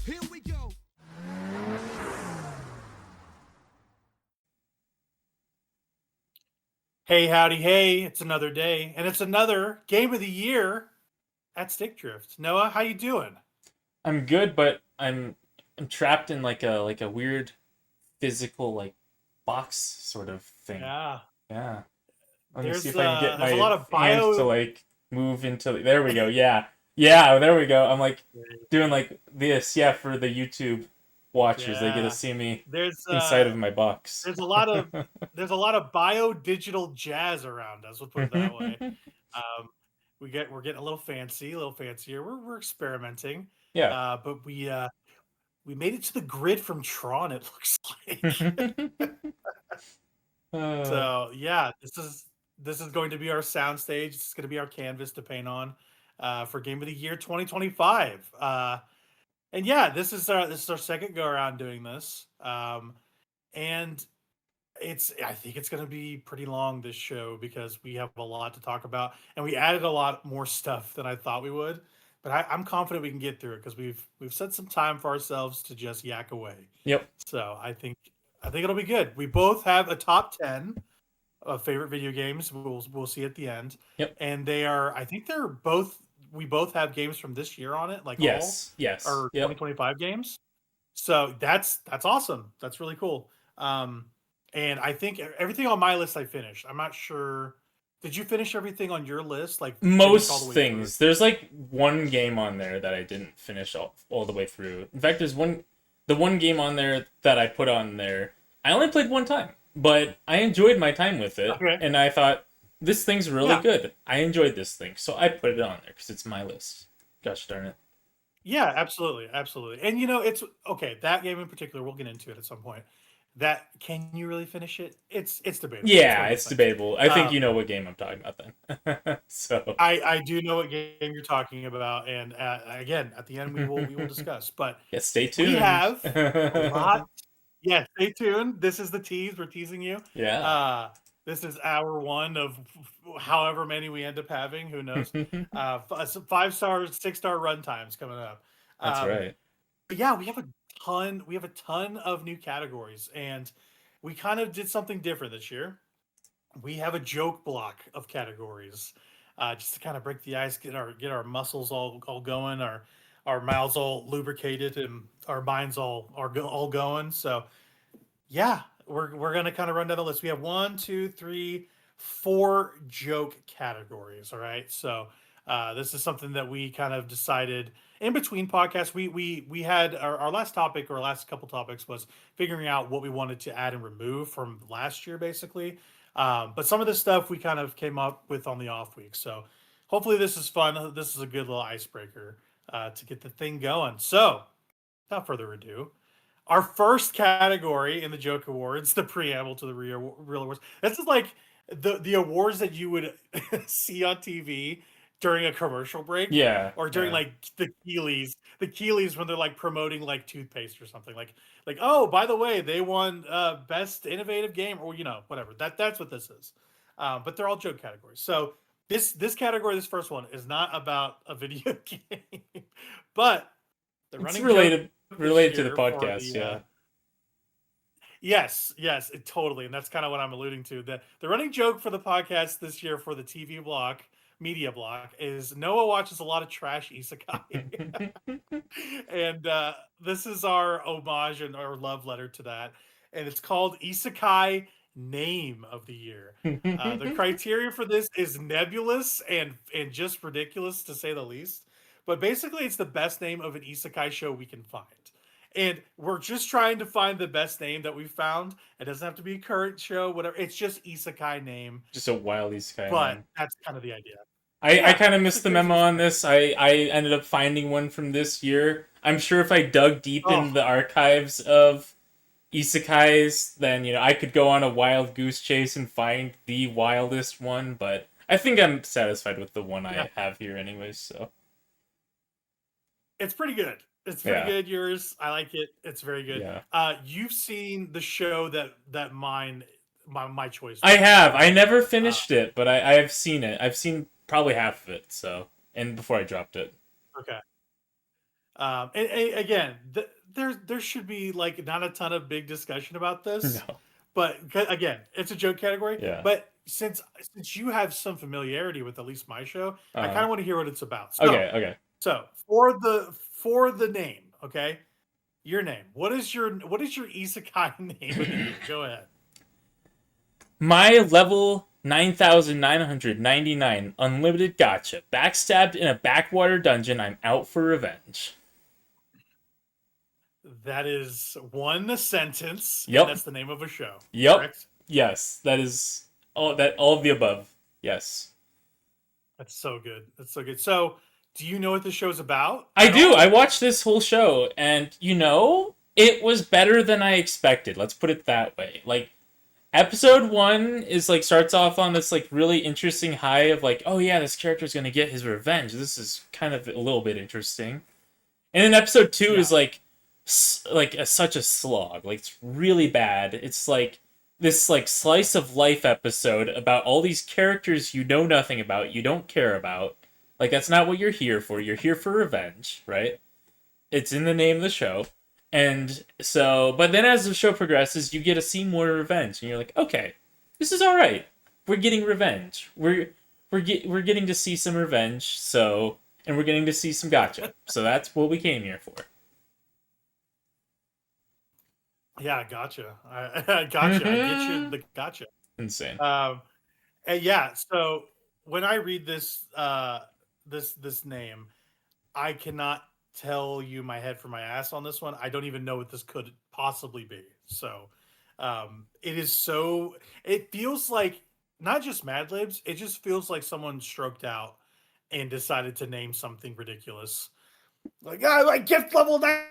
Here we go. Hey, howdy, hey! It's another day, and it's another game of the year at Stickdrift. Noah, how you doing? I'm good, but I'm trapped in like a weird physical like box sort of thing. Yeah, Yeah. Let me see there's if I can get a my lot of hand to bio. like move into there we go. Yeah. Yeah, there we go. I'm like doing like this, yeah, for the YouTube watchers. They get to Yeah, see me there's inside of uh, my box. there's a lot of there's a lot of bio digital jazz around us. We'll put it that way. Um, we're getting a little fancy, a little fancier. We're experimenting, Yeah. but we made it to the grid from Tron. It looks like. Uh, So yeah, this is going to be our soundstage. It's going to be our canvas to paint on for Game of the Year 2025. And yeah, this is our second go around doing this, and I think it's going to be pretty long this show because we have a lot to talk about, and we added a lot more stuff than I thought we would. But I'm confident we can get through it because we've set some time for ourselves to just yak away. yep. So I think it'll be good. We both have a top 10 of favorite video games. We'll see at the end, Yep. and they are. I think they're both. We both have games from this year on it, like all Yes. Yes. our Yep. 2025 games. So that's awesome. That's really cool. And I think everything on my list I finished. I'm not sure. Did you finish everything on your list? Like finish all the Most way through? things. There's like one game on there that I didn't finish all the way through. In fact, the one game on there that I put on there, I only played one time, but I enjoyed my time with it, Okay. and I thought this thing's really Yeah. good. I enjoyed this thing, so I put it on there because it's my list. Gosh darn it. Yeah, absolutely, absolutely. And it's okay. That game in particular, we'll get into it at some point. That can you really finish it? It's debatable. It's Yeah, one of those it's things. debatable. I think Um, you know what game I'm talking about then. So I do know what game you're talking about, and again, at the end we will discuss. But yeah, stay we tuned. have a lot. Yeah, stay tuned. This is the tease. We're teasing you. Yeah. Uh, this is hour one of however many we end up having. Who knows? Some 5 star, 6 star run times coming up. That's Um, right. but yeah, we have a ton. We have a ton of new categories, and we kind of did something different this year. We have a joke block of categories, just to kind of break the ice, get our muscles all going, our mouths all lubricated, and our minds all going. So yeah, we're gonna kind of run down the list. We have one, two, three, four joke categories. All right, so this is something that we kind of decided in between podcasts. We had our last topic, or last couple topics, was figuring out what we wanted to add and remove from last year, basically. But some of this stuff we kind of came up with on the off week. So hopefully this is fun. This is a good little icebreaker to get the thing going. So without further ado, our first category in the Joke Awards, the preamble to the real awards. This is like the awards that you would see on TV during a commercial break, Yeah, or during yeah. like the Keeleys when they're like promoting like toothpaste or something. Like oh, by the way, they won best innovative game, or whatever. That's what this is. But they're all joke categories. So this category, this first one, is not about a video game, but the It's running joke this related to the year for podcast, the yeah. yes, totally, and that's kind of what I'm alluding to. The running joke for the podcast this year for the TV block, media block, is Noah watches a lot of trash isekai, and this is our homage and our love letter to that, and it's called Isekai Name of the Year. The criteria for this is nebulous and just ridiculous to say the least, but basically, it's the best name of an isekai show we can find. And we're just trying to find the best name that we found. It doesn't have to be a current show, whatever. It's just isekai name, Just a wild Isekai but name. that's kind of the idea. I Yeah, kind of just missed a the crazy memo on isekai. this. I ended up finding one from this year. I'm sure if I dug deep Oh, in the archives of isekais, then I could go on a wild goose chase and find the wildest one. But I think I'm satisfied with the one yeah, I have here, anyways. So it's pretty good. It's pretty yeah, good. Yours, I like it. It's very good. yeah. You've seen the show that my choice I was, have. I right? never Uh, finished it, but I have seen it. I've seen probably half of it. So and before I dropped it. okay. And again, there should be like not a ton of big discussion about this, No. but again, it's a joke category. Yeah. But since you have some familiarity with at least my show, I kind Uh, of want to hear what it's about. okay. Okay. So for the name, okay, your name. What is your isekai name of the year? Go ahead. My level 9,999 unlimited gotcha. Backstabbed in a backwater dungeon. I'm out for revenge. That is one sentence. Yep. And that's the name of a show. Yep. Correct? Yes, that is all of the above. Yes. That's so good. That's so good. So, do you know what the show's about? I at do. all? I watched this whole show and it was better than I expected. Let's put it that way. Like episode 1 is like starts off on this like really interesting high of like, oh yeah, this character's going to get his revenge. This is kind of a little bit interesting. And then episode 2 is like such a slog. Like it's really bad. It's like this like slice of life episode about all these characters you know nothing about, you don't care about. Like that's not what you're here for. You're here for revenge, right? It's in the name of the show. And so, but then as the show progresses, you get to see more revenge and you're like, "Okay, this is all right. We're getting revenge. We're getting to see some revenge." So, and we're getting to see some gotcha. So that's what we came here for. Yeah, gotcha. I gotcha. I get you the gotcha. Insane. And yeah, so when I read this name, I cannot tell you my head from my ass on this one. I don't even know what this could possibly be. So, it is so. It feels like not just Mad Libs. It just feels like someone stroked out and decided to name something ridiculous. Like gift level 9,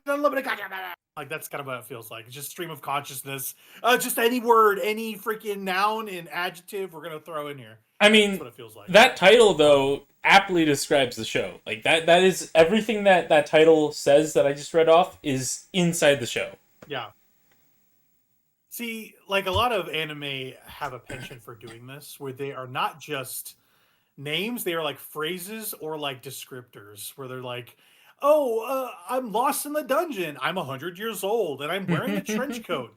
unlimited content. Like that's kind of what it feels like. It's just stream of consciousness. Just any word, any freaking noun and adjective we're gonna throw in here. I mean, That's what it feels like. that title though aptly describes the show. Like that is everything that title says that I just read off is inside the show. Yeah. See, like a lot of anime have a penchant for doing this, where they are not just names; they are like phrases or like descriptors, where they're like, "Oh, I'm lost in the dungeon. I'm 100 years old, and I'm wearing a trench coat."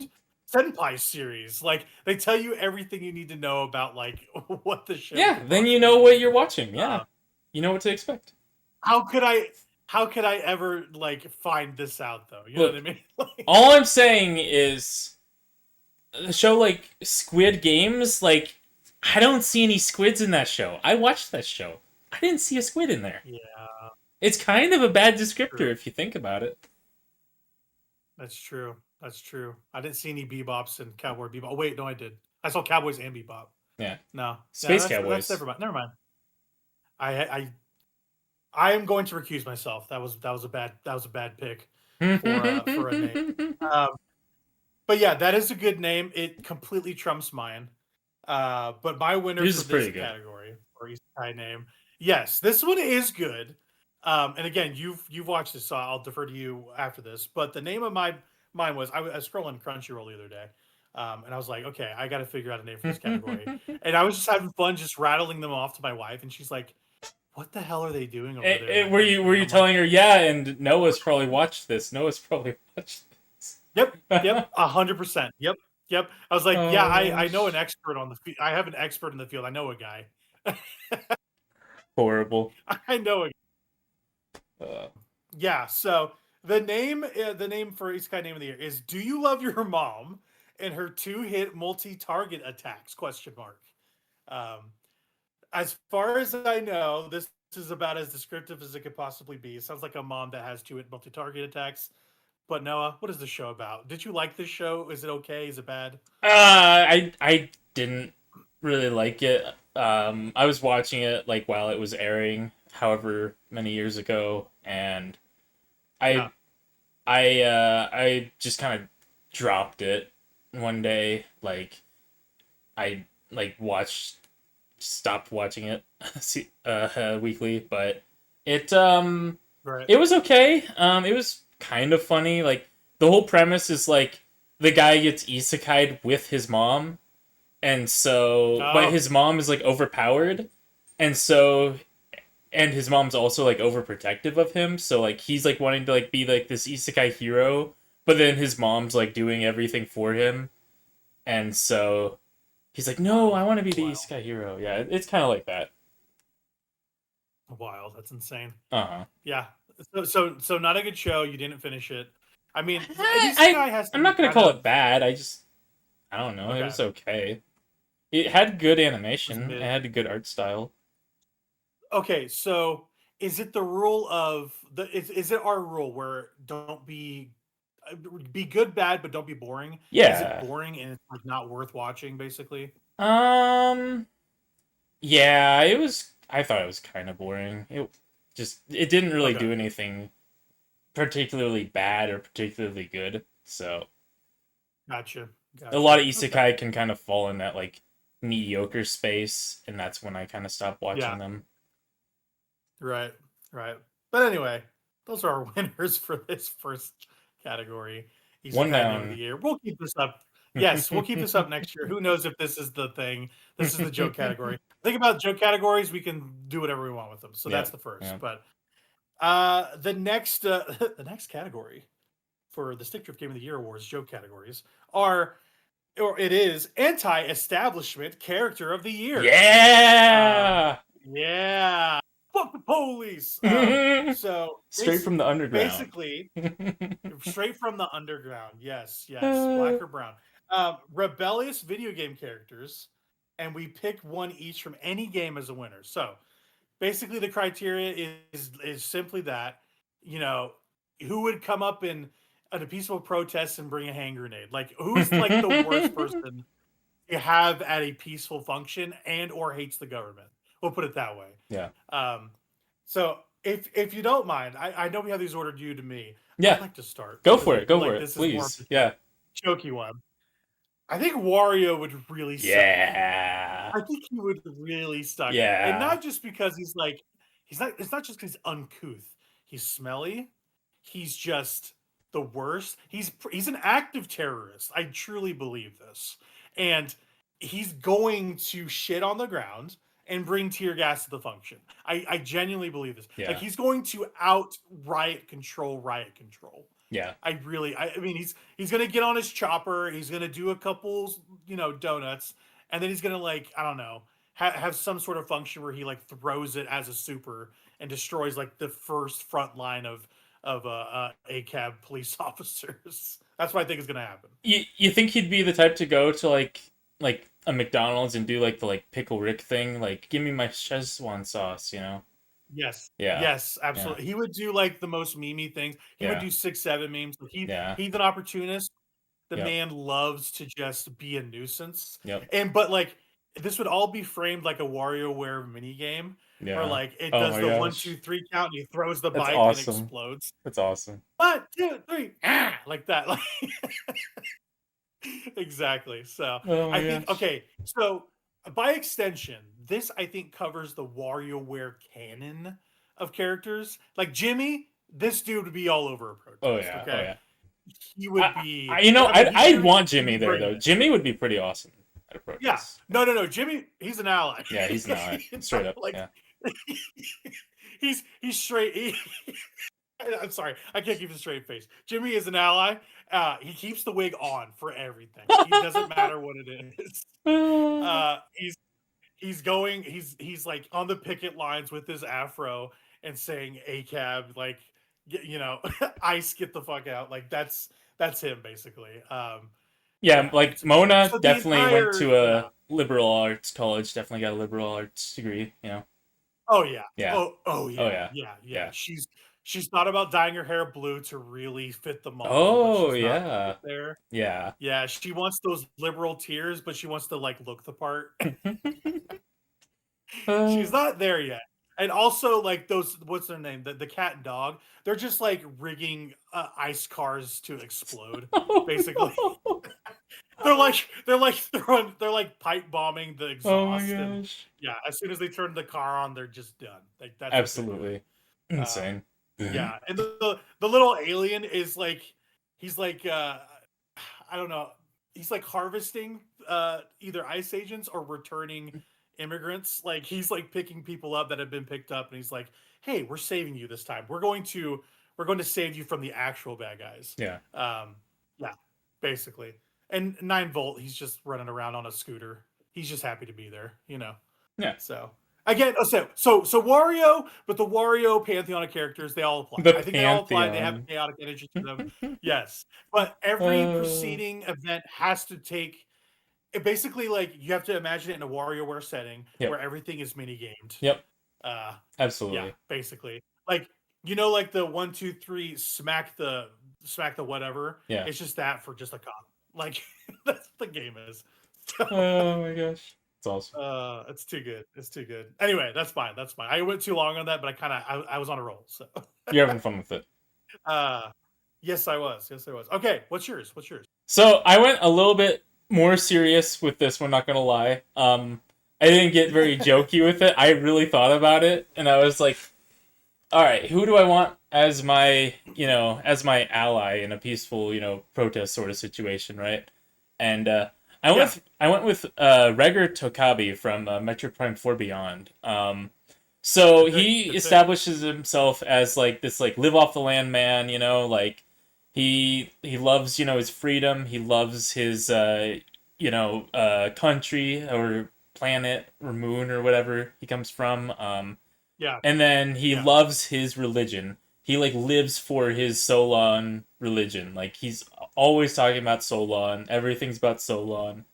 Senpai series, like they tell you everything you need to know about like what the show. Yeah, could then you possibly know be. what you're watching. Yeah. Uh, You know what to expect. how could I ever like find this out though? You know Look, what I mean? Like, all I'm saying is the show like Squid Games, like I don't see any squids in that show. I watched that show. I didn't see a squid in there. yeah, It's kind of a bad descriptor true. if you think about it. That's true. That's true. I didn't see any Bebops and Cowboy Bebop. Oh wait, no, I did. I saw Cowboys and Bebop. Yeah. No, Space that's Cowboys. never mind. Never mind. I am going to recuse myself. That was a bad pick for a name. But yeah, that is a good name. It completely trumps mine. But my winner Yours for is pretty this good. category or isekai name, yes, this one is good. And again, you've watched this, so I'll defer to you after this. But the name of mine was I was scrolling Crunchyroll the other day, and I was like, okay, I got to figure out a name for this category. And I was just having fun, just rattling them off to my wife, and she's like, "What the hell are they doing over there?" in that Were country?" you And I'm like, telling her, yeah, and Noah's probably watched this. Noah's probably watched this. Yep, 100%. Yep. I was like, yeah, I know an sh- expert on the field. I have an expert in the field. I know a guy. Horrible. I know a Uh, Yeah, so the name for Isekai name of the year is "Do You Love Your Mom?" and her 2-hit multi-target attacks? Question mark. Um, as far as I know, this is about as descriptive as it could possibly be. It sounds like a mom that has 2-hit multi-target attacks. But Noah, what is the show about? Did you like this show? Is it okay? Is it bad? I didn't really like it. I was watching it like while it was airing, however many years ago, and Yeah. I just kind of dropped it one day. Like I like stopped watching it weekly, but Right. it was okay. It was kind of funny. Like the whole premise is like the guy gets isekai'd with his mom, and so but Oh, his mom is like overpowered, and so and his mom's also like overprotective of him, so like he's like wanting to like be like this isekai hero, but then his mom's like doing everything for him, and so he's like, no, I want to be the Wild. isekai hero. Yeah, it's kind of like that. Wild. That's insane. Uh-huh. Yeah. So not a good show. You didn't finish it. I mean, an I, isekai has to I'm be not gonna kind call of it bad. I don't know. It okay. was okay. It had good Was animation. It mid. had a good art style. Okay, so is it the rule of the is it our rule where don't be good bad but don't be boring? Is it Yeah. boring and it's like not worth watching basically? Um. Yeah. It was. I thought it was kind of boring. It didn't really Okay. do anything particularly bad or particularly good. So Gotcha. a lot of Okay. isekai can kind of fall in that like mediocre space, and that's when I kind of stopped watching Yeah. them. Right. Right. But anyway, those are our winners for this first category. One Isekai Meme of the down. Year. We'll keep this up. Yes, we'll keep this up next year. Who knows if this is the thing? This is the joke category. Think about joke categories. We can do whatever we want with them. So Yeah. that's the first. Yeah. But the next the next category for the Stick Drift Game of the Year awards joke categories are or it is anti-establishment character of the year. Yeah. Yeah. Fuck the police. So Straight from the underground. basically straight from the underground. Yes, yes, black or brown. Rebellious video game characters, and we pick one each from any game as a winner. So basically, the criteria is simply that you know who would come up in at a peaceful protest and bring a hand grenade. Like who's like the worst person you have at a peaceful function and or hates the government. We'll put it that way. Yeah. So if you don't mind, I know we have these ordered you to me. Yeah. I'd like to start. Go because for I it. Go feel for like it. this is more of Please. a Yeah. jokey one. I think Wario would really suck. Yeah. I think he would really suck. Yeah. And not just because he's like he's not it's not just because he's uncouth. He's smelly. He's just the worst. He's an active terrorist. I truly believe this. And he's going to shit on the ground and bring tear gas to the function. I genuinely believe this. Yeah. Like he's going to out riot control. Yeah. I mean he's gonna get on his chopper, he's gonna do a couple, donuts, and then he's gonna like, I don't know, have some sort of function where he like throws it as a super and destroys like the first front line of ACAB police officers. That's what I think is gonna happen. You think he'd be the type to go to like a McDonald's and do like the like pickle Rick thing, like give me my Szechuan sauce, you know? Yes. Yeah. Yes, Yeah. absolutely. He would do like the most memey things. He would Yeah. do 6-7 memes. Yeah. He's an opportunist. The Yep. man loves to just be a nuisance. Yep. But like this would all be framed like a WarioWare mini game where Yeah. like it Oh does my the gosh. 1-2-3 count and he throws the That's bike awesome. and explodes. That's awesome. 1, 2, 3, like that. Like exactly. So Oh my I think gosh. okay. So by extension, this I think covers the WarioWare canon of characters. Like Jimmy, this dude would be all over a protest. Oh yeah. Okay, Oh yeah. he would be. You know, I mean, I'd want Jimmy he'd be there bringing though. it. Jimmy would be pretty awesome at a Yeah. protest. No. Jimmy, he's an ally. Yeah, he's an ally. Straight up. Like Yeah. he's straight. I'm sorry, I can't keep a straight face. Jimmy is an ally. He keeps the wig on for everything. He doesn't matter what it is. He's like on the picket lines with his afro and saying ACAB, like ICE, get the fuck out. Like that's him basically. Yeah, like Mona so the definitely entire went to a liberal arts college. Definitely got a liberal arts degree. You know. Oh yeah. Yeah. Oh yeah. Oh yeah. Yeah. She's thought about dyeing her hair blue to really fit the mold. Oh but she's not yeah. quite there. Yeah. Yeah, she wants those liberal tears, but she wants to like look the part. She's not there yet. And also like those, what's their name? The cat and dog. They're just like rigging ice cars to explode, basically. They're like pipe bombing the exhaust. Oh my And, gosh. yeah, as soon as they turn the car on, they're just done. Like that's Absolutely insane. yeah, and the little alien is like he's like I don't know. He's like harvesting either ice agents or returning immigrants. Like he's like picking people up that have been picked up, and he's like, "Hey, we're saving you this time. We're going to save you from the actual bad guys." Yeah. Yeah, basically. And 9 Volt, he's just running around on a scooter. He's just happy to be there, you know. Yeah. So again, so Wario, but the Wario pantheon of characters, they all apply. The I think they all apply. They have a Pantheon. chaotic energy to them. Yes, but every Uh, preceding event has to take it. Basically, like you have to imagine it in a WarioWare setting yep. where everything is mini gamed. Yep. Uh, yeah, Absolutely. basically, like like the 1, 2, 3, smack the whatever. Yeah. It's just that for just a cop. Like that's what the game is. So, Oh my gosh. It's awesome. it's too good. It's too good. Anyway, that's fine. That's fine. I went too long on that, but I was on a roll. So, You're having fun with it. uh, yes, I was. Yes, I was. Okay, what's yours? What's yours? So I went a little bit more serious with this one, not gonna lie. I didn't get very jokey with it. I really thought about it, and I was like, all right, who do I want as my, as my ally in a peaceful, protest sort of situation, right? And I went with Reger Tokabi from Metroid Prime 4 Beyond. So he Good pick. establishes himself as like this like live off the land man, like he loves, his freedom, he loves his country or planet or moon or whatever he comes from. Yeah, And then he yeah. loves his religion. He like lives for his Solon religion. Like he's always talking about Solon. Everything's about Solon.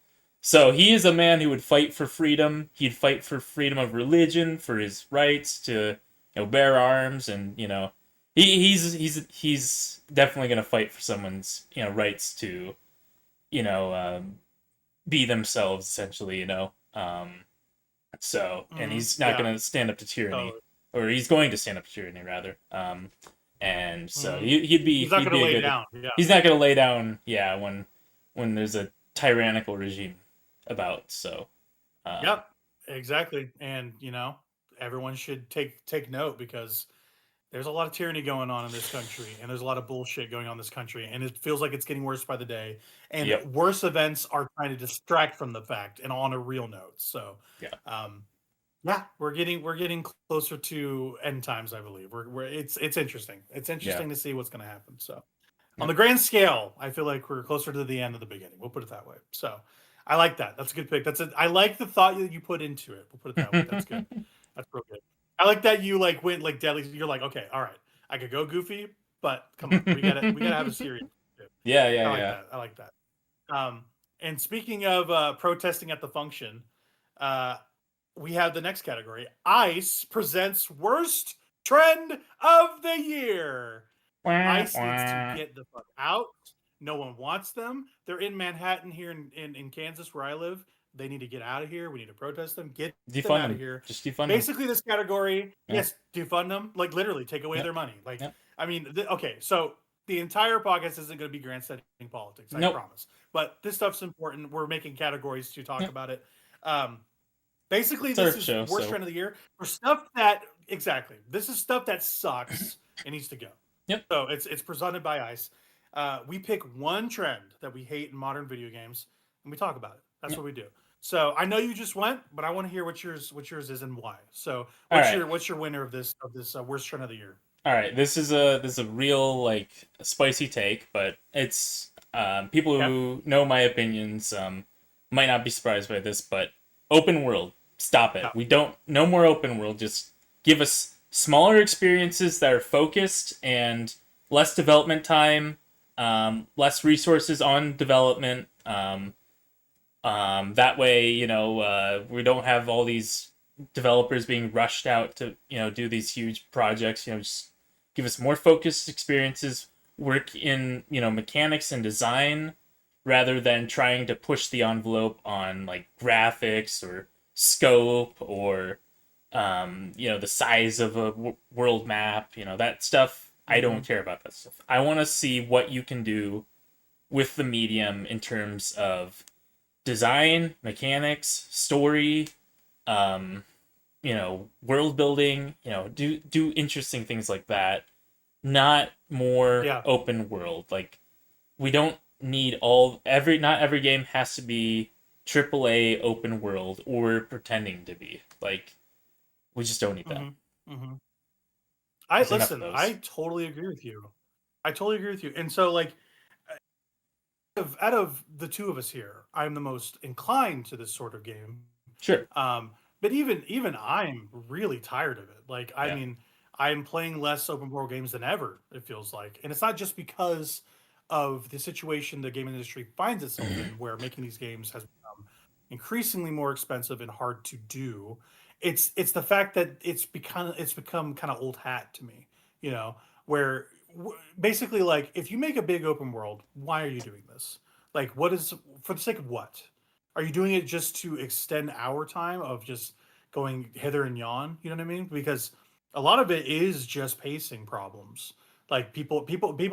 So he is a man who would fight for freedom. He'd fight for freedom of religion, for his rights to, bear arms, and he's definitely gonna fight for someone's rights to, be themselves essentially. So, and he's not Yeah. going to stand up to tyranny, Totally. or he's going to stand up to tyranny rather. And so Mhm. he'd be He's not he'd going be to a lay good. down. Yeah. He's not going to lay down. Yeah, when there's a tyrannical regime about. So. Yep. Exactly. And everyone should take note because there's a lot of tyranny going on in this country, and there's a lot of bullshit going on in this country, and it feels like it's getting worse by the day. And Yep. worse events are trying to distract from the fact, and on a real note. So, Yeah. yeah, we're getting closer to end times, I believe. It's interesting. It's interesting to see what's going to happen. So, on the grand scale, I feel like we're closer to the end of the beginning. We'll put it that way. So, I like that. That's a good pick. I like the thought that you put into it. We'll put it that way. That's good. That's real good. I like that you like went like deadly. You're like, okay, all right, I could go goofy, but come on, we gotta have a serious. Yeah. I like Yeah. that. I like that. And speaking of protesting at the function, uh, we have the next category. ICE presents worst trend of the year. ICE needs to get the fuck out. No one wants them. They're in Manhattan here in Kansas where I live. They need to get out of here. We need to protest them. Get them Defund out of them. here. Just defund them. Basically, this category, Yeah. yes, defund them. Like literally, take away Yep. their money. Like, Yep. I mean, okay, so the entire podcast isn't going to be grandstanding politics. I Nope. promise. But this stuff's important. We're making categories to talk Yep. about it. Basically, It's our this is show, worst so- trend of the year for stuff that exactly. This is stuff that sucks and needs to go. Yep. So it's presented by ICE. We pick one trend that we hate in modern video games, and we talk about it. That's what we do. So I know you just went, but I want to hear what yours is and why. So what's your winner of this worst trend of the year? All right, this is a real like spicy take, but it's people who know my opinions might not be surprised by this, but open world, stop it. No. We don't no more open world. Just give us smaller experiences that are focused and less development time, less resources on development. That way, we don't have all these developers being rushed out to do these huge projects. Just give us more focused experiences, work in mechanics and design rather than trying to push the envelope on like graphics or scope or the size of a world map. That stuff. I don't care about that stuff. I want to see what you can do with the medium in terms of design, mechanics, story, world building, do interesting things like that. Not more open world. Like we don't need not every game has to be AAA open world or pretending to be. Like, we just don't need that. Mm-hmm. Mm-hmm. There's enough of Listen. I those. totally agree with you. I totally agree with you. And so, like, out of the two of us here, I'm the most inclined to this sort of game. Sure. Um, but even I'm really tired of it. Like, I Yeah. mean, I'm playing less open world games than ever, it feels like. And it's not just because of the situation the gaming industry finds itself in, where making these games has become increasingly more expensive and hard to do. It's the fact that it's become kind of old hat to me, you know, where basically, like, if you make a big open world, why are you doing this? Like, what is, for the sake of what? Are you doing it just to extend our time of just going hither and yon? You know what I mean? Because a lot of it is just pacing problems. Like, people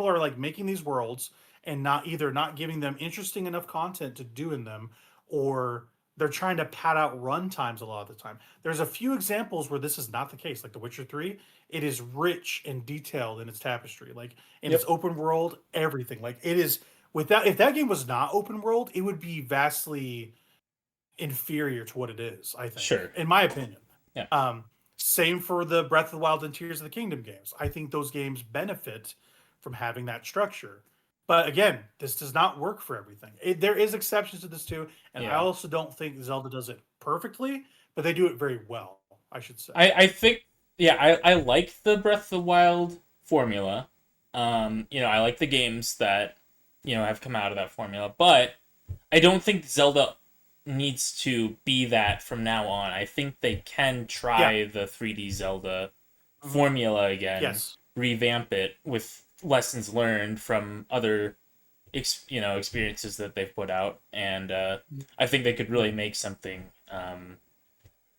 are like making these worlds and not giving them interesting enough content to do in them, or they're trying to pad out run times a lot of the time. There's a few examples where this is not the case. Like The Witcher 3, it is rich and detailed in its tapestry, like in its Yep. open world, everything. Like, it is, without, if that game was not open world, it would be vastly inferior to what it is, I think, Sure. in my opinion. Yeah. Um, Same for the Breath of the Wild and Tears of the Kingdom games. I think those games benefit from having that structure. But again, this does not work for everything. There is exceptions to this too, and I Yeah. also don't think Zelda does it perfectly, but they do it very well, I should say. I think yeah, I like the Breath of the Wild formula. I like the games that, have come out of that formula, but I don't think Zelda needs to be that from now on. I think they can Yeah. try the 3D Zelda Mhm. formula again, Yes. revamp it with lessons learned from other experiences that they've put out, and I think they could really make something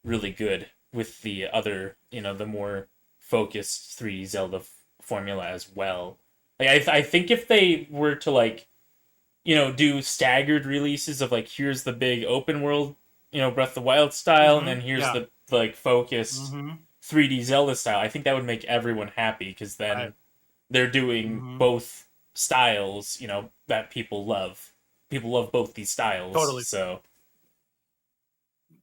really good with the other, the more focused 3D Zelda formula as well. Like I think if they were to like, do staggered releases of like here's the big open world, Breath of the Wild style, and then here's Yeah. the like focused hmm 3D Zelda style. I think that would make everyone happy because Right. then they're doing hmm both styles, that people love. People love both these styles, Totally. so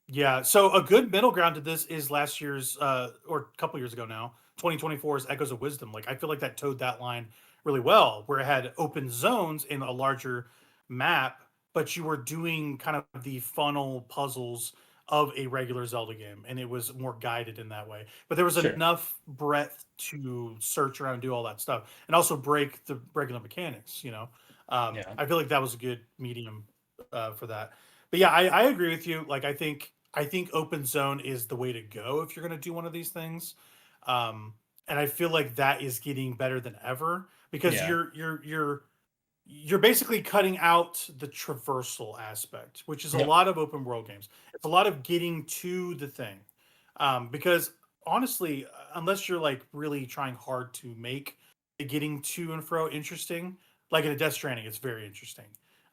Yeah, so a good middle ground to this is last year's, or a couple years ago now, 2024's Echoes of Wisdom. Like, I feel like that towed that line really well, where it had open zones in a larger map, but you were doing kind of the funnel puzzles of a regular Zelda game, and it was more guided in that way. But there was sure. enough breadth to search around and do all that stuff, and also break the regular mechanics. Yeah. I feel like that was a good medium for that. But yeah, I agree with you. Like, I think open zone is the way to go if you're going to do one of these things. Um, and I feel like that is getting better than ever because Yeah. you're basically cutting out the traversal aspect, which is a Yep. lot of open world games. It's a lot of getting to the thing. Because honestly, unless you're like really trying hard to make the getting to and fro interesting, like in a Death Stranding, it's very interesting.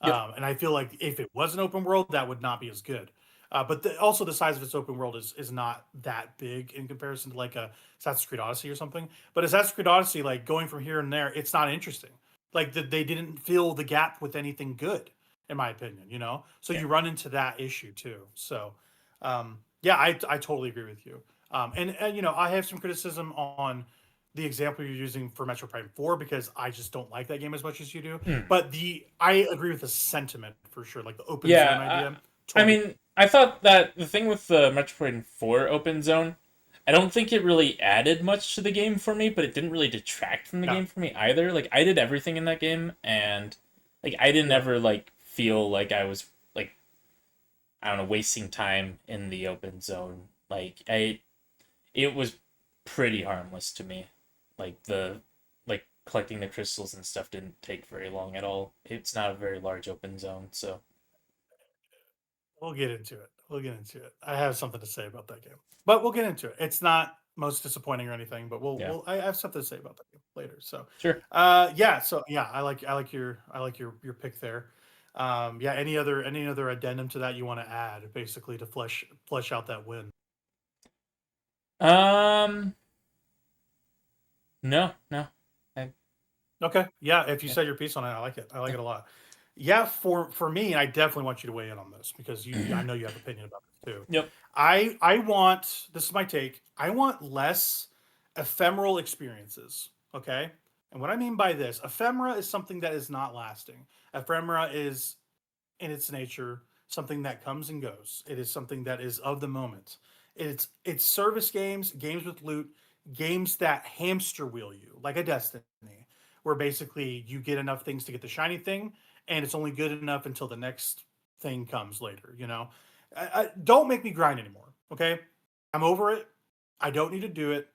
Yep. And I feel like if it was an open world, that would not be as good. But also the size of its open world is not that big in comparison to like a Assassin's Creed Odyssey or something. But Assassin's Creed Odyssey, like going from here and there, it's not interesting. Like they didn't fill the gap with anything good, in my opinion. So Yeah. you run into that issue too. So yeah, I totally agree with you. And I have some criticism on the example you're using for Metro Prime 4 because I just don't like that game as much as you do. Hmm. But I agree with the sentiment for sure, like the open zone Yeah. idea. I Totally. mean, I thought that the thing with the Metroid 4 open zone, I don't think it really added much to the game for me, but it didn't really detract from the Yeah. game for me either. Like I did everything in that game, and like I didn't Yeah. ever like feel like I was like, I don't know, wasting time in the open zone. It was pretty harmless to me. Like collecting the crystals and stuff didn't take very long at all. It's not a very large open zone, so We'll get into it. We'll get into it. I have something to say about that game, but we'll get into it. It's not most disappointing or anything, but yeah, I have something to say about that game later. So, sure. yeah. So yeah, I like your pick there. Yeah. Any other addendum to that you want to add, basically to flesh out that win? Um, no, no. I, Okay. Yeah. If you yeah, said your piece on it, I like it. I like it a lot. Yeah, for me, and I definitely want you to weigh in on this because I know you have opinion about this too. Yep. I want, this is my take. I want less ephemeral experiences. Okay, and what I mean by this, ephemera is something that is not lasting. Ephemera is in its nature something that comes and goes. It is something that is of the moment. It's service games, games with loot, games that hamster wheel you, like a Destiny, where basically you get enough things to get the shiny thing, and it's only good enough until the next thing comes later. Don't make me grind anymore. Okay, I'm over it. I don't need to do it.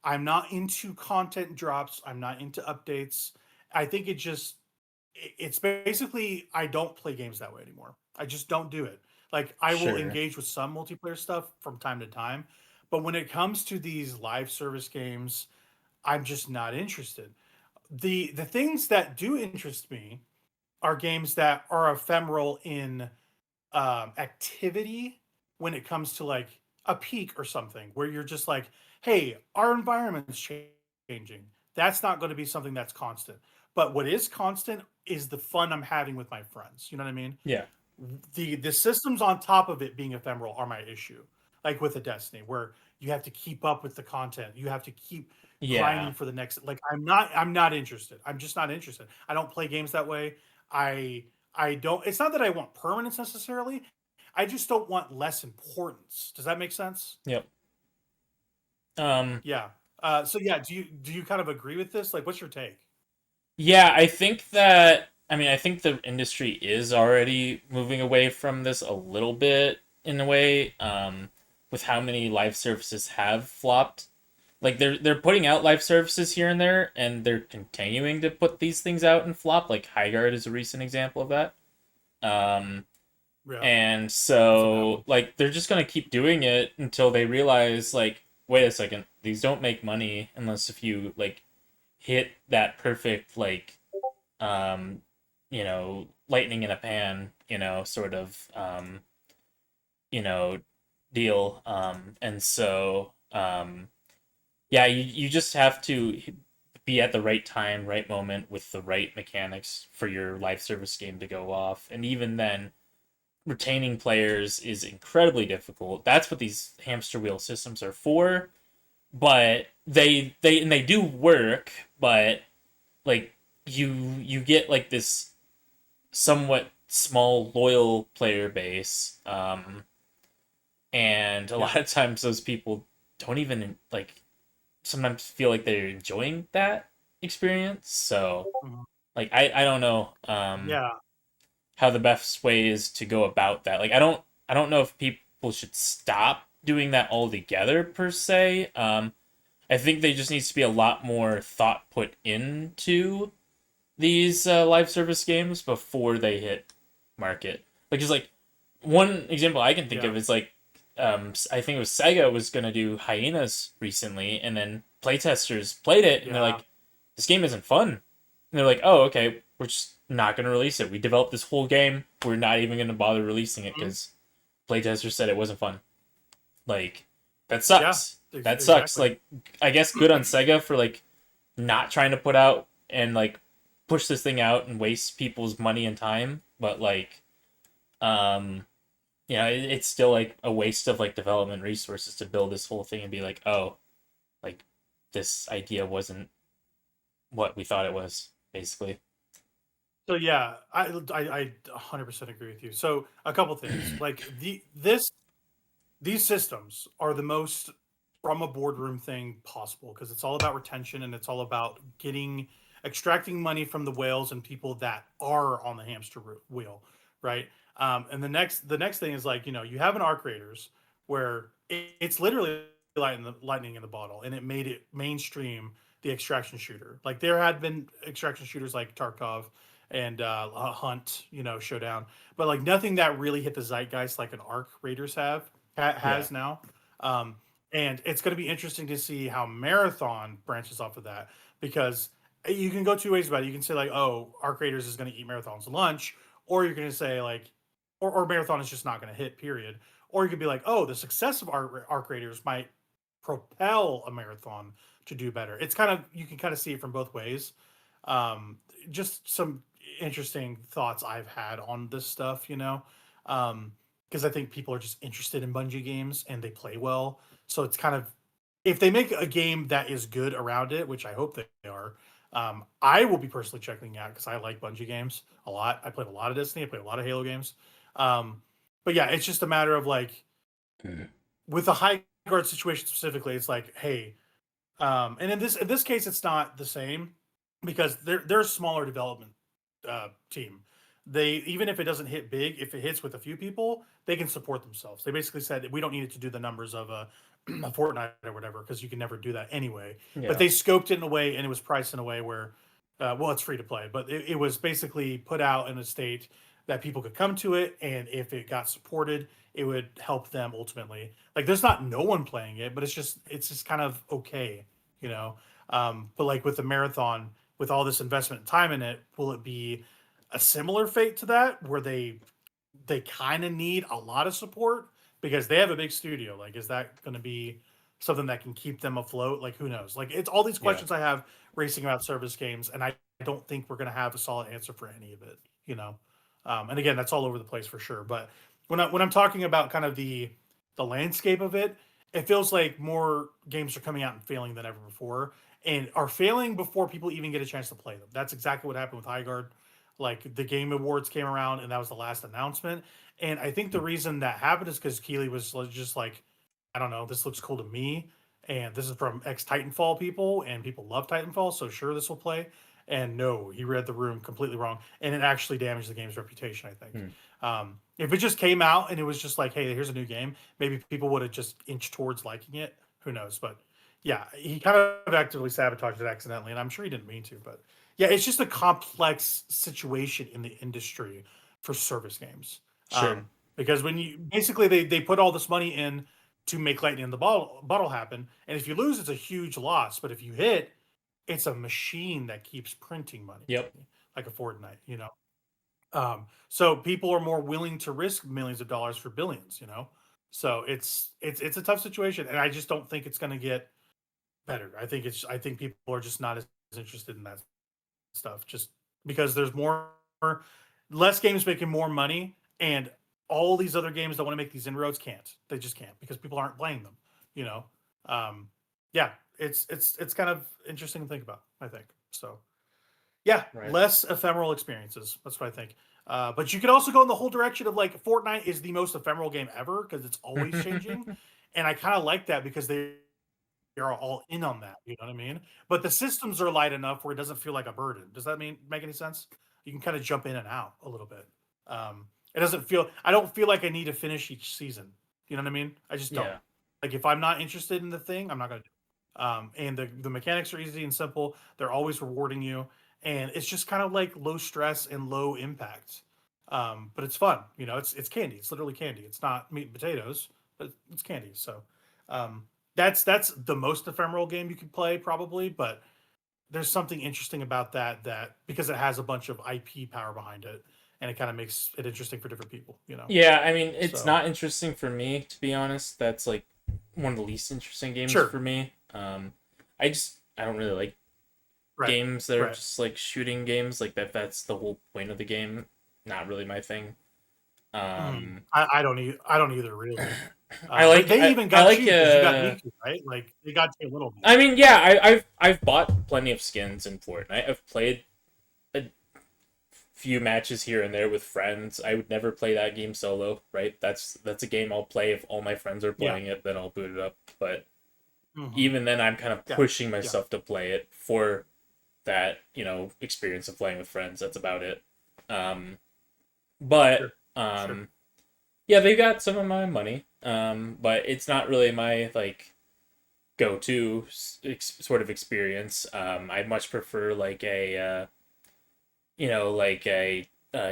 I'm not into content drops. I'm not into updates. I think it's basically I don't play games that way anymore. I just don't do it. Like I will Sure. engage with some multiplayer stuff from time to time, but when it comes to these live service games, I'm just not interested. The things that do interest me are games that are ephemeral in activity when it comes to like a peak or something where you're just like, hey, our environment's changing. That's not going to be something that's constant. But what is constant is the fun I'm having with my friends. You know what I mean? Yeah. The systems on top of it being ephemeral are my issue. Like with a Destiny, where you have to keep up with the content, you have to keep Yeah. grinding for the next. Like I'm not interested. I'm just not interested. I don't play games that way. I don't. It's not that I want permanence necessarily. I just don't want less importance. Does that make sense? Yep. Um. Yeah. So yeah, do you kind of agree with this? Like, what's your take? Yeah, I think that I think the industry is already moving away from this a little bit in a way, with how many live services have flopped. Like they're putting out live services here and there, and they're continuing to put these things out and flop. Like Highguard is a recent example of that. Um, Yeah, and that's a bad one. so like they're just gonna keep doing it until they realize like, wait a second, these don't make money unless if you like hit that perfect like um, lightning in a pan, sort of, you know, deal. And so, yeah, you just have to be at the right time, right moment with the right mechanics for your live service game to go off. And even then, retaining players is incredibly difficult. That's what these hamster wheel systems are for. But they do work, but like you get like this somewhat small loyal player base, and a Yeah. lot of times those people don't even like sometimes feel like they're enjoying that experience. So Mhm. like I don't know Yeah. how the best way is to go about that. Like I don't know if people should stop doing that altogether per se. I think there just needs to be a lot more thought put into these live service games before they hit market. Like, just like one example I can think Yeah. of is like, I think it was Sega was gonna do Hyenas recently, and then playtesters played it, and they're Yeah. like, "This game isn't fun." And they're like, "Oh, okay, we're just not gonna release it. We developed this whole game. We're not even gonna bother releasing it Mhm. because playtesters said it wasn't fun." Like, that Yeah. sucks. That sucks. Exactly. Like, I guess good on Sega for like not trying to put out and like push this thing out and waste people's money and time, but like um it's still like a waste of like development resources to build this whole thing and be like, oh, like this idea wasn't what we thought it was, basically. So yeah, I 100% agree with you. So a couple things, like these systems are the most from a boardroom thing possible because it's all about retention and it's all about extracting money from the whales and people that are on the wheel, right? And the next thing is like you have an arc raiders where it's literally lightning in the bottle, and it made it mainstream the extraction shooter. Like there had been extraction shooters like Tarkov and Hunt, Showdown, but like nothing that really hit the zeitgeist like an arc raiders Yeah. has now. Um, and it's going to be interesting to see how Marathon branches off of that because you can go two ways about it. You can say like, oh, Arc Raiders is going to eat Marathon's lunch, or you're going to say like, or Marathon is just not going to hit. Period. Or you could be like, oh, the success of Arc Raiders might propel a Marathon to do better. It's kind of you can kind of see it from both ways. Just some interesting thoughts I've had on this stuff, because I think people are just interested in Bungie games and they play well. So it's kind of, if they make a game that is good around it, which I hope they are, I will be personally checking out because I like Bungie games a lot. I played a lot of Destiny, I played a lot of Halo games. But yeah, it's just a matter of like with the high guard situation specifically, it's like, hey, and in this case, it's not the same because they're a smaller development team. They, even if it doesn't hit big, if it hits with a few people, they can support themselves. They basically said we don't need it to do the numbers of a Fortnite or whatever because you can never do that anyway. Yeah. But they scoped it in a way and it was priced in a way where, well, it's free to play, but it was basically put out in a state that people could come to it, and if it got supported, it would help them ultimately. Like, there's not no one playing it, but it's just kind of okay, you know. But like with the marathon, with all this investment and time in it, will it be a similar fate to that where they kind of need a lot of support because they have a big studio? Like, is that going to be something that can keep them afloat? Like, who knows? Like, it's all these questions I have racing about service games, and I don't think we're going to have a solid answer for any of it, you know. And again, that's all over the place for sure. But when I'm talking about kind of the landscape of it, it feels like more games are coming out and failing than ever before, and are failing before people even get a chance to play them. That's exactly what happened with Highguard. Like, the Game Awards came around, and that was the last announcement. And I think the reason that happened is because Keeley was just like, I don't know, this looks cool to me, and this is from ex Titanfall people, and people love Titanfall, so sure, this will play. And no, he read the room completely wrong, and it actually damaged the game's reputation, I think. If it just came out and it was just like, hey, here's a new game, maybe people would have just inched towards liking it. Who knows? But yeah, he kind of actively sabotaged it accidentally, and I'm sure he didn't mean to. But yeah, it's just a complex situation in the industry for service games. Sure. Because when you basically they put all this money in to make lightning in the bottle happen, and if you lose, it's a huge loss. But if you hit, it's a machine that keeps printing money. Yep. Like a Fortnite, you know. So people are more willing to risk millions of dollars for billions, you know. So it's a tough situation, and I just don't think it's going to get better. I think people are just not as interested in that stuff, just because there's less games making more money, and all these other games that want to make these inroads can't. They just can't because people aren't playing them, you know. Yeah, it's kind of interesting to think about, I think. So yeah, Right. less ephemeral experiences. That's what I think. But you could also go in the whole direction of like Fortnite is the most ephemeral game ever because it's always changing, and I kind of like that because they're all in on that. You know what I mean? But the systems are light enough where it doesn't feel like a burden. Does that make any sense? You can kind of jump in and out a little bit. It doesn't feel. I don't feel like I need to finish each season. You know what I mean? I just don't. Yeah. Like, if I'm not interested in the thing, I'm not gonna do it. And the mechanics are easy and simple. They're always rewarding you, and it's just kind of like low stress and low impact. But it's fun. You know, it's candy. It's literally candy. It's not meat and potatoes, but it's candy. So that's the most ephemeral game you could play probably. But there's something interesting about that because it has a bunch of IP power behind it, and it kind of makes it interesting for different people. You know. Yeah, I mean, it's So not interesting for me, to be honest. That's like one of the least interesting games sure, for me. I don't really like right, games that are right. just like shooting games, like that's the whole point of the game. Not really my thing. I don't either really. I But like they even I got like you because you got Miku, right? Like, they got you a little bit. I mean, yeah, I've bought plenty of skins in Fortnite. I've played a few matches here and there with friends. I would never play that game solo, right? That's a game I'll play if all my friends are Yeah. playing it, then I'll boot it up. But Mhm. even then, I'm kind of Yeah. pushing Yeah. myself to play it for that, experience of playing with friends. That's about it. But Sure. Sure. yeah, they got some of my money. But it's not really my like go-to sort of experience. I much prefer like like a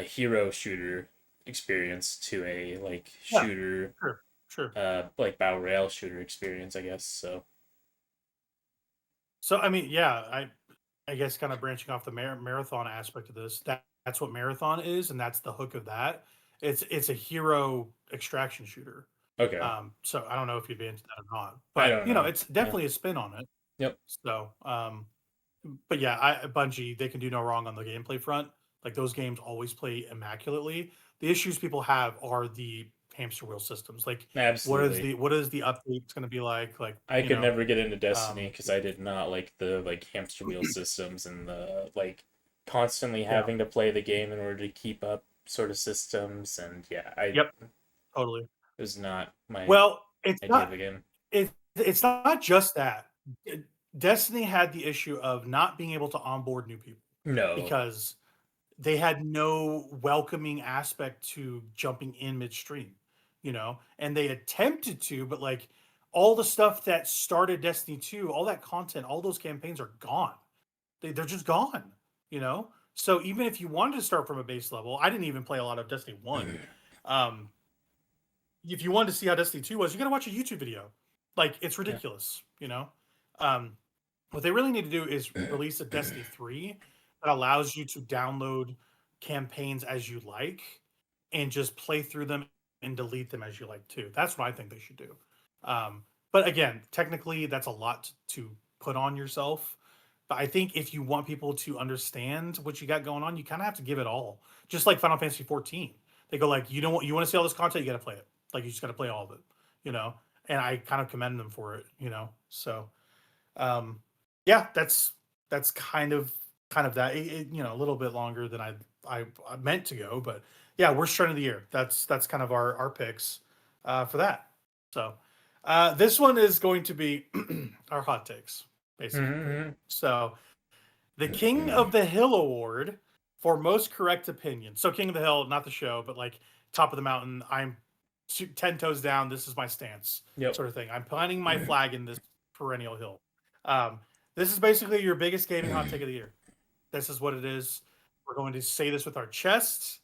hero shooter experience to a like Yeah. shooter, Sure. Sure. like battle royale shooter experience, I guess. So So I mean, yeah, I guess kind of branching off the marathon aspect of this, that's what marathon is, and that's the hook of that. It's a hero extraction shooter. okay, So I don't know if you'd be into that or not, I but don't know. it's Yeah. definitely a spin on it. Yep. So, but yeah, Bungie, they can do no wrong on the gameplay front. Like those games always play immaculately. The issues people have are the hamster wheel systems. Like Absolutely. what is the updates going to be like? Like I you could know, never get into Destiny um, because I did not like the like hamster wheel systems and the like constantly yeah, having to play the game in order to keep up sort of systems. And yeah, I yep, totally. it was not my Well, it's idea of not a game. it's not just that. Destiny had the issue of not being able to onboard new people No. because they had no welcoming aspect to jumping in midstream, and they attempted to, but like all the stuff that started Destiny 2, all that content, all those campaigns are gone. They're just gone, you know? So even if you wanted to start from a base level, I didn't even play a lot of Destiny 1. Um, if you wanted to see how Destiny 2 was, you got to watch a YouTube video. Like, it's Yeah. ridiculous, you know? Um, what they really need to do is release a Destiny 3 that allows you to download campaigns as you like and just play through them and delete them as you like too. That's what I think they should do. But again, technically, that's a lot to put on yourself. But I think if you want people to understand what you got going on, you kind of have to give it all. Just like Final Fantasy 14, they go like, you want to see all this content, you got to play it. Like you just got to play all of it, you know. And I kind of commend them for it, you know. So um, yeah, that's kind of that. A little bit longer than I meant to go, but yeah, worst trend of the year. That's kind of our picks for that. So this one is going to be our hot takes, basically. Mm-hmm. So the King of the Hill Award for most correct opinion. So King of the Hill, not the show, but like top of the mountain. I'm 10 toes down. This is my stance, Yep. sort of thing. I'm planting my flag in this perennial hill. Um, this is basically your biggest gaming hot take of the year. This is what it is. We're going to say this with our chests.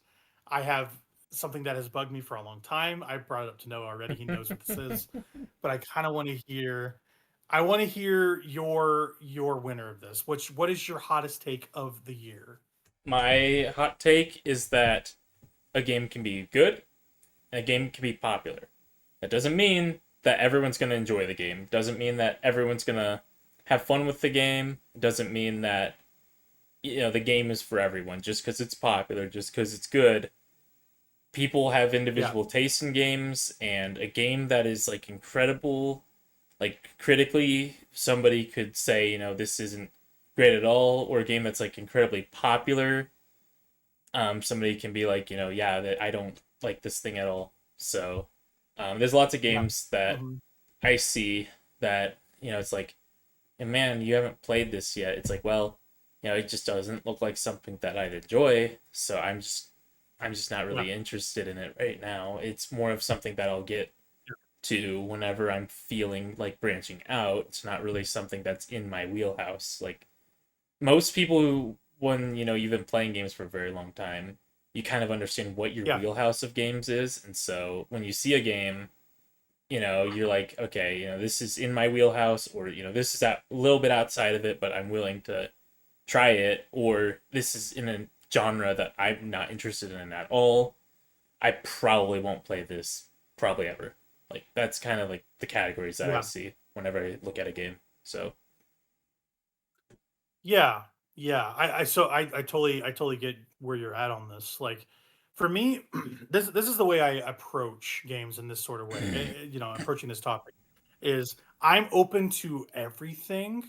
I have something that has bugged me for a long time. I brought it up to Noah already. He knows what this is, but I kind of want to hear. I want to hear your winner of this. What is your hottest take of the year? My hot take is that a game can be good and a game can be popular. That doesn't mean that everyone's going to enjoy the game. Doesn't mean that everyone's going to have fun with the game. Doesn't mean that the game is for everyone just because it's popular, just because it's good. People have Yeah, individual tastes in games, and a game that is like incredible, like critically, somebody could say, this isn't great at all, or a game that's like incredibly popular, somebody can be like, yeah, that I don't like this thing at all. So, there's lots of yeah, games that hmm I see that, it's like, and man, you haven't played this yet. It's like, well, it just doesn't look like something that I'd enjoy. So I'm just not yeah, really interested in it right now. It's more of something that I'll get to whenever I'm feeling like branching out. It's not really something that's in my wheelhouse. Like most people who, when you've been playing games for a very long time, you kind of understand what your yeah, wheelhouse of games is, and so when you see a game, you're like, okay, this is in my wheelhouse, or this is a little bit outside of it, but I'm willing to try it, or this is in a genre that I'm not interested in at all. I probably won't play this probably ever. Like that's kind of like the categories that I yeah. see whenever I look at a game. So Yeah, yeah. I totally get where you're at on this. Like for me, this is the way I approach games in this sort of way. Approaching this topic is I'm open to everything,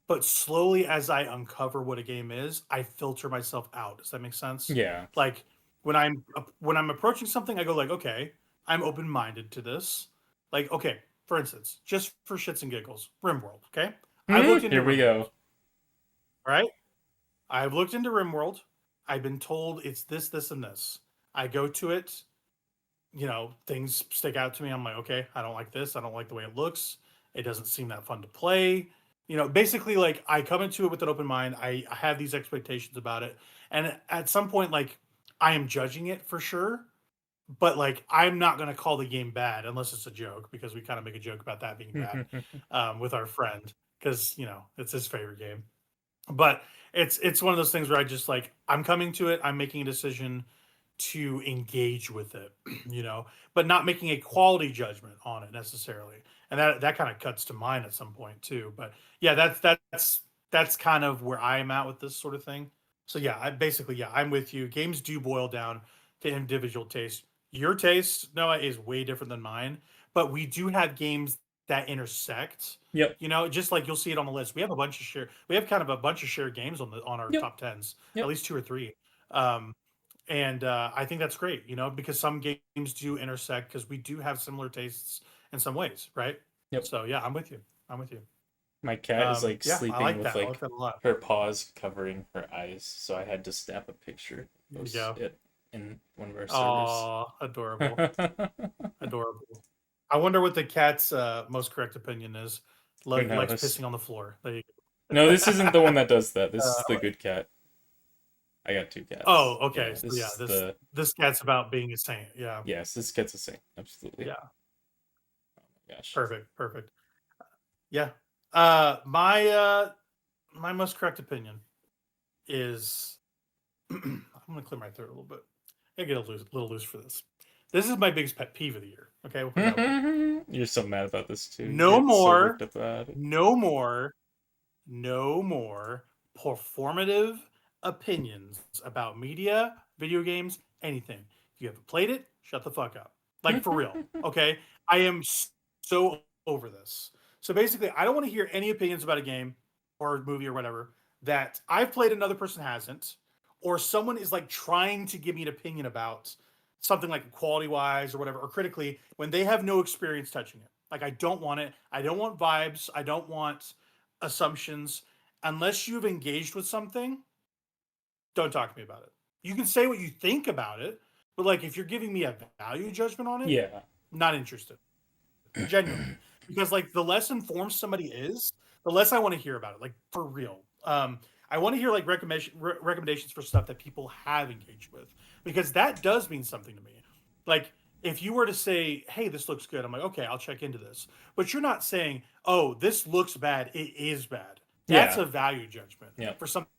but slowly as I uncover what a game is, I filter myself out. Does that make sense? yeah. Like when I'm approaching something, I go like, okay, I'm open-minded to this. Like, okay, for instance, just for shits and giggles, RimWorld, okay? I've looked into Here we RimWorld, go. all right? I've looked into RimWorld. I've been told it's this, this, and this. I go to it, things stick out to me. I'm like, okay, I don't like this. I don't like the way it looks. It doesn't seem that fun to play. Basically, like I come into it with an open mind. I have these expectations about it. And at some point, like I am judging it for sure. But like I'm not going to call the game bad unless it's a joke because we kind of make a joke about that being bad with our friend because, it's his favorite game. But it's one of those things where I just like I'm coming to it, I'm making a decision to engage with it, but not making a quality judgment on it necessarily. And that kind of cuts to mine at some point too. But yeah, that's kind of where I'm at with this sort of thing. So yeah, I'm with you. Games do boil down to individual taste. Your taste, Noah, is way different than mine, but we do have games that intersect. Yep. You know, just like you'll see it on the list. We have a bunch of share. We have kind of a bunch of shared games on our Yep. top tens, at Yep. least two or three. And I think that's great. You know, because some games do intersect because we do have similar tastes in some ways, right? Yep. So yeah, I'm with you. I'm with you. My cat is like Yeah, I sleeping like with that. I like like that a lot. her paws covering her eyes, so I had to snap a picture, There you post go. it in one of our servers. Oh, adorable. Adorable. I wonder what the cat's most correct opinion is. Who Likes knows? pissing on the floor. There you No, go. this isn't the one that does that. This is Uh, the good cat. I got two oh, cats. okay. Yeah, So this yeah, is this the this cat's about being a saint. Yeah, yes, this cat's the same. Absolutely. yeah. Oh my gosh. Perfect, perfect. Yeah. My most correct opinion is I'm gonna clear my throat a little bit. I get a little loose for this. This is my biggest pet peeve of the year. Okay, we'll put it that way. You're so mad about this too. You No get so more, worked up about it. no more, no more performative opinions about media, video games, anything. If you haven't played it, shut the fuck up. Like for real. Okay. I am so over this. So basically, I don't want to hear any opinions about a game or a movie or whatever that I've played, another person hasn't, or someone is like trying to give me an opinion about something like quality wise or whatever, or critically when they have no experience touching it. Like I don't want it. I don't want vibes. I don't want assumptions. Unless you've engaged with something, don't talk to me about it. You can say what you think about it, but like if you're giving me a value judgment on it, Yeah. not interested. Genuinely. Because like the less informed somebody is, the less I want to hear about it. Like for real. I want to hear like recommendations for stuff that people have engaged with because that does mean something to me. Like if you were to say, "Hey, this looks good," I'm like, "Okay, I'll check into this." But you're not saying, "Oh, this looks bad. It is bad." That's Yeah. a value judgment Yeah. for something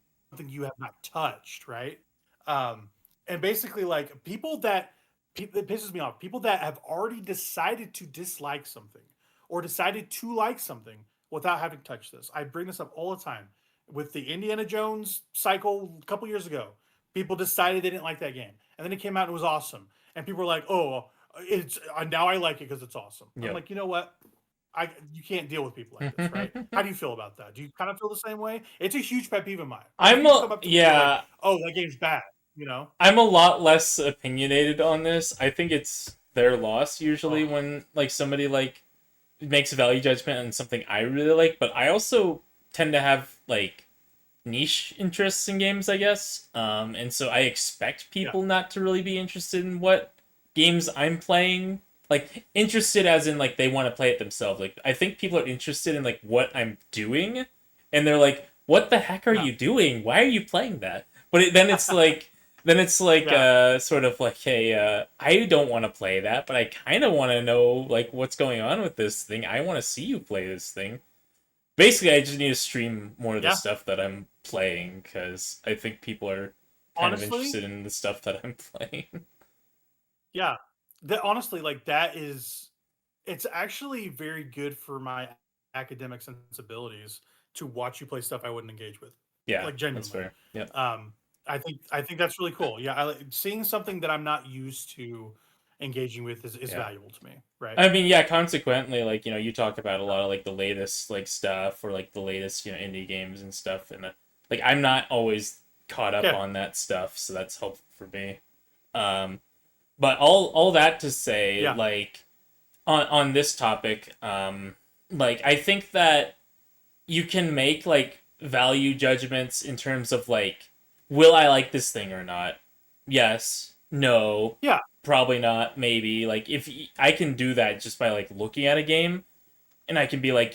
you have not touched, right? Um, and basically, like people that it pisses me off. People that have already decided to dislike something or decided to like something without having touched this. I bring this up all the time with the Indiana Jones cycle a couple years ago. People decided they didn't like that game, and then it came out and it was awesome, and people were like, "Oh, it's now I like it because it's awesome." I'm Yep. like, you know what? You can't deal with people like this, right? How do you feel about that? Do you kind of feel the same way? It's a huge pet peeve of mine. Like I'm people a come up to me and they're like, yeah. "Oh, that game's bad," you know? I'm a lot less opinionated on this. I think it's their loss usually Oh, when like somebody like makes a value judgment on something I really like, but I also tend to have like niche interests in games, I guess. And so I expect yeah, people not to really be interested in what games I'm playing. Like interested as in like they want to play it themselves. Like I think people are interested in like what I'm doing, and they're like, "What the heck are yeah, you doing? Why are you playing that?" But then it's like yeah. sort of like, hey, I don't want to play that, but I kind of want to know like what's going on with this thing. I want to see you play this thing. Basically, I just need to stream more of the Yeah, stuff that I'm playing because I think people are kind of honestly, interested in the stuff that I'm playing. yeah. That honestly, like that is it's actually very good for my academic sensibilities to watch you play stuff I wouldn't engage with. Yeah, Like that's genuinely. fair. Yep. Um, I think that's really cool. Yeah, seeing something that I'm not used to engaging with is Yeah. valuable to me, right? I mean, yeah, consequently, like, you talk about a lot of, like, the latest, like, stuff or, like, the latest, indie games and stuff. And, like, I'm not always caught up Yeah, on that stuff, so that's helpful for me. Um, but all that to say, yeah, like, on this topic, like, I think that you can make like value judgments in terms of like, will I like this thing or not? Yes, no, yeah, probably not, maybe. Like I can do that just by like looking at a game, and I can be like,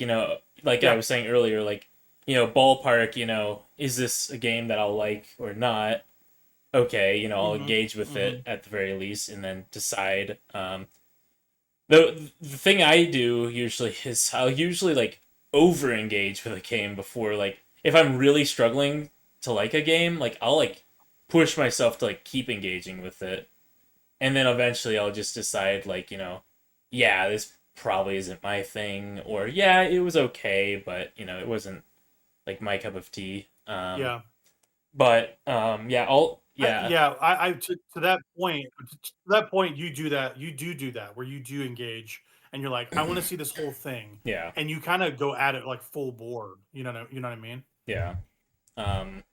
like I yeah. was saying earlier, like, ballpark, is this a game that I'll like or not? Okay, I'll Mm-hmm. engage with Mm-hmm. it at the very least, and then decide. The thing I do usually is I'll usually like over engage with a game before, like, if I'm really struggling to like a game, like I'll like push myself to like keep engaging with it, and then eventually I'll just decide, like, yeah, this probably isn't my thing, or yeah, it was okay, but it wasn't like my cup of tea. Yeah. But yeah, To that point, you do that. You do that where you do engage, and you're like, I want to see this whole thing, yeah, and you kind of go at it like full board. You know what I mean? yeah. Um,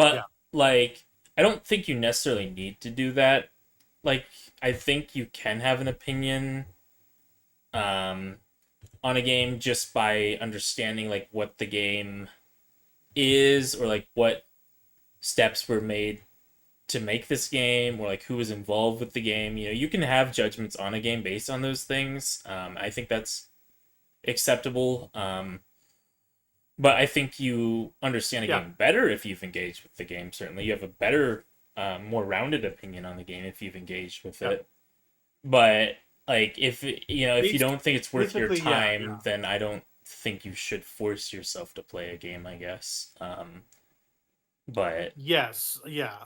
Yeah, but like, I don't think you necessarily need to do that. Like, I think you can have an opinion um, on a game just by understanding like what the game is, or like what steps were made to make this game, or like who was involved with the game. You know, you can have judgments on a game based on those things. I think that's acceptable. But I think you understand a yeah, game better if you've engaged with the game. Certainly, you have a better, more rounded opinion on the game if you've engaged with yeah. it. But like, if if you Bas- don't think it's worth your Basically, yeah, yeah. time, then I don't think you should force yourself to play a game, I guess. But Yes, yeah.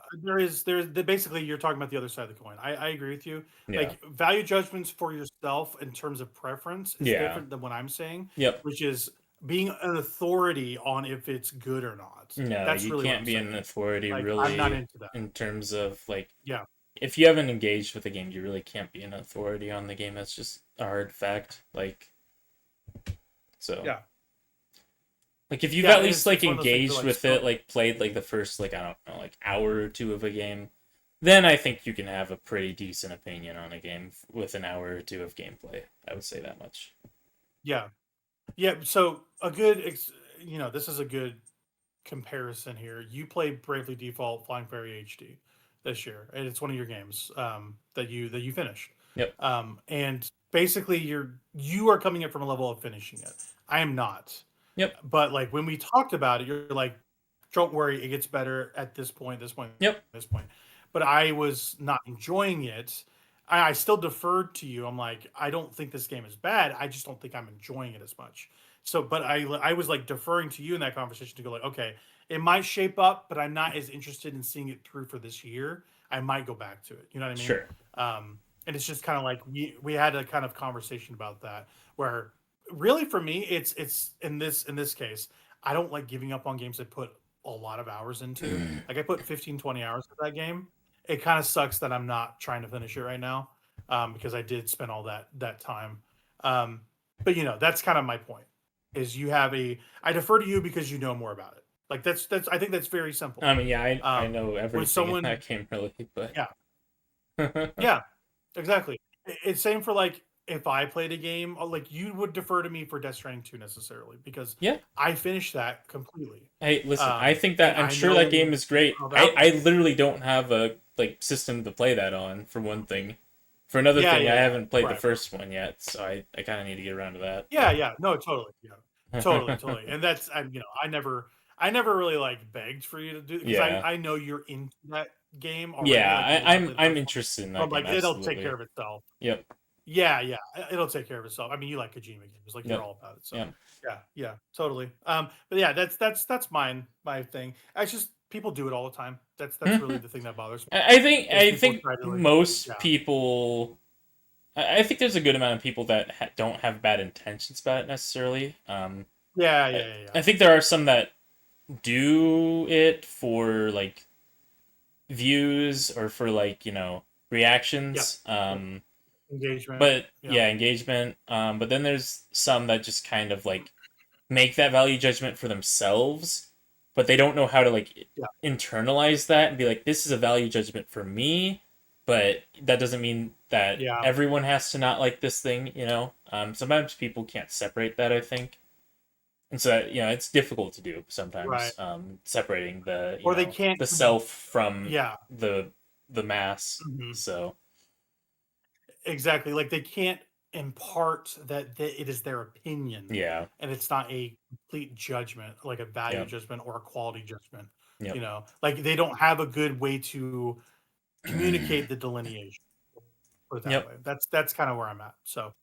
Basically you're talking about the other side of the coin. I agree with you. yeah, Like value judgments for yourself in terms of preference is yeah, different than what I'm saying, yep. which is being an authority on if it's good or not. No, That's you really what can't I'm be an saying. authority Like I'm not really into that. in terms of like, Yeah, if you haven't engaged with the game, you really can't be an authority on the game. That's just a hard fact. Like, so yeah, like if you've yeah. at And least it's like one of those things where engaged like with it, like played like the first like, I don't know, like hour or two of a game, then I think you can have a pretty decent opinion on a game with an hour or two of gameplay. I would say that much. yeah, yeah. So a good, this is a good comparison here. You played Bravely Default Flying Fairy HD this year, and it's one of your games that you finished. Yep. And basically, you are coming in from a level of finishing it. I am not. Yep. But like when we talked about it, you're like, "Don't worry, it gets better at this point, this point, Yep. this point." But I was not enjoying it. I still deferred to you. I'm like, I don't think this game is bad. I just don't think I'm enjoying it as much. So, but I was like deferring to you in that conversation to go like, okay, it might shape up, but I'm not as interested in seeing it through for this year. I might go back to it. You know what I mean? Sure. And it's just kind of like we had a kind of conversation about that where really for me it's in this case I don't like giving up on games I put a lot of hours into. Like I put 15, 20 hours into that game. It kind of sucks that I'm not trying to finish it right now, because I did spend all that time. Um, but that's kind of my point. Is I defer to you because you know more about it. Like that's I think that's very simple. I mean, yeah, I Um, know when everything in someone that game really, but Yeah, yeah, exactly. It's same for like if I played a game, like you would defer to me for Death Stranding 2 necessarily because yeah. I finished that completely. Hey, listen, I think And that I'm I sure that game know is great. how I valuable. literally don't have a like system to play that on, for one thing. For another Yeah, thing, yeah, I yeah. haven't played the Right. first one yet, so I kind of need to get around to that. Yeah, yeah. No, totally. Yeah. Totally, totally. And that's I never really like begged for you to do because I Yeah. I know you're into that game already. Yeah, Like you wanted to play the I'm first one. interested in So that I'm game, like, it'll take care absolutely. of itself. Yep. Yeah, yeah, it'll take care of itself. I mean, you like Kojima games, like you're Yep. all about it. So Yep. yeah, yeah, totally. But yeah, that's my thing. It's just people do it all the time. That's really the thing that bothers me is I people think try to like, most yeah, people I think there's a good amount of people that don't have bad intentions about it necessarily. yeah, I, yeah, yeah, yeah. I think there are some that do it for like views or for like Yep, reactions. yep. Engagement. But Yep. yeah, engagement. But then there's some that just kind of like make that value judgment for themselves, but they don't know how to like Yeah, internalize that and be like, this is a value judgment for me, but that doesn't mean that yeah. everyone has to not like this thing. Sometimes people can't separate that, I think. And so, it's difficult to do Right. sometimes, separating Or they can't. the self from Yeah. the mass. Mhm. So, Exactly. Like they can't impart that it is their opinion yeah. and it's not a complete judgment, like a value Yep. judgment or a quality judgment. Yep. Like they don't have a good way to communicate the delineation. Put it that Yep. way. That's kind of where I'm at. So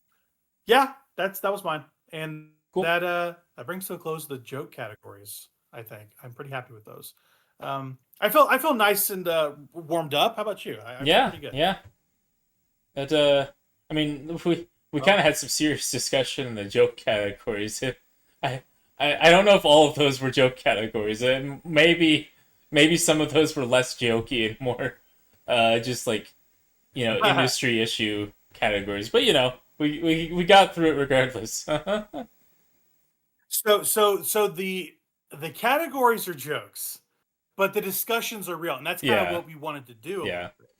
yeah, that was mine. And Cool. that brings to a close the joke categories. I think I'm pretty happy with those. I feel nice and warmed up. How about you? I feel Yeah. pretty good. Yeah. That I mean, we Oh, kind of had some serious discussion in the joke categories. I I don't know if all of those were joke categories. Maybe Maybe some of those were less jokey and more just like, industry issue categories. But we got through it regardless. So the categories are jokes, but the discussions are real, and that's kind of Yeah. what we wanted to do a Yeah. little bit.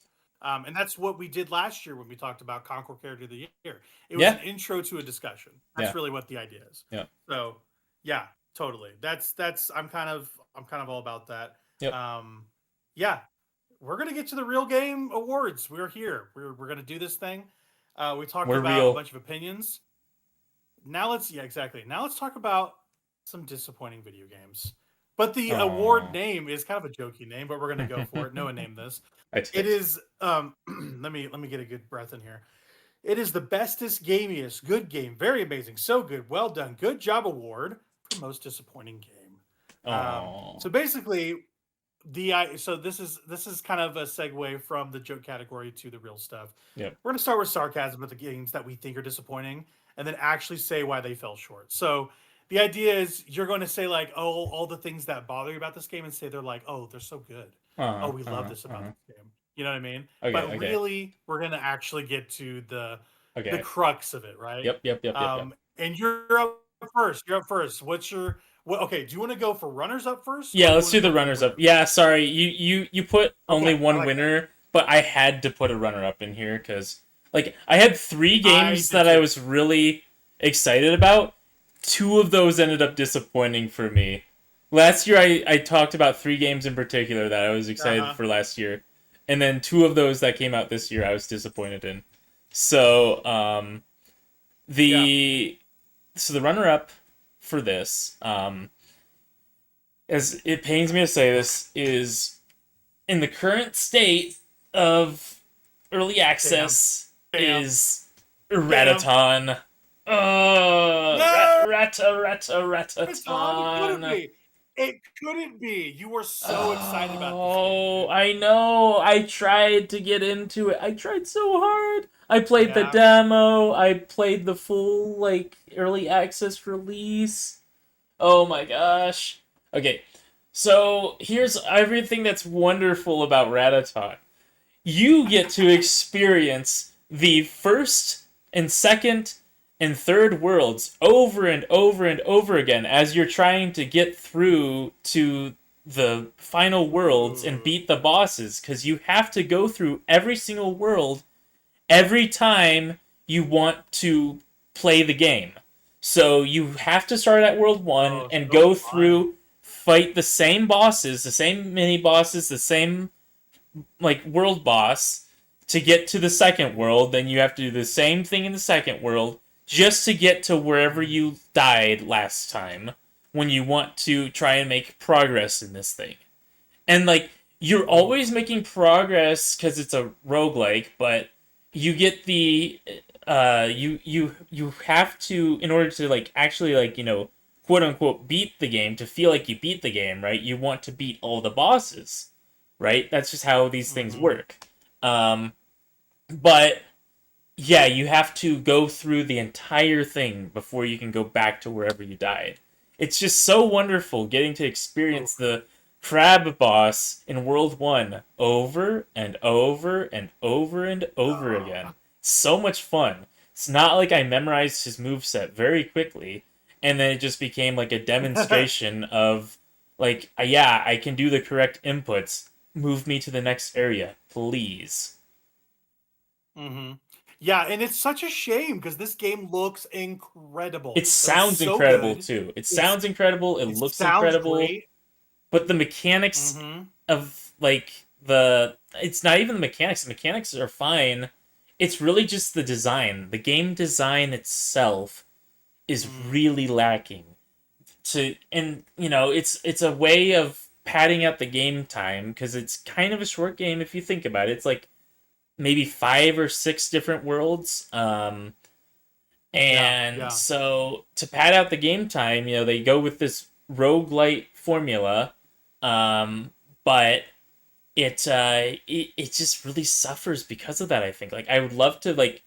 And that's what we did last year when we talked about Concord Character of the Year. It was Yeah. an intro to a discussion. That's Yeah. really what the idea is. Yeah. So yeah, totally. That's I'm kind of all about that. Yep. Yeah, we're gonna get to the real game awards. We're here. We're gonna do this thing. We talked We're about real. a bunch of opinions. Now exactly. Now let's talk about some disappointing video games. But the award name is kind of a jokey name, but we're gonna go for it. Noah named this. It is let me get a good breath in here. It is the bestest, gamiest, good game, very amazing, so good, well done, good job award for most disappointing game. So basically, so this is kind of a segue from the joke category to the real stuff. Yep. We're gonna start with sarcasm with the games that we think are disappointing, and then actually say why they fell short. So the idea is you're going to say like, oh, all the things that bother you about this game, and say they're like, oh, they're so good. Oh, we love this about this game. You know what I mean? Okay, but really, we're gonna actually get to the crux of it, right? Yep. And you're up first. You're up first. Okay, do you want to go for runners up first? Yeah, let's do the runners up. Yeah, sorry, you put only one winner, but I had to put a runner up in here because like I had 3 games that I was really excited about. 2 of those ended up disappointing for me. Last year I talked about 3 games in particular that I was excited for last year. And then 2 of those that came out this year I was disappointed in. So the runner up for this, as it pains me to say this, is in the current state of early access is Rataton. Rataton. It couldn't be. You were so excited about this game. Oh, I know. I tried to get into it. I tried so hard. I played the demo. I played the full, like, early access release. Oh my gosh. Okay, so here's everything that's wonderful about Rataton. You get to experience the first and second and third worlds over and over and over again as you're trying to get through to the final worlds and beat the bosses, because you have to go through every single world every time you want to play the game. So you have to start at World 1 and go through, fight the same bosses, the same mini bosses, the same like world boss to get to the second world. Then you have to do the same thing in the second world just to get to wherever you died last time when you want to try and make progress in this thing. And like you're always making progress because it's a roguelike, but you get the you have to, in order to like actually like, quote unquote beat the game, to feel like you beat the game, right? You want to beat all the bosses, right? That's just how these things work. But yeah, you have to go through the entire thing before you can go back to wherever you died. It's just so wonderful getting to experience the crab boss in World 1 over and over and over and over again. It's so much fun. It's not like I memorized his moveset very quickly, and then it just became like a demonstration of, like, yeah, I can do the correct inputs. Move me to the next area, please. Yeah, and it's such a shame because this game looks incredible. It sounds incredible too. It sounds incredible. It looks incredible. Great. But the mechanics of like it's not even the mechanics. The mechanics are fine. It's really just the design. The game design itself is really lacking. It's a way of padding out the game time because it's kind of a short game if you think about it. It's like maybe 5 or 6 different worlds. So to pad out the game time, they go with this roguelite formula, but it just really suffers because of that, I think. Like, I would love to, like,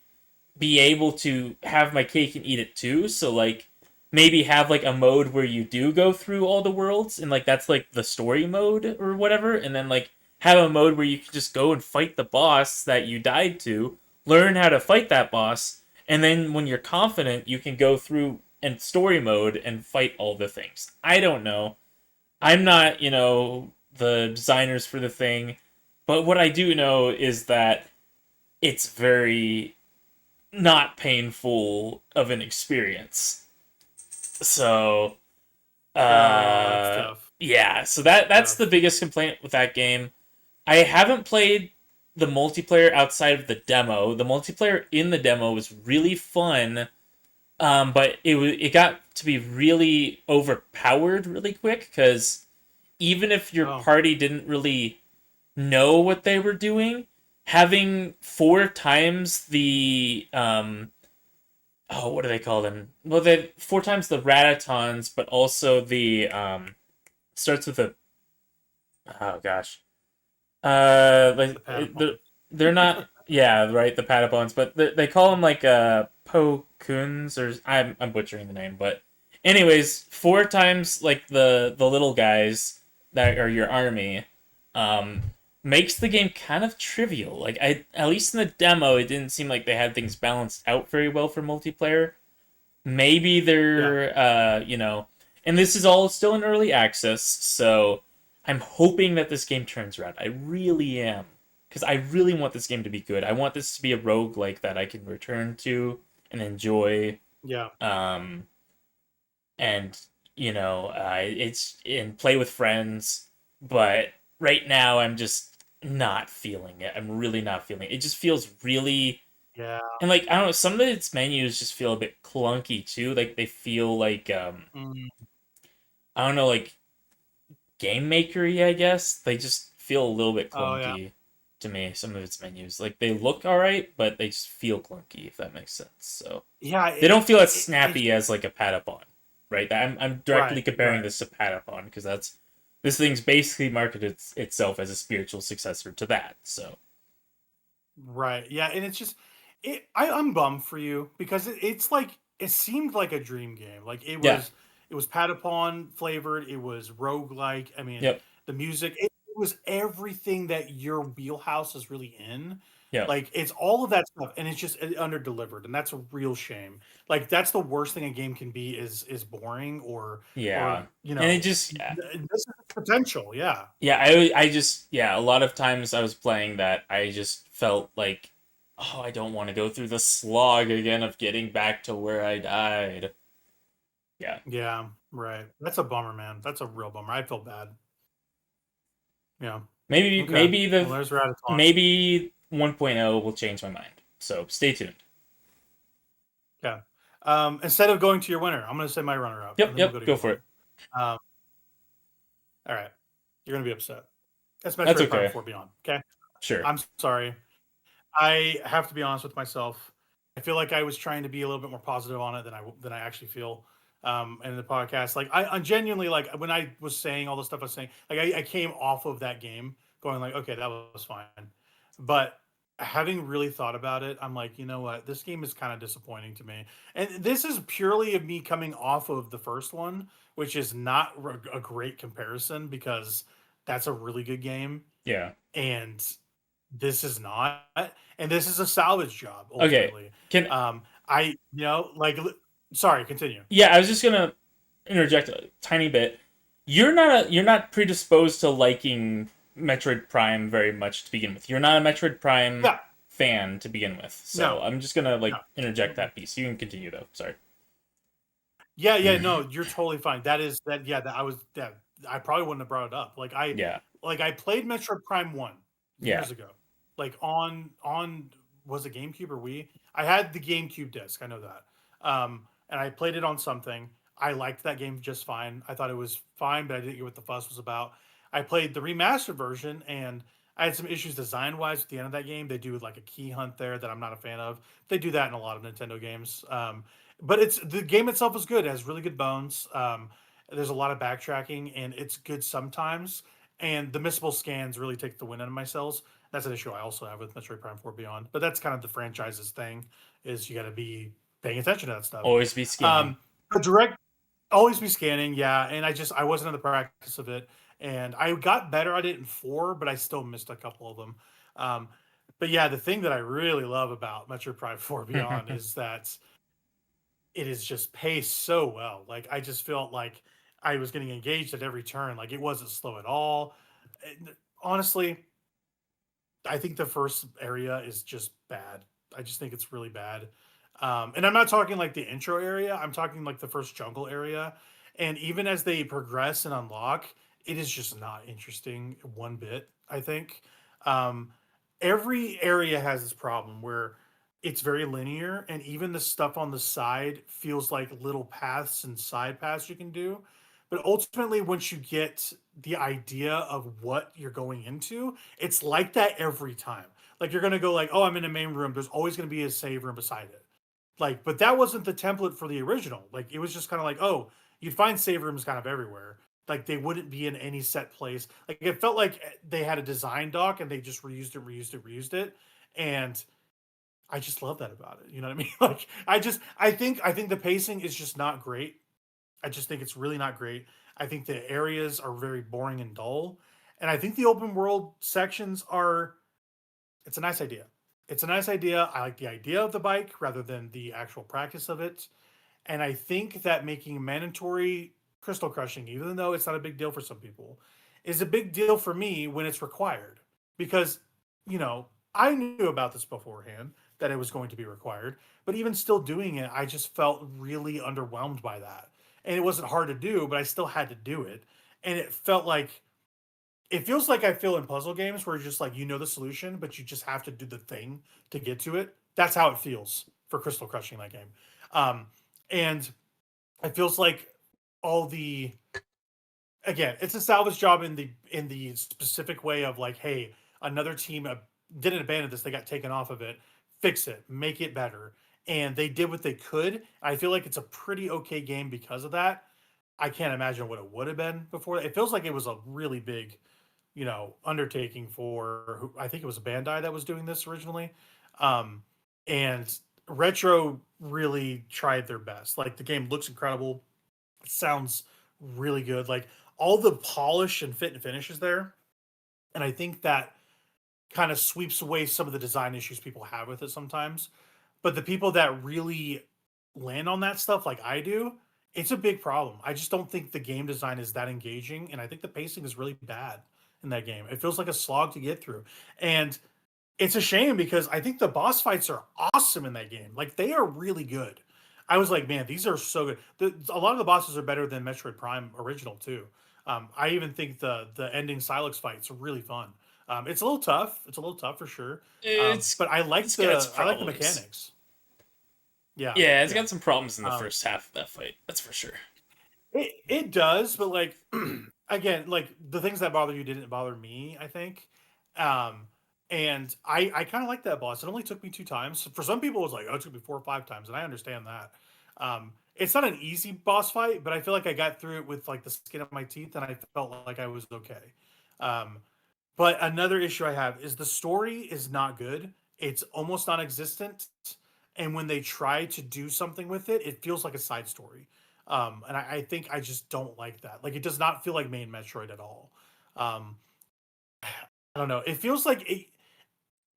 be able to have my cake and eat it too. So, like, maybe have like a mode where you do go through all the worlds and like that's like the story mode or whatever, and then like have a mode where you can just go and fight the boss that you died to, learn how to fight that boss, and then when you're confident, you can go through in story mode and fight all the things. I don't know. I'm not, the designers for the thing, but what I do know is that it's very not painful of an experience. So, That's tough. yeah, so that's Tough. the biggest complaint with that game. I haven't played the multiplayer outside of the demo. The multiplayer in the demo was really fun, but it got to be really overpowered really quick because even if your Oh, party didn't really know what they were doing, having four times the what do they call them? Well, they four times the ratatons, but also the starts with a oh gosh, the like Patapon. they're not yeah right the patapons, but they call them like pokuns or I'm butchering the name, but anyways, four times like the little guys that are your army, um, makes the game kind of trivial. Like I at least in the demo, it didn't seem like they had things balanced out very well for multiplayer. Maybe Yeah. they're and this is all still in early access, so I'm hoping that this game turns around. I really am. Because I really want this game to be good. I want this to be a roguelike that I can return to and enjoy. Yeah. Um, and, it's and play with friends. But right now, I'm just not feeling it. I'm really not feeling it. It just feels really. Yeah. And, like, I don't know, some of its menus just feel a bit clunky, too. Like, they feel like, Mm. I don't know, like, game makery, I guess. They just feel a little bit Oh yeah. clunky to me, some of its menus. Like they look alright, but they just feel clunky, if that makes sense. So Yeah. they don't feel as It snappy as like a Patapon, right? I'm directly right. comparing Right. this to Patapon because that's this thing's basically marketed itself as a spiritual successor to that. So Right. Yeah. And it's just I'm bummed for you because it's like it seemed like a dream game. Like yeah, it was Patapon flavored, it was roguelike. I mean, yep, the music, it was everything that your wheelhouse is really in. yep, Like it's all of that stuff and it's just under delivered and that's a real shame. Like that's the worst thing a game can be is boring or yeah, you and it know just this is potential. Yeah. yeah, I just yeah, a lot of times I was playing that, I just felt like, oh, I don't want to go through the slog again of getting back to where I died. Yeah. Yeah, right. That's a bummer, man. That's a real bummer. I feel bad. Yeah. Maybe Okay. maybe Well, the there's Radaton. maybe 1.0 will change my mind. So stay tuned. Yeah. Instead of going to your winner, I'm going to say my runner up, and Yep, then we'll yep, go to go your for one. it. Um, all right. You're going to be upset. That's That's Metroid Prime okay. 4 Beyond. Okay. Sure. I'm sorry. I have to be honest with myself. I feel like I was trying to be a little bit more positive on it than I actually feel. In the podcast, like I genuinely like when I was saying all the stuff I was saying, like I came off of that game going like, okay, that was fine, but having really thought about it, I'm like, you know what, this game is kind of disappointing to me, and this is purely of me coming off of the first one, which is not a great comparison because that's a really good game, Yeah. and this is not, and this is a salvage job Okay. ultimately. Can I like sorry, continue. yeah, I was just gonna interject a tiny bit. You're not predisposed to liking Metroid Prime very much to begin with. You're not a Metroid Prime Yeah, fan to begin with. no, So I'm just gonna no. like interject Mm-mm. that piece. You can continue though. Sorry. Yeah, yeah, no, you're totally fine. That is that yeah, that I was that I probably wouldn't have brought it up. Yeah. Like I played Metroid Prime 1 Yeah. years ago. Like on was it GameCube or Wii? I had the GameCube disc, I know that. And I played it on something. I liked that game just fine. I thought it was fine, but I didn't get what the fuss was about. I played the remastered version and I had some issues design wise at the end of that game. They do like a key hunt there that I'm not a fan of. They do that in a lot of Nintendo games. But it's the game itself is good. It has really good bones. There's a lot of backtracking, and it's good sometimes. And the missable scans really take the win out of my cells. That's an issue I also have with Metroid Prime 4 Beyond. But that's kind of the franchise's thing is you got to be paying attention to that stuff. Always be Um, scanning. A direct always be scanning, yeah, and I wasn't in the practice of it, and I got better at it in 4, but I still missed a couple of them. Um, but yeah, the thing that I really love about Metroid Prime 4 Beyond is that it is just paced so well. Like I just felt like I was getting engaged at every turn. Like it wasn't slow at all. And honestly, I think the first area is just bad. I just think it's really bad. And I'm not talking like the intro area. I'm talking like the first jungle area. And even as they progress and unlock, it is just not interesting one bit. I think um, every area has this problem where it's very linear, and even the stuff on the side feels like little paths and side paths you can do. But ultimately, once you get the idea of what you're going into, it's like that every time. Like you're gonna go like, oh, I'm in a main room. There's always gonna be a save room beside it. Like, but that wasn't the template for the original. Like it was just kind of like, oh, you'd find save rooms kind of everywhere. Like they wouldn't be in any set place. Like it felt like they had a design doc and they just reused it. And I just love that about it. You know what I mean? Like I think the pacing is just not great. I just think it's really not great. I think the areas are very boring and dull. And I think the open world sections are it's a nice idea. It's a nice idea. I like the idea of the bike rather than the actual practice of it. And I think that making mandatory crystal crushing, even though it's not a big deal for some people, is a big deal for me when it's required. Because, I knew about this beforehand that it was going to be required, but even still doing it, I just felt really underwhelmed by that. And it wasn't hard to do, but I still had to do it. And it feels like I feel in puzzle games where you're just like you know the solution, but you just have to do the thing to get to it. That's how it feels for Crystal Crushing that game. And it feels like all the again, it's a salvage job in the specific way of like, hey, another team didn't abandon this; they got taken off of it. Fix it, make it better, and they did what they could. I feel like it's a pretty okay game because of that. I can't imagine what it would have been before. It feels like it was a really big, undertaking for I think it was Bandai that was doing this originally. Um, and Retro really tried their best. Like the game looks incredible. It sounds really good. Like all the polish and fit and finish is there. And I think that kind of sweeps away some of the design issues people have with it sometimes. But the people that really land on that stuff like I do, it's a big problem. I just don't think the game design is that engaging, and I think the pacing is really bad in that game. It feels like a slog to get through. And it's a shame because I think the boss fights are awesome in that game. Like they are really good. I was like, man, these are so good. A lot of the bosses are better than Metroid Prime original too. I even think the ending Silex fights are really fun. It's a little tough. It's a little tough for sure. It's But I like it's got its the problems. mechanics. Yeah, Yeah, it's yeah. got some problems in the Um, first half of that fight. That's for sure. it does, but like again, like the things that bother you didn't bother me, I think. Um and I kind of like that boss. It only took me 2 times. For some people, it's like, oh, it took me 4 or 5 times, and I understand that. It's not an easy boss fight, but I feel like I got through it with like the skin of my teeth, and I felt like I was okay. Um, but another issue I have is the story is not good. It's almost non-existent, and when they try to do something with it, it feels like a side story. And I think I just don't like that. Like it does not feel like main Metroid at all. Um, I don't know. It feels like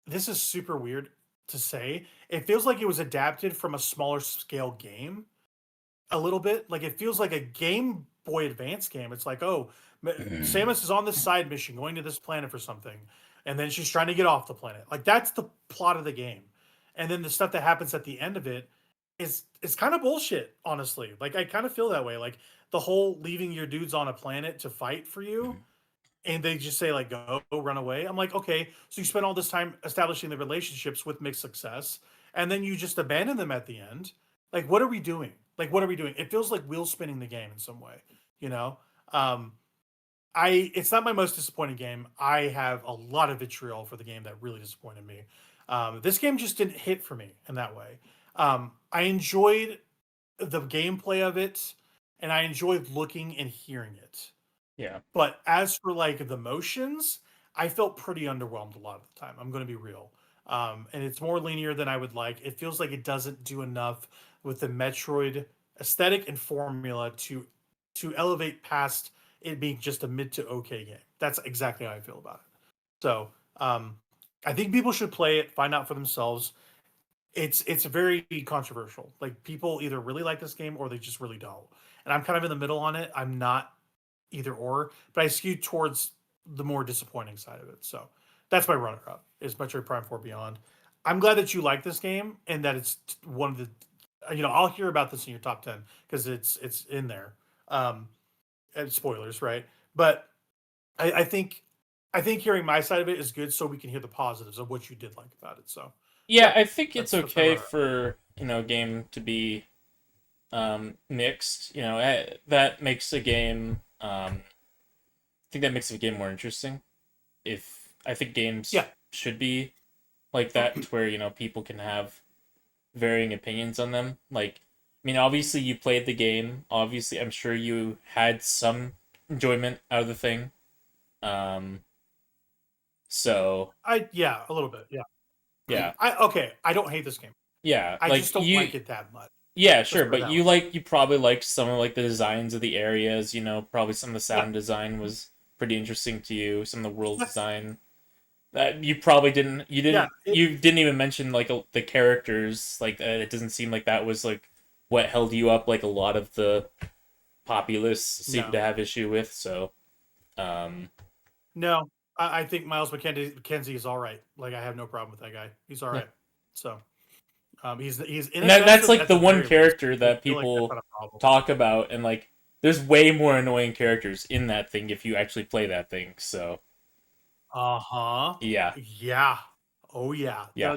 this is super weird to say. It feels like it was adapted from a smaller scale game a little bit. Like it feels like a Game Boy Advance game. It's like, oh, Samus is on this side mission going to this planet for something, and then she's trying to get off the planet. Like that's the plot of the game, and then the stuff that happens at the end of it is kind of bullshit. Honestly, like I kind of feel that way. Like the whole leaving your dudes on a planet to fight for you, and they just say like go run away. I'm like, okay, so you spend all this time establishing the relationships with mixed success, and then you just abandon them at the end. Like what are we doing? Like what are we doing? It feels like wheel spinning the game in some way, you know. um it's not my most disappointing game. I have a lot of vitriol for the game that really disappointed me. This game just didn't hit for me in that way. I enjoyed the gameplay of it, and I enjoyed looking and hearing it. Yeah. But as for like the motions, I felt pretty underwhelmed a lot of the time. I'm going to be real. And it's more linear than I would like. It feels like it doesn't do enough with the Metroid aesthetic and formula to elevate past it being just a mid to okay game. That's exactly how I feel about it. So I think people should play it, find out for themselves. It's very controversial. Like people either really like this game or they just really don't. And I'm kind of in the middle on it. I'm not either or, but I skew towards the more disappointing side of it. So that's my runner up is Metroid Prime 4 Beyond. I'm glad that you like this game and that it's one of the I'll hear about this in your top 10 because it's in there. And spoilers, right? But I think hearing my side of it is good so we can hear the positives of what you did like about it. So Yeah, I think it's that's my okay runner-up. for a game to be mixed. That makes a game. I think that makes a game more interesting. If I think games Yeah. should be like that, to where people can have varying opinions on them. Like, I mean, obviously you played the game. Obviously, I'm sure you had some enjoyment out of the thing. So Yeah, a little bit. Yeah. yeah, I don't hate this game. yeah, I like just don't like it that much. yeah, Let's sure, put it but that you way. you probably liked some of like the designs of the areas. Probably some of the Yeah. sound design was pretty interesting to you. Some of the world Yeah. design that you probably didn't. Yeah. You didn't even mention like the characters. Like it doesn't seem like that was like what held you up. Like a lot of the populace seem to No. have issue with. So, um, No. I think Miles McKenzie is all right. Like I have no problem with that guy. He's all yeah. right. So he's And that's inoffensive like at the the one very least. character I that feel like that's people not a problem. talk about, and like there's way more annoying characters in that thing if you actually play that thing. So Uh-huh. yeah, Yeah. Oh yeah. yeah.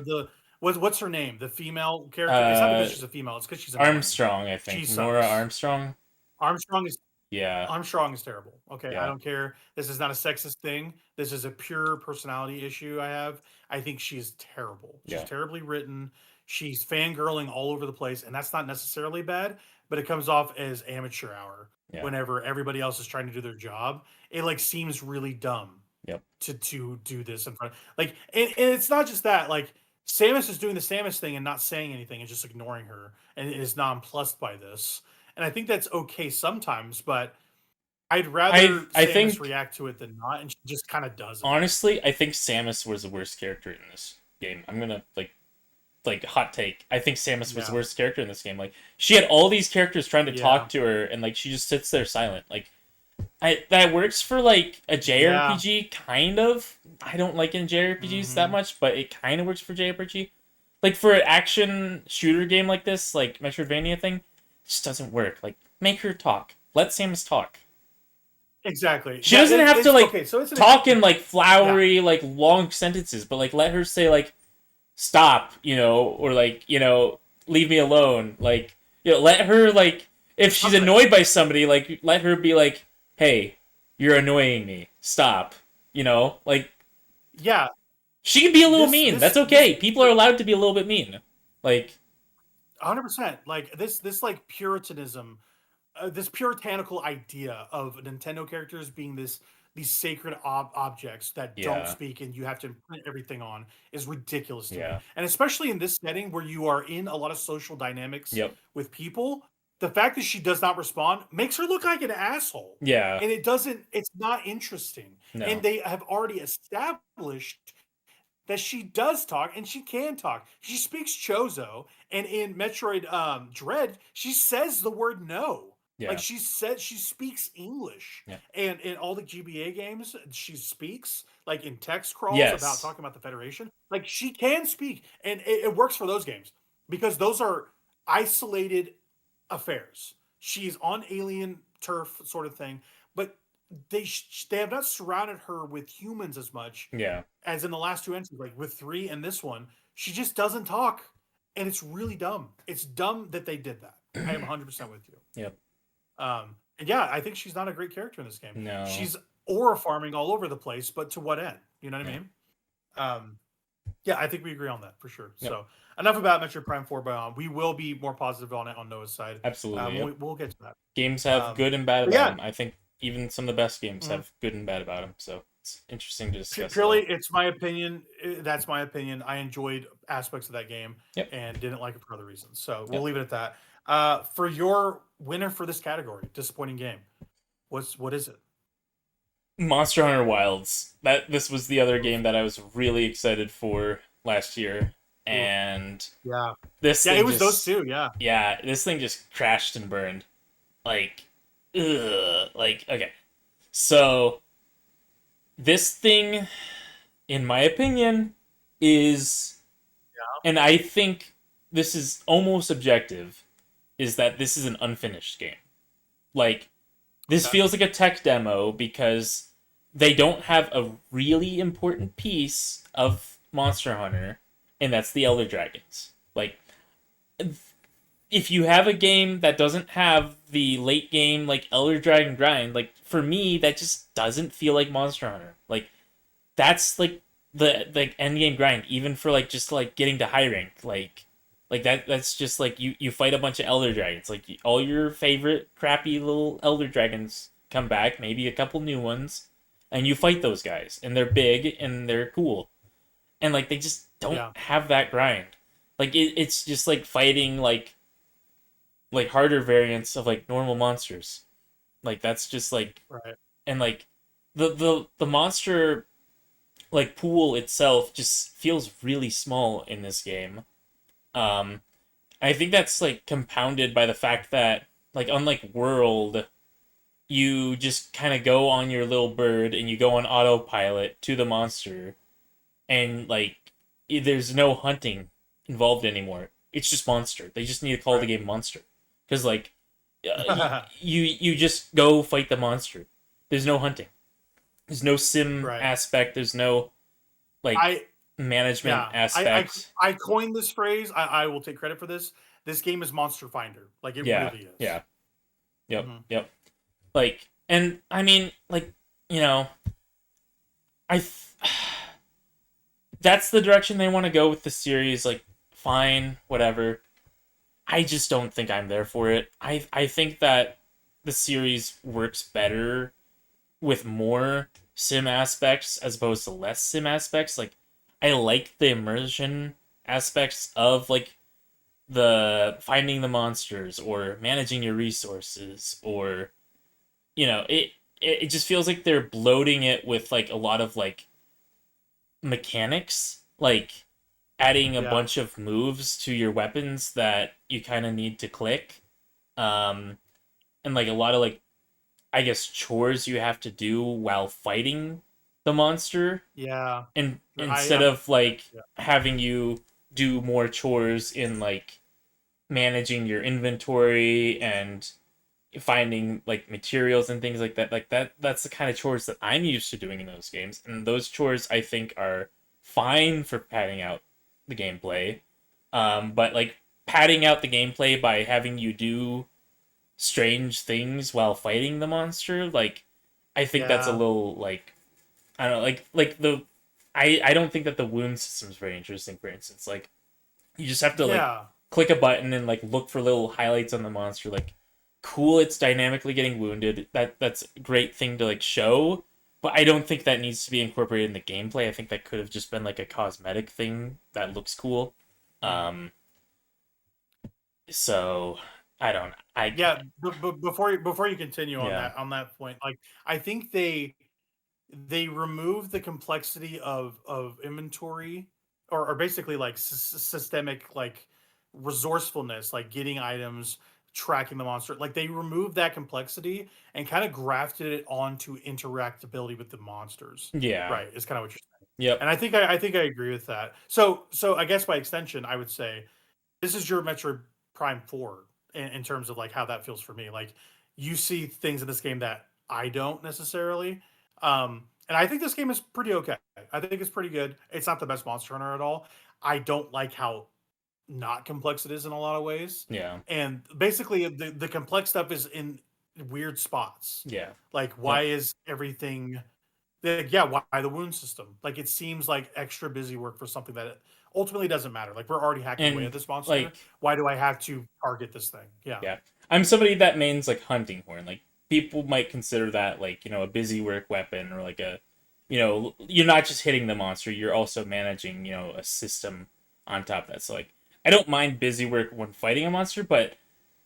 What's her name? The female character. It's not because Uh, she's a female. It's because she's annoying. Armstrong, I She think Nora sucks. Armstrong. Armstrong is Yeah, Armstrong is terrible. Okay, I yeah, don't care. This is not a sexist thing. This is a pure personality issue I have. I think she's terrible. She's yeah, terribly written. She's fangirling all over the place, and that's not necessarily bad, but it comes off as amateur hour yeah. whenever everybody else is trying to do their job. It like seems really dumb Yep. to do this in front. Like, and it's not just that. Like, Samus is doing the Samus thing and not saying anything and just ignoring her, and is nonplussed by this. And I think that's okay sometimes, but I'd rather I Samus think react to it than not, and she just kind of doesn't. honestly, I think Samus was the worst character in this game. I'm gonna like hot take. I think Samus was the Yeah, worst character in this game. Like she had all these characters trying to yeah, talk to her, and like she just sits there silent. Like that works for like a yeah. JRPG, kind of. I don't like in JRPGs that Hmm. much, but it kind of works for JRPG. Like for an action shooter game like this, like Metroidvania thing, it just doesn't work. Like make her talk. Let Samus talk. Exactly. She doesn't have to like Okay. So it's an talk in like yeah, flowery, like long sentences, but like let her say like stop, or like, leave me alone. Like, let her like if she's okay, annoyed by somebody, like let her be like, "Hey, you're annoying me. Stop." Like yeah. she can be a little This mean. this That's this okay. People are allowed to be a little bit mean. Like, 100%. Like this like puritanism, this puritanical idea of Nintendo characters being these sacred objects that don't yeah. speak and you have to imprint everything on is ridiculous to me. Yeah. And especially in this setting where you are in a lot of social dynamics Yep. with people, the fact that she does not respond makes her look like an asshole. Yeah. And it's not interesting. And No. they have already established that she does talk and she can talk. She speaks Chozo, and in Metroid Dread, she says the word no. Like Yeah. she speaks English, Yeah. and in all the GBA games, she speaks like in text crawls about Yes. talking about the Federation. Like she can speak, and it works for those games because those are isolated affairs. She's on alien turf, sort of thing, but they have not surrounded her with humans as much Yeah. as in the last two entries, like with 3 and this one, she just doesn't talk, and it's really dumb. It's dumb that they did that. I am 100% with you. Yep. And yeah, I think she's not a great character in this game. No. She's aura farming all over the place, but to what end? You know what I Yeah. mean? Um, yeah, I think we agree on that for sure. Yep. So enough about Metroid Prime 4 Beyond. We will be more positive on it on Noah's side. Absolutely. Yep. We'll get to that. Games have good and bad But about yeah, them. I think even some of the best games mhm. have good and bad about them. So it's interesting to discuss it Purely, all. it's my opinion. That's my opinion. I enjoyed aspects of that game Yep. and didn't like it for other reasons. So we'll Yep. leave it at that. For your winner for this category, disappointing game, what is it? Monster Hunter Wilds. This was the other game that I was really excited for last year, Ooh, and yeah, this yeah, it thing was those just two. Yeah, yeah, this thing just crashed and burned. Like, ugh. Like, okay, so this thing, in my opinion, is, and I think this is almost objective, is that this is an unfinished game. Like, this okay, feels like a tech demo because they don't have a really important piece of Monster Hunter, and that's the Elder Dragons. Like, if you have a game that doesn't have the late game like Elder Dragon grind, like for me, that just doesn't feel like Monster Hunter. Like that's like the like end game grind, even for like just like getting to high rank. Like that's just like you fight a bunch of Elder Dragons. Like all your favorite crappy little Elder Dragons come back, maybe a couple new ones, and you fight those guys, and they're big and they're cool, and like they just don't yeah, have that grind. Like it's just like fighting like harder variants of like normal monsters. Like that's just like, right, and like the monster like pool itself just feels really small in this game. Um I think that's like compounded by the fact that like unlike World, you just kind of go on your little bird and you go on autopilot to the monster, and like there's no hunting involved anymore. It's just monster. They just need to call the right, game monster because like you just go fight the monster. There's no hunting. There's no sim right. aspect. There's no like I management Yeah, aspect. I coined this phrase. I will take credit for this. This game is Monster Finder. Like it Yeah, really is. yeah, yep, Hmm. yep. Like, and I mean, like, you know, I that's the direction they want to go with the series. Like, fine, whatever. I just don't think I'm there for it. I think that the series works better with more sim aspects as opposed to less sim aspects. Like, I like the immersion aspects of like the finding the monsters or managing your resources, or it just feels like they're bloating it with like a lot of like mechanics, like adding a Yeah, bunch of moves to your weapons that you kind of need to click, um and like a lot of like, I guess, chores you have to do while fighting the monster, yeah. and I instead am. of like Yeah, having you do more chores in like managing your inventory and finding like materials and things like that, that's the kind of chores that I'm used to doing in those games, and those chores I think are fine for padding out the gameplay. But like padding out the gameplay by having you do strange things while fighting the monster, like I think that's a yeah, little like, I don't know, like the I don't think that the wound system is very interesting. For instance, like you just have to like yeah, click a button and like look for little highlights on the monster. Like, cool, it's dynamically getting wounded. That's a great thing to like show, but I don't think that needs to be incorporated in the gameplay. I think that could have just been like a cosmetic thing that looks cool. mhm. Um, so I don't. I Yeah. But before you continue yeah on that point, like I think they remove the complexity of inventory, or basically like systemic like resourcefulness, like getting items, tracking the monster. Like they removed that complexity and kind of grafted it onto interactability with the monsters. yeah Right, is kind of what you're saying. yep And I think I agree with that. So I guess by extension I would say this is your Metroid Prime 4 in terms of like how that feels for me. Like you see things in this game that I don't necessarily. And I think this game is pretty okay. I think it's pretty good. It's not the best Monster Hunter at all. I don't like how not complex it is in a lot of ways. yeah And basically the complex stuff is in weird spots. yeah Like why yep is everything yeah, why the wound system? Like it seems like extra busy work for something that ultimately doesn't matter. Like we're already hacking away at and this monster. like Why do I have to target this thing? Yeah. yeah, I'm somebody that mains like hunting horn. Like people might consider that like a busy work weapon, or like a, you're not just hitting the monster, you're also managing a system on top of that. So like I don't mind busy work when fighting a monster, but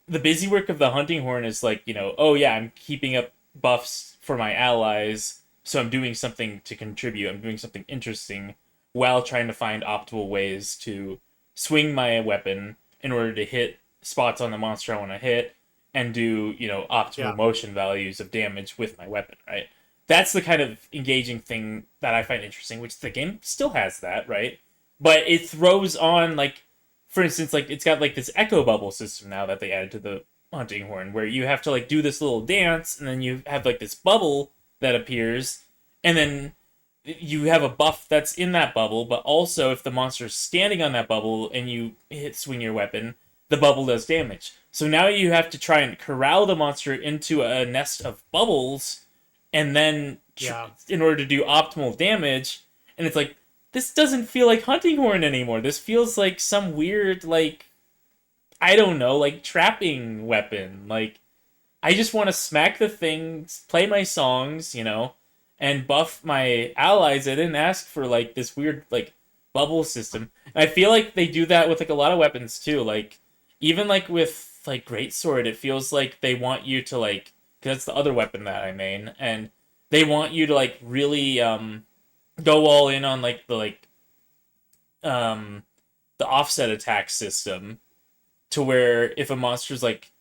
the busy work of the hunting horn is like, oh yeah, I'm keeping up buffs for my allies, so I'm doing something to contribute. I'm doing something interesting while trying to find optimal ways to swing my weapon in order to hit spots on the monster I want to hit and do, optimal Yeah. motion values of damage with my weapon, right? That's the kind of engaging thing that I find interesting, which the game still has that, right? But it throws on, like, for instance, like, it's got, like, this echo bubble system now that they added to the hunting horn, where you have to, like, do this little dance, and then you have, like, this bubble that appears, and then you have a buff that's in that bubble, but also if the monster's standing on that bubble and you swing your weapon, the bubble does damage. So now you have to try and corral the monster into a nest of bubbles, and then Yeah. in order to do optimal damage. And it's like, this doesn't feel like hunting horn anymore. This feels like some weird, like, I don't know, like trapping weapon. Like, I just want to smack the things, play my songs, and buff my allies. I didn't ask for, like, this weird, like, bubble system. And I feel like they do that with, like, a lot of weapons too. Like, even like with, like, greatsword, it feels like they want you to, like, because that's the other weapon that I main, and they want you to, like, really go all in on, like, the offset attack system, to where if a monster's, like,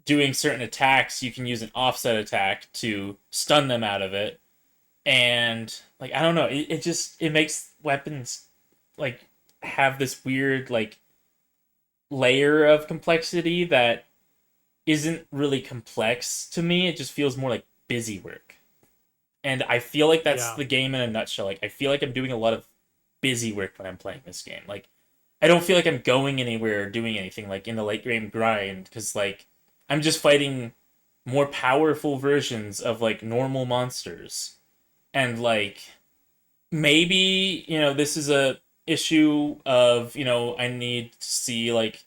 doing certain attacks, you can use an offset attack to stun them out of it. And, like, I don't know, it makes weapons, like, have this weird, like, layer of complexity that isn't really complex to me. It just feels more like busy work. And I feel like that's the game in a nutshell. Like, I feel like I'm doing a lot of busy work when I'm playing this game. Like, I don't feel like I'm going anywhere or doing anything, like, in the late game grind, because, like, I'm just fighting more powerful versions of, like, normal monsters. And, like, maybe, this is a issue of, I need to see, like,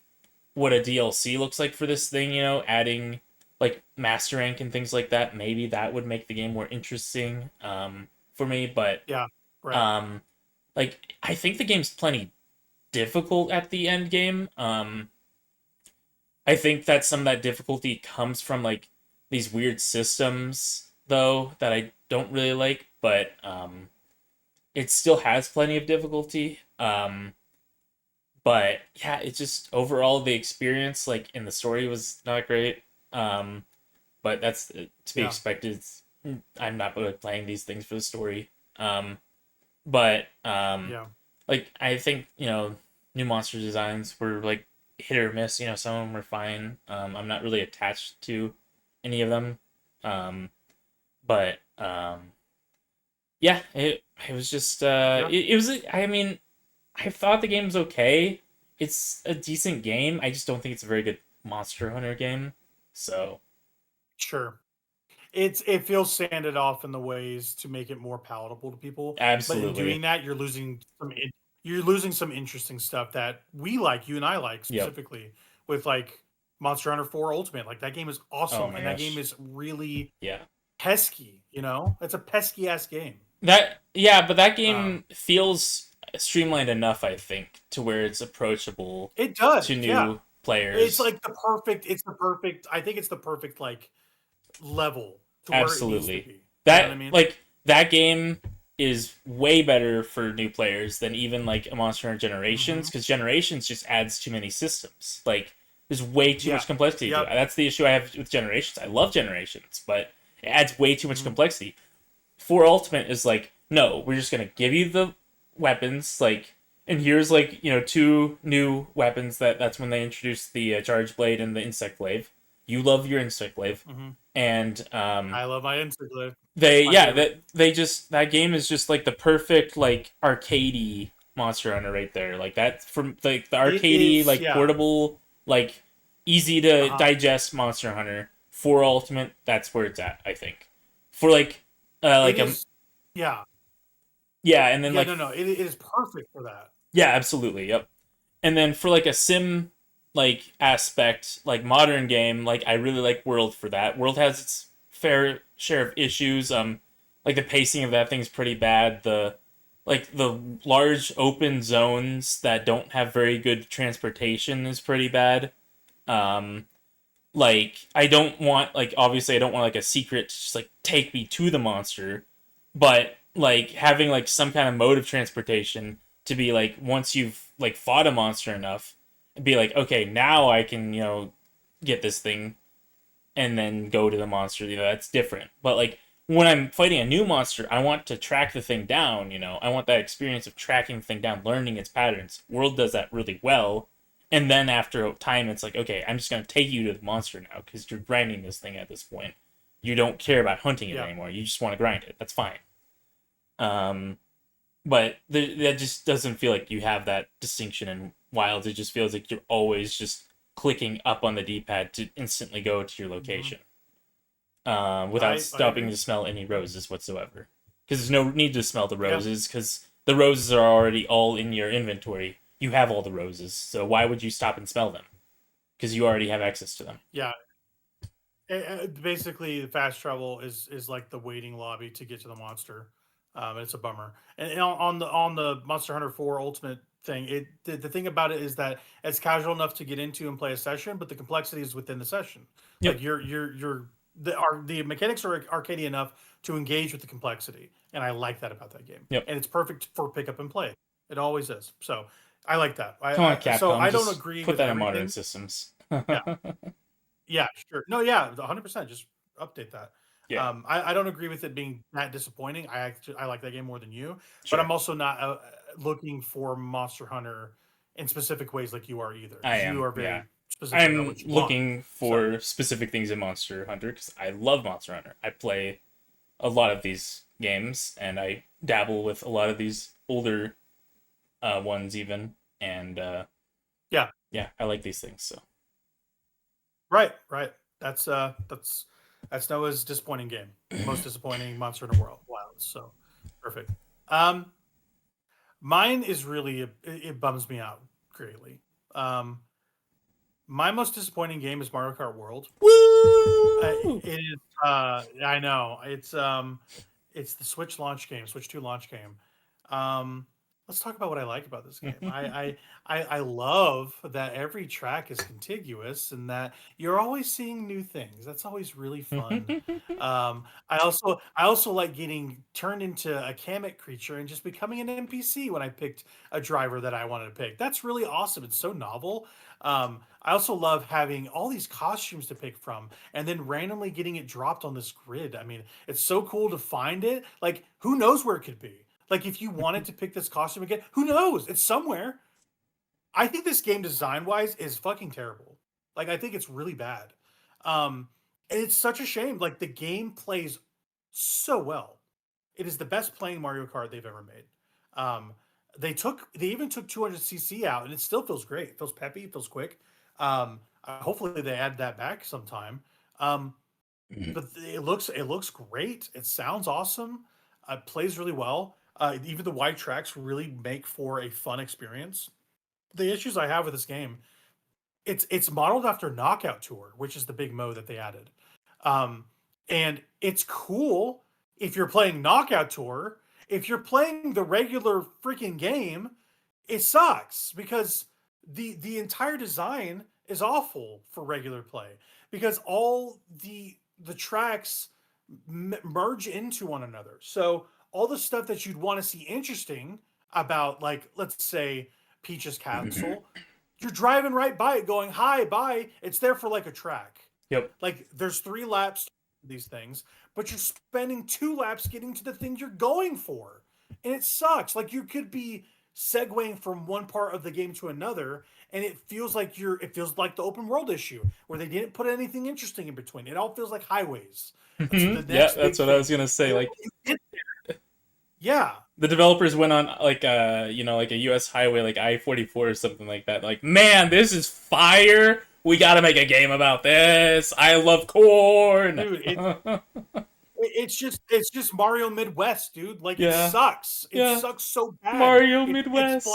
what a DLC looks like for this thing, adding, like, master rank and things like that. Maybe that would make the game more interesting for me, but Yeah. Right. like, I think the game's plenty difficult at the end game. I think that some of that difficulty comes from, like, these weird systems, though, that I don't really like, but it still has plenty of difficulty. But yeah, it's just overall the experience, like, in the story, was not great. But that's to be expected. I'm not really playing these things for the story. But like, I think, new monster designs were, like, hit or miss. Some of them were fine. I'm not really attached to any of them. But yeah, it was just it was, I mean, I thought the game was okay. It's a decent game. I just don't think it's a very good Monster Hunter game. So Sure. It feels sanded off in the ways to make it more palatable to people. But in absolutely, doing that, you're losing some interesting stuff that we like, you and I like yep. specifically, with, like, Monster Hunter 4 Ultimate. Like, that game is Oh awesome, my and that game gosh, is really yeah. pesky. It's a pesky ass game. But that Um, game feels streamlined enough, I think, to where it's approachable it does, to yeah. new It's players. like the perfect. It's the perfect. I think it's the perfect, like, level to where it needs to Absolutely. be. You know what I That mean? like that game is way better for new players than even, like, a Monster Hunter Hmm. Generations, because Generations just adds too many systems. Like, there's way too Yeah. much complexity to it. Yep. That's the issue I have with Generations. I love Generations, but it adds way too much Mhm. complexity. For Ultimate is like, no, we're just gonna give you the weapons, like, and here's, like, two new weapons. That's when they introduced the Charge Blade and the Insect Glaive. You love your Insect Glaive, Mhm. and I love my Instagram. It's they my yeah favorite. that game is just, like, the perfect, like, arcadey Monster Hunter right there. Like, that, from, like, the It arcadey, is, like, yeah. portable, like, easy to Uh-huh. digest Monster Hunter for Ultimate. That's where it's at, I think. For, like, It like, is, yeah. yeah, and then, Yeah, like, no, no. It is perfect for that. yeah, absolutely, yep. And then for, like, a sim, like, aspect, like, modern game, like, I really like World for that. World has its fair share of issues. Like, the pacing of that thing's pretty bad. The large open zones that don't have very good transportation is pretty bad. Um, like I don't want like obviously I don't want like a secret to just like take me to the monster, but like having like some kind of mode of transportation to be like once you've like fought a monster enough, be like okay now I can get this thing and then go to the monster. That's different. But like when I'm fighting a new monster, I want to track the thing down. I want that experience of tracking the thing down, learning its patterns. World does that really well. And then after a time, it's like, okay, I'm just going to take you to the monster now because you're grinding this thing at this point. You don't care about hunting it anymore. You just want to grind it. That's fine. But that just doesn't feel like you have that distinction in Wilds. It just feels like you're always just clicking up on the D-pad to instantly go to your location without stopping to smell any roses whatsoever. Because there's no need to smell the roses because the roses are already all in your inventory. You have all the roses, so why would you stop and smell them? Because you already have access to them. Yeah. Basically, the fast travel is like the waiting lobby to get to the monster. It's a bummer. And on the Monster Hunter 4 Ultimate thing, the thing about it is that it's casual enough to get into and play a session, but the complexity is within the session. Yep. Like the mechanics are arcadey enough to engage with the complexity, and I like that about that game. Yep. And it's perfect for pick up and play. It always is. So I like that. Come on, Capcom. So I don't agree. Put with that everything. in modern systems. Yeah, sure. No, yeah, 100%. Just update that. Yeah. I don't agree with it being that disappointing. I like that game more than you, Sure. but I'm also not looking for Monster Hunter in specific ways like you are either. I am. You are very specific. I'm looking for specific things in Monster Hunter because I love Monster Hunter. I play a lot of these games and I dabble with a lot of these older ones even, and yeah, I like these things. So right. That's Noah's disappointing game. Most disappointing Monster Hunter World Wilds. So perfect. Mine is really it bums me out greatly. My most disappointing game is Mario Kart World. Woo! It is. I know it's the Switch launch game, Switch 2 launch game. Let's talk about what I like about this game. I love that every track is contiguous and that you're always seeing new things. That's always really fun. I also like getting turned into a Kamek creature and just becoming an NPC when I picked a driver that I wanted to pick. That's really awesome. It's so novel. I also love having all these costumes to pick from and then randomly getting it dropped on this grid. I mean, it's so cool to find it. Like, who knows where it could be? Like, if you wanted to pick this costume again, who knows? It's somewhere. I think this game design-wise is fucking terrible. Like, I think it's really bad. And it's such a shame. Like, the game plays so well. It is the best playing Mario Kart they've ever made. They even took 200cc out, and it still feels great. It feels peppy. It feels quick. Hopefully they add that back sometime. But it looks great. It sounds awesome. It plays really well. Even the wide tracks really make for a fun experience. The issues I have with this game, it's modeled after Knockout Tour, which is the big mode that they added. And it's cool if you're playing Knockout Tour. If you're playing the regular freaking game, it sucks because the entire design is awful for regular play because all the tracks merge into one another. So all the stuff that you'd want to see interesting about, like, let's say Peach's Castle, you're driving right by it going, hi, bye. It's there for like a track. Yep. Like, there's 3 laps to these things, but you're spending 2 laps getting to the thing you're going for. And it sucks. Like, you could be segueing from one part of the game to another, and it feels like the open world issue where they didn't put anything interesting in between. It all feels like highways. Yeah, that's what I was gonna say. Like, yeah, the developers went on like a US highway like I-44 or something like that. Like, man, this is fire. We gotta make a game about this. I love corn. Dude, it's just Mario Midwest, dude. Like, Yeah. it sucks. It Yeah. sucks so bad. Mario Midwest.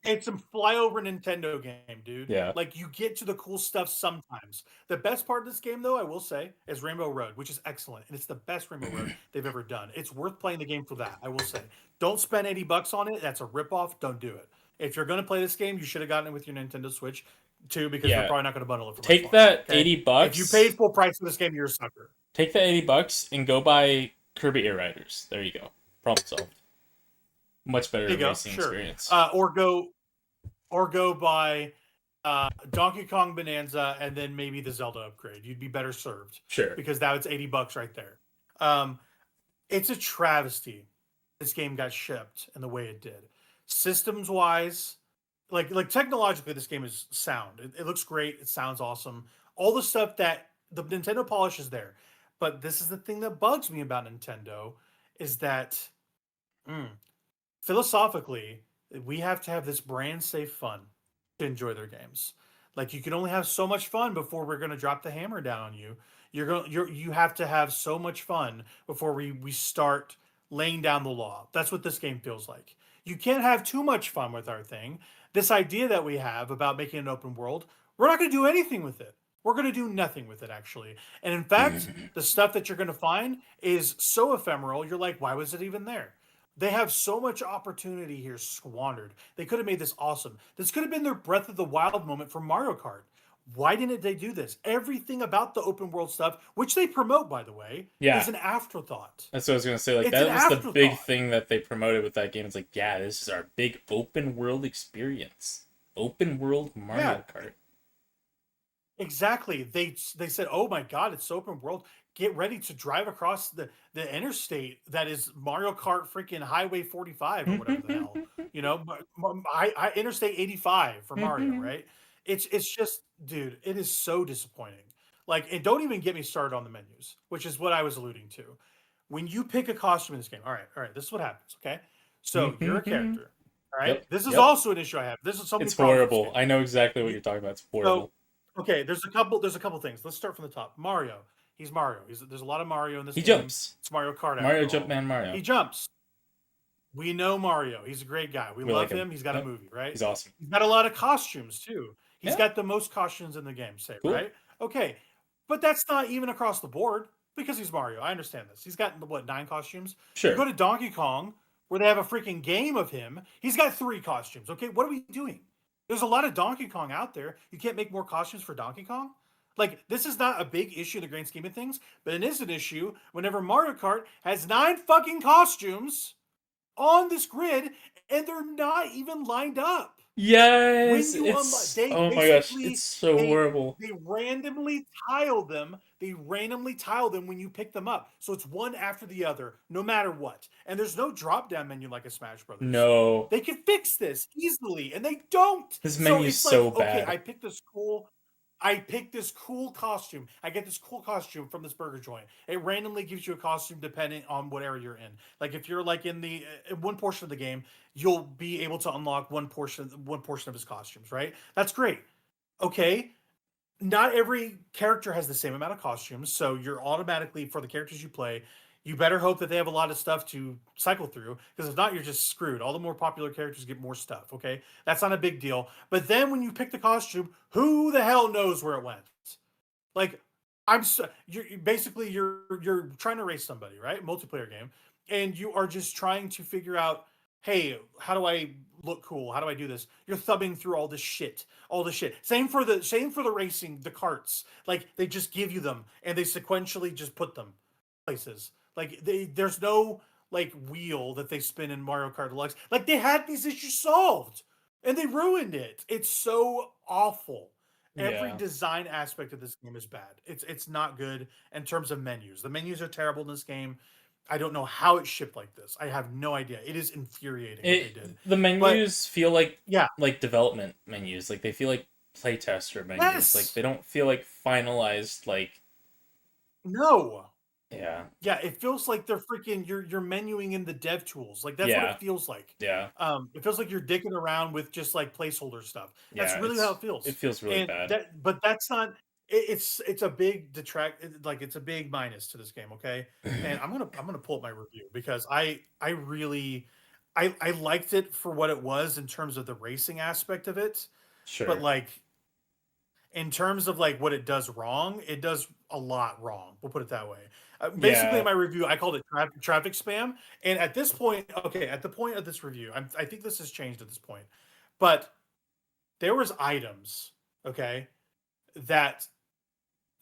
It's some flyover Nintendo game, dude. Yeah. Like, you get to the cool stuff sometimes. The best part of this game, though, I will say, is Rainbow Road, which is excellent. And it's the best Rainbow Road they've ever done. It's worth playing the game for that, I will say. Don't spend $80 on it. That's a ripoff. Don't do it. If you're going to play this game, you should have gotten it with your Nintendo Switch. too, because they're probably not going to bundle it for much Take longer, that okay? $80. If you paid full price for this game, you're a sucker. Take that $80 and go buy Kirby Air Riders. There you go. Problem solved. Much better racing experience. Or go buy Donkey Kong Bonanza and then maybe the Zelda upgrade. You'd be better served. Sure. Because that was $80 right there. It's a travesty this game got shipped in the way it did. Systems wise, like technologically, this game is sound. It looks great. It sounds awesome. All the stuff that the Nintendo polish is there. But this is the thing that bugs me about Nintendo is that philosophically, we have to have this brand safe fun to enjoy their games. Like you can only have so much fun before we're going to drop the hammer down on you. You have to have so much fun before we start laying down the law. That's what this game feels like. You can't have too much fun with our thing. This idea that we have about making an open world, we're not going to do anything with it. We're going to do nothing with it, actually. And in fact, the stuff that you're going to find is so ephemeral, you're like, why was it even there? They have so much opportunity here squandered. They could have made this awesome. This could have been their Breath of the Wild moment for Mario Kart. Why didn't they do this? Everything about the open world stuff, which they promote, by the way, is an afterthought. That's what I was going to say. Like, that was the big thing that they promoted with that game. It's like, yeah, this is our big open world experience. Open world Mario Kart. Exactly. They said, oh my God, it's open world. Get ready to drive across the interstate that is Mario Kart freaking Highway 45 or whatever the hell. You know, Interstate 85 for Mario, right? It's just, dude, it is so disappointing. Like, and don't even get me started on the menus, which is what I was alluding to. When you pick a costume in this game, all right, this is what happens, okay? So you're a character, all right? Yep, this is also an issue I have. This is something. It's horrible. I know exactly what you're talking about. It's horrible. So, okay, there's a couple things. Let's start from the top. Mario. He's Mario. There's a lot of Mario in this game. He jumps. It's Mario Kart. Mario Jumpman Mario. He jumps. We know Mario. He's a great guy. We love like him. He's got a movie, right? He's awesome. He's got a lot of costumes too. He's got the most costumes in the game, right? Okay. But that's not even across the board because he's Mario. I understand this. He's got, what, 9 costumes? Sure. You go to Donkey Kong, where they have a freaking game of him. He's got 3 costumes. Okay, what are we doing? There's a lot of Donkey Kong out there. You can't make more costumes for Donkey Kong? Like, this is not a big issue in the grand scheme of things, but it is an issue whenever Mario Kart has 9 fucking costumes on this grid, and they're not even lined up. Yes, oh my gosh, it's so horrible. They randomly tile them. When you pick them up. So it's one after the other, no matter what. And there's no drop-down menu like a Smash Brothers. No. They can fix this easily, and they don't. This menu's so bad. Okay, I picked this cool costume. I get this cool costume from this burger joint. It randomly gives you a costume depending on what area you're in. Like if you're like in the one portion of the game, you'll be able to unlock one portion of his costumes, right? That's great. Okay. Not every character has the same amount of costumes, so you're automatically, for the characters you play, you better hope that they have a lot of stuff to cycle through, because if not, you're just screwed. All the more popular characters get more stuff, okay? That's not a big deal. But then when you pick the costume, who the hell knows where it went? Like, you're trying to race somebody, right? Multiplayer game. And you are just trying to figure out, hey, how do I look cool? How do I do this? You're thumbing through all this shit. Same for the racing, the carts. Like, they just give you them, and they sequentially just put them places. Like there's no like wheel that they spin in Mario Kart Deluxe. Like they had these issues solved and they ruined it. It's so awful. Every design aspect of this game is bad. It's not good in terms of menus. The menus are terrible in this game. I don't know how it shipped like this. I have no idea. It is infuriating what they did. The menus feel like development menus. Like they feel like playtester menus. Yes. Like they don't feel like finalized No. Yeah. Yeah, it feels like they're freaking you're menuing in the dev tools. Like that's what it feels like. Yeah. It feels like you're dicking around with just like placeholder stuff. That's really how it feels. It feels really bad. But that's not it's a big it's a big minus to this game, okay? And I'm gonna pull up my review because I really liked it for what it was in terms of the racing aspect of it. Sure. But like in terms of like what it does wrong, it does a lot wrong. We'll put it that way. Basically, in my review, I called it traffic spam. And at this point, at the point of this review, I think this has changed at this point. But there was items okay, that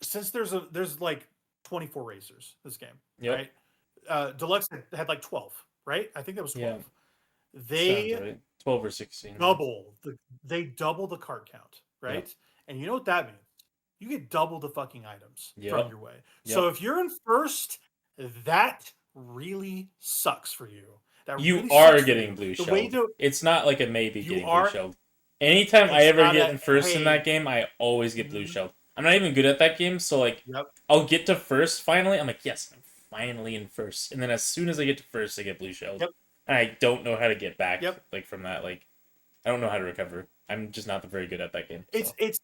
since there's like 24 racers this game, Yep. right? Deluxe had like 12, right? I think that was 12. Yeah. Sounds They right. 12 or 16. they double the card count, Yep. right? And you know what that means? You get double the fucking items from Yep. your way. Yep. So if you're in first, that really sucks for you. That You really are sucks for getting you. blue The way shelled. to It's not like a maybe you getting blue are shelled. Anytime I it's ever not get a in first in that hey. game, I always get blue Mhm. shelled. I'm not even good at that game, so like Yep. I'll get to first finally. I'm like, yes, I'm finally in first. And then as soon as I get to first, I get blue shelled. Yep. And I don't know how to get back Yep. like from that. Like I don't know how to recover. I'm just not very good at that game. So. It's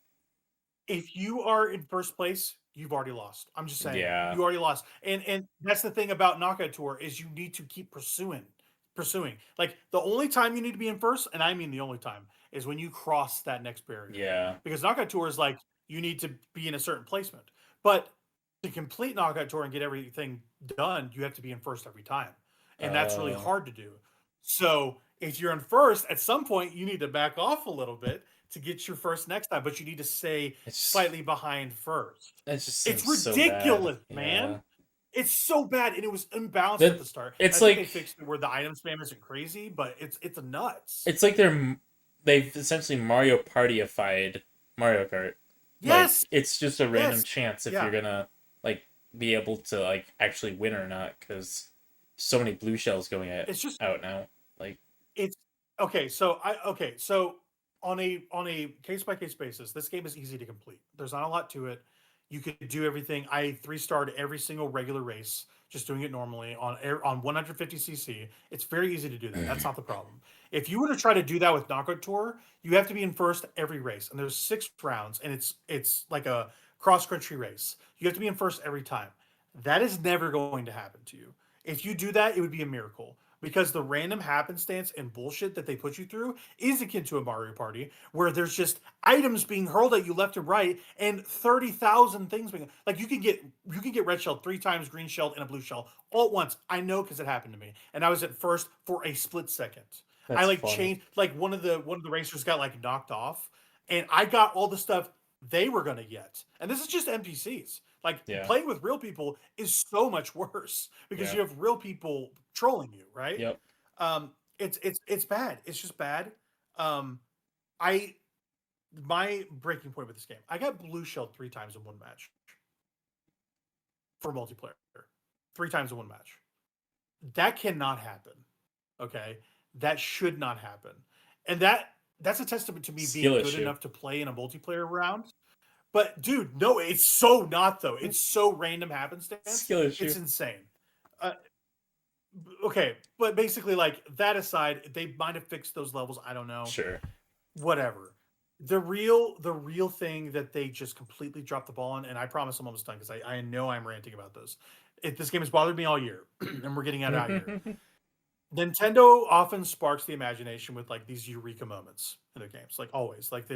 if you are in first place, you've already lost. I'm just saying, Yeah. you already lost. And that's the thing about Knockout Tour is you need to keep pursuing. Like the only time you need to be in first, and I mean the only time, is when you cross that next barrier. Yeah. Because Knockout Tour is like you need to be in a certain placement. But to complete Knockout Tour and get everything done, you have to be in first every time. And that's really hard to do. So if you're in first, at some point you need to back off a little bit to get your first next time, but you need to stay slightly behind first. It just It's seems ridiculous, so bad. man. Yeah. It's so bad, and it was imbalanced at the start. It's I think like they fixed it where the item spam isn't crazy, but it's a nuts. It's like they've essentially Mario Partyified Mario Kart. Yes, like, it's just a random yes. chance if Yeah. you're gonna like be able to like actually win or not because so many blue shells going It's just out now. Like it's okay. So on a case by case basis, this game is easy to complete. There's not a lot to it. You could do everything. I 3-starred every single regular race, just doing it normally on 150cc. It's very easy to do that. That's not the problem. If you were to try to do that with Knockout Tour, you have to be in first every race, and there's 6 rounds, and it's like a cross country race. You have to be in first every time. That is never going to happen to you. If you do that, it would be a miracle because the random happenstance and bullshit that they put you through is akin to a Mario Party where there's just items being hurled at you left and right and 30,000 things being like you can get red shelled 3 times, green shelled, and a blue shell all at once. I know because it happened to me. And I was at first for a split second. that's I like funny. changed like one of the racers got like knocked off and I got all the stuff they were gonna get. And this is just NPCs. Like playing with real people is so much worse because you have real people trolling you, right? Yep. It's bad. It's just bad. I my breaking point with this game, I got blue shelled 3 times in one match for multiplayer. 3 times in one match. That cannot happen. Okay? That should not happen. And that's a testament to me being good enough to play in a multiplayer round. But dude, no, it's so not though. It's so random happenstance. Skill issue. It's insane. Okay, but basically, like that aside, they might have fixed those levels. I don't know. Sure. Whatever. The real thing that they just completely dropped the ball on, and I promise I'm almost done because I know I'm ranting about this. This game has bothered me all year, and we're getting out here. Nintendo often sparks the imagination with like these eureka moments in their games, like always. Like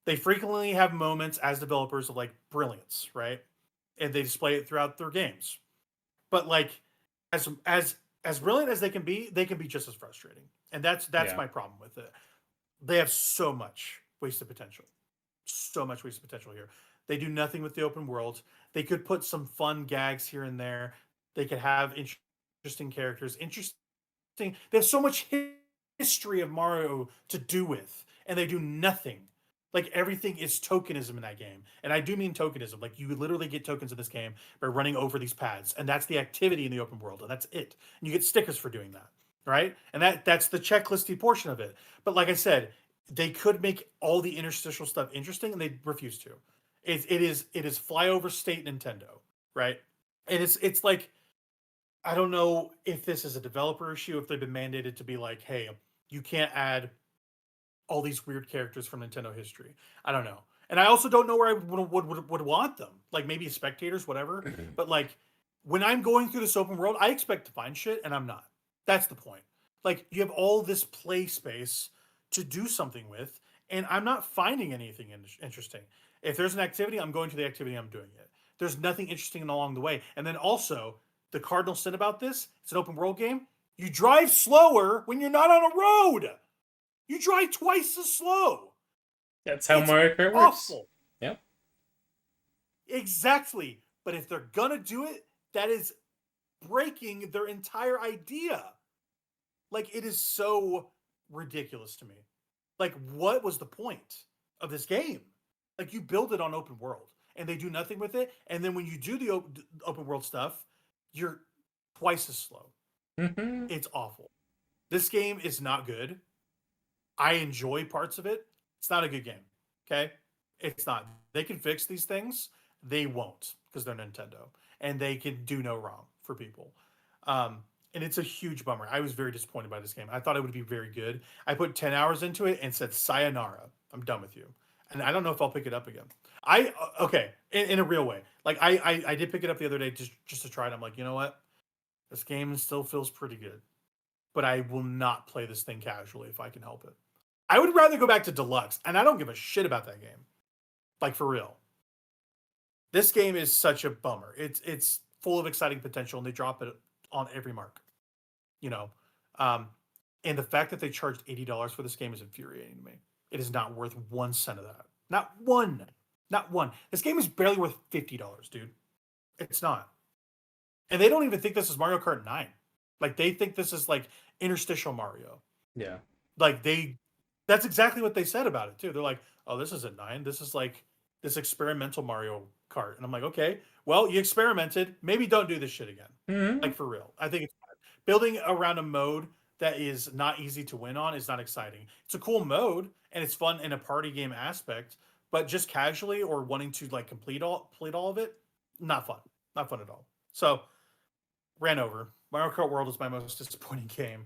they frequently have moments as developers of like brilliance, right? And they display it throughout their games. But like as brilliant as they can be just as frustrating. And that's my problem with it. They have so much wasted potential. So much wasted potential here. They do nothing with the open world. They could put some fun gags here and there. They could have interesting characters. They have so much history of Mario to do with, and they do nothing. Like everything is tokenism in that game, and I do mean tokenism. Like you literally get tokens in this game by running over these paths, and that's the activity in the open world, and that's it. And you get stickers for doing that, right? And that's the checklisty portion of it. But like I said, they could make all the interstitial stuff interesting, and they refuse to. It is flyover state Nintendo, right? And it's like I don't know if this is a developer issue, if they've been mandated to be like, hey, you can't add all these weird characters from Nintendo history. I don't know. And I also don't know where I would want them. Like maybe spectators, whatever. But like when I'm going through this open world, I expect to find shit and I'm not. That's the point. Like you have all this play space to do something with, and I'm not finding anything interesting. If there's an activity, I'm going to the activity, I'm doing it. There's nothing interesting along the way. And then also, the cardinal sin about this, it's an open world game. You drive slower when you're not on a road. You drive twice as slow. That's how It's Mario Kart works. awful. Yep. Exactly. But if they're gonna do it, that is breaking their entire idea. Like, it is so ridiculous to me. Like, what was the point of this game? Like, you build it on open world and they do nothing with it. And then when you do the open world stuff, you're twice as slow. Mm-hmm. It's awful. This game is not good. I enjoy parts of it. It's not a good game. Okay? It's not. They can fix these things. They won't because they're Nintendo and they can do no wrong for people. And it's a huge bummer. I was very disappointed by this game. I thought it would be very good. I put 10 hours into it and said, sayonara. I'm done with you. And I don't know if I'll pick it up again. Okay, in a real way. Like, I did pick it up the other day just to try it. I'm like, you know what? This game still feels pretty good. But I will not play this thing casually if I can help it. I would rather go back to Deluxe, and I don't give a shit about that game. Like, for real. This game is such a bummer. It's full of exciting potential, and they drop it on every mark. You know, and the fact that they charged $80 for this game is infuriating to me. It is not worth 1 cent of that. Not one. Not one. This game is barely worth $50, dude. It's not. And they don't even think this is Mario Kart 9. Like, they think this is like interstitial Mario. Yeah. Like, that's exactly what they said about it too. They're like, oh, this isn't 9. This is like this experimental Mario Kart. And I'm like, okay, well, you experimented. Maybe don't do this shit again. Mm-hmm. Like, for real. I think it's bad. Building around a mode that is not easy to win on is not exciting. It's a cool mode and it's fun in a party game aspect, but just casually or wanting to like complete all of it, not fun. Not fun at all. So, ran over. Mario Kart World is my most disappointing game.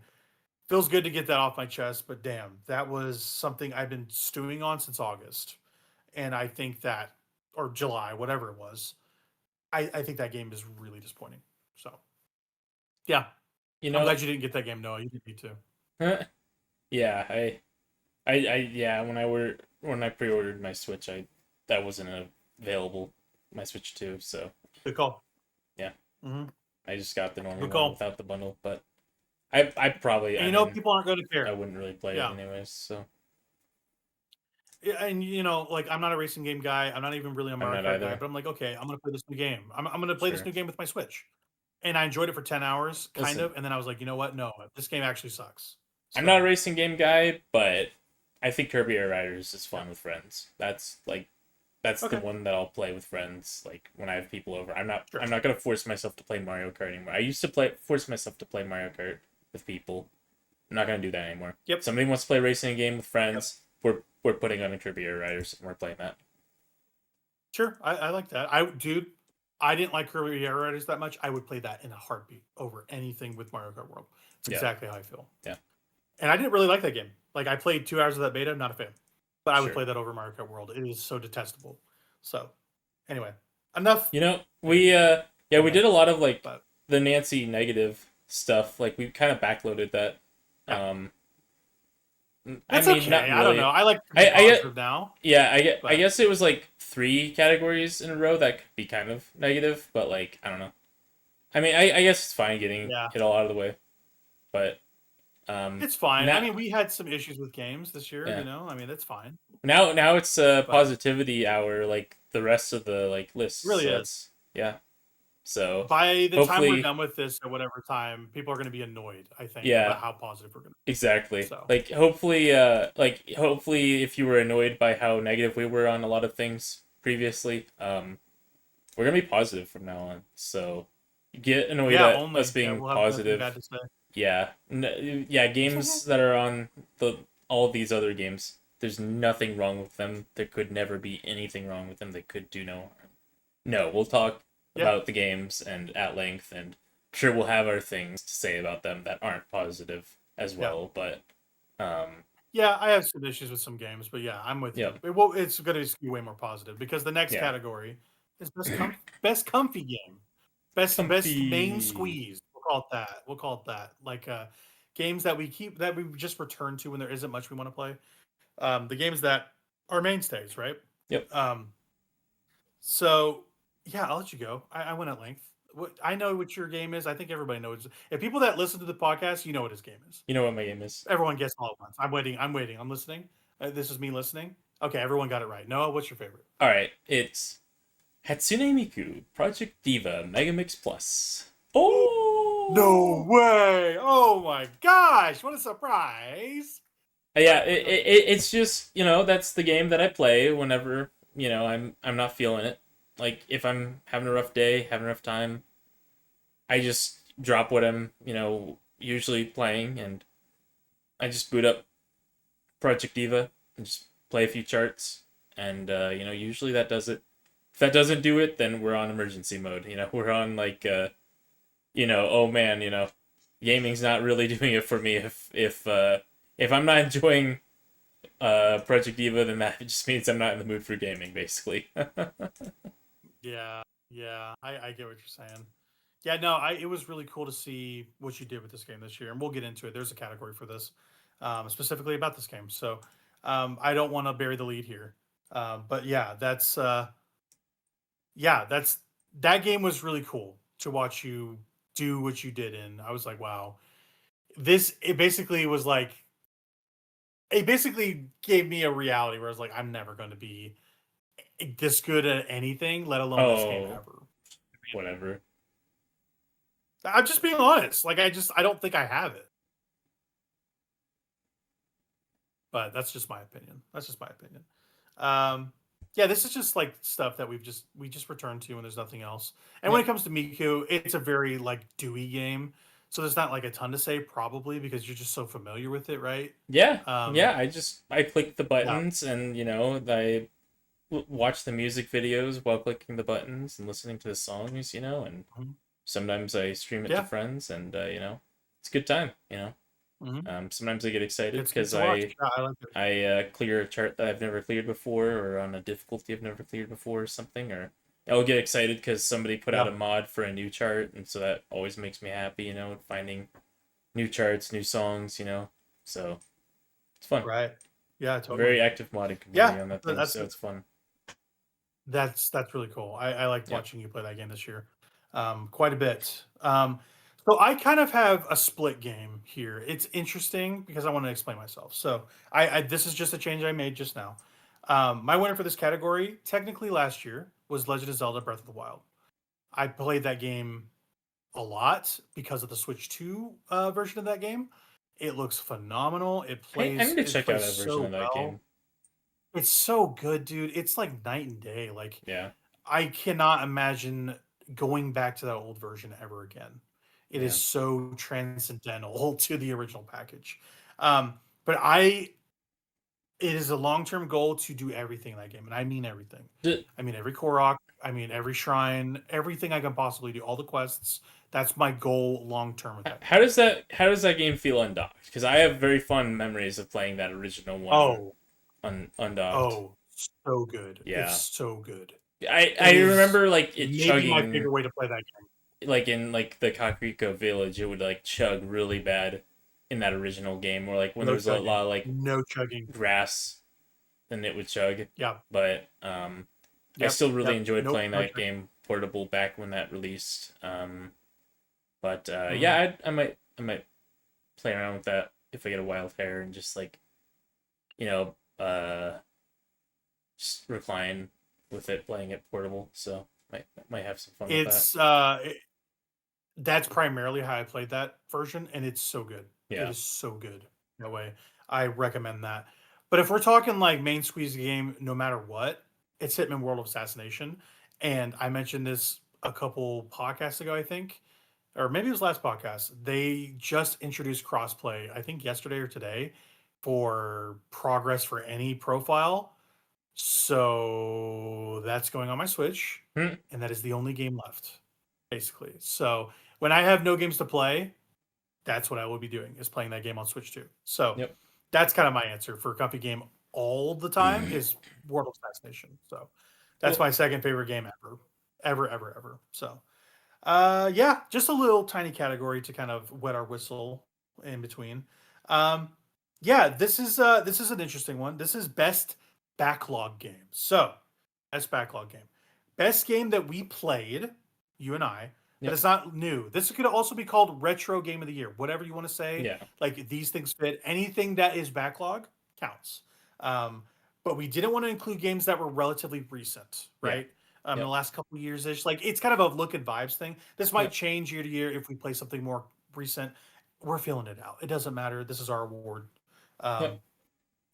Feels good to get that off my chest, but damn, that was something I've been stewing on since August. And I think that, or July, whatever it was, I think that game is really disappointing. So, yeah. You I'm know, glad you didn't get that game, Noah. You did me too. yeah, yeah, when I pre-ordered my Switch, that wasn't available, my Switch 2, so Good call. Yeah. Mm-hmm. I just got the normal Good call. one without the bundle, but I probably, And I you know, mean, people aren't going to care. I wouldn't really play Yeah. it anyways, so Yeah, and you know, like, I'm not a racing game guy. I'm not even really a Mario not Kart either. guy. But I'm like, okay, I'm gonna play this new game. I'm gonna play this Sure. new game with my Switch, and I enjoyed it for 10 hours, kind Listen. of. And then I was like, you know what? No, this game actually sucks. I'm not a So, racing game guy, but I think Kirby Air Riders is fun with friends. That's the Okay. one that I'll play with friends, like when I have people over. Sure. I'm not gonna force myself to play Mario Kart anymore. I used to force myself to play Mario Kart with people. I'm not gonna do that anymore. Yep. If somebody wants to play a racing game with friends, we're putting on a Kirby Air Riders and we're playing that. Sure, I like that. Dude, I didn't like Kirby Air Riders that much. I would play that in a heartbeat over anything with Mario Kart World. It's Yeah. exactly how I feel. Yeah. And I didn't really like that game. Like, I played 2 hours of that beta. Not a fan. But I would Sure. play that over Mario Kart World. It is so detestable. So, anyway, enough. You know, we did a lot of like But the Nancy negative stuff. Like we kind of backloaded that. Yeah. I that's mean, okay. not I don't really. know. I like to I be get- positive now. Yeah, I But- guess it was like 3 categories in a row that could be kind of negative, but like I don't know. I mean, I guess it's fine getting Yeah. it all out of the way, but It's fine. now- I mean, we had some issues with games this year. Yeah. You know, I mean, that's fine. now it's a But- positivity hour like the rest of the like lists. It really so is. it's- Yeah. So By the time hopefully- we're done with this, or whatever time, people are going to be annoyed. I think Yeah. about how positive we're going to. exactly. So. Like hopefully if you were annoyed by how negative we were on a lot of things previously, we're gonna be positive from now on. So get annoyed Yeah, at only us being we'll have nothing positive. bad to say. Yeah, games that are on all these other games. There's nothing wrong with them. There could never be anything wrong with them. They could do no harm. No, we'll talk Yeah. about the games and at length, and I'm sure we'll have our things to say about them that aren't positive as well. But Yeah, I have some issues with some games, but yeah, I'm with Yeah. you. It's going to be way more positive because the next Yeah. category is best comfy game, best Comfy. main squeeze. We'll call it that. Like games that we just return to when there isn't much we want to play. The games that are mainstays, right? Yep. So yeah, I'll let you go. I went at length. I know what your game is. I think everybody knows. If people that listen to the podcast, you know what his game is. you know what my game is. Everyone gets all at once. I'm waiting. I'm listening. This is me listening. Okay, everyone got it right. Noah, what's your favorite? All right, it's Hatsune Miku Project Diva Megamix Plus. No Oh, way! Oh my gosh! What a surprise! yeah. Right, what about It's just that's the game that I play whenever I'm not feeling it. Like if I'm having a rough day, having a rough time, I just drop what I'm usually playing, and I just boot up Project Diva and just play a few charts, and usually that does it. If that doesn't do it, then we're on emergency mode. We're on like oh man, gaming's not really doing it for me. If I'm not enjoying Project Diva, then that just means I'm not in the mood for gaming, basically. Yeah, yeah, I get what you're saying. Yeah, no, it was really cool to see what you did with this game this year, and we'll get into it. There's a category for this, specifically about this game. So, I don't want to bury the lead here, but yeah, that game was really cool to watch you do what you did in. I was like, wow, it basically was like it basically gave me a reality where I was like, I'm never going to be this good at anything, let alone this game Oh, ever. whatever. I'm just being honest. Like I don't think I have it. But that's just my opinion. That's just my opinion. Yeah, this is just like stuff that we just return to when there's nothing else. And when Yeah. it comes to Miku, it's a very like dewy game. So there's not like a ton to say probably because you're just so familiar with it, right? Yeah, Um yeah. I click the yeah. buttons, and I watch the music videos while clicking the buttons and listening to the songs, and Mhm. sometimes I stream it to Yeah. friends, and it's a good time. Hmm. Sometimes I get excited It's good because to watch. Yeah, I like it. I clear a chart that I've never cleared before, or on a difficulty I've never cleared before, or something, or I'll get excited because somebody put out Yeah. a mod for a new chart, and so that always makes me happy, finding new charts, new songs, so it's fun. Right. Yeah, Very totally. active modding Yeah, community on that thing, that's so it's fun. that's really cool. I liked Yeah. watching you play that game this year, quite a bit. So I kind of have a split game here. It's interesting because I want to explain myself. So I this is just a change I made just now. My winner for this category, technically last year, was Legend of Zelda: Breath of the Wild. I played that game a lot because of the Switch 2 version of that game. It looks phenomenal. I need to It check out plays that version so of that well. game. It's so good, dude. It's like night and day. Like Yeah, I cannot imagine going back to that old version ever again. It is yeah. so transcendental to the original package. Um, but it is a long-term goal to do everything in that game, and I mean everything. D- I mean every Korok, I mean every shrine, everything I can possibly do, all the quests. That's my goal long term with that How game. does that game feel undocked? Because I have very fun memories of playing that original one Oh, undocked. oh, so good. It's Yeah, so good. I It is remember like it maybe my chugging, favorite way to play that game. like in like the Kakariko village. It would like chug really bad in that original game, or like when there No was a chugging. lot of like No chugging. grass, then it would chug. Yeah. But I Yep. still really Yep. enjoyed Nope. playing No that chugging. game portable back when that released. But Mhm. yeah, I might play around with that if I get a wild hair, and just like you know uh just recline with it, playing it portable. So might have some fun with that. It's that's primarily how I played that version, and it's so good. It Yeah. is so good. No way. I recommend that. But if we're talking like main squeeze game, no matter what, it's Hitman World of Assassination. And I mentioned this a couple podcasts ago, I think, or maybe it was last podcast. They just introduced crossplay, I think yesterday or today, for progress for any profile. So that's going on my Switch, Hmm. and that is the only game left, basically. So when I have no games to play, that's what I will be doing is playing that game on Switch too. So Yep. that's kind of my answer for a comfy game all the time is World of Assassination. So that's Cool. my second favorite game ever, ever, ever, ever. So yeah, just a little tiny category to kind of wet our whistle in between. Um, yeah, this is an interesting one. This is best backlog game. So, best backlog game. Best game that we played, you and I, that Yep. is not new. This could also be called retro game of the year. Whatever you want to say. Yeah. Like these things fit. Anything that is backlog counts. Um, but we didn't want to include games that were relatively recent, Yeah. right? In Yep. the last couple of years ish. Like it's kind of a look and vibes thing. This might Yep. change year to year if we play something more recent. We're feeling it out. It doesn't matter. This is our award. Um, Yep.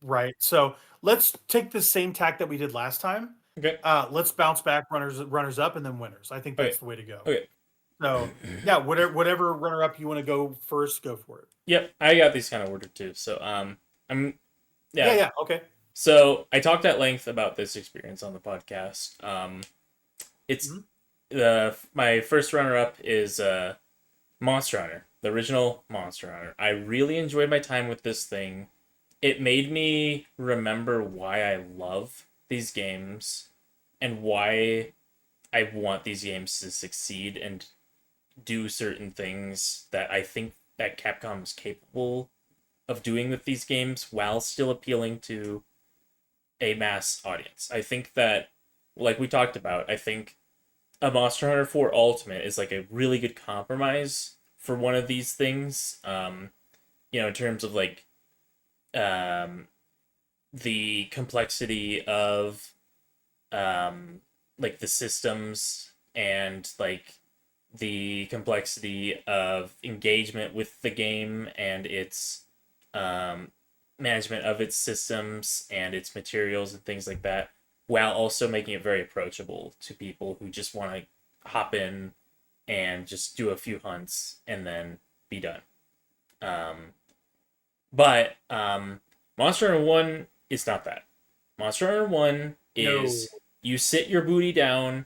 right. So let's take the same tack that we did last time. Okay. Let's bounce back runners up and then winners. I think Okay. that's the way to go. Okay. So yeah, whatever runner up you want to go first, go for it. Yep. I got these kind of ordered too. So I'm Yeah. Okay. So I talked at length about this experience on the podcast. It's my first runner up is Monster Hunter, the original Monster Hunter. I really enjoyed my time with this thing. It made me remember why I love these games and why I want these games to succeed and do certain things that I think that Capcom is capable of doing with these games while still appealing to a mass audience. I think that, like we talked about, I think a Monster Hunter 4 Ultimate is like a really good compromise for one of these things. In terms of like the complexity of like the systems and like the complexity of engagement with the game and its management of its systems and its materials and things like that, while also making it very approachable to people who just want to hop in and just do a few hunts and then be done. But Monster Hunter 1 is not that. Monster Hunter 1 is you sit your booty down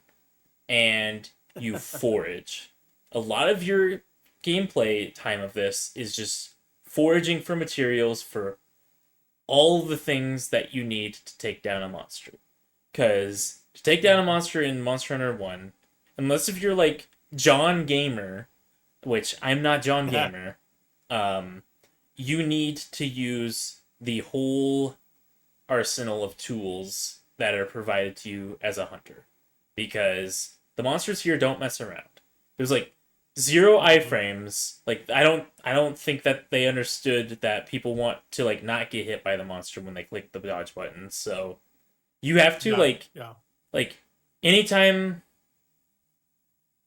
and you forage. A lot of your gameplay time of this is just foraging for materials for all the things that you need to take down a monster. Because to take down a monster in Monster Hunter 1, unless if you're like John Gamer, which I'm not John Gamer, you need to use the whole arsenal of tools that are provided to you as a hunter. Because the monsters here don't mess around. There's like 0 iframes. Like I don't think that they understood that people want to like not get hit by the monster when they click the dodge button. So you have to like anytime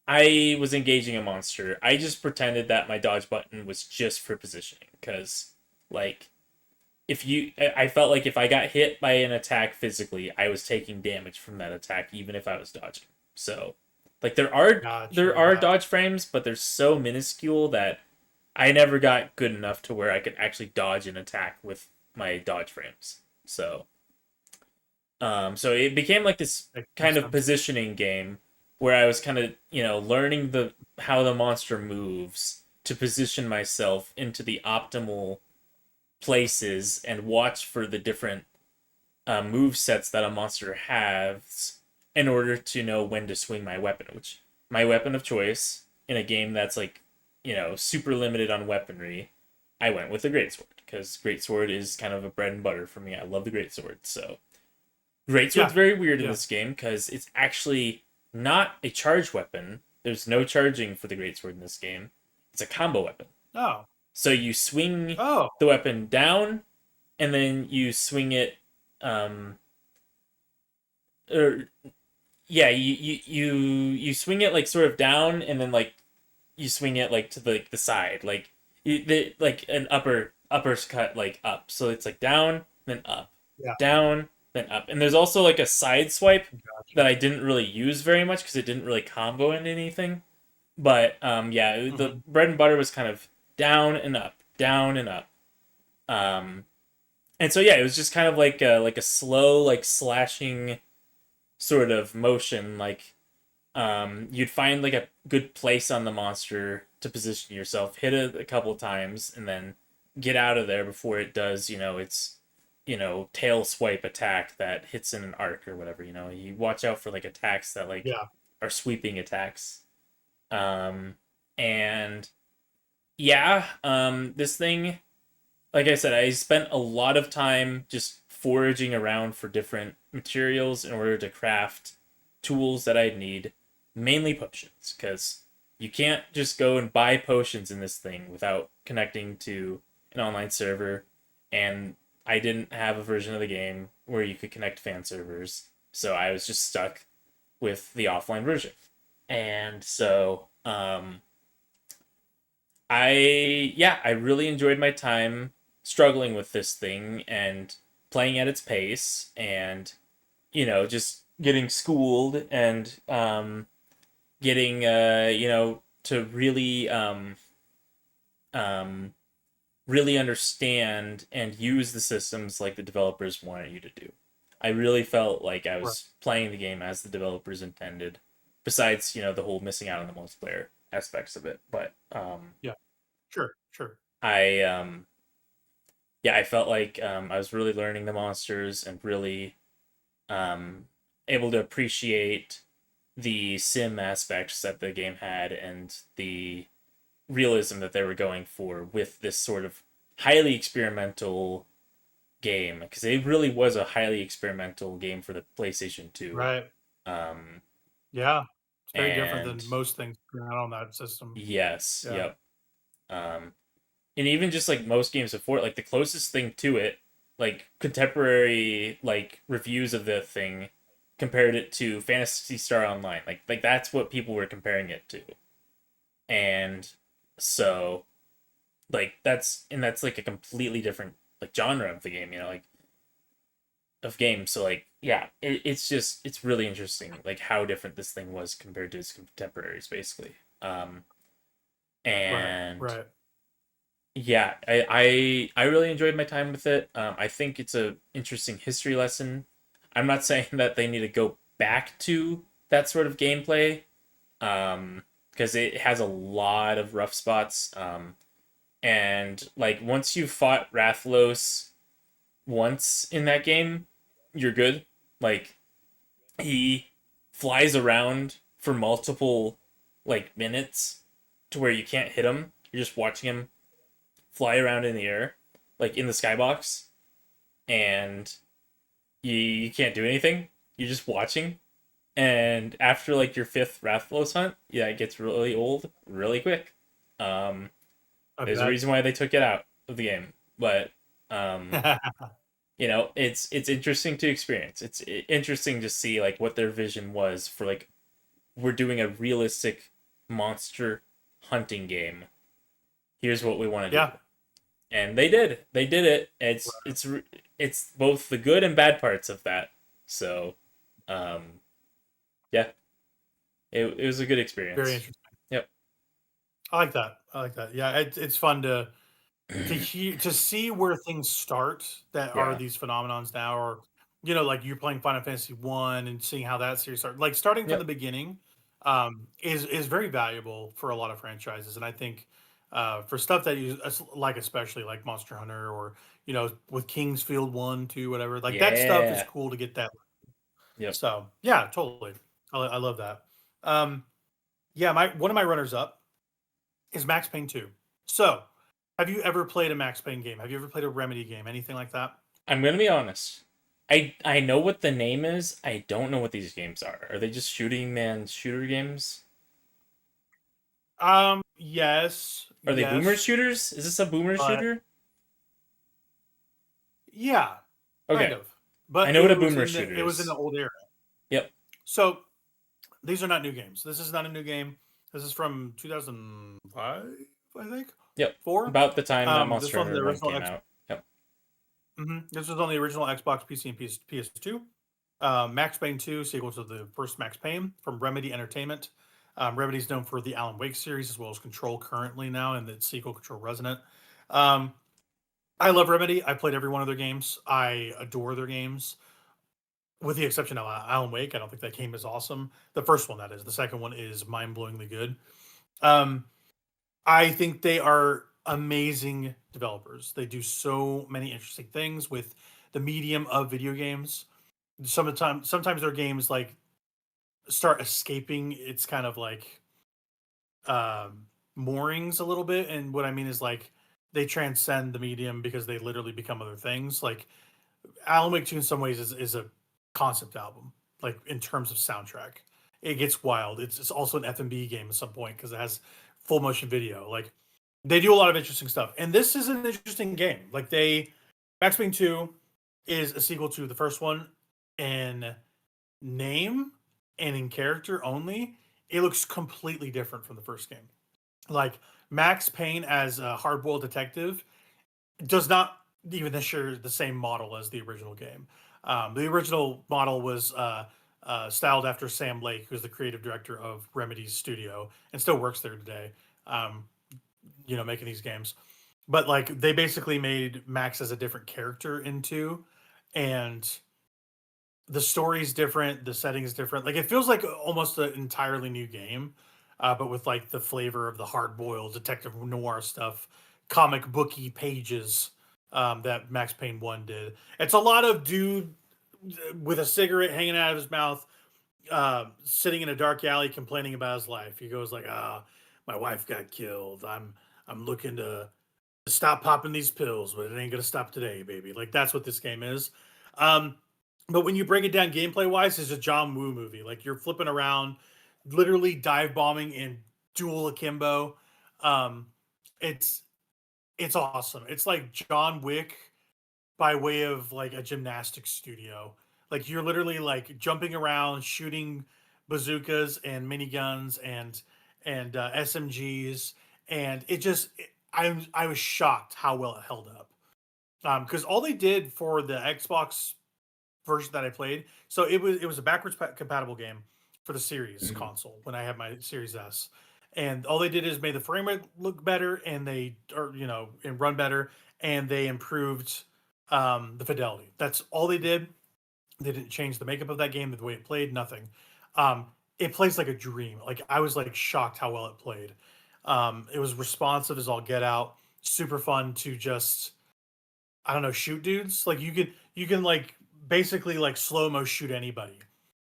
I was engaging a monster, I just pretended that my dodge button was just for positioning because like I felt like if I got hit by an attack physically, I was taking damage from that attack even if I was dodging. So like there are dodge frames, but they're so minuscule that I never got good enough to where I could actually dodge an attack with my dodge frames. So so it became like this kind of positioning game where I was kind of, learning how the monster moves to position myself into the optimal places and watch for the different move sets that a monster has in order to know when to swing my weapon, which my weapon of choice in a game that's like, super limited on weaponry, I went with the greatsword because greatsword is kind of a bread and butter for me. I love the greatsword. So greatsword's very weird in this game because it's actually not a charge weapon. There's no charging for the greatsword in this game. It's a combo weapon. Oh. So you swing the weapon down, and then you swing it. You swing it like sort of down, and then like you swing it like to the side, like like an upper cut like up. So it's like down then up, down then up, and there's also like a side swipe that I didn't really use very much because it didn't really combo into anything. But the bread and butter was kind of down and up, down and up. And so it was just kind of like a slow like slashing sort of motion. Like you'd find like a good place on the monster to position yourself, hit it a couple times, and then get out of there before it does its tail swipe attack that hits in an arc or whatever. You watch out for like attacks that like are sweeping attacks. This thing, like I said, I spent a lot of time just foraging around for different materials in order to craft tools that I'd need, mainly potions, because you can't just go and buy potions in this thing without connecting to an online server, and I didn't have a version of the game where you could connect fan servers. So I was just stuck with the offline version. And so I really enjoyed my time struggling with this thing and playing at its pace and just getting schooled and getting to really understand and use the systems like the developers wanted you to do. I really felt like I Right. was playing the game as the developers intended, besides, the whole missing out on the multiplayer aspects of it. But Yeah. Sure. I yeah, I felt like I was really learning the monsters and really um, able to appreciate the sim aspects that the game had and the realism that they were going for with this sort of highly experimental game, because it really was a highly experimental game for the PlayStation 2. Right. Um, Yeah. It's very different than and most things going out on that system. yes, Yeah. yep. Um, and even just like most games before it, like the closest thing to it, like contemporary like reviews of the thing compared it to Fantasy Star Online. Like that's what people were comparing it to. And so that's like a completely different like genre of the game, like of games. So like yeah, it's really interesting like how different this thing was compared to its contemporaries basically. And Right. yeah, I really enjoyed my time with it. I think it's a interesting history lesson. I'm not saying that they need to go back to that sort of gameplay, because it has a lot of rough spots. And like once you fought Rathlos once in that game, you're good. Like he flies around for multiple like minutes to where you can't hit him. You're just watching him fly around in the air, like in the skybox, and you can't do anything. You're just watching. And after like your fifth Rathlos hunt, yeah, it gets really old really quick. Um, I there's a bet. reason why they took it out of the game, but um, it's interesting to experience. It's interesting to see like what their vision was for like we're doing a realistic monster hunting game. Here's what we want to do. Yeah. And they did. They did it. It's both the good and bad parts of that. So, um, yeah, it was a good Very experience. interesting. Yep. I like that. I like that. Yeah, it's fun to see where things start that are Yeah. these phenomenons now, or like you're playing Final Fantasy 1 and seeing how that series started. Like starting from the Yep. beginning, is very valuable for a lot of franchises, and I think for stuff that you like, especially like Monster Hunter, or with Kingsfield 1, 2, whatever, like that stuff is Yeah. cool to get that. Yep. So yeah, totally. I love that. Um, yeah, my one of my runners up is Max Payne 2. So, have you ever played a Max Payne game? Have you ever played a Remedy game? Anything like that? I'm gonna be honest. I know what the name is. I don't know what these games are. Are they just shooting man shooter games? Yes, Are they boomer yes, shooters? Is this a boomer but shooter? yeah, kind Okay. of. I But know what a it was boomer in shooter the is. old era. Yep. So these are not new games. This is not a new game. This is from 2005, I think. Yep. 4. About the time that This Monster was on the Hunter 1 original came X. out. Yep. This was on the original Xbox, PC, and PS2. Max Payne 2, sequel to the first Max Payne from Remedy Entertainment. Remedy is known for the Alan Wake series as well as Control currently now, and the sequel Control Resonant. Um, I love Remedy. I played every one of their games. I adore their games, with the exception of Alan Wake. I don't think that game is awesome. The first one, that is. The second one is mind blowingly good. Um, I think they are amazing developers. They do so many interesting things with the medium of video games. Sometimes their games like start escaping its kind of like moorings a little bit, and what I mean is like they transcend the medium because they literally become other things. Like Alan Wake 2 in some ways is a concept album, like in terms of soundtrack. It gets wild. It's also an F&B game at some point because it has full motion video. Like they do a lot of interesting stuff, and this is an interesting game. Like Max Payne 2 is a sequel to the first one in name and in character only. It looks completely different from the first game. Like Max Payne as a hardboiled detective does not even share the same model as the original game. The original model was styled after Sam Lake, who's the creative director of Remedy's studio and still works there today. Um, making these games. But like they basically made Max as a different character into, and the story's different, the setting is different. Like it feels like almost an entirely new game, but with like the flavor of the hard boiled detective noir stuff, comic booky pages that Max Payne 1 did. It's a lot of dude with a cigarette hanging out of his mouth, sitting in a dark alley complaining about his life. He goes like, my wife got killed. I'm looking to stop popping these pills, but it ain't gonna stop today, baby. Like that's what this game is. Um, but when you break it down gameplay wise, it's a John Woo movie. Like you're flipping around, literally dive bombing in dual akimbo. Um, it's it's awesome. It's like John Wick by way of like a gymnastics studio. Like you're literally like jumping around, shooting bazookas and miniguns and SMGs, and I was shocked how well it held up. Because all they did for the Xbox version that I played, so it was a backwards compatible game for the Series Mhm. console when I had my Series S, and all they did is made the frame rate look better, and and run better, and they improved the fidelity. That's all they did. They didn't change the makeup of that game, the way it played, nothing. Um, it plays like a dream. Like I was like shocked how well it played. It was responsive as all get out. Super fun to just I don't know shoot dudes. Like you can like basically like slow mo shoot anybody.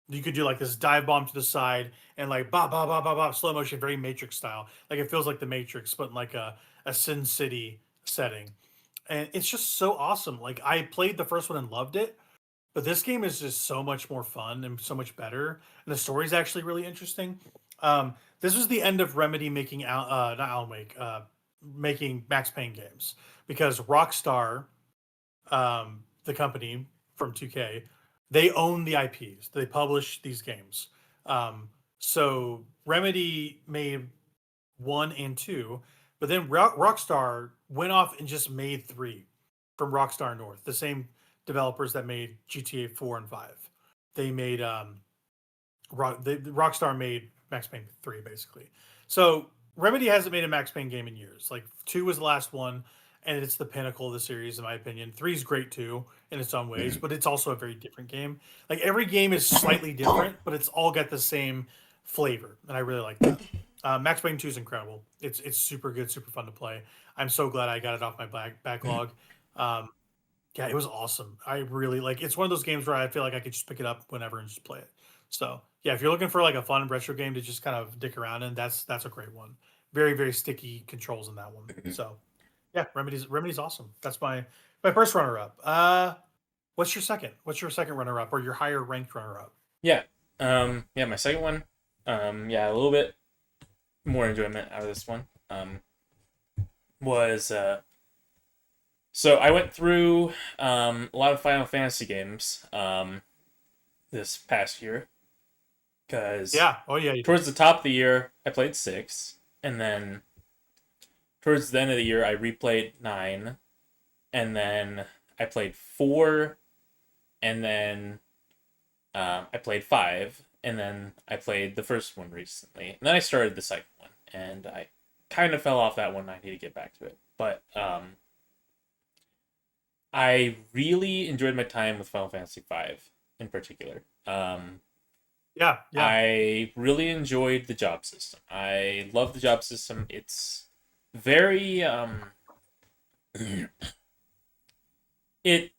You could do like this dive bomb to the side and like ba ba ba ba ba slow motion, very Matrix style. Like it feels like the Matrix, but in like a Sin City setting. And it's just so awesome. Like I played the first one and loved it, but this game is just so much more fun and so much better, and the story's actually really interesting. This was the end of Remedy making not Alan Wake, making Max Payne games because Rockstar, the company from 2K, they own the IPs. They publish these games. So Remedy made 1 and 2, but then Rockstar went off and just made 3 from Rockstar North, the same developers that made GTA 4 and 5. They made Rockstar made Max Payne 3 basically. So Remedy hasn't made a Max Payne game in years. Like 2 was the last one, and it's the pinnacle of the series in my opinion. 3 is great too in its own ways, but it's also a very different game. Like every game is slightly different, but it's all got the same flavor, and I really like that. Max Payne 2 is incredible. It's super good, super fun to play. I'm so glad I got it off my backlog. Um, yeah, it was awesome. I really like. It's one of those games where I feel like I could just pick it up whenever and just play it. So yeah, if you're looking for like a fun retro game to just kind of dick around in, that's a great one. Very very sticky controls in that one. So yeah, Remedy's awesome. That's my first runner up. What's your second? What's your second runner up or your higher ranked runner up? Yeah. Yeah, my second one. Yeah, a little bit more enjoyment out of this one. Was so I went through a lot of Final Fantasy games this past year because Yeah. Oh yeah. You did. towards the top of the year I played 6, and then towards the end of the year I replayed 9, and then I played 4, and then I played 5, and then I played the first one recently, and then I started the second one, and I kind of fell off that one. I need to get back to it, but I really enjoyed my time with Final Fantasy 5 in particular. Yeah. Yeah. I really enjoyed the job system. I love the job system. It's very it.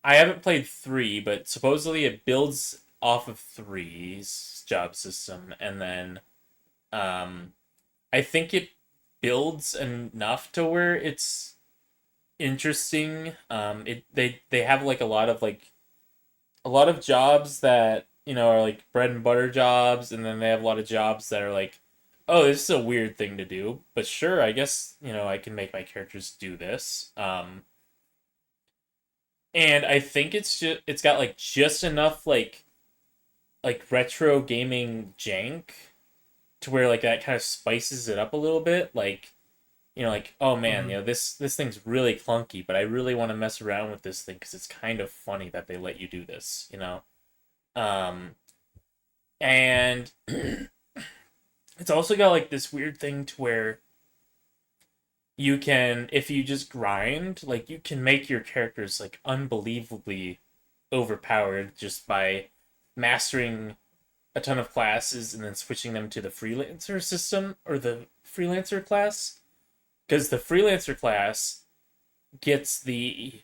I haven't played 3, but supposedly it builds off of three's job system, and then um, I think it builds enough to where it's interesting. They have like a lot of jobs that are like bread and butter jobs, and then they have a lot of jobs that are like, oh, this is a weird thing to do, but sure, I guess I can make my characters do this. and I think it's got like just enough like retro gaming jank to where like that kind of spices it up a little bit. Like, like, oh man, Hmm. this thing's really clunky, but I really want to mess around with this thing because it's kind of funny that they let you do this. Um, and it's also got like this weird thing to where you can, if you just grind, like you can make your characters like unbelievably overpowered just by mastering a ton of classes and then switching them to the freelancer system or the freelancer class. Because the freelancer class gets the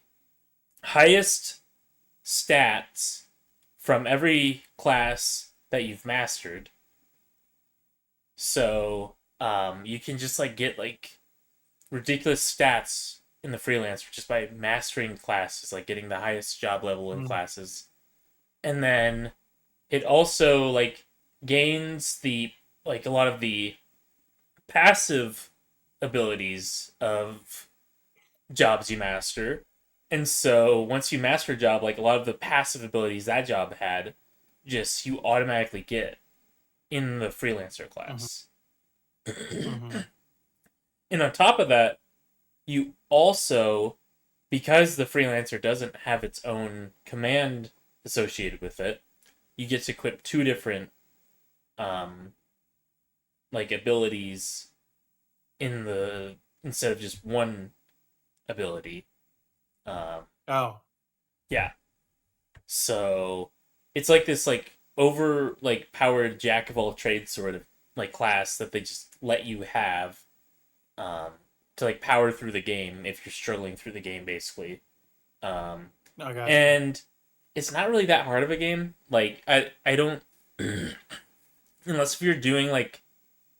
highest stats from every class that you've mastered. So you can just like get like ridiculous stats in the freelancer just by mastering classes, like getting the highest job level in Hmm. classes. And then it also like gains the like a lot of the passive abilities of jobs you master. And so once you master a job, like a lot of the passive abilities that job had, just you automatically get in the freelancer Hmm. class. Hmm. And on top of that, you also, because the freelancer doesn't have its own command associated with it, you get to equip two different um like abilities in the instead of just one ability. Um Oh, yeah. So it's like this like over like powered jack of all trades sort of like class that they just let you have um to like power through the game if you're struggling through the game basically. Um I gotcha. and it's not really that hard of a game. Like I don't unless if you're doing like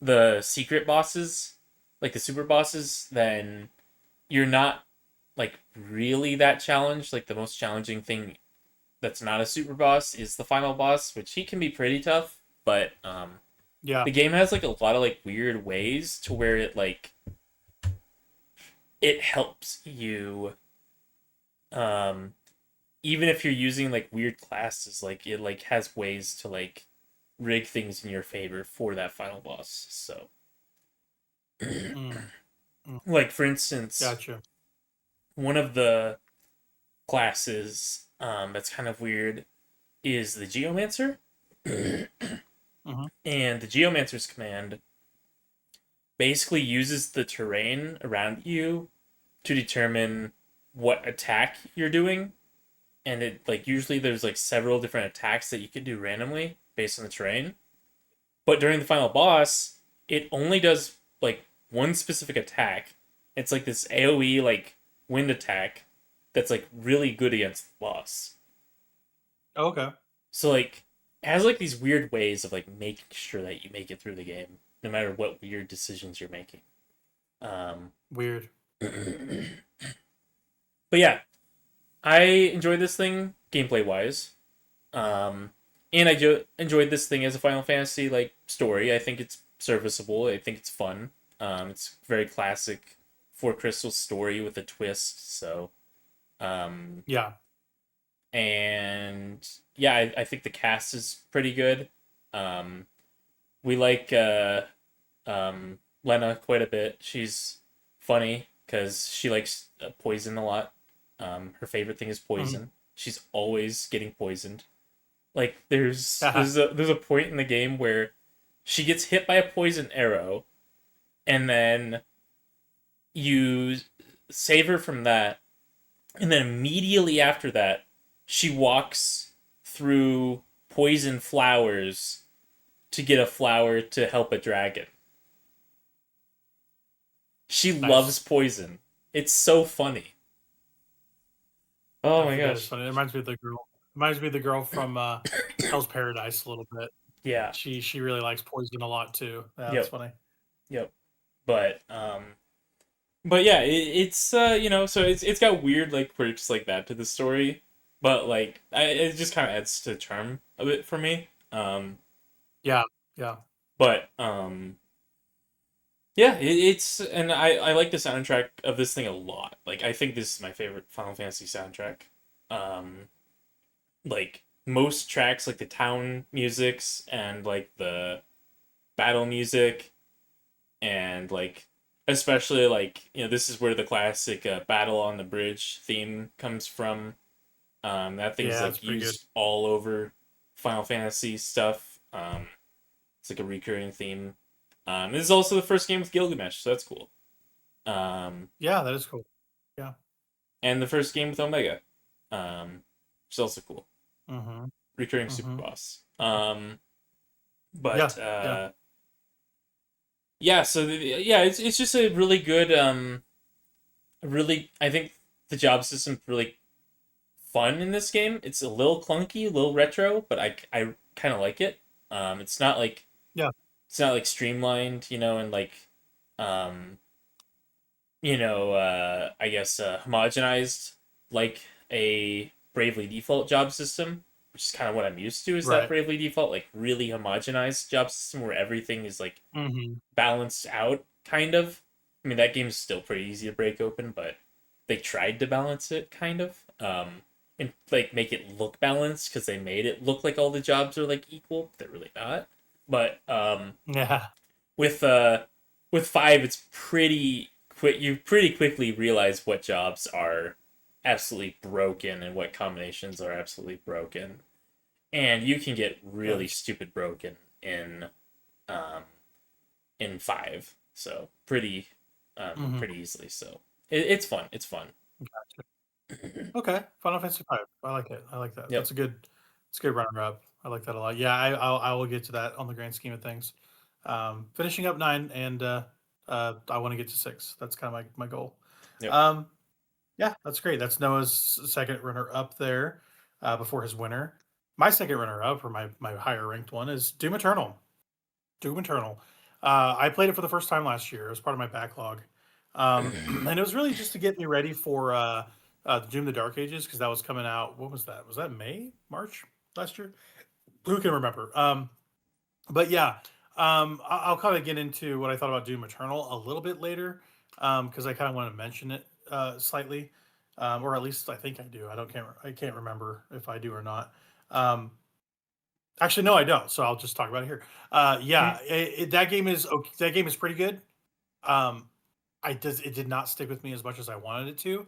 the secret bosses, like the super bosses, then you're not like really that challenged. Like the most challenging thing that's not a super boss is the final boss, which he can be pretty tough, but Yeah. the game has like a lot of like weird ways to where it like it helps you um even if you're using like weird classes, like it like has ways to like rig things in your favor for that final boss. So Mm. Mm. like for instance, Gotcha. one of the classes that's kind of weird is the Geomancer. Hmm. And the Geomancer's command basically uses the terrain around you to determine what attack you're doing. And it like usually there's like several different attacks that you can do randomly based on the terrain. But during the final boss, it only does like one specific attack. It's like this AoE like wind attack that's like really good against the boss. Okay. So like it has like these weird ways of like making sure that you make it through the game, no matter what weird decisions you're making. Um, Weird. but yeah, I enjoyed this thing gameplay wise. And I enjoyed this thing as a Final Fantasy like story. I think it's serviceable. I think it's fun. It's very classic Four Crystals story with a twist. So, um, Yeah. and yeah, I think the cast is pretty good. Um, we like Lena quite a bit. She's funny because she likes poison a lot. Her favorite thing is Hmm. poison. She's always getting poisoned. Like there's Haha. there's a point in the game where she gets hit by a poison arrow, and then you save her from that, and then immediately after that, she walks through poison flowers to get a flower to help a dragon. She loves Nice. poison. It's so funny. Oh I my think that is gosh. funny. It reminds me of the girl. Reminds me of the girl from Hell's Paradise a little bit. Yeah. She really likes poison a lot too. Yeah, that's Yep. funny. Yep. But but yeah, it's so it's got weird like quirks like that to the story, but like it just kind of adds to the charm of it for me. Yeah. Yeah. But yeah, it's and I like the soundtrack of this thing a lot. Like I think this is my favorite Final Fantasy soundtrack. like most tracks, like the town musics and like the battle music, and like especially like this is where the classic battle on the bridge theme comes from. That thing's Yeah, it's like pretty good. used all over Final Fantasy stuff. It's like a recurring theme. This is also the first game with Gilgamesh, so that's cool. Yeah, that is cool. Yeah. And the first game with Omega, which is also cool. Mm-hmm. Recurring super Mm-hmm. boss. Yeah. But Yeah. yeah, so yeah, it's just a really good really, I think the job system's really fun in this game. It's a little clunky, a little retro, but I kind of like it. It's not like Yeah. streamlined, and like um I guess homogenized like a Bravely Default job system, which is kind of what I'm used to. Is that Right. Bravely Default like really homogenized job system where everything is like Mm-hmm. balanced out, kind of. I mean, that game's still pretty easy to break open, but they tried to balance it, kind of, and like make it look balanced because they made it look like all the jobs are like equal. They're really not. But Yeah. with uh, with five, it's pretty quick. You pretty quickly realize what jobs are absolutely broken and what combinations are absolutely broken, and you can get Yeah. really stupid broken um, in five. So Mm-hmm. pretty easily. So it's fun. It's fun. Okay. Final Fantasy V. I like it. I like that. Yep. It's a good runner up. I like that a lot. Yeah, I will get to that on the grand scheme of things. Finishing up 9, and I want to get to 6. That's kind of my goal. Yep. Um, yeah, that's great. That's Noah's second runner up there, before his winner. My second runner up, or my higher ranked one, is Doom Eternal. Doom Eternal. I played it for the first time last year. It was part of my backlog, and it was really just to get me ready for Doom: The Dark Ages, because that was coming out. What was that? Was that May, March last year? Who can remember? But yeah, I'll kind of get into what I thought about Doom Eternal a little bit later, because I kind of want to mention it slightly, or at least I think I do. I can't remember if I do or not. Um, Actually, no, I don't. So I'll just talk about it here. Yeah, that game is pretty good. Um, it did not stick with me as much as I wanted it to.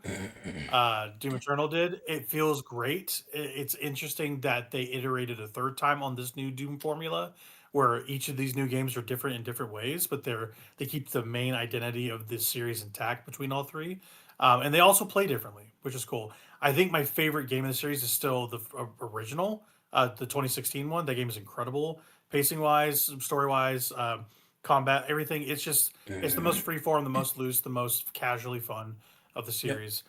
Doom Eternal did. It feels great. It's interesting that they iterated a third time on this new Doom formula, where each of these new games are different in different ways, but they keep the main identity of this series intact between all three, and they also play differently, which is cool. I think my favorite game in the series is still the original, the 2016 one. That game is incredible, pacing wise, story wise, combat, everything. It's the most freeform, the most loose, the most casually fun of the Yep. series.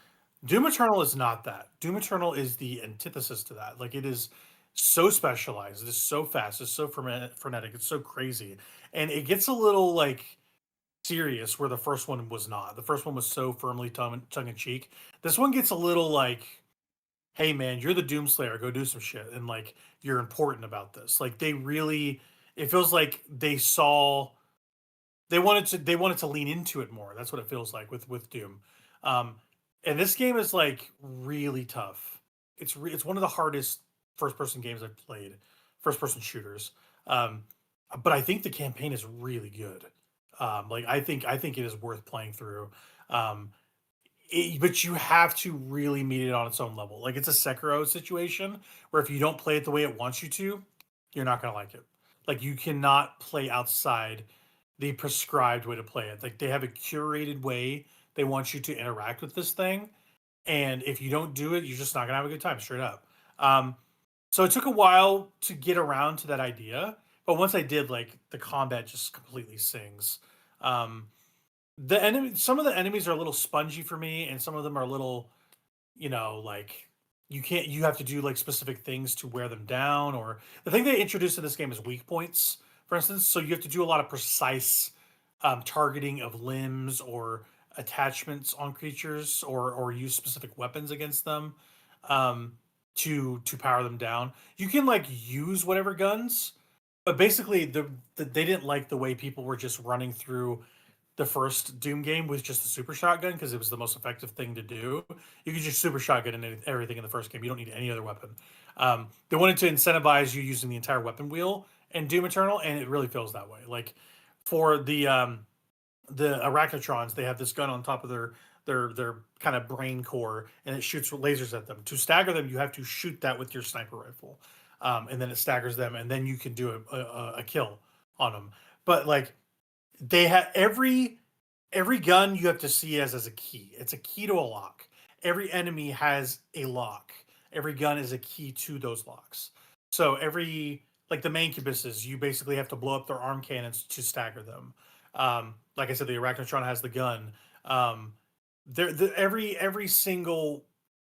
Doom Eternal is not that. Doom Eternal is the antithesis to that. Like, it is so specialized. It is so fast. It's so frenetic. It's so crazy, and it gets a little like serious where the first one was not. The first one was so firmly tongue in cheek. This one gets a little like, "Hey man, you're the Doomslayer. Go do some shit," and like, you're important about this. Like, they really. It feels like they wanted to lean into it more. That's what it feels like with Doom. Um, and this game is like really tough. It's one of the hardest first person games I've played, first person shooters. Um, but I think the campaign is really good. Like, I think it is worth playing through. Um, but you have to really meet it on its own level. Like, it's a Sekiro situation where if you don't play it the way it wants you to, you're not gonna like it. Like, you cannot play outside the prescribed way to play it. Like, they have a curated way they want you to interact with this thing, and if you don't do it, you're just not gonna have a good time, straight up. Um, so it took a while to get around to that idea, but once I did, like, the combat just completely sings. Um, some of the enemies are a little spongy for me, and some of them are a little, like, you have to do like specific things to wear them down. Or the thing they introduced in this game is weak points, for instance. So you have to do a lot of precise targeting of limbs or attachments on creatures, or use specific weapons against them, um, to power them down. You can like use whatever guns, but basically they didn't like the way people were just running through the first Doom game with just the super shotgun because it was the most effective thing to do. You could just super shotgun and everything in the first game. You don't need any other weapon. They wanted to incentivize you using the entire weapon wheel in Doom Eternal, and it really feels that way. Like for the Arachnotrons, they have this gun on top of their kind of brain core, and it shoots lasers at them. To stagger them, you have to shoot that with your sniper rifle, and then it staggers them, and then you can do a kill on them. But like they have every gun you have to see as a key. It's a key to a lock. Every enemy has a lock. Every gun is a key to those locks. So every like the mancubuses, you basically have to blow up their arm cannons to stagger them. Like I said, the Arachnotron has the gun. Every single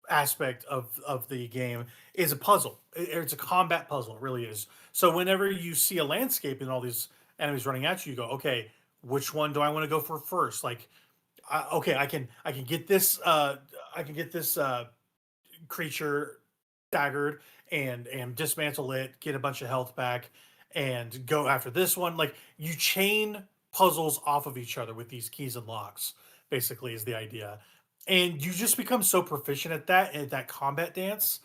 aspect of the game is a puzzle. It's a combat puzzle. It really is. So whenever you see a landscape and all these enemies running at you, you go, okay, which one do I want to go for first? Like, okay, I can get this creature staggered and dismantle it, get a bunch of health back, and go after this one. Like you chain puzzles off of each other with these keys and locks. Basically, is the idea, and you just become so proficient at that combat dance.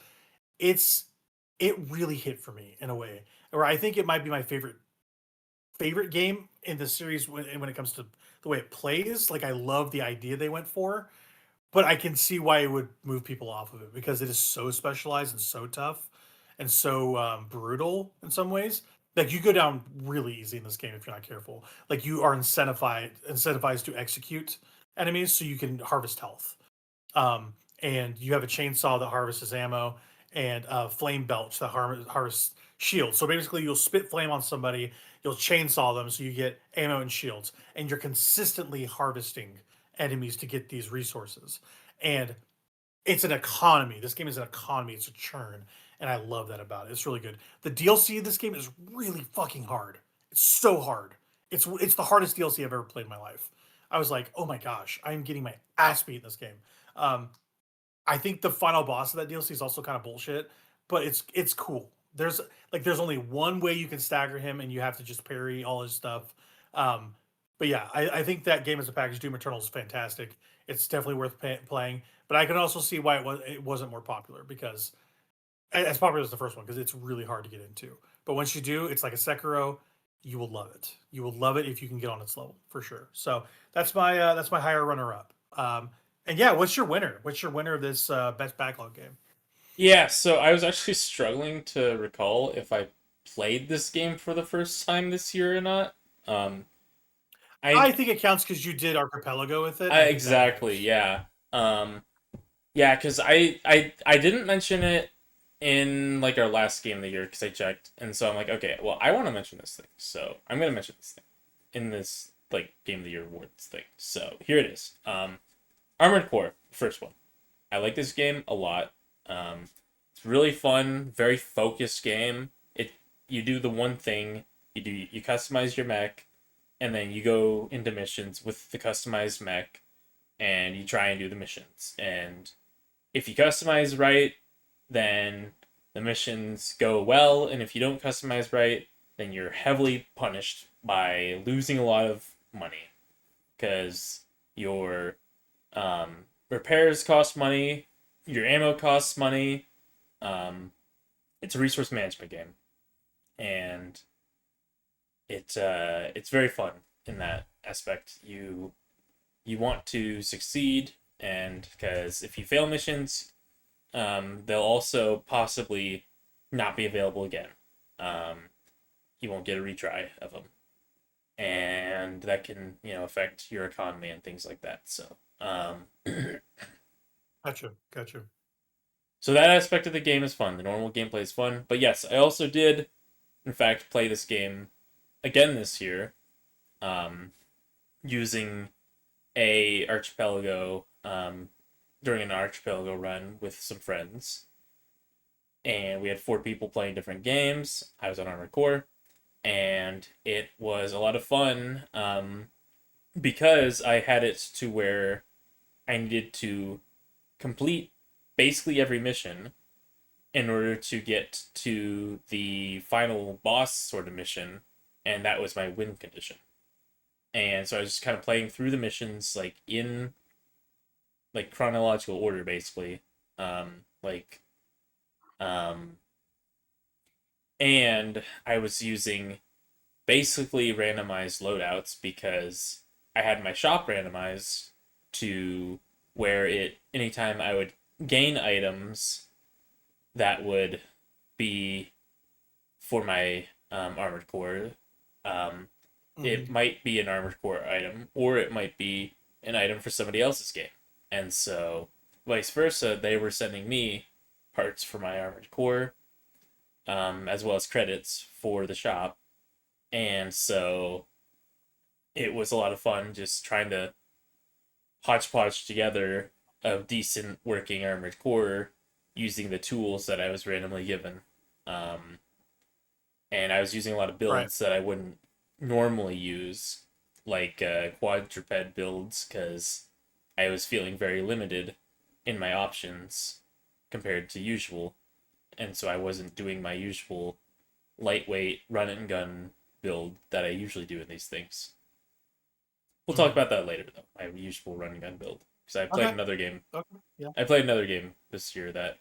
It's it really hit for me in a way where I think it might be my favorite game in the series when it comes to the way it plays. Like I love the idea they went for, but I can see why it would move people off of it because it is so specialized and so tough and so brutal in some ways. Like you go down really easy in this game if you're not careful. Like you are incentivized to execute enemies so you can harvest health. And you have a chainsaw that harvests ammo and a flame belch that harvests shields. So basically, you'll spit flame on somebody, you'll chainsaw them, so you get ammo and shields, and you're consistently harvesting enemies to get these resources. And it's an economy. This game is an economy. It's a churn, and I love that about it. It's really good. The DLC of this game is really fucking hard. It's so hard. It's the hardest DLC I've ever played in my life. I was like, oh my gosh, I'm getting my ass beat in this game. Um, I think the final boss of that DLC is also kind of bullshit, but it's cool. There's only one way you can stagger him, and you have to just parry all his stuff. Um, but yeah, I think that game as a package, Doom Eternal, is fantastic. It's definitely worth playing. But I can also see why it wasn't more popular because as popular as the first one because it's really hard to get into. But once you do, it's like a Sekiro. You will love it. You will love it if you can get on its level for sure. So that's my higher runner up. And yeah, what's your winner? What's your winner of this best backlog game? Yeah, so I was actually struggling to recall if I played this game for the first time this year or not. Um, I I, think it counts because you did Archipelago with it. I think that exactly, matters. yeah. Yeah, because I didn't mention it in like our last game of the year because I checked, and so I'm like, okay, well, I want to mention this thing, so I'm gonna mention this thing in this like game of the year awards thing. So here it is. Armored Core, first one. I like this game a lot. It's really fun, very focused game. You do the one thing, you customize your mech, and then you go into missions with the customized mech, and you try and do the missions. And if you customize right, then the missions go well, and if you don't customize right, then you're heavily punished by losing a lot of money because your repairs cost money, your ammo costs money. It's a resource management game, and it's very fun in that aspect. You want to succeed, and because if you fail missions, they'll also possibly not be available again. You won't get a retry of them, and that can affect your economy and things like that. So Gotcha. so that aspect of the game is fun. The normal gameplay is fun, but yes, I also did, in fact, play this game again this year, um, using a archipelago during an archipelago run with some friends, and we had 4 people playing different games. I was on Armored Core, and it was a lot of fun because I had it to where I needed to complete basically every mission in order to get to the final boss sort of mission, and that was my win condition. and so I was just kind of playing through the missions like in like chronological order, basically. Like, um, and I was using basically randomized loadouts because I had my shop randomized to where it anytime I would gain items that would be for my armored core. It might be an armored core item, or it might be an item for somebody else's game. And so, vice versa, they were sending me parts for my armored core, as well as credits for the shop. And so, it was a lot of fun just trying to hodgepodge together a decent working armored core using the tools that I was randomly given. Um, and I was using a lot of Right. builds that I wouldn't normally use, like quadruped builds, because I was feeling very limited in my options compared to usual, and so I wasn't doing my usual lightweight run and gun build that I usually do in these things. We'll talk about that later, though. My usual run and gun build, because I played Okay. another game. Okay. Yeah. I played another game this year that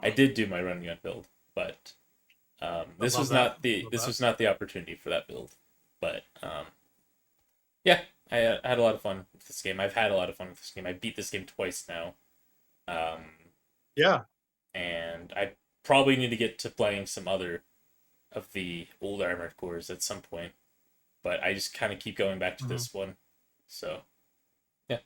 I did do my run and gun build, but this Love was that. not the Love this that. was not the opportunity for that build. But yeah, I had a lot of fun with this game. I've had a lot of fun with this game. I beat this game twice now, um, Yeah. and I probably need to get to playing some other of the old Armored Cores at some point. But I just kind of keep going back to Mhm. this one. So yeah.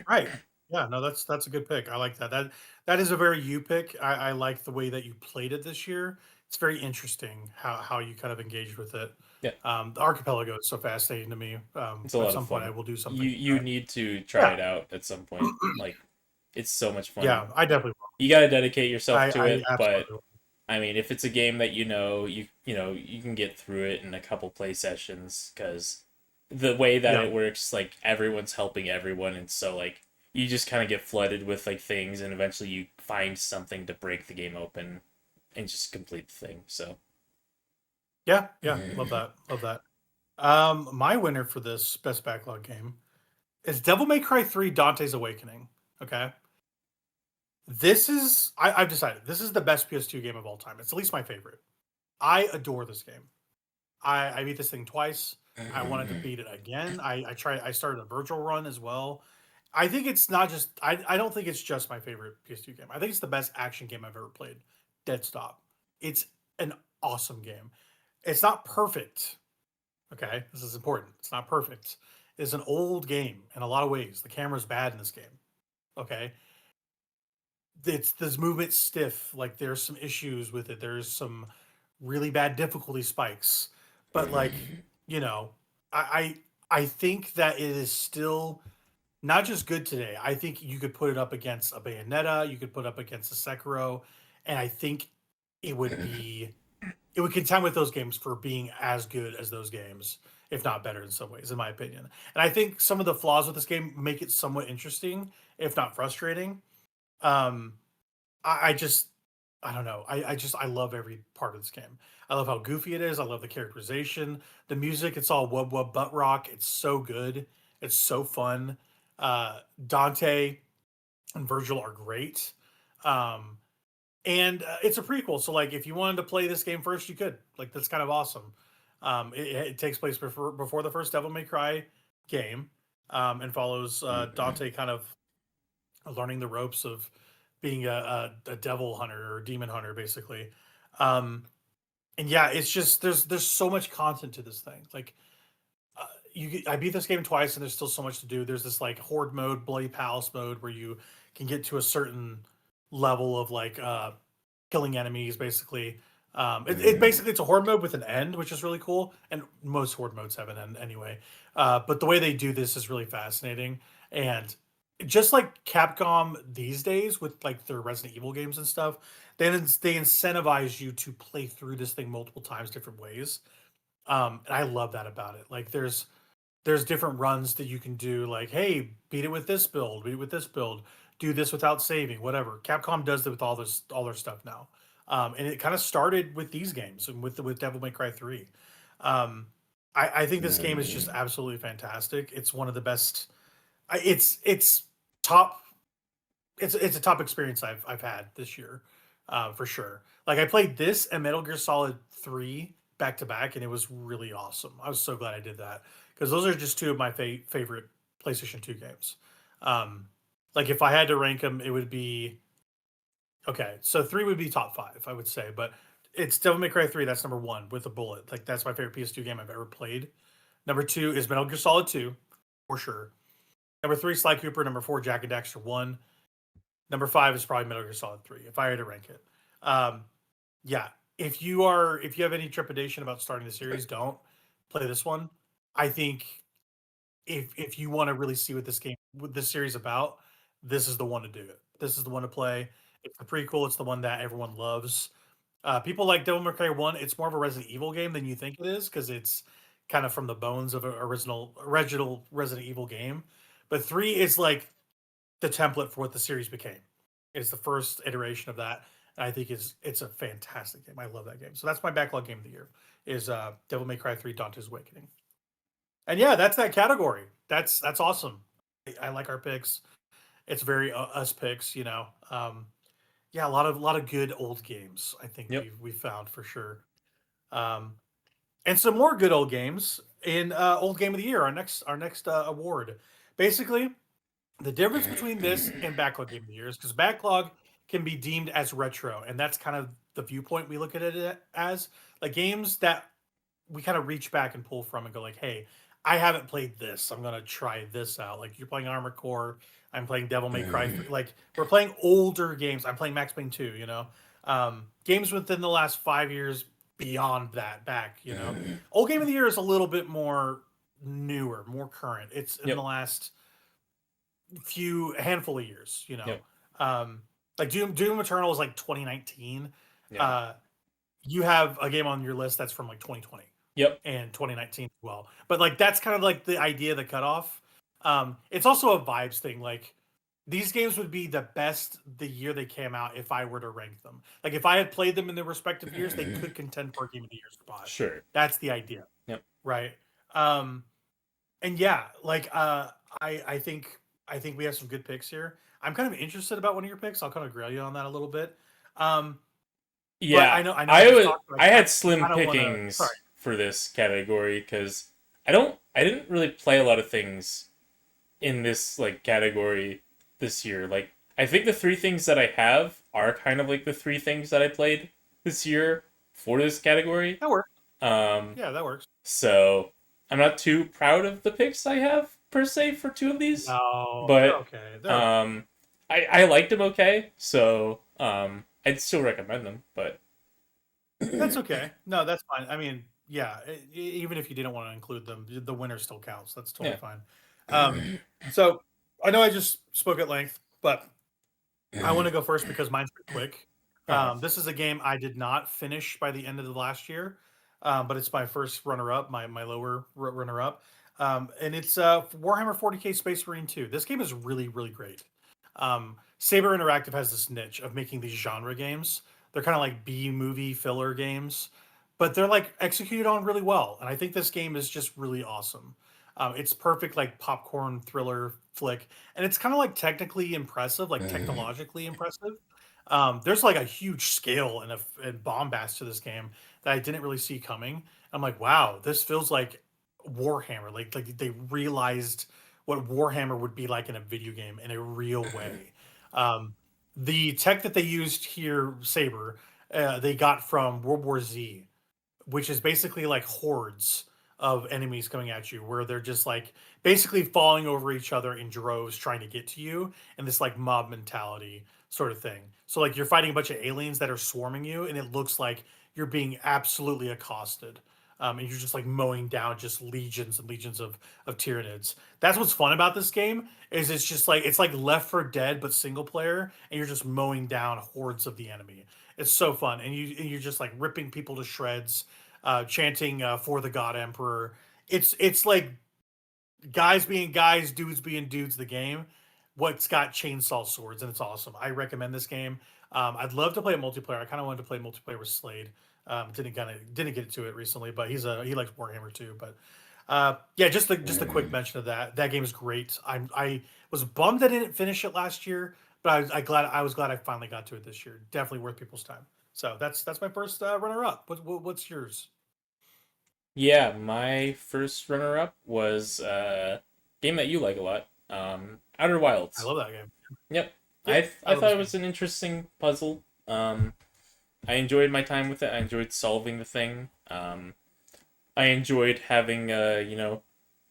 Right. Yeah. No, that's a good pick. I like that. That is a very you pick. I like the way that you played it this year. It's very interesting how you kind of engaged with it. Yeah, The archipelago is so fascinating to me. it's a At lot of some point, I fun. will do You something you like that. need to try Yeah. it out at some point. Like it's so much Yeah. fun. I definitely will. You got to dedicate yourself to I it, but absolutely will. I mean, if it's a game that you can get through it in a couple play sessions because the way that Yeah. it works, like everyone's helping everyone, and so like you just kind of get flooded with like things, and eventually you find something to break the game open and just complete the thing. So Yeah. Yeah. Love that. Love that. My winner for this best backlog game is Devil May Cry 3 Dante's Awakening. Okay. I've decided this is the best PS2 game of all time. It's at least my favorite. I adore this game. I beat this thing twice. I wanted to beat it again. I started a virtual run as well. I think it's not just I don't think it's just my favorite PS2 game. I think it's the best action game I've ever played. Dead stop. It's an awesome game. It's not perfect. Okay, this is important. It's not perfect. It's an old game in a lot of ways. The camera's bad in this game. Okay, it's this movement stiff. Like there's some issues with it. There's some really bad difficulty spikes. But like, you know, I think that it is still not just good today. I think you could put it up against a Bayonetta, you could put it up against a Sekiro, and I think it would be it would contend with those games for being as good as those games, if not better in some ways, in my opinion. And I think some of the flaws with this game make it somewhat interesting, if not frustrating. Um, I just I don't know. I love every part of this game. I love how goofy it is. I love the characterization, the music. It's all wub wub butt rock. It's so good. It's so fun. Dante and Virgil are great. Um, and it's a prequel, so like if you wanted to play this game first, you could. Like that's kind of awesome. It takes place before the first Devil May Cry game, and follows Dante kind of learning the ropes of being a devil hunter or demon hunter, basically. Um, and yeah, it's just there's so much content to this thing. Like I beat this game twice, and there's still so much to do. There's this like horde mode, bloody palace mode, where you can get to a certain level of like killing enemies, basically. It basically it's a horde mode with an end, which is really cool, and most horde modes have an end anyway. But the way they do this is really fascinating, and just like Capcom these days with like their Resident Evil games and stuff, they incentivize you to play through this thing multiple times, different ways. And I love that about it. Like there's different runs that you can do, like, hey, beat it with this build, beat it with this build, do this without saving, whatever. Capcom does it with all their stuff now. And it kind of started with these games and with Devil May Cry 3. Um, I think this game is just absolutely fantastic. It's one of the best. It's top. It's a top experience I've had this year, for sure. Like I played this and Metal Gear Solid 3 back to back, and it was really awesome. I was so glad I did that because those are just two of my favorite PlayStation 2 games. Um, like if I had to rank them, it would be okay. So 3 would be top 5, I would say, but it's Devil May Cry 3. That's number 1 with a bullet. Like that's my favorite PS2 game I've ever played. Number 2 is Metal Gear Solid 2, for sure. Number 3, Sly Cooper. Number 4, Jack and Daxter 1. Number 5 is probably Metal Gear Solid 3, if I had to rank it. Yeah, if you have any trepidation about starting the series, don't play this one. I think if you want to really see what this series about, this is the one to do it. This is the one to play. It's the prequel. It's the one that everyone loves. People like Devil May Cry 1. It's more of a Resident Evil game than you think it is because it's kind of from the bones of an original Resident Evil game. But 3 is like the template for what the series became. It's the first iteration of that. And I think it's a fantastic game. I love that game. So that's my backlog game of the year is Devil May Cry 3 Dante's Awakening. And yeah, that's that category. That's awesome. I like our picks. It's very us picks, yeah, a lot of good old games. I think Yep. we found for sure. Um, and some more good old games in old game of the year. Our next award. Basically, the difference between this and backlog game of the year is because backlog can be deemed as retro, and that's kind of the viewpoint we look at it as. Like games that we kind of reach back and pull from and go like, hey, I haven't played this. I'm gonna try this out. Like you're playing Armored Core, I'm playing Devil May Cry. Like we're playing older games. I'm playing Max Payne 2. Games within the last 5 years. Beyond that, back. Old game of the year is a little bit more newer, more current. It's in Yep. the last handful of years. Yep. Like Doom Eternal is like 2019. Yeah. You have a game on your list that's from like 2020 Yep. and 2019 as well. But like that's kind of like the idea, the cutoff. It's also a vibes thing. Like these games would be the best the year they came out if I were to rank them. Like if I had played them in their respective years, they could contend for a game of the year spot. Sure. That's the idea. Yep. Right. And yeah, like I think we have some good picks here. I'm kind of interested about one of your picks. I'll kind of grill you on that a little bit. Yeah, I know I had slim I don't wanna- pickings sorry. for this category because I didn't really play a lot of things in this like category this year. Like I think the 3 things that I have are kind of like the 3 things that I played this year for this category. That works. Yeah, that works. So I'm not too proud of the picks I have per se for 2 of these. No, but they're okay. They're okay. I liked them okay, so I'd still recommend them, but That's okay. No, that's fine. I mean, yeah, even if you didn't want to include them, the winner still counts. That's totally fine. So I know I just spoke at length, but I want to go first because mine's pretty quick. This is a game I did not finish by the end of the last year, but it's my first runner-up, my lower runner-up, and it's Warhammer 40K Space Marine 2. This game is really, really great. Saber Interactive has this niche of making these genre games. They're kind of like B-movie filler games, but they're like executed on really well. And I think this game is just really awesome. It's perfect like popcorn thriller flick, and it's kind of like technically impressive, like technologically impressive. There's like a huge scale and bombast to this game that I didn't really see coming. I'm like, wow, this feels like Warhammer. Like they realized what Warhammer would be like in a video game in a real way. The tech that they used here, Saber, they got from World War Z, which is basically like hordes of enemies coming at you, where they're just like basically falling over each other in droves trying to get to you, and this like mob mentality sort of thing. So like you're fighting a bunch of aliens that are swarming you, and it looks like you're being absolutely accosted. And you're just like mowing down just legions and legions of Tyranids. That's what's fun about this game is it's like Left 4 Dead but single player, and you're just mowing down hordes of the enemy. It's so fun, and you're just like ripping people to shreds, chanting for the God Emperor. It's like guys being guys, dudes being dudes. The game, what's got chainsaw swords, and it's awesome. I recommend this game. I'd love to play a multiplayer. I kind of wanted to play multiplayer with Slade. Didn't get to it recently, but he likes Warhammer too. But yeah, just a quick mention of that. That game is great. I was bummed I didn't finish it last year, but I was glad I finally got to it this year. Definitely worth people's time. So that's my first runner up. What's yours? Yeah, my first runner-up was a game that you like a lot, Outer I Wilds. love that game. Yep, Yep, I I love thought this it game. was an interesting puzzle. I enjoyed my time with it. I enjoyed solving the thing. I enjoyed having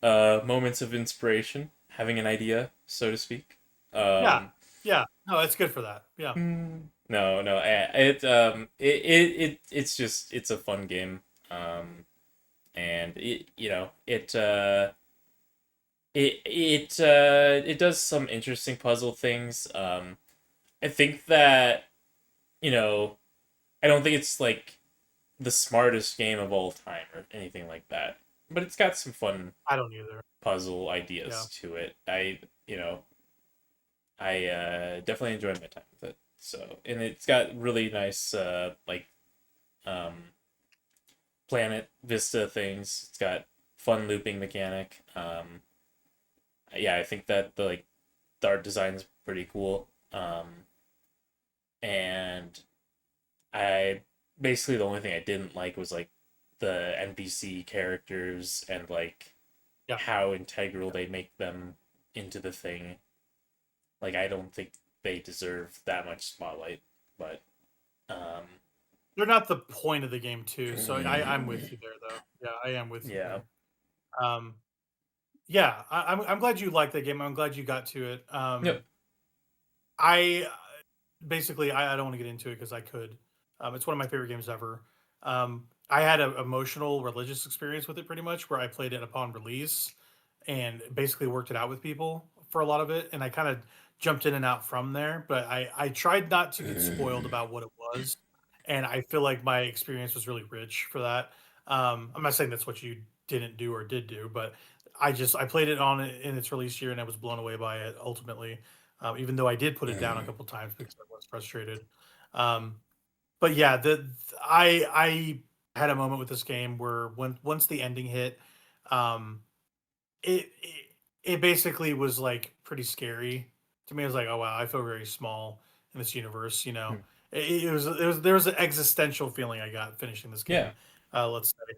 moments of inspiration, having an idea, so to speak. Yeah, Um, yeah. No, it's good for that. Yeah. no, no, it's just it's a fun game. And it does some interesting puzzle things. I think that you know I don't think it's like the smartest game of all time or anything like that, but it's got some fun I don't either. puzzle Yeah. ideas to it. I definitely enjoyed my time with it. So, and it's got really nice um planet vista things. It's got fun looping mechanic. Yeah, I think that the art design is pretty cool. And I basically the only thing I didn't like was like the NPC characters and like Yeah. how integral they make them into the thing. Like I don't think they deserve that much spotlight, but um They're not the point of the game too. So I'm with you there though. Yeah, I am with you yeah. there. Um, yeah, I'm glad you liked that game. I'm glad you got to it. Yep. I basically I don't want to get into it because I could. It's one of my favorite games ever. I had an emotional religious experience with it pretty much where I played it upon release and basically worked it out with people for a lot of it, and I kind of jumped in and out from there. But I tried not to get spoiled about what it was, and I feel like my experience was really rich for that. I'm not saying that's what you didn't do or did do, but I played it on in its release year and I was blown away by it ultimately. Even though I did put it down a couple times because I was frustrated. Um, but yeah, I had a moment with this game where once the ending hit, um, it it basically was like pretty scary to me. I was like, oh wow, I feel very small in this universe. There was an existential feeling I got finishing this Yeah. game. Let's say,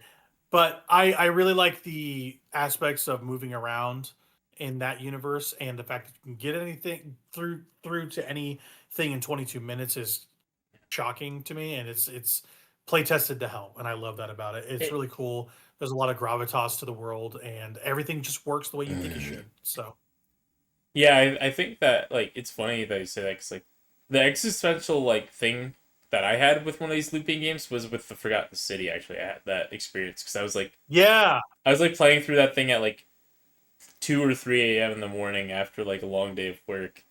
but I really like the aspects of moving around in that universe and the fact that you can get anything through to anything in 22 minutes is shocking to me, and it's play tested to hell, and I love that about it. It's It, really cool. There's a lot of gravitas to the world, and everything just works the way you think it should. So yeah, I think that like it's funny that you say that because like the existential like thing that I had with one of these looping games was with the Forgotten City. Actually, I had that experience because yeah, I was like playing through that thing at like 2 or 3 a.m. in the morning after like a long day of work,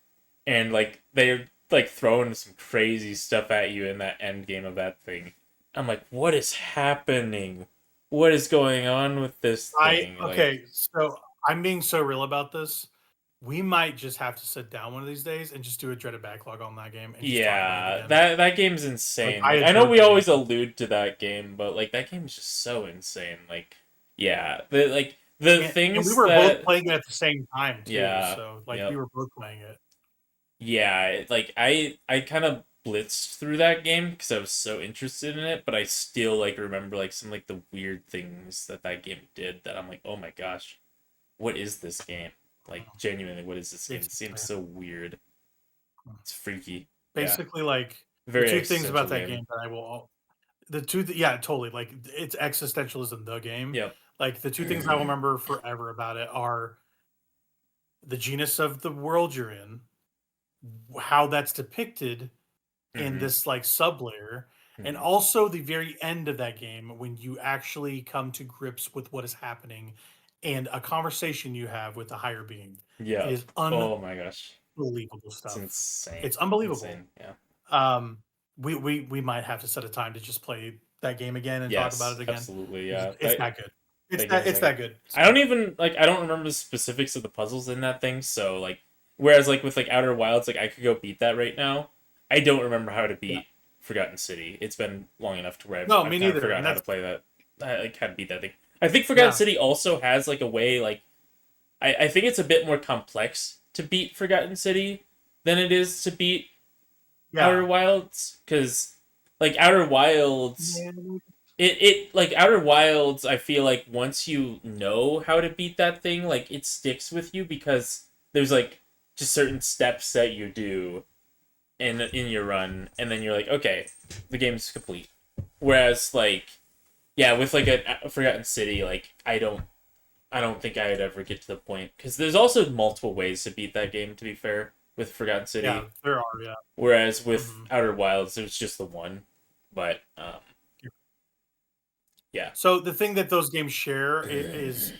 and like they're like throwing some crazy stuff at you in that end game of that thing. I'm like, what is happening? What is going on with this thing? Like, okay. So I'm being so real about this. We might just have to sit down one of these days and just do a dreaded backlog on that game and just talk about it yeah, again. that game's Like insane. I Like, I know adored we that game. always allude to that game, but like that game is just so insane. Like, yeah, the And we things were both that, playing it at the same time too. yeah, So like we yep. were both playing it. Yeah, like I kind of blitzed through that game because I was so interested in it, but I still like remember like some like the weird things that that game did that I'm like, oh my gosh, what is this game? Like genuinely, what is this game? It's It seems so weird. It's freaky. Yeah, basically like the very two things about existential that game. game that I will yeah, totally, like it's existentialism the game. Yep. Like the two things I will remember forever about it are the genus of the world you're in, how that's depicted in Mm-hmm. this like sublayer, and Mm-hmm. also the very end of that game when you actually come to grips with what is happening and a conversation you have with a higher being. It Yep. is Oh my gosh, unbelievable it's stuff. insane. It's unbelievable. Insane. Yeah. Um, we might have to set a time to just play that game again and talk about Yes, it again. absolutely. Yeah. It's that good. That game is It's like that good. I don't even like I don't remember the specifics of the puzzles in that thing, so like whereas like with like Outer Wilds, like I could go beat that right now. I don't remember how to Yeah. beat Forgotten City. It's been long enough to where I've No, kind me of neither. forgotten And how to that's play that. Like how to beat that thing. I think Forgotten yeah, City also has like a way like I think it's a bit more complex to beat Forgotten City than it is to beat yeah. Outer Wilds because like Outer Wilds Man, it like Outer Wilds I feel like once you know how to beat that thing like it sticks with you because there's like just certain steps that you do in your run and then you're like okay the game's complete whereas like yeah with like a Forgotten City like I don't think I'd ever get to the point because there's also multiple ways to beat that game to be fair with Forgotten yeah, City there are. Yeah. whereas with hmm Outer Wilds there's just the one but yeah So the thing that those games share is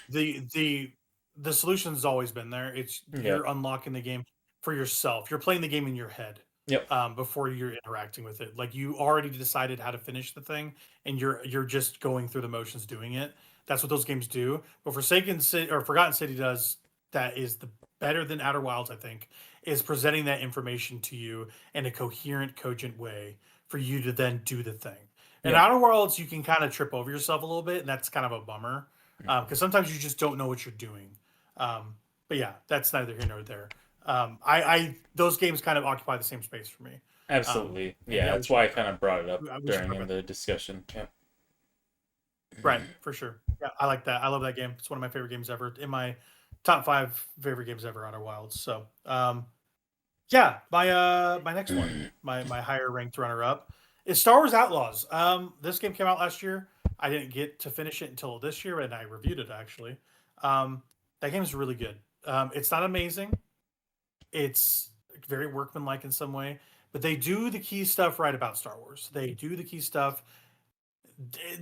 the the the solution's always been there. It's yep you're unlocking the game for yourself. You're playing the game in your head yep before you're interacting with it. Like you already decided how to finish the thing, and you're just going through the motions doing it. That's what those games do. But Forsaken City or Forgotten City does that is the better than Outer Wilds. I think is presenting that information to you in a coherent, cogent way for you to then do the thing. In yep Outer Worlds, you can kind of trip over yourself a little bit, and that's kind of a bummer because sometimes you just don't know what you're doing. Um, but yeah, that's neither here nor there. I those games kind of occupy the same space for me. absolutely And yeah yeah, that's why I kind of brought it up we should during talk in about the discussion yeah right for sure. Yeah, I like that. I love that game. It's one of my favorite games ever. In my top 5 favorite games ever, Outer Wilds. So yeah, my next one, my higher ranked runner up is Star Wars Outlaws. This game came out last year. I didn't get to finish it until this year, and I reviewed it actually. That game is really good. It's not amazing. It's very workmanlike in some way, but they do the key stuff right about Star Wars. They do the key stuff.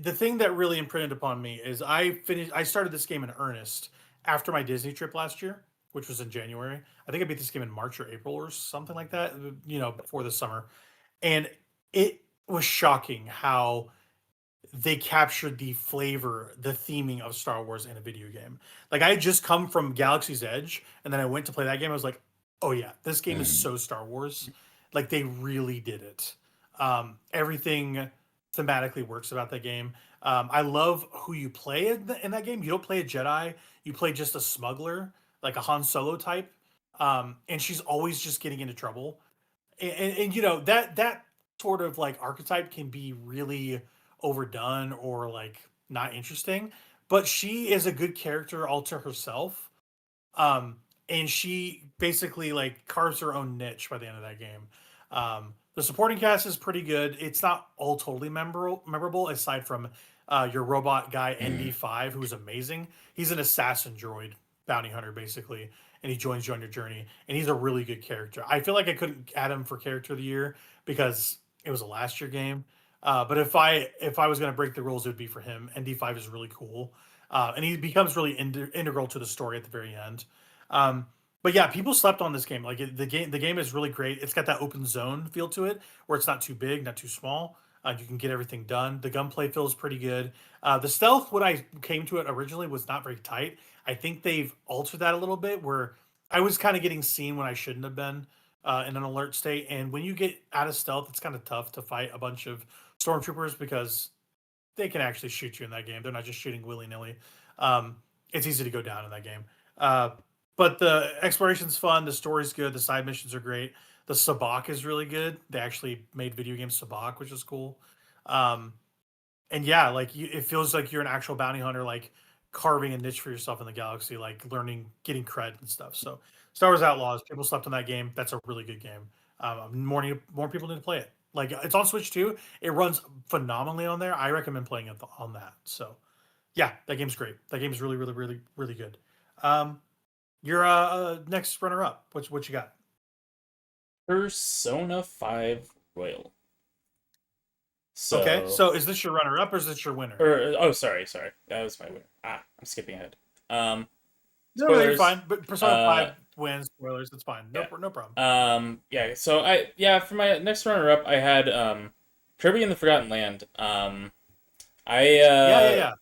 The thing that really imprinted upon me is I started this game in earnest after my Disney trip last year, which was in January. I think I beat this game in March or April or something like that, before the summer. And it was shocking how they captured the flavor, the theming of Star Wars in a video game. Like I had just come from Galaxy's Edge, and then I went to play that game. I was like, "Oh yeah, this game is so Star Wars." Like they really did it. Everything thematically works about that game. I love who you play in that game. You don't play a Jedi. You play just a smuggler, like a Han Solo type. And she's always just getting into trouble. And that sort of like archetype can be really overdone or like not interesting, but she is a good character all to herself. um and she basically like carves her own niche by the end of that game. The supporting cast is pretty good. It's not all totally memorable aside from your robot guy ND5, who's amazing. He's an assassin droid bounty hunter basically, and he joins you on your journey, and he's a really good character. I feel like I couldn't add him for character of the year because it was a last year game. But if I was going to break the rules, it would be for him. ND5 is really cool, and he becomes really integral to the story at the very end. Um, but yeah, people slept on this game. Like the game is really great. It's got that open zone feel to it, where it's not too big, not too small. You can get everything done. The gunplay feels pretty good. The stealth, when I came to it originally, was not very tight. I think they've altered that a little bit, where I was kind of getting seen when I shouldn't have been in an alert state. And when you get out of stealth, it's kind of tough to fight a bunch of stormtroopers because they can actually shoot you in that game. They're not just shooting willy nilly. Um, it's easy to go down in that game. Uh, but the exploration's fun. The story's good. The side missions are great. The sabak is really good. They actually made video game sabak, which is cool. Um, and yeah, like it feels like you're an actual bounty hunter, like carving a niche for yourself in the galaxy, like learning, getting cred and stuff. So Star Wars Outlaws, people slept on that game. That's a really good game. More people need to play it. Like it's on Switch too. It runs phenomenally on there. I recommend playing it on that. So yeah, that game's great. That game's really, really, really, really good. Um, your next runner up. What you got? Persona 5 Royal Okay, so so is this your runner up or is this your winner? or oh sorry that was my winner I'm skipping ahead No, you're spoilers fine. But Persona uh 5 wins. Spoilers. It's fine. yeah No problem. yeah so for my next runner up I had Kirby and the Forgotten Land I Yeah.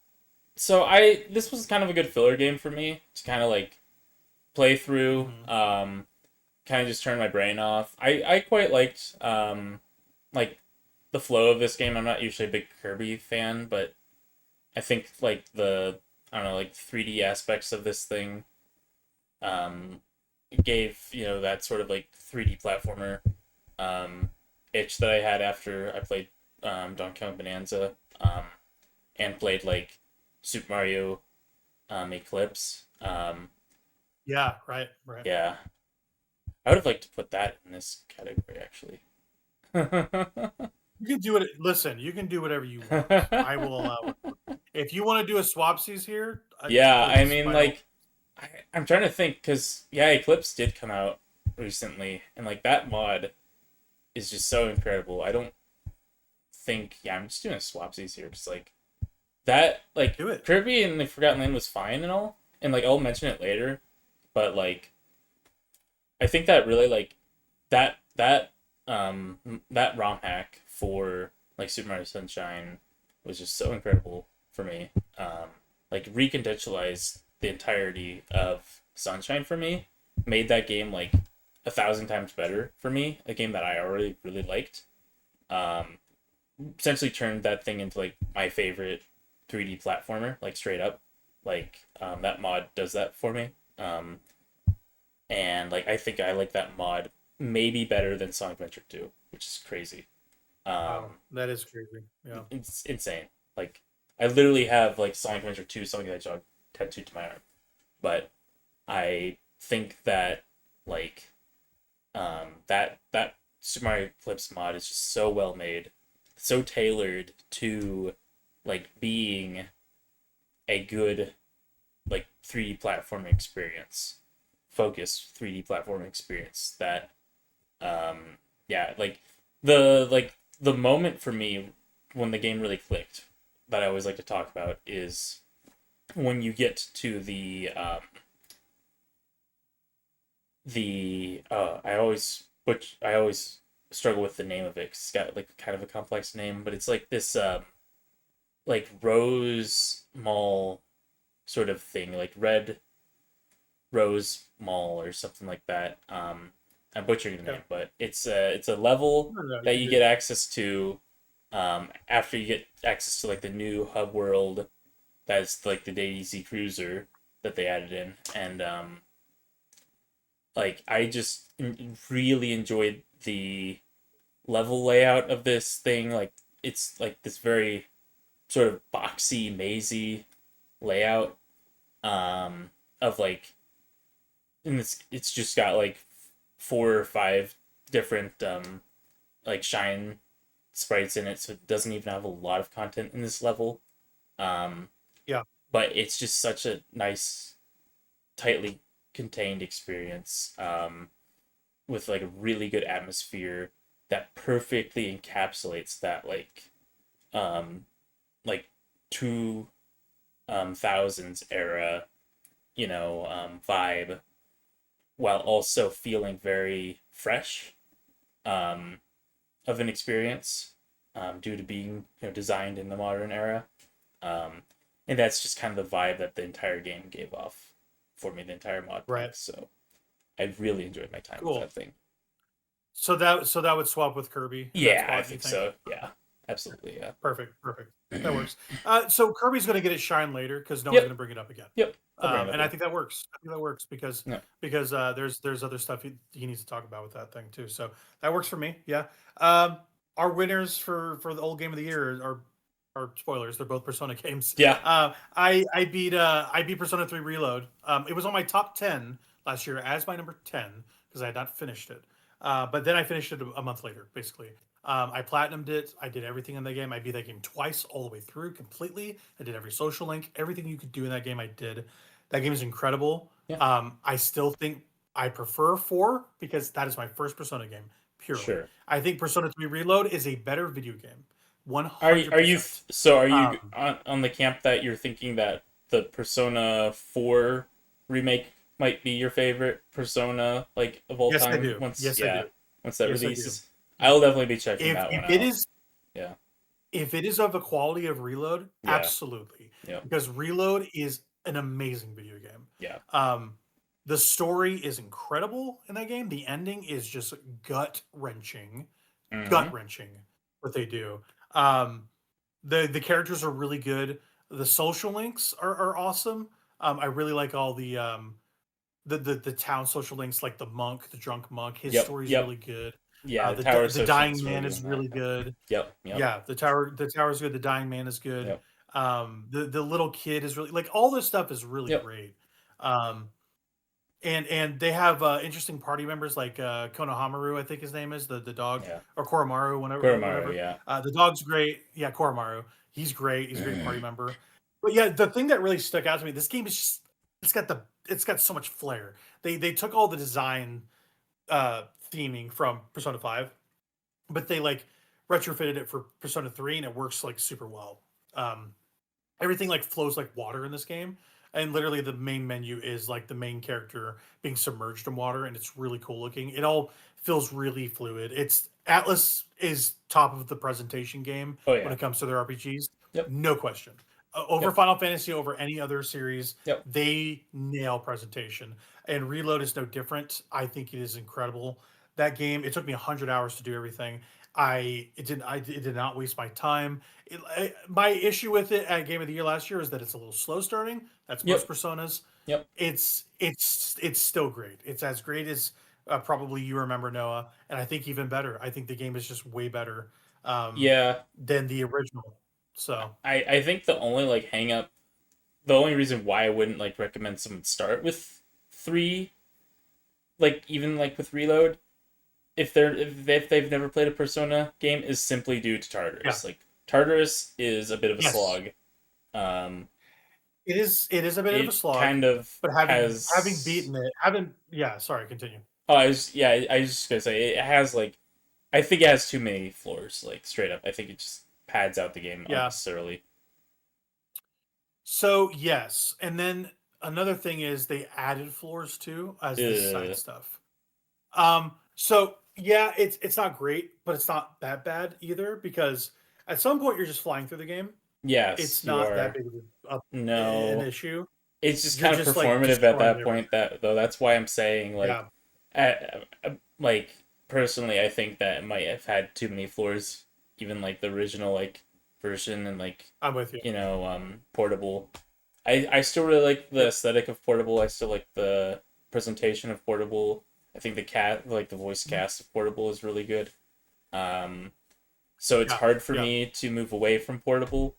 so this was kind of a good filler game for me to kind of like play through hmm kind of just turn my brain off I quite liked like the flow of this game. I'm not usually a big Kirby fan, but I think like I don't know, like 3D aspects of this thing um gave, that sort of like 3D platformer um itch that I had after I played Donkey Kong Bonanza and played like Super Mario Eclipse. Yeah, right. Yeah. I would have liked to put that in this category actually. You can do it. Listen, you can do whatever you want. I will allow it. If you want to do a swapsies here, Yeah, I please, mean, by all like, I'm trying to think, because, yeah, Eclipse did come out recently, and, like, that mod is just so incredible. I don't think, yeah, I'm just doing a swapsies here, because, like, that, like, do it. Kirby and the Forgotten Land was fine and all, and, like, I'll mention it later, but, like, I think that really, like, that ROM hack for, like, Super Mario Sunshine was just so incredible for me. Like recontextualized the entirety of Sunshine for me, made that game like 1,000 times better for me. A game that I already really liked. Um, Essentially turned that thing into like my favorite 3D platformer, like straight up. Like that mod does that for me. And like I think I like that mod maybe better than Sonic Adventure 2, which is crazy. Wow, that is crazy. Yeah. It's insane. Like I literally have like Sonic Adventure 2, Sonic the Hedgehog tattooed to my arm. But I think that like that Super Mario Eclipse mod is just so well made, so tailored to like being a good like 3D platforming experience, focused 3D platforming experience that yeah, the moment for me when the game really clicked that I always like to talk about is when you get to I always struggle with the name of it 'cause it's got like kind of a complex name, but it's like this like Rose Mall sort of thing, like Red Rose Mall or something like that. I'm butchering the name, but it's a level No, that you you did. get access to after you get access to like the new hub world that's like the Daisy Cruiser that they added in, and like I just really enjoyed the level layout of this thing. Like it's like this very sort of boxy, mazy layout of like, and it's just got like 4 or 5 different like shine sprites in it, so it doesn't even have a lot of content in this level. Um, Yeah. but it's just such a nice, tightly contained experience with like a really good atmosphere that perfectly encapsulates that um, like two thousands era, vibe, while also feeling very fresh um, of an experience due to being designed in the modern era. Um, and that's just kind of the vibe that the entire game gave off for me, the entire mod Right. pack. So I really enjoyed my time with Cool. that thing. So that would swap with Kirby. In that Yeah, spot, I you think so. Yeah, absolutely. Yeah. Perfect. That works. So Kirby's going to get his shine later because no one's Yep. going to bring it up again. Yep. I'll bring it up And I later. think that works. I think that works because Yeah. there's other stuff he needs to talk about with that thing too. So that works for me. Yeah. Our winners for the old game of the year are spoilers. They're both Persona games. Yeah. I beat Persona 3 Reload. It was on my top 10 last year as my number 10 because I had not finished it. But then I finished it a month later, basically. I platinumed it. I did everything in the game. I beat that game twice, all the way through, completely. I did every social link, everything you could do in that game. I did. That game is incredible. Yeah. I still think I prefer 4 because that is my first Persona game. Purely, Sure. I think Persona 3 Reload is a better video game. Are 100%. are you Um, on the camp that you're thinking that the Persona 4 remake might be your favorite Persona like of all yes, I time do. once Yes, I do. once that Yes, I do. releases? I'll definitely be checking If that one if it out. is Yeah. if it is of the quality of Reload, Yeah. absolutely. Yeah. Because Reload is an amazing video game. Yeah. The story is incredible in that game. The ending is just gut wrenching, Hmm. gut wrenching. what they do. Um, the characters are really good. The social links are awesome. I really like all the town social links, like the monk, the drunk monk. His Yep, story's yep. really good. Yeah, the The Tower the dying Associate's really man good is in that. really good. Yep, yep, Yeah, the tower's good. The dying man is good. yep, The little kid is really like all this stuff is really yep. great. Um, and they have interesting party members like Konohamaru, I think his name is the dog, Yeah. or Koromaru, whenever Koromaru, whatever. yeah. The dog's great. Yeah, Koromaru. He's great. He's a great party member. But yeah, the thing that really stuck out to me, this game is just it's got so much flair. They took all the design theming from Persona 5, but they like retrofitted it for Persona 3 and it works like super well. Um, Everything like flows like water in this game, and literally the main menu is like the main character being submerged in water, and it's really cool looking. It all feels really fluid. It's Atlas is top of the presentation game Oh when yeah. it comes to their RPGs, Yep, no question. Over yep, Final Fantasy, over any other series, yep. they nail presentation, and Reload is no different. I think it is incredible. That game, it took me 100 hours to do everything. It did not waste my time. My issue with it at Game of the Year last year is that it's a little slow starting. That's most Yep, personas. yep. It's still great. It's as great as probably you remember, Noah, and I think even better. I think the game is just way better Yeah. than the original. So I think the only like hang up, the only reason why I wouldn't like recommend someone start with 3, like even like with Reload, if they've never played a Persona game, is simply due to yeah, Tartarus. Like Tartarus is a bit of a yes, slog. Um, it is a bit of a it slog, kind of but having has. beaten it, having yeah, sorry, continue. Oh, I was just gonna say it has like, I think it has too many floors. Like straight up, I think it just pads out the game Yeah. unnecessarily. So yes, and then another thing is they added floors too as the side Ugh. stuff. So yeah, it's not great, but it's not that bad either because at some point you're just flying through the game. Yes, It's you not that are. big of an No, issue. it's just You're kind of just like performative at destroying that everything. point. That though, that's why I'm saying like, Yeah, like personally, I think that it might have had too many floors, even like the original like version and like, I'm with you. portable. I still really like the Yep. aesthetic of portable. I still like the presentation of portable. I think the voice Mhm. cast of portable is really good. Um, so it's Yeah, hard for yeah. me to move away from portable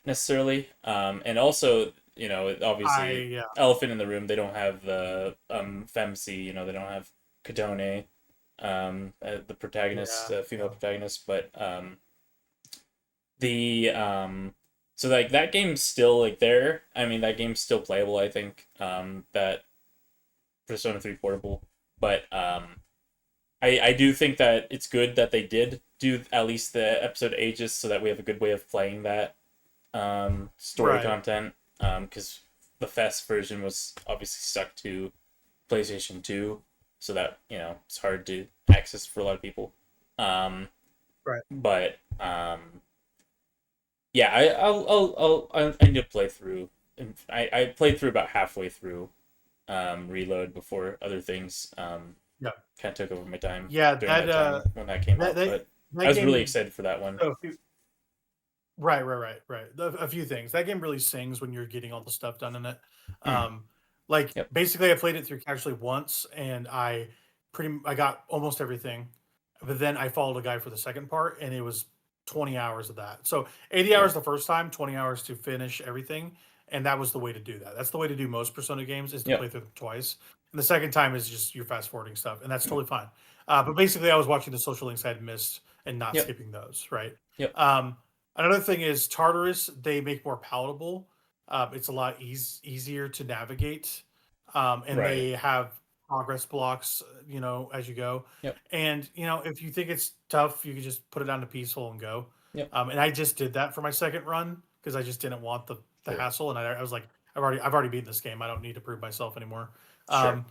necessarily. And also, obviously, Yeah, elephant in the room. They don't have the femc. They don't have Katone, the protagonist, yeah, female yeah. protagonist. But the so like that game's still like there. I mean, that game's still playable. I think that Persona 3 portable, but I do think that it's good that they did do at least the episode ages so that we have a good way of playing that story Right. content, because the fest version was obviously stuck to PlayStation 2, so that it's hard to access for a lot of people. Right. But yeah, I need to play through. And I played through about halfway through Reload before other things Yeah. kind of took over my time Yeah, during that time when that came that out. that But I that was really game excited for that one. so a few right. A few things. That game really sings when you're getting all the stuff done in it. Hmm. Like Yep. basically, I played it through casually once, and I got almost everything, but then I followed a guide for the second part, and it was 20 hours of that. So 80 Yeah. hours the first time, 20 hours to finish everything, and that was the way to do that. That's the way to do most Persona games is to Yep. play through them twice, and the second time is just you're fast forwarding stuff, and that's Mm. totally fine. But basically, I was watching the social links I had missed and not Yep. skipping those, right? Yep. Um, Another thing is Tartarus, they make more palatable. It's a lot easier to navigate, and Right. they have progress blocks, as you go. Yep. And if you think it's tough, you can just put it down to peaceful and go. Yep. And I just did that for my second run because I just didn't want the Sure. hassle, and I was like, I've already beaten this game. I don't need to prove myself anymore. Sure. Um,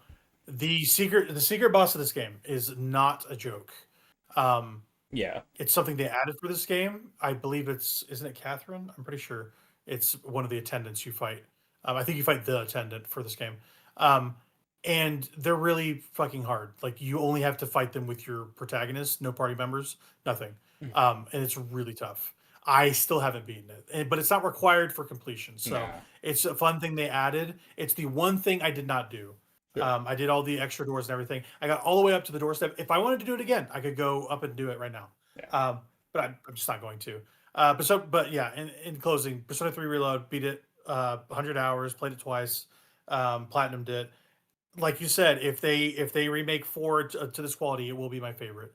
the secret boss of this game is not a joke. Um, Yeah. it's something they added for this game. I believe isn't it Catherine? I'm pretty sure it's one of the attendants you fight. I think you fight the attendant for this game. Um, and they're really fucking hard. Like you only have to fight them with your protagonist, no party members, nothing. Mm. And it's really tough. I still haven't beaten it, but it's not required for completion. So Nah. it's a fun thing they added. It's the one thing I did not do. Sure. I did all the extra doors and everything. I got all the way up to the doorstep. If I wanted to do it again, I could go up and do it right now. Yeah. But I'm just not going to. But yeah, in closing, Persona 3 Reload, beat it 100 hours, played it twice, platinumed it. Like you said, if they remake 4 to this quality, it will be my favorite.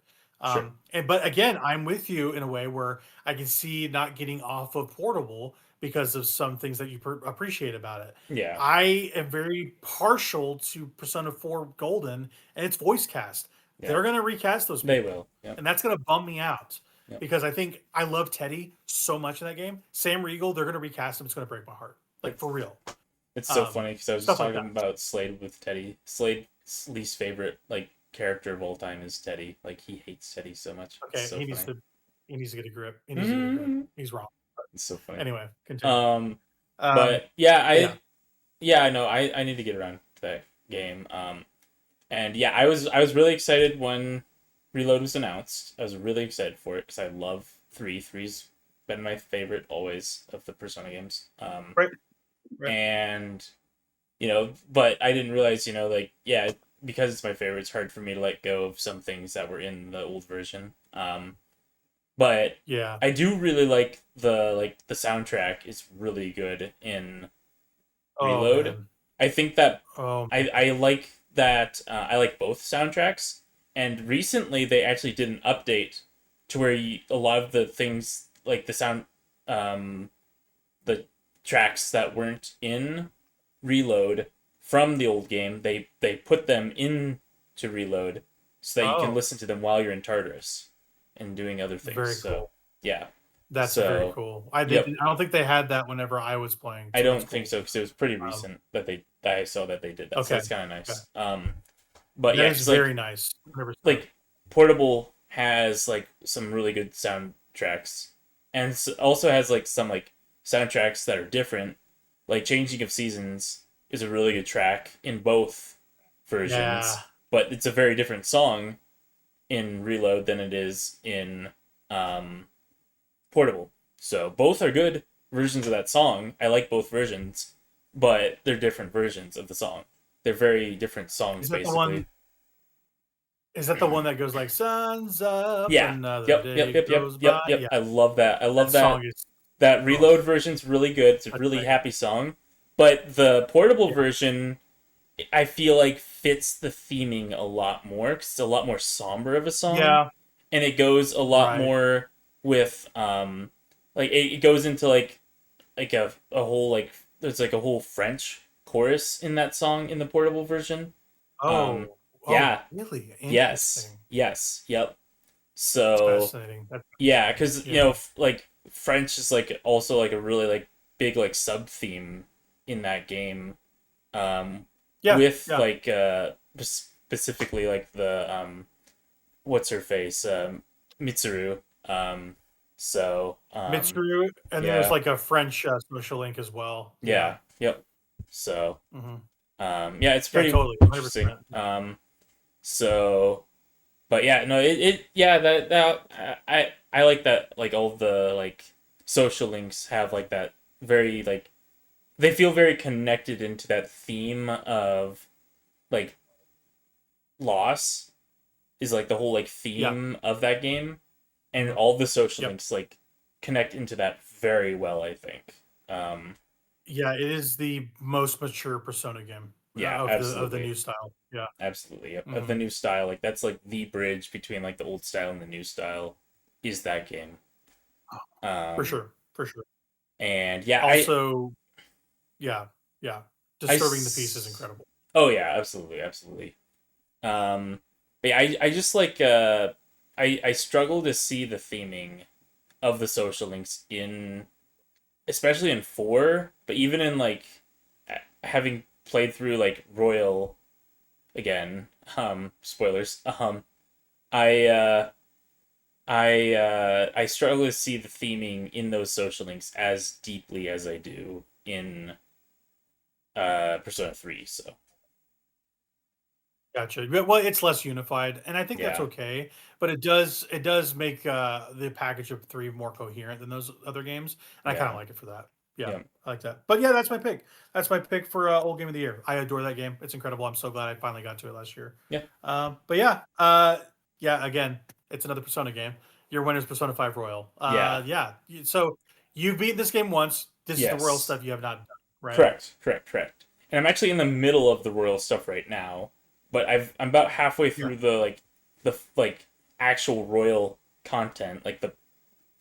Sure. But again, I'm with you in a way where I can see not getting off of Portable because of some things that you appreciate about it. Yeah. I am very partial to Persona 4 Golden and its voice cast. Yeah. They're gonna recast those They people, will. Yeah. and that's gonna bum me out Yep. because I think I love Teddy so much in that game. Sam Riegel, they're gonna recast him. It's gonna break my heart, like for real. It's so funny because I was just stuff like talking about Slade with Teddy. Slade's least favorite like character of all time is Teddy. Like he hates Teddy so much. Okay, It's so he needs funny. to get a grip. He needs to get a grip. He's wrong. It's so funny. Anyway, continue. But yeah, yeah. I know I need to get around to that game. And yeah, I was really excited when Reload was announced. I was really excited for it because I love 3. 3's been my favorite always of the Persona games. Right. And you know, but I didn't realize, you know, like yeah, because it's my favorite, it's hard for me to let go of some things that were in the old version. But Yeah, I do really like the soundtrack is really good in Reload. man. I think that Oh, I like that I like both soundtracks, and recently they actually did an update to where a lot of the things like the sound the tracks that weren't in Reload from the old game, they put them into Reload so that you can oh, listen to them while you're in Tartarus and doing other things. very So cool. yeah, That's very so cool. yep. I don't think they had that whenever I was playing. I So that's don't think cool. so because it was pretty recent that I saw that they did that. So Okay, that's kind of okay. nice. But That yeah, is 'cause, very nice. 100%. like Portable has like some really good soundtracks, and also has like some like soundtracks that are different. Like Changing of Seasons is a really good track in both versions, Yeah. but it's a very different song in Reload than it is in Portable. So both are good versions of that song. I like both versions, but they're different versions of the song. They're very different songs, Is that the basically. one? Is that the one that goes like "Sun's up, Yeah. another Yep. day Yep. Yep. Yep. goes Yep. by"? Yep. Yeah, I love that. I love that song that. is That oh, Reload version's really good. It's a that's really banging. happy song, but the Portable Yeah. version, I feel like fits the theming a lot more because it's a lot more somber of a song, Yeah. and it goes a lot Right. more with like it goes into like a whole like there's like a whole French chorus in that song in the Portable version. Um, Oh. Oh, yeah, really? yes, Interesting. yes, yep. That's So fascinating. That's yeah, fascinating. because you Yeah. know like French is like also like a really like big like sub theme in that game. Yeah. With Yeah. like specifically like the what's her face Mitsuru. So Mitsuru, and there's yeah, like a French social link as well. Yeah. yeah, yep. So Hmm. yeah, it's Yeah. pretty Totally. interesting. 100%. So but yeah, no, it yeah that I like that like all the like social links have like that very like they feel very connected into that theme of like loss is like the whole like Yeah. theme of that game, and Mhm. all the social Yep. links like connect into that very well, I think. um Yeah. It is the most mature Persona game yeah, of the absolutely, new style. Yeah. absolutely, yep. Of the Hmm. new style, like that's like the bridge between like the old style and the new style is that game. For um sure. For sure. and yeah, Also, yeah. Yeah. I Disturbing the Peace is s- incredible. oh yeah, absolutely, absolutely. But yeah, I just like I struggle to see the theming of the social links in especially in 4, but even in like having played through like Royal again, spoilers, I I struggle to see the theming in those social links as deeply as I do in Persona 3. So Gotcha. Well, it's less unified, and I think that's Yeah. okay. But it does make the package of three more coherent than those other games, and I kind of Yeah. like it for that. Yeah, Yeah. I like that. But yeah, that's my pick. That's my pick for old game of the year. I adore that game. It's incredible. I'm so glad I finally got to it last year. Yeah. But yeah, yeah. Again, it's another Persona game. Your winner's Persona 5 Royal. Yeah. Yeah. So you've beaten this game once. This is the Royal Yes. stuff you have not done, right? Correct. Correct. Correct. And I'm actually in the middle of the royal stuff right now, but I'm about halfway Yeah. through the actual royal content, like the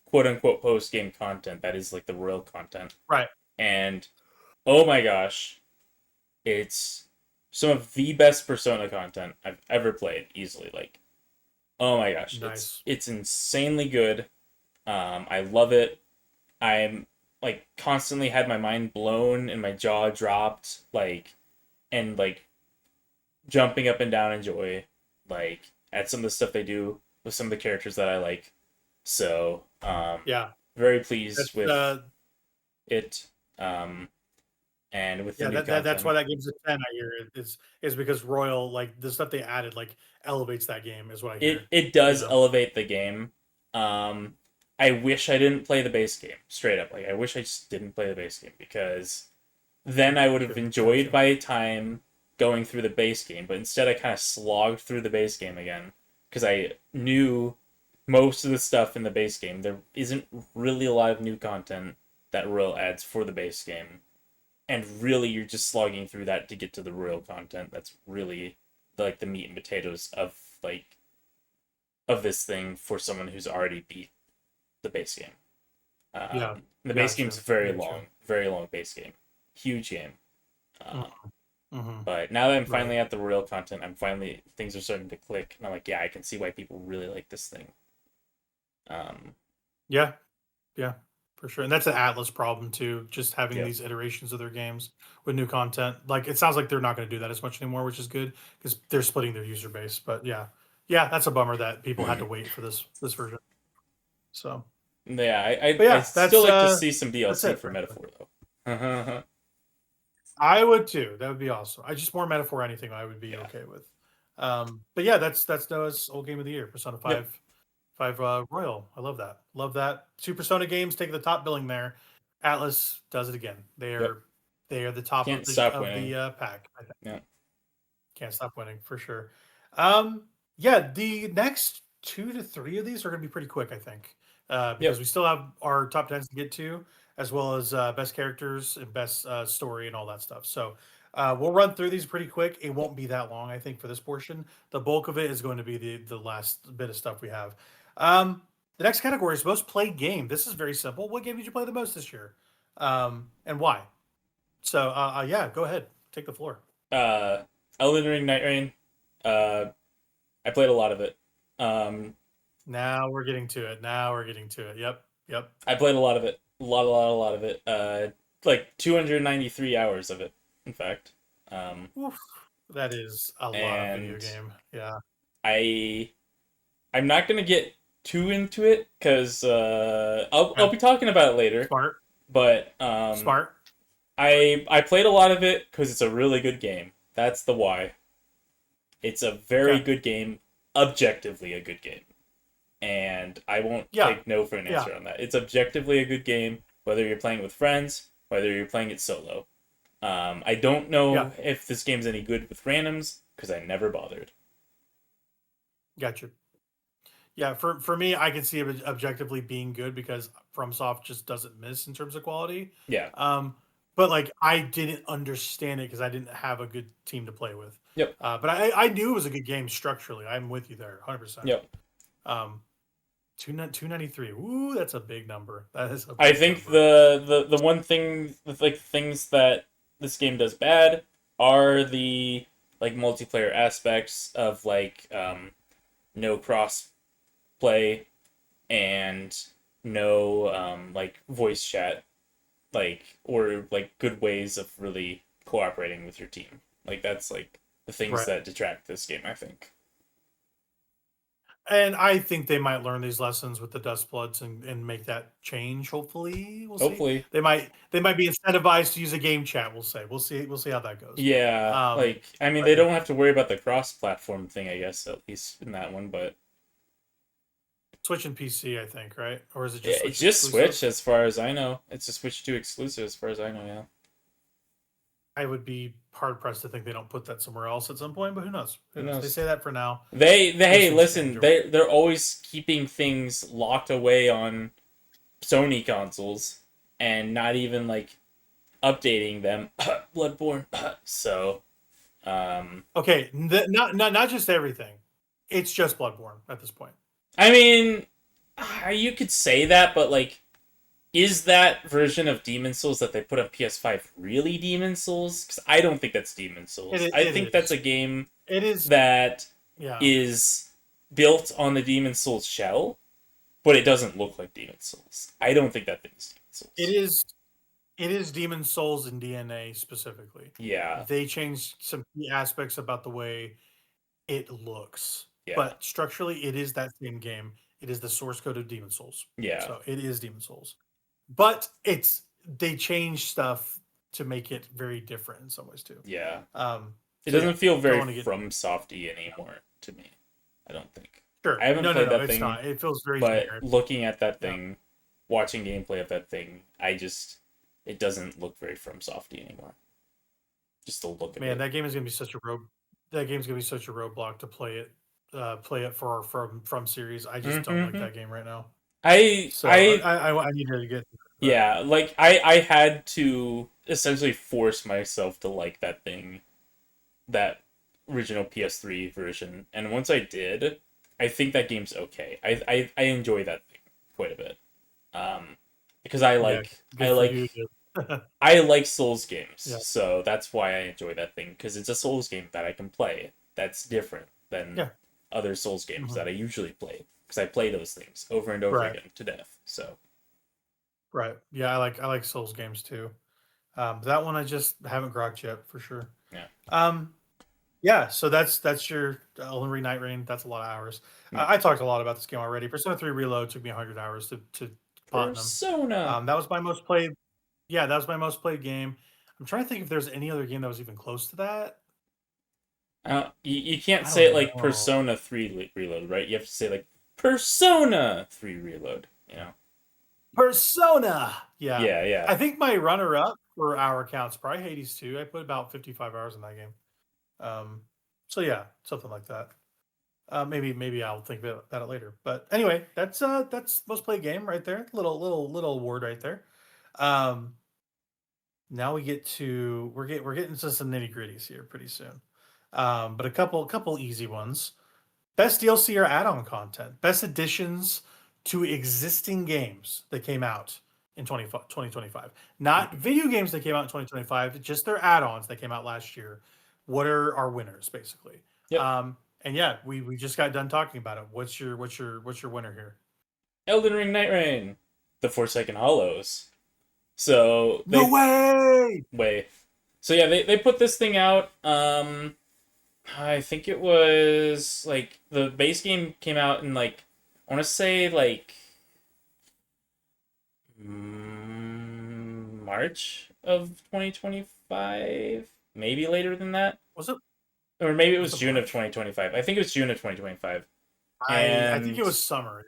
quote unquote post game content that is like the royal content. Right. And oh my gosh, it's some of the best Persona content I've ever played, easily. Like, oh my gosh, Nice. it's insanely good. I love it. I'm like constantly had my mind blown and my jaw dropped, like, and like jumping up and down in joy, like at some of the stuff they do with some of the characters that I like. So, Yeah. very pleased That's with it. And with the yeah, new that's why content. that game's a 10, I hear it is because Royal, like the stuff they added, like elevates that game, is what I It hear. it You does know, elevate the game. Um, I wish I didn't play the base game straight up. Like I wish I just didn't play the base game because then I would have sure, enjoyed gotcha. my time going through the base game. But instead, I kind of slogged through the base game again because I knew most of the stuff in the base game. There isn't really a lot of new content that Royal adds for the base game, and really you're just slogging through that to get to the Royal content. That's really like the meat and potatoes of like of this thing for someone who's already beat the base game. Yeah, The base game's gotcha, very gotcha. long base game, huge game. Um, Mm-hmm. but now that I'm Right. finally at the Royal content, I'm finally things are starting to click, and I'm like, yeah, I can see why people really like this thing. Um, Yeah, yeah, for sure. And that's an Atlas problem too, just having yeah. these iterations of their games with new content. Like it sounds like they're not going to do that as much anymore, which is good because they're splitting their user base. But yeah, yeah, that's a bummer that people had to wait for this version. So, Yeah, but I yeah, still like to see some that's DLC it, for frankly. Metaphor though. I would too. That would be awesome. I just more metaphor anything I would be Yeah. okay with. But yeah, that's Noah's old game of the year, Persona Yep. 5 Royal. I love that. Love that. Two Persona games taking the top billing there. Atlas does it again. They Yep. are they are the top Can't of the stop winning. pack. I think. Yeah. Can't stop winning for sure. Yeah, the next 2 to 3 of these are going to be pretty quick, I think, because Yep. we still have our top tens to get to, as well as best characters and best story and all that stuff. So we'll run through these pretty quick. It won't be that long, I think, for this portion. The bulk of it is going to be the last bit of stuff we have. The next category is most played game. This is very simple. What game did you play the most this year, and why? So yeah, go ahead, take the floor. Uh, Elden Ring Night Rain. Uh, I played a lot of it. Um, Now we're getting to it. Now we're getting to it. Yep. Yep. I played a lot of it. A lot of it. Like 293 hours of it, in fact. Um, Oof. That is a lot of video and game. Yeah. I I'm not gonna get too into it because I'll Okay. be talking about it later. Smart. But Smart. I played a lot of it because it's a really good game. That's the why. It's a very Okay. good game, objectively a good game. And I won't Yeah. take no for an Yeah. answer on that. It's objectively a good game, whether you're playing with friends, whether you're playing it solo. I don't Yeah. know if this game's any good with randoms because I never bothered. Gotcha. Yeah. For me, I can see it objectively being good because FromSoft just doesn't miss in terms of quality. Yeah. Um, but like I didn't understand it because I didn't have a good team to play with. Yep. But I knew it was a good game structurally. I'm with you there, 100%. Yep. Um, 293. Ooh, that's a big number. That is a I big think number. the one thing like things that this game does bad are the like multiplayer aspects of like no cross play and no like voice chat like or like good ways of really cooperating with your team. Like that's like the things Right. that detract this game, I think. And I think they might learn these lessons with the Dustbloods and make that change. Hopefully, we'll see. Hopefully. They might be incentivized to use a game chat. We'll say we'll see how that goes. Yeah, like I mean, but they yeah. don't have to worry about the cross-platform thing, I guess, at least in that one. But Switch and PC, I think, right? Or is it yeah, just it's just exclusive? Switch, as far as I know. It's a Switch 2 exclusive, as far as I know. Yeah. I would be hard pressed to think they don't put that somewhere else at some point, but who knows? Who They knows? say that for now. Hey, things listen, change. they're always keeping things locked away on Sony consoles and not even like updating them. Bloodborne. So, Okay, not just everything. It's just Bloodborne at this point. I mean, you could say that, but like, is that version of Demon Souls that they put on PS5 really Demon Souls? Because I don't think that's Demon Souls. I think that's a game It is that yeah. is built on the Demon Souls shell, but it doesn't look like Demon Souls. I don't think that thing's Demon Souls. It is Demon Souls in DNA specifically. Yeah. They changed some key aspects about the way it looks. Yeah. But structurally, it is that same game. It is the source code of Demon Souls. Yeah. So it is Demon Souls. But they changed stuff to make it very different in some ways too. Yeah. It So doesn't yeah, feel very don't wanna get- from softy anymore to me. I don't think. Sure. I haven't no, played no, that it's thing, not. It feels very but generic. looking at that thing, watching gameplay of that thing, it doesn't look very from softy anymore. Just the look of Man, it. that game is gonna be such a roadblock to play it for our from series. I just don't like that game right now. I need to get yeah, like I had to essentially force myself to like that thing, that original PS3 version, and once I did, I think that game's okay. I enjoy that thing quite a bit, because I like Souls games, Yeah. so that's why I enjoy that thing, because it's a Souls game that I can play. That's different than other Souls games that I usually play, because I play those things over and over again to death. So. Right. Yeah, I like Souls games too. That one I just haven't grokked yet for sure. Yeah. Yeah. So that's your Elden Ring Night Rain. That's a lot of hours. I talked a lot about this game already. Persona 3 Reload took me 100 hours to platinum. Persona. That was my most played. Yeah, that was my most played game. I'm trying to think if there's any other game that was even close to that. You can't say it like Persona 3 Reload, right? You have to say like Persona 3 Reload, you know? Persona! Yeah. Yeah. I think my runner-up for hour counts probably Hades 2. I put about 55 hours in that game. So yeah, something like that. Maybe I'll think about it later. But anyway, that's most played game right there. Little award right there. Now we're getting to some nitty-gritties here pretty soon. But a couple easy ones. Best DLC or add-on content. Best additions to existing games that came out in 2025. Not video games that came out in 2025, just their add-ons that came out last year. What are our winners, basically? Yep. And yeah, we just got done talking about it. What's your winner here? Elden Ring Night Rain. The Forsaken Hollows. So No way! So yeah, they put this thing out. I think it was like the base game came out in like, I want to say like March of 2025, maybe later than that. Was it? Or maybe it was June of 2025. I think it was June of 2025. I think it was summer.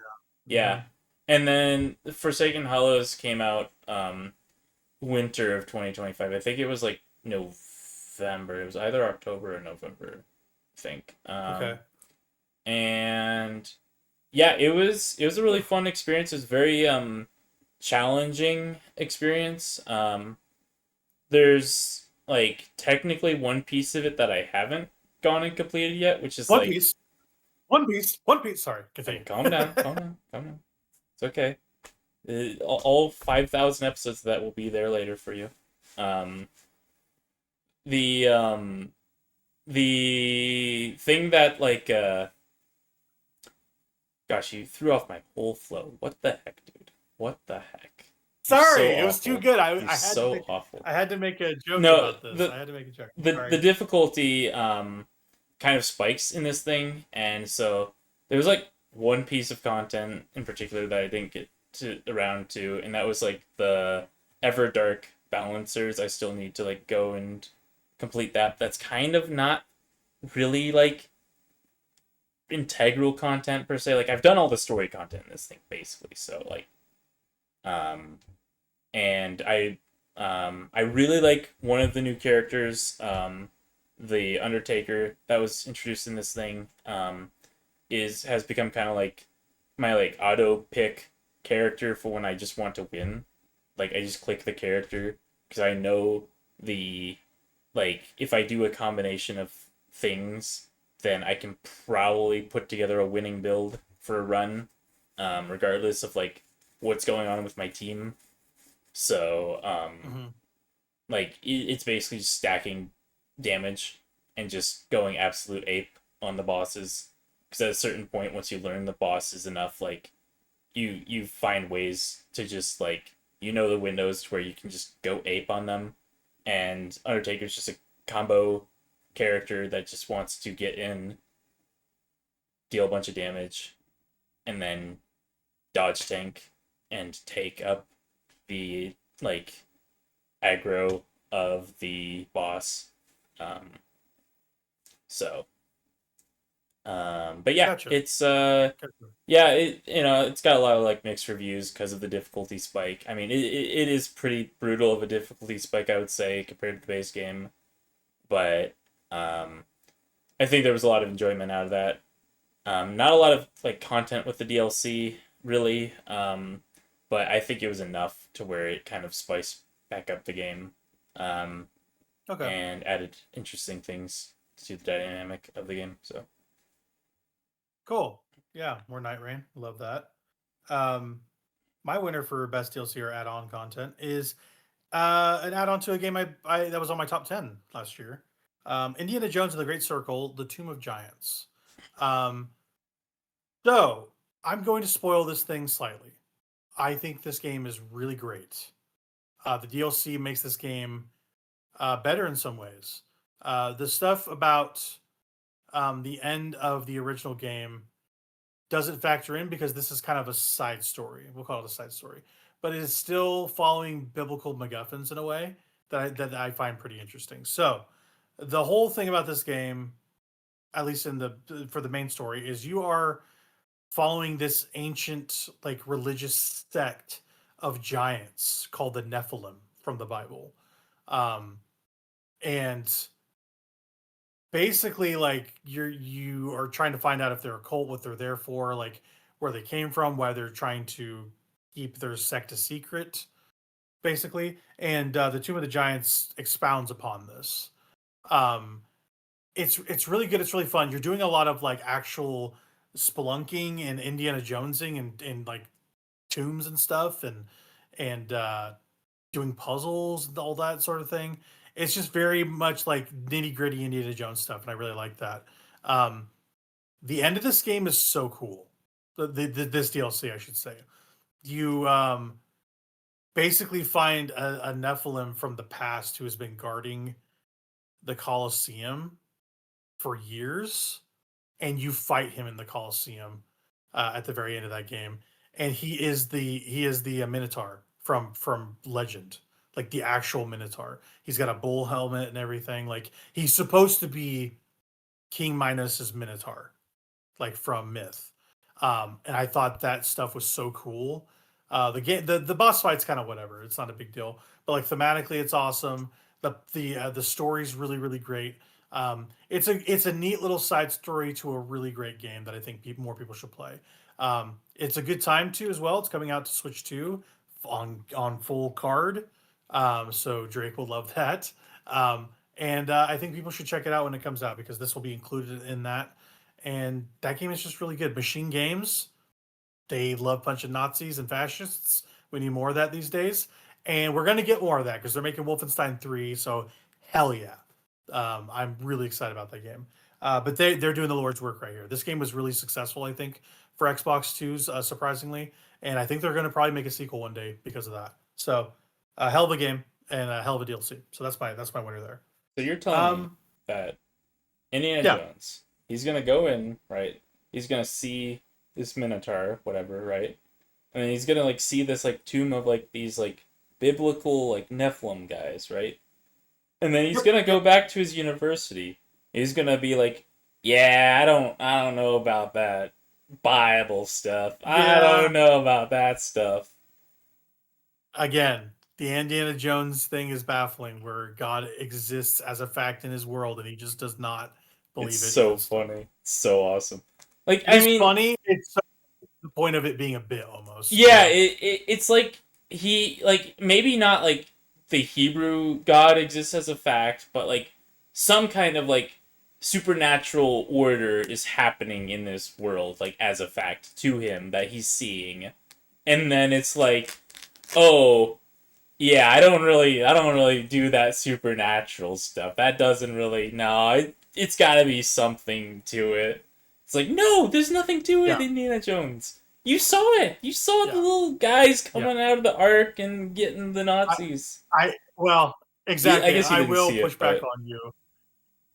Yeah. And then Forsaken Hollows came out winter of 2025. I think it was like November. It was either October or November, I think. Okay. And yeah, it was a really fun experience. It was very challenging experience. There's like technically one piece of it that I haven't gone and completed yet, which is One Piece. Sorry, continue. Calm down. It's okay. All 5,000 episodes of that will be there later for you. The thing that like gosh, you threw off my whole flow. What the heck, dude? What the heck? Sorry, it was too good. I had so to make, awful. I had to make a joke about this. I had to make a joke. The difficulty kind of spikes in this thing, and so there was like one piece of content in particular that I didn't get around to, and that was like the Everdark balancers. I still need to like go and complete that. That's kind of not really like integral content per se. Like I've done all the story content in this thing basically, so like um and I really like one of the new characters, the Undertaker that was introduced in this thing, has become kind of like my like auto pick character for when I just want to win. Like I just click the character because I know the like if I do a combination of things, then I can probably put together a winning build for a run, regardless of like what's going on with my team. So Mhm. like it's basically just stacking damage and just going absolute ape on the bosses. Because at a certain point, once you learn the bosses enough, like you find ways to just like the windows to where you can just go ape on them. And Undertaker's just a combo character that just wants to get in, deal a bunch of damage, and then dodge tank and take up the like aggro of the boss. Um, so, but yeah, Gotcha. it's Gotcha. yeah, it's got a lot of like mixed reviews because of the difficulty spike. I mean, it is pretty brutal of a difficulty spike, I would say, compared to the base game, but um, I think there was a lot of enjoyment out of that. Not a lot of like content with the DLC, really, but I think it was enough to where it kind of spiced back up the game, um, Okay. and added interesting things to the dynamic of the game. So Cool. Yeah, more Night Rain. Love that. Um, my winner for best DLC or add-on content is an add-on to a game I that was on my top 10 last year. Indiana Jones and the Great Circle: The Tomb of Giants. Um, so I'm going to spoil this thing slightly. I think this game is really great. The DLC makes this game better in some ways. The stuff about the end of the original game doesn't factor in because this is kind of a side story. We'll call it a side story, but it is still following biblical MacGuffins in a way that I find pretty interesting. So, the whole thing about this game, at least in the for the main story, is you are following this ancient like religious sect of giants called the Nephilim from the Bible, um, and basically like you are trying to find out if they're a cult, what they're there for, like where they came from, why they're trying to keep their sect a secret, basically. And the Tomb of the Giants expounds upon this. um it's really good, it's really fun. You're doing a lot of like actual spelunking and Indiana Jonesing and like tombs and stuff, and doing puzzles and all that sort of thing. It's just very much like nitty gritty Indiana Jones stuff, and I really like that. Um, the end of this game is so cool. This DLC, I should say. You basically find a Nephilim from the past who has been guarding the Colosseum for years, and you fight him in the Colosseum at the very end of that game. And he is the Minotaur from Legend, like the actual Minotaur. He's got a bull helmet and everything. Like he's supposed to be King Minos's Minotaur, like from Myth. And I thought that stuff was so cool. The boss fight's kind of whatever. It's not a big deal, but like thematically, it's awesome. The story's really great. It's a neat little side story to a really great game that I think more people should play. It's a good time too as well. It's coming out to Switch 2 on full card. So Drake will love that. And I think people should check it out when it comes out because this will be included in that. And that game is just really good. Machine Games, they love punching Nazis and fascists. We need more of that these days. And we're going to get more of that because they're making Wolfenstein 3. So, hell yeah. I'm really excited about that game. But they're doing the Lord's work right here. This game was really successful, I think, for Xbox 2s, surprisingly. And I think they're going to probably make a sequel one day because of that. So, a hell of a game and a hell of a DLC. So, that's my winner there. so you're telling me Um, that Indiana yeah. Jones, he's gonna go in, right? He's gonna see this minotaur, whatever, right? And then he's gonna like see this like tomb of like these like biblical like Nephilim guys, right? And then he's gonna go back to his university. He's gonna be like, "Yeah, I don't know about that Bible stuff. I Yeah. don't know about that stuff." Again, the Indiana Jones thing is baffling, where God exists as a fact in his world, and he just does not believe It's it. so even still. funny. It's so awesome. Like, I It's mean, funny. It's the point of it being a bit almost. yeah, it's like he like maybe not like the Hebrew God exists as a fact, but like some kind of like supernatural order is happening in this world, like as a fact to him that he's seeing. And then it's like, oh, yeah, I don't really do that supernatural stuff. That doesn't really, no, it's gotta be something to it. It's like, no, there's nothing to it, Yeah. Indiana Jones. You saw it. You saw the Yeah. little guys coming out of the Ark and getting the Nazis. Well, exactly. I guess you I didn't will see push it, back but on you.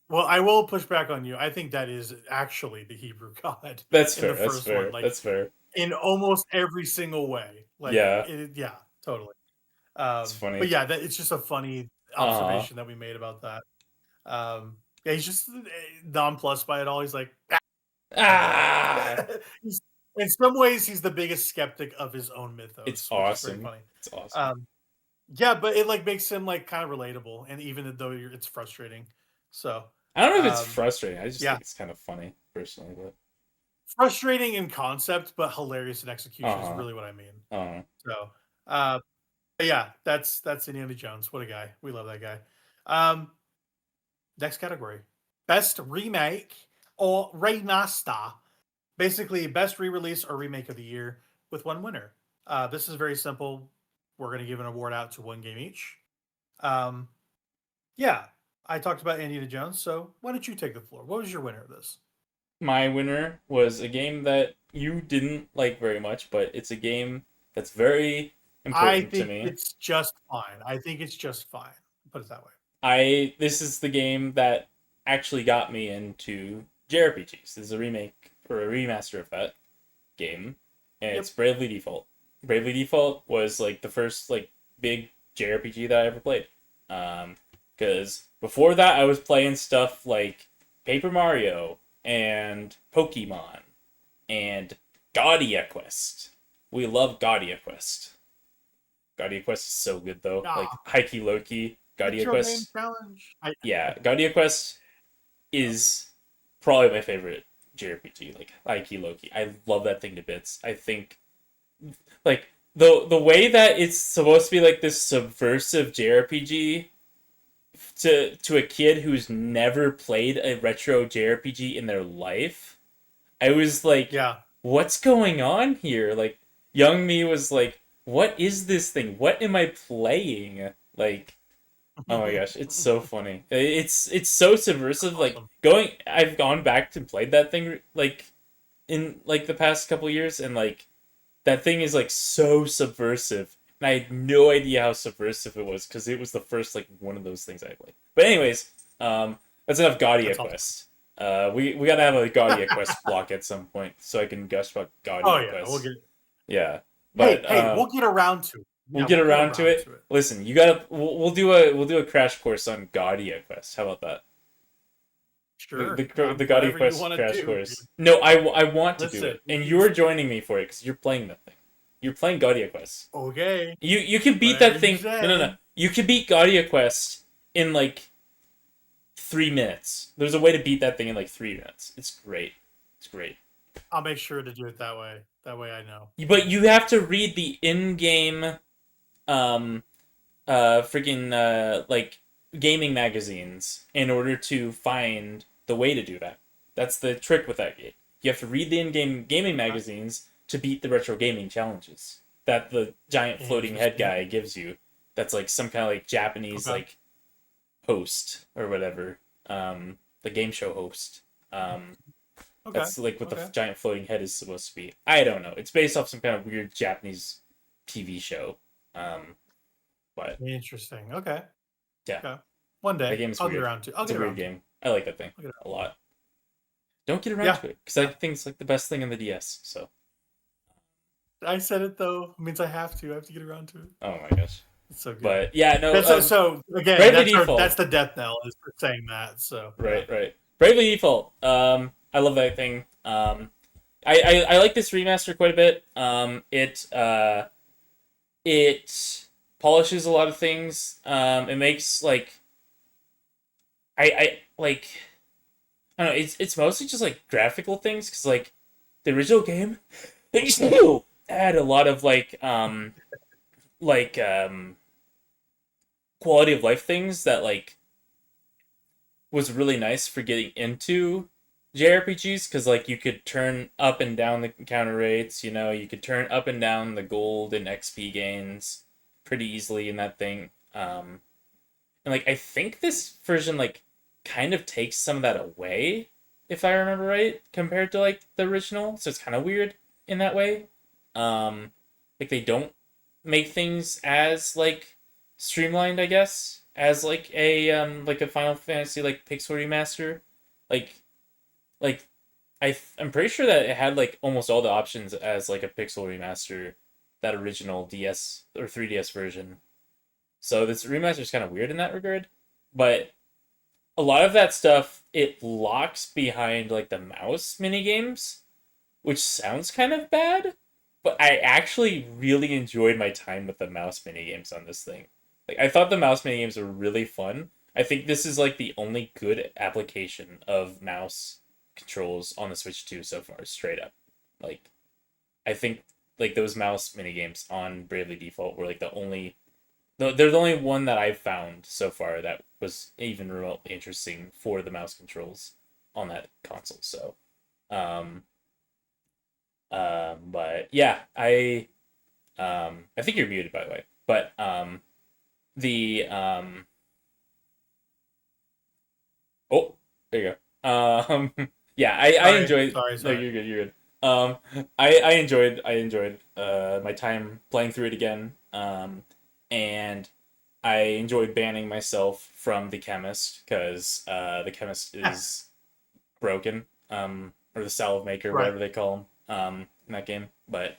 Well, I will push back on you. I think that is actually the Hebrew God that's in fair. the That's first fair. one, like That's fair. in almost every single way. Like, Yeah, yeah, totally. it's But funny. yeah, it's just a funny Uh observation that we made about that. Yeah, he's just nonplussed by it all. He's like, ah, he's, in some ways, he's the biggest skeptic of his own it's mythos, which is very awesome. funny. It's awesome. Yeah, but it like makes him like kind of relatable, and even though it's frustrating, so I don't know if it's um, frustrating. I just yeah, think it's kind of funny, personally. But frustrating in concept, but hilarious in execution is uh really what I mean. huh. So, uh, but yeah, that's Indiana Jones. What a guy! We love that guy. Um, Next category: best remake or remaster. Basically, best re-release or remake of the year with one winner. This is very simple. We're going to give an award out to one game each. Um, yeah, I talked about Indiana Jones, so why don't you take the floor? What was your winner of this? My winner was a game that you didn't like very much, but it's a game that's very I important to think me. it's just fine. I think it's just fine. Put it that way. This is the game that actually got me into JRPGs. This is a remake or a remaster of that game, and Yep. it's Bravely Default. Bravely Default was like the first like big JRPG that I ever played. Because before that I was playing stuff like Paper Mario and Pokemon and Gaudia Quest. We love Gaudia Quest. Gaudia Quest is so good though. Like Ah, Heike Loki, Gaudia Retro Game Quest. Challenge. Yeah, Gaudia Quest is probably my favorite JRPG. Like Heike Loki. I love that thing to bits. I think like the way that it's supposed to be like this subversive JRPG to a kid who's never played a retro JRPG in their life. I was like, Yeah. what's going on here? Like, young me was like, what is this thing? What am I playing? Like, oh my gosh, it's so funny. It's so subversive. Like Awesome. I've gone back to played that thing like in like the past couple years, and like that thing is like so subversive. And I had no idea how subversive it was because it was the first like one of those things I played. But anyways, that's enough Gaudia That's awesome. Quest. We gotta have a Gaudia Quest block at some point so I can gush about Gaudia Oh yeah, Quest. we'll get. Yeah, but Hey, we'll get around to it. we'll Yeah, get around to it. to it. Listen, you gotta we'll do a crash course on Gaudia Quest. How about that? Sure. The Whatever Gaudia you Quest wanna crash do, course. dude. No, I want to do Listen, it, and you're joining me for it because you're playing that thing. You're playing Gaudia Quest. Okay. You can beat Whatever that you thing. No, no, no. say. You can beat Gaudia Quest in like 3 minutes. There's a way to beat that thing in like 3 minutes. It's great. It's great. I'll make sure to do it that way. That way I know. But you have to read the in-game, freaking like gaming magazines in order to find the way to do that. That's the trick with that game. You have to read the in-game gaming magazines to beat the retro gaming challenges that the giant floating head guy gives you. That's like some kind of like Japanese like host or whatever. The game show host. That's like what the giant floating head is supposed to be. I don't know. It's based off some kind of weird Japanese TV show. But Interesting. Okay. yeah, Okay. One day that game is I'll weird. get around to. I'll It's a get weird around to. game. I like that thing I'll get a lot. Don't get around Yeah. to it because I think it's like the best thing on the DS. So. I said it though. It means I have to. I have to get around to it. Oh my gosh. It's so good. But yeah, no. So again, Bravely Default. that's the death knell is for saying that. So Right, right. Bravely Default. I love that thing. I like this remaster quite a bit. It polishes a lot of things. It makes like I like I don't know. It's mostly just like graphical things because like the original game, they still had a lot of like quality of life things that like was really nice for getting into JRPGs because like you could turn up and down the counter rates, you could turn up and down the gold and XP gains pretty easily in that thing. And like I think this version like kind of takes some of that away, if I remember right, compared to like the original. So it's kind of weird in that way. Like they don't make things as like streamlined, I guess, as like a Final Fantasy like pixel remaster. Like I'm pretty sure that it had like almost all the options as like a pixel remaster, that original DS or 3DS version. So this remaster is kind of weird in that regard, but a lot of that stuff it locks behind like the mouse mini games, which sounds kind of bad, but I actually really enjoyed my time with the mouse mini games on this thing. Like I thought the mouse mini games were really fun. I think this is like the only good application of mouse controls on the Switch 2 so far, straight up. Like I think like those mouse mini games on Bravely Default were like they're the only one that I've found so far that was even remotely interesting for the mouse controls on that console. So, but yeah, I think you're muted by the way, but the oh, there you go. Yeah, I enjoyed. Sorry. No, you're good. You're good. I enjoyed my time playing through it again. And I enjoyed banning myself from the chemist because the chemist is broken. Or the salve maker, Right. whatever they call him. In that game, but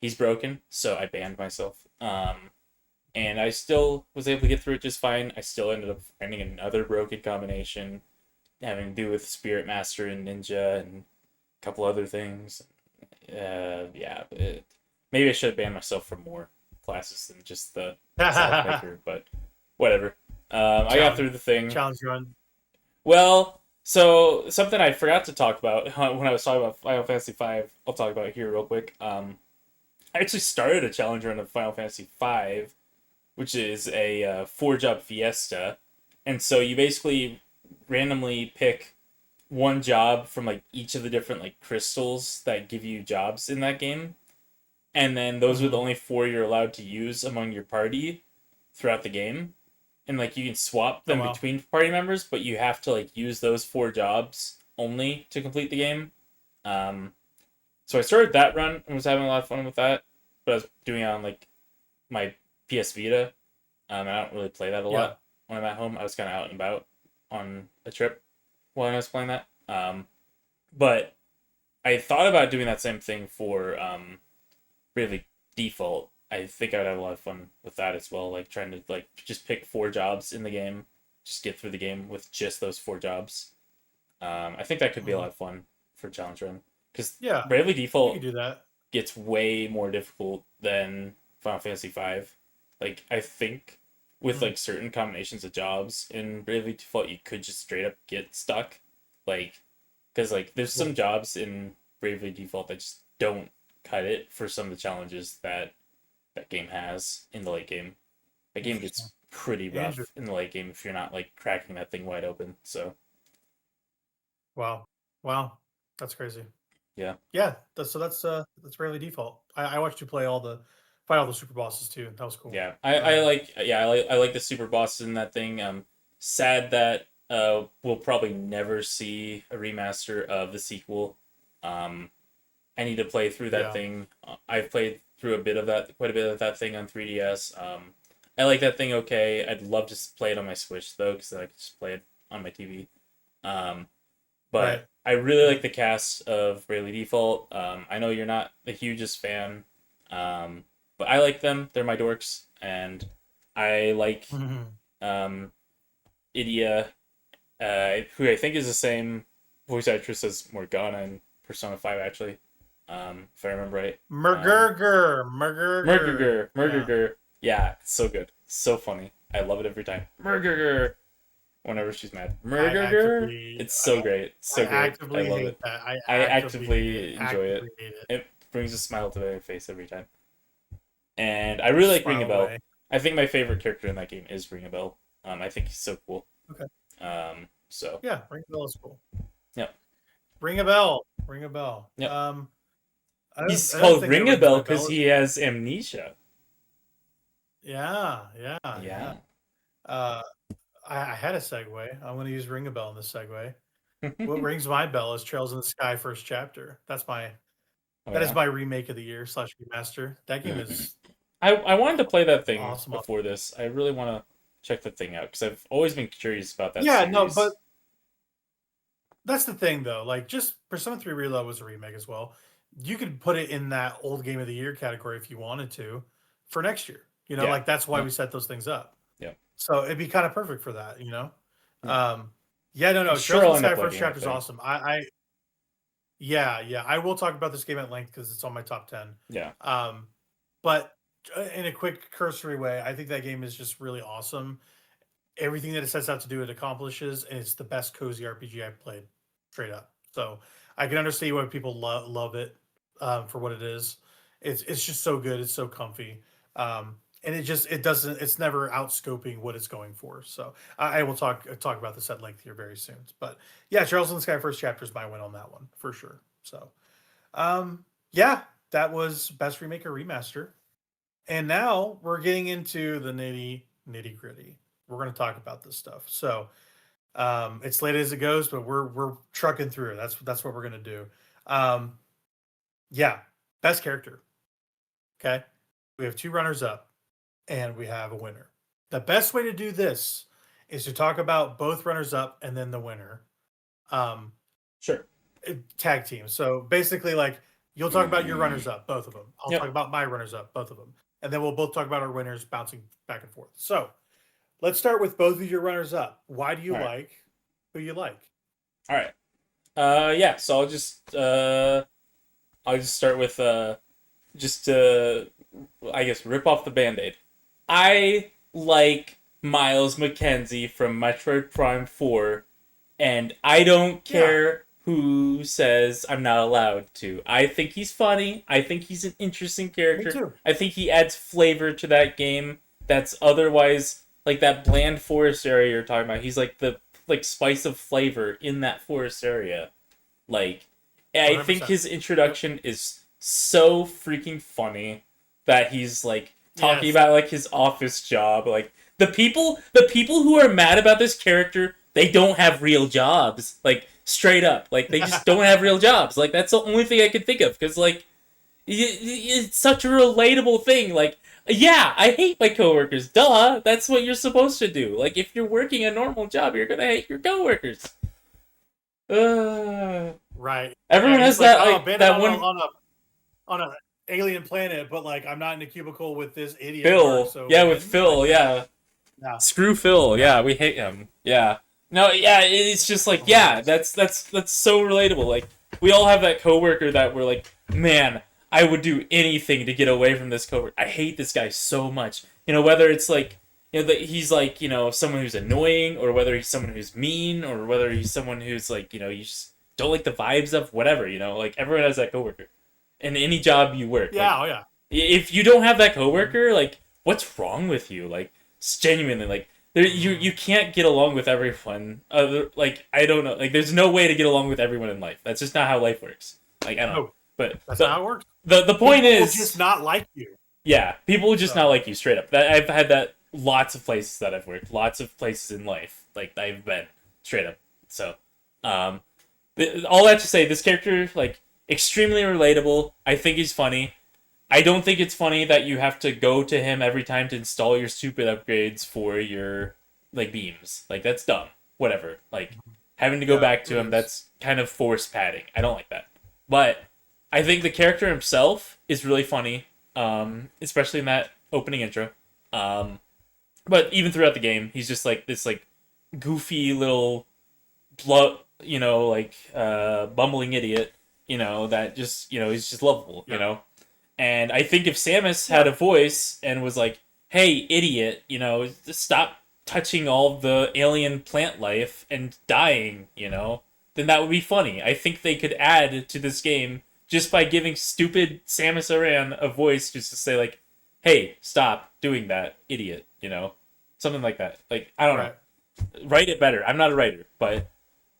he's broken, so I banned myself. And I still was able to get through it just fine. I still ended up finding another broken combination having to do with Spirit Master and Ninja and a couple other things. Yeah, maybe I should have banned myself from more classes than just the maker, but whatever. I got through the thing. Challenge run. Well, so something I forgot to talk about when I was talking about Final Fantasy V, I'll talk about it here real quick. I actually started a challenge run of Final Fantasy V, which is a 4-job fiesta, and so you basically randomly pick one job from like each of the different like crystals that give you jobs in that game, and then those are the only 4 you're allowed to use among your party throughout the game, and like you can swap them between party members, but you have to like use those 4 jobs only to complete the game. So I started that run and was having a lot of fun with that, but I was doing it on like my PS Vita. I don't really play that a lot when I'm at home. I was kind of out and about on a trip while I was playing that. But I thought about doing that same thing for Bravely Default. I think I would have a lot of fun with that as well. Like trying to like just pick 4 jobs in the game, just get through the game with just those 4 jobs. I think that could be a lot of fun for challenge run because Bravely Default you can do that. Gets way more difficult than Final Fantasy V. Like I think with like certain combinations of jobs in Bravely Default, you could just straight up get stuck. Like because like there's some jobs in Bravely Default that just don't cut it for some of the challenges that game has in the late game. That game gets pretty rough in the late game if you're not like cracking that thing wide open. So Wow, that's crazy. Yeah. That's Bravely Default. I watched you play fight all the super bosses too. That was cool. Yeah, I like the super bosses in that thing. Sad that we'll probably never see a remaster of the sequel. I need to play through that thing. I've played through quite a bit of that thing on 3DS. I like that thing okay. I'd love to play it on my Switch though, because I could just play it on my TV. But Right. I really like the cast of Bravely Default. I know you're not the hugest fan, but I like them. They're my dorks, and I like Mhm. um, Idia, who I think is the same voice actress as Morgana in Persona 5, actually, if I remember right. Murgurger. Yeah. Murgurger. Yeah, it's so good. So funny. I love it every time. Murgurger. Whenever she's mad. I Murgurger. actively, It's so great. It's I so great. I actively love hate it. that. I I actively hate it. actively enjoy it. Actively hate it. It brings a smile to my face every time. And I really like Ring a Smile Bell. away. I think my favorite character in that game is Ring a Bell. I think he's so cool. Okay. So Yeah, ring a bell is cool. yep. Ring a bell. Ring a bell. Yep. He's I don't called think that Ring a rings Bell my because bell. he has amnesia. Yeah, yeah, Yeah. yeah. Uh, I had a segue. I'm going to use ring a bell in this segue. What rings my bell is Trails in the Sky first chapter. Oh, That is yeah. my remake of the year / remaster. That game is I wanted to play that thing awesome. before this. I really want to check that thing out because I've always been curious about that Yeah, series. no, but that's the thing though. Like, just Persona 3 Reload was a remake as well. You could put it in that old game of the year category if you wanted to for next year. Yeah. Like that's why Yeah. we set those things up. Yeah. So it'd be kind of perfect for that. Yeah. Yeah, no, I'm sure Trails I'll in end the up Sky first liking that chapter is thing. awesome. Yeah, I will talk about this game at length because it's on my top 10. Yeah. But in a quick cursory way, I think that game is just really awesome. Everything that it sets out to do, it accomplishes, and it's the best cozy RPG I've played, straight up. So I can understand why people love it for what it is. It's just so good. It's so comfy, and it's never outscoping what it's going for. So I will talk about this at length here very soon. But yeah, Charles in the Sky first chapter is my win on that one for sure. So yeah, that was best remake or remaster. And now we're getting into the nitty gritty. We're going to talk about this stuff. So it's late as it goes, but we're trucking through. That's what we're going to do. Yeah, best character. Okay, we have 2 runners up, and we have a winner. The best way to do this is to talk about both runners up and then the winner. Sure. Tag team. So basically, like, you'll talk about your runners up, both of them. I'll Yep. talk about my runners up, both of them. And then we'll both talk about our winners bouncing back and forth. So let's start with both of your runners up. Why do you All right. like who you like? All right. Yeah. So I'll just start with just to, I guess, rip off the Band-Aid. I like Miles McKenzie from Metroid Prime 4, and I don't care who says I'm not allowed to. I think he's funny. I think he's an interesting character. Me too. I think he adds flavor to that game that's otherwise like that bland forest area you're talking about. He's like the spice of flavor in that forest area. Like, I think 100%. his introduction is so freaking funny that he's like talking Yes. about like his office job. Like the people who are mad about this character, they don't have real jobs. Like straight up, like they just don't have real jobs. Like that's the only thing I could think of because like it's such a relatable thing. Like, yeah, I hate my coworkers. Duh, that's what you're supposed to do. Like if you're working a normal job, you're gonna hate your coworkers. Right. Everyone Yeah, has he's like, that "Oh, like bandit that on one. on a alien planet, but like I'm not in a cubicle with this idiot. Phil, So yeah, with Phil, like, yeah. Yeah. Screw Phil, yeah, we hate him, yeah. No, yeah, it's just like, yeah, that's so relatable. Like, we all have that coworker that we're like, man, I would do anything to get away from this coworker. I hate this guy so much. You know, whether it's like, you know, that he's like, you know, someone who's annoying, or whether he's someone who's mean, or whether he's someone who's like, you know, you just don't like the vibes of whatever. You know, like everyone has that coworker in any job you work. Yeah, Like, oh yeah. if you don't have that coworker, like, what's wrong with you? Like, genuinely, like, you can't get along with everyone. Like, I don't know. Like, there's no way to get along with everyone in life. That's just not how life works. Like, I don't know. No, But that's not how it works. the point People is, just not like you. yeah, people will just So- not like you straight up. That I've had that lots of places that I've worked, lots of places in life. Like, I've been straight up. So, all that to say, this character, like, extremely relatable. I think he's funny. I don't think it's funny that you have to go to him every time to install your stupid upgrades for your, like, beams. Like, that's dumb. Whatever. Like, Having to go Yeah, back to it him, is. that's kind of forced padding. I don't like that. But I think the character himself is really funny, especially in that opening intro. Um, but even throughout the game, he's just like this like goofy little bumbling idiot, that just, he's just lovable, Yeah. And I think if Samus Yeah. had a voice and was like, "Hey, idiot, stop touching all the alien plant life and dying," then that would be funny. I think they could add to this game just by giving stupid Samus Aran a voice, just to say like, "Hey, stop doing that, idiot," something like that. Like, I don't know. Right. Write it better. I'm not a writer, but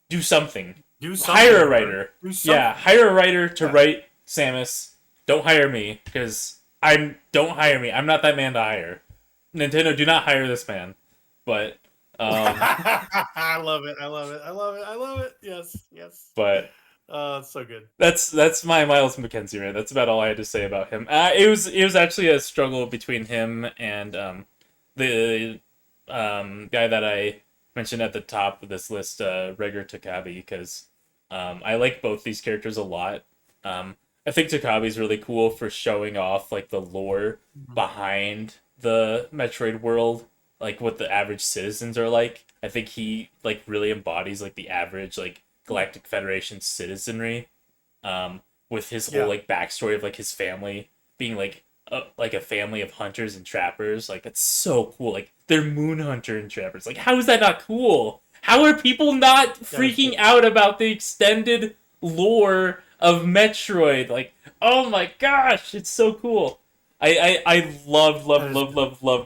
do something. Do something. Hire a writer. Do something. Yeah, hire a writer to write Samus. Don't hire me, because don't hire me. I'm not that man to hire. Nintendo, do not hire this man. But I love it. I love it. I love it. I love it. Yes. Yes. but It's so good. that's my Miles McKenzie rant. That's about all I had to say about him. It was actually a struggle between him and the guy that I mentioned at the top of this list, Regur Takabe, because I like both these characters a lot. I think Takabe's really cool for showing off like the lore behind the Metroid world, like what the average citizens are like. I think he like really embodies like the average like Galactic Federation citizenry, with his whole like backstory of like his family being like a family of hunters and trappers. Like, it's so cool. Like, they're moon hunter and trappers. Like, how is that not cool? How are people not freaking out about the extended lore of Metroid? Like, oh my gosh, it's so cool. I love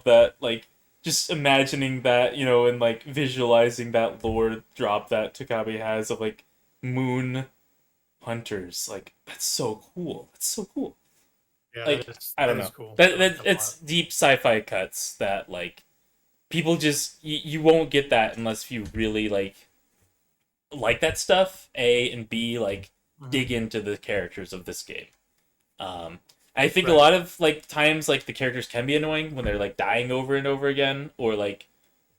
that. Like, just imagining that, and like visualizing that lore drop that Takabe has of like moon hunters. Like, that's so cool. That's so cool. Yeah, Like, I don't know. Cool. That it's deep sci-fi cuts that like people just you won't get that unless you really like that stuff. A and B, like dig into the characters of this game. I think a lot of like times like the characters can be annoying when they're like dying over and over again, or like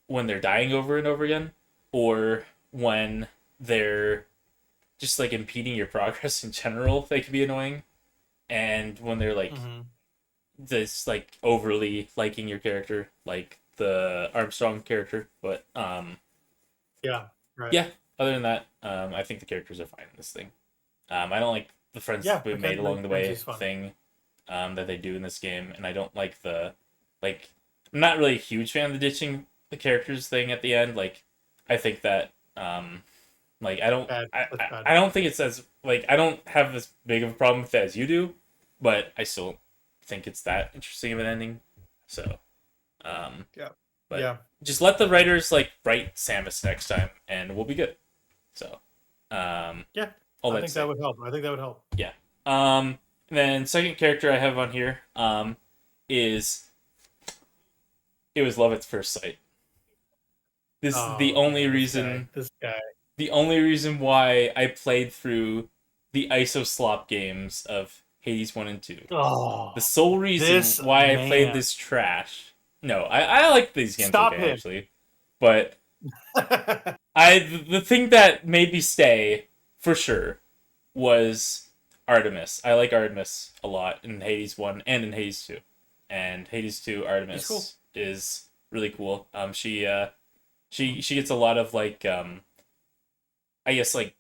when they're dying over and over again, or when they're just like impeding your progress in general. They can be annoying. And when they're like this like overly liking your character, like the Armstrong character, but yeah, right. yeah, other than that, I think the characters are fine in this thing. I don't like the friends we made along the way thing that they do in this game, and I don't like the like I'm not really a huge fan of the ditching the characters thing at the end. Like, I think that like I don't think it's as like I don't have as big of a problem with it as you do, but I still think it's that interesting of an ending. So just let the writers like write Samus next time and we'll be good. So I think that would help. I think that would help. Yeah. And then second character I have on here is it was love at first sight. This is the only reason this guy. The only reason why I played through the ISO slop games of Hades 1 and 2. Oh, the sole reason why I played this trash. No, I like these games actually. But the thing that made me stay for sure was Artemis. I like Artemis a lot in Hades 1 and in Hades 2. And Hades 2 Artemis is really cool. She gets a lot of like I guess like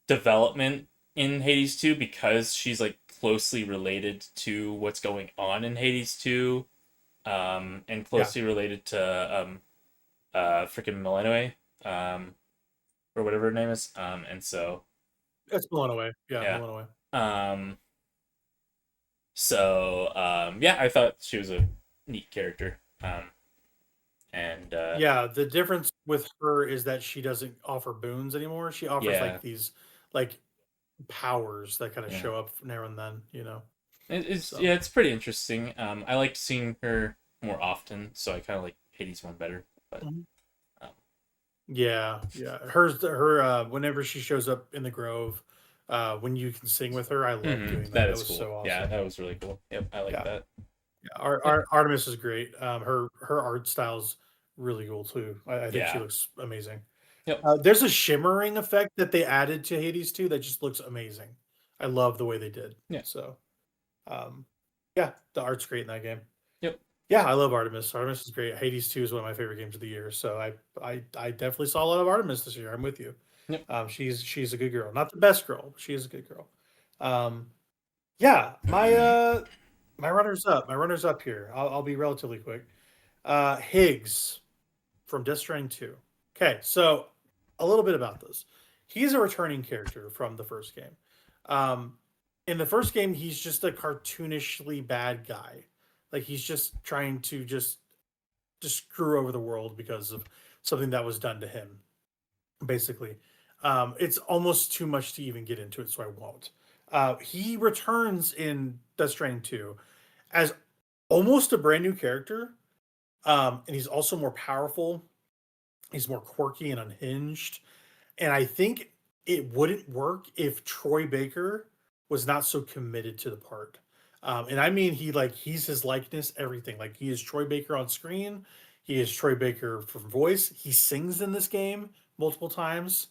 development in Hades 2 because she's like closely related to what's going on in Hades 2, and closely related to freaking Millennium, or whatever her name is, and so it's Millennium. Millennium. I thought she was a neat character. And the difference with her is that she doesn't offer boons anymore. She offers like these like powers that kind of show up now and then, it's pretty interesting. I like seeing her more often, so I kind of like Hades 1 better, but her whenever she shows up in the Grove, when you can sing with her, I love doing that. That was cool. So awesome. Yeah, that was really cool. Yep, I like that. Artemis is great. Her art style's really cool too. I think she looks amazing. Yep. There's a shimmering effect that they added to Hades 2 that just looks amazing. I love the way they did. Yeah. So, um, yeah, the art's great in that game. Yep. Yeah, I love Artemis. Artemis is great. Hades 2 is one of my favorite games of the year. So I definitely saw a lot of Artemis this year. I'm with you. Yep. She's a good girl. Not the best girl, but she is a good girl. Yeah, my runners up. My runners up here. I'll be relatively quick. Higgs from Ddddriftin 2. Okay, so a little bit about this. He's a returning character from the first game. In the first game, he's just a cartoonishly bad guy. Like he's just trying to just screw over the world because of something that was done to him. Basically, it's almost too much to even get into it, so I won't. He returns in Death Stranding 2 as almost a brand new character, and he's also more powerful. He's more quirky and unhinged. And I think it wouldn't work if Troy Baker was not so committed to the part. And I mean, he's his likeness, everything. Like he is Troy Baker on screen. He is Troy Baker from voice. He sings in this game multiple times.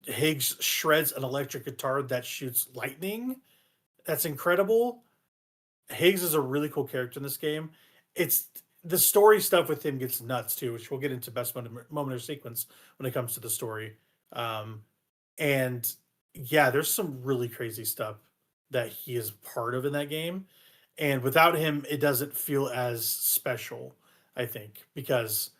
Higgs shreds an electric guitar that shoots lightning. That's incredible. Higgs is a really cool character in this game. It's the story stuff with him gets nuts too, which we'll get into best moment or sequence when it comes to the story. And yeah, there's some really crazy stuff that he is part of in that game. And without him, it doesn't feel as special, I think, because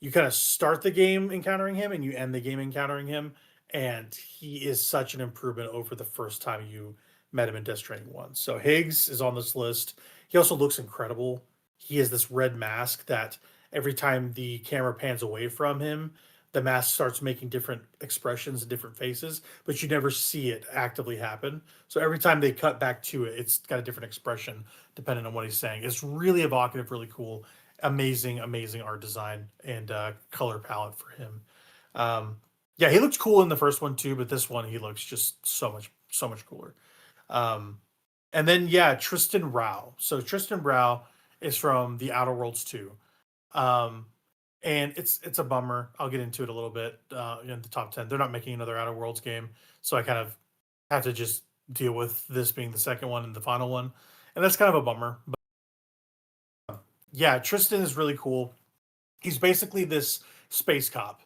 you kind of start the game encountering him and you end the game encountering him. And he is such an improvement over the first time you met him in Death Stranding 1. So Higgs is on this list. He also looks incredible. He has this red mask that every time the camera pans away from him, the mask starts making different expressions and different faces, but you never see it actively happen. So every time they cut back to it, it's got a different expression depending on what he's saying. It's really evocative, really cool, amazing, amazing art design and color palette for him. Yeah, he looked cool in the first one too, but this one he looks just so much cooler. And then yeah, Tristan Rao. So Tristan Rao is from the Outer Worlds 2. And it's a bummer. I'll get into it a little bit in the top 10. They're not making another Outer Worlds game, so I kind of have to just deal with this being the second one and the final one. And that's kind of a bummer. But yeah, Tristan is really cool. He's basically this space cop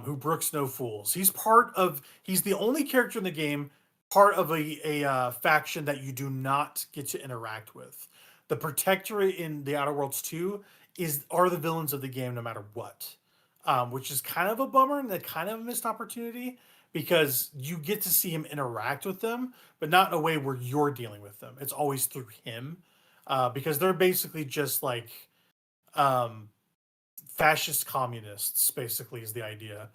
who brooks no fools. He's the only character in the game part of a faction that you do not get to interact with. The Protectorate in the Outer Worlds 2 are the villains of the game no matter what, which is kind of a bummer and a kind of a missed opportunity because you get to see him interact with them, but not in a way where you're dealing with them. It's always through him because they're basically just like fascist communists, basically, is the idea.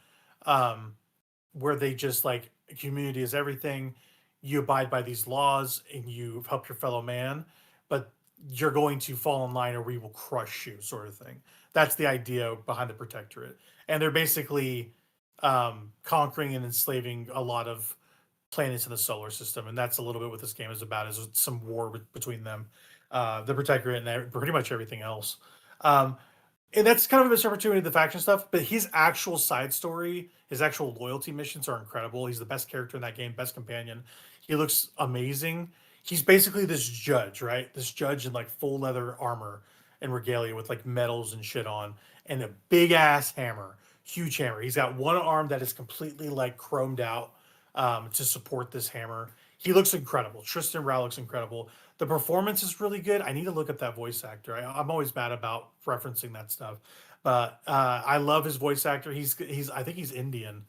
Where they just like community is everything. You abide by these laws and you help your fellow man, but you're going to fall in line or we will crush you, sort of thing. That's the idea behind the Protectorate. And they're basically conquering and enslaving a lot of planets in the solar system. And that's a little bit what this game is about, is some war between them, the Protectorate and pretty much everything else. And that's kind of a missed opportunity of the faction stuff, but his actual side story, his actual loyalty missions are incredible. He's the best character in that game, best companion. He looks amazing. He's basically this judge, right? This judge in like full leather armor and regalia with like medals and shit on, and a big ass hammer, huge hammer. He's got one arm that is completely like chromed out to support this hammer. He looks incredible. Tristan Rao looks incredible. The performance is really good. I need to look up that voice actor. I'm always bad about referencing that stuff, but I love his voice actor. He's I think he's Indian.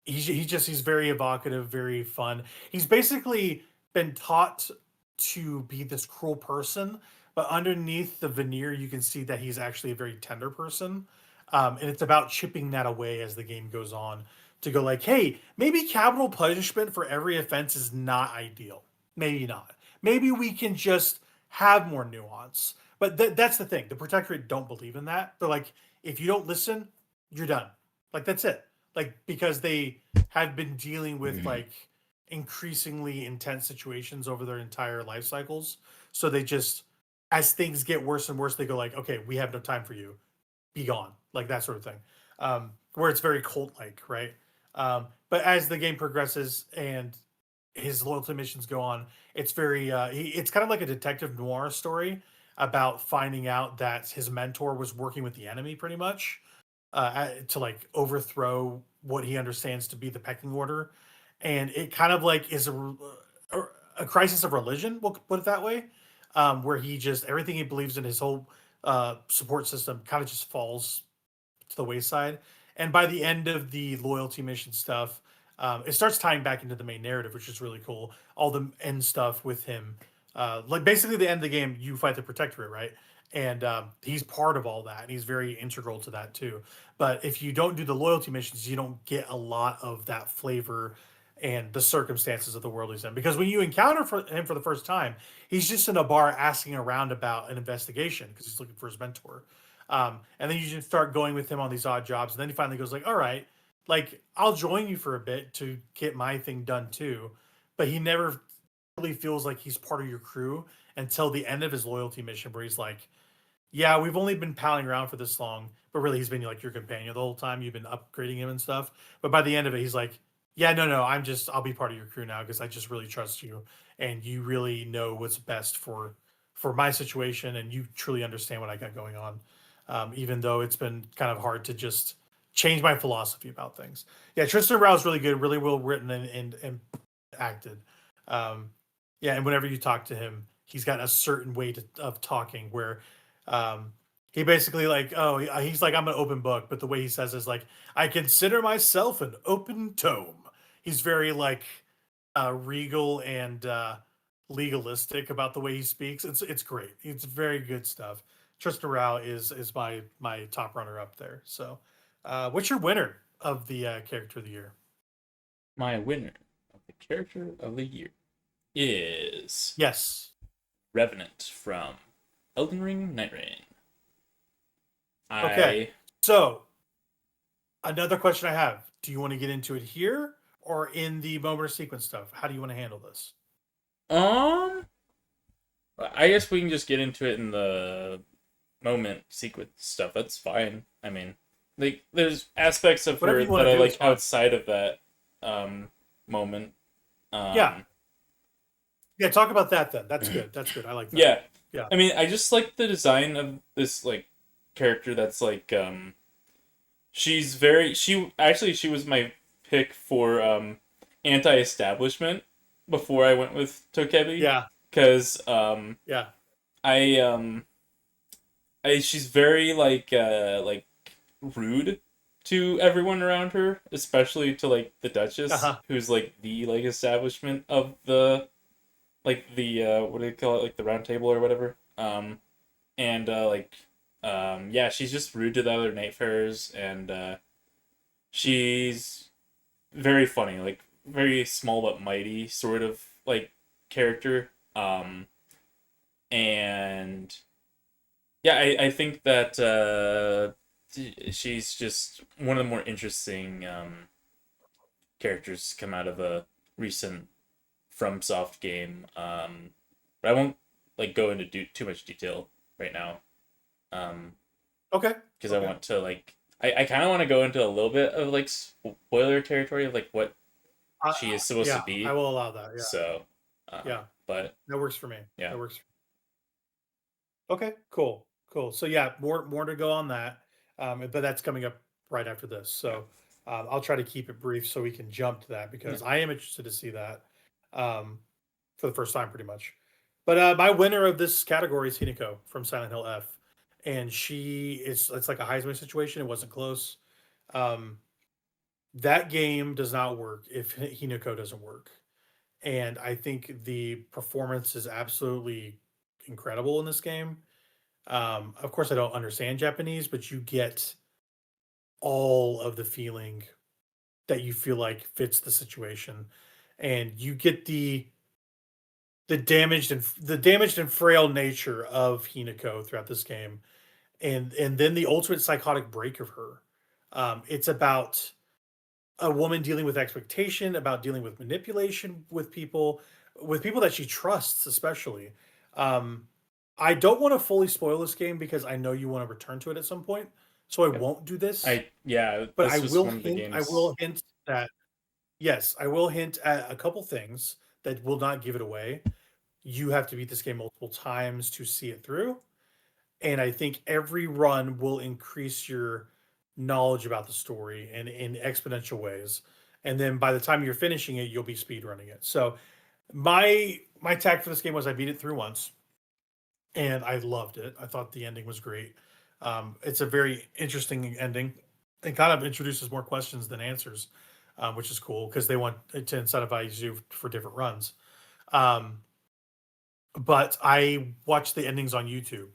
He's very evocative, very fun. He's basically been taught to be this cruel person, but underneath the veneer, you can see that he's actually a very tender person. And it's about chipping that away as the game goes on to go like, hey, maybe capital punishment for every offense is not ideal. Maybe not. Maybe we can just have more nuance. But that's the thing. The Protectorate don't believe in that. They're like, if you don't listen, you're done. Like, that's it. Like, because they have been dealing with like increasingly intense situations over their entire life cycles. So they just, as things get worse and worse, they go like, okay, we have no time for you. be gone, like that sort of thing. Where it's very cult like, right? But as the game progresses and his loyalty missions go on, it's very it's kind of like a detective noir story about finding out that his mentor was working with the enemy pretty much to like overthrow what he understands to be the pecking order, and it kind of like is a crisis of religion. We'll put it that way, where he just everything he believes in, his whole support system, kind of just falls to the wayside. And by the end of the loyalty mission stuff, it starts tying back into the main narrative, which is really cool. All the end stuff with him, like basically the end of the game, you fight the Protectorate, right? And he's part of all that, and he's very integral to that too. But if you don't do the loyalty missions, you don't get a lot of that flavor and the circumstances of the world he's in. Because when you encounter him for the first time, he's just in a bar asking around about an investigation because he's looking for his mentor. And then you just start going with him on these odd jobs, and then he finally goes like, "All right, like I'll join you for a bit to get my thing done too." But he never really feels like he's part of your crew until the end of his loyalty mission, where he's like, "Yeah, we've only been palling around for this long, but really he's been like your companion the whole time. You've been upgrading him and stuff." But by the end of it, he's like, "Yeah, no, I'll be part of your crew now because I just really trust you, and you really know what's best for my situation, and you truly understand what I got going on." Even though it's been kind of hard to just change my philosophy about things. Yeah, Tristan Rao is really good, really well written and acted. Um, yeah, and whenever you talk to him, he's got a certain way of talking where um, he basically like, oh, he's like, I'm an open book, but the way he says is like, I consider myself an open tome. He's very like regal and legalistic about the way he speaks. It's great. It's very good stuff. Tristan Rao is my top runner up there. So, what's your winner of the character of the year? My winner of the character of the year is Yes. Revenant from Elden Ring Night Rain. Okay. So, another question I have: do you want to get into it here or in the moment of sequence stuff? How do you want to handle this? I guess we can just get into it in the moment sequence stuff. That's fine. I mean, like there's aspects of Whatever her you wanna that I do is like fine. outside of that moment. Yeah. Yeah, talk about that then. That's good. That's good. I like that. Yeah. Yeah. I mean, I just like the design of this like character that's like she's very she was my pick for anti-establishment before I went with Tokebi. Yeah. Cuz Yeah. I she's very like rude to everyone around her, especially to like the Duchess, Uh-huh. who's like the like establishment of the like the what do they call it, like the round table or whatever. And yeah, she's just rude to the other Nightfarers, and she's very funny, like very small but mighty sort of like character. And yeah, I think that she's just one of the more interesting characters to come out of a recent FromSoft game. But I won't like go into too much detail right now. Okay. Because I want to like I kind of want to go into a little bit of like spoiler territory of like what she is supposed yeah, to be. I will allow that. Yeah. So Yeah. but That works for me. Yeah. That works. Okay, cool. Cool. So yeah, more to go on that. But that's coming up right after this. So I'll try to keep it brief so we can jump to that because I am interested to see that for the first time pretty much. But my winner of this category is Hinako from Silent Hill F. And it's like a Heisman situation. It wasn't close. Um, that game does not work if Hinako doesn't work. And I think the performance is absolutely incredible in this game. Of course, I don't understand Japanese, but you get all of the feeling that you feel like fits the situation, and you get the damaged and frail nature of Hinako throughout this game, and then the ultimate psychotic break of her. It's about a woman dealing with expectation, about dealing with manipulation with people that she trusts, especially. Um, I don't want to fully spoil this game because I know you want to return to it at some point. so I Yep. won't do this. But This was one of the I games. will hint that yes, I will hint at a couple things that will not give it away. You have to beat this game multiple times to see it through, and I think every run will increase your knowledge about the story and in exponential ways. And then by the time you're finishing it, you'll be speed running it. So my tack for this game was I beat it through once, and I loved it. I thought the ending was great. It's a very interesting ending. It kind of introduces more questions than answers, which is cool because they want to incentivize you for different runs. Um, but I watched the endings on YouTube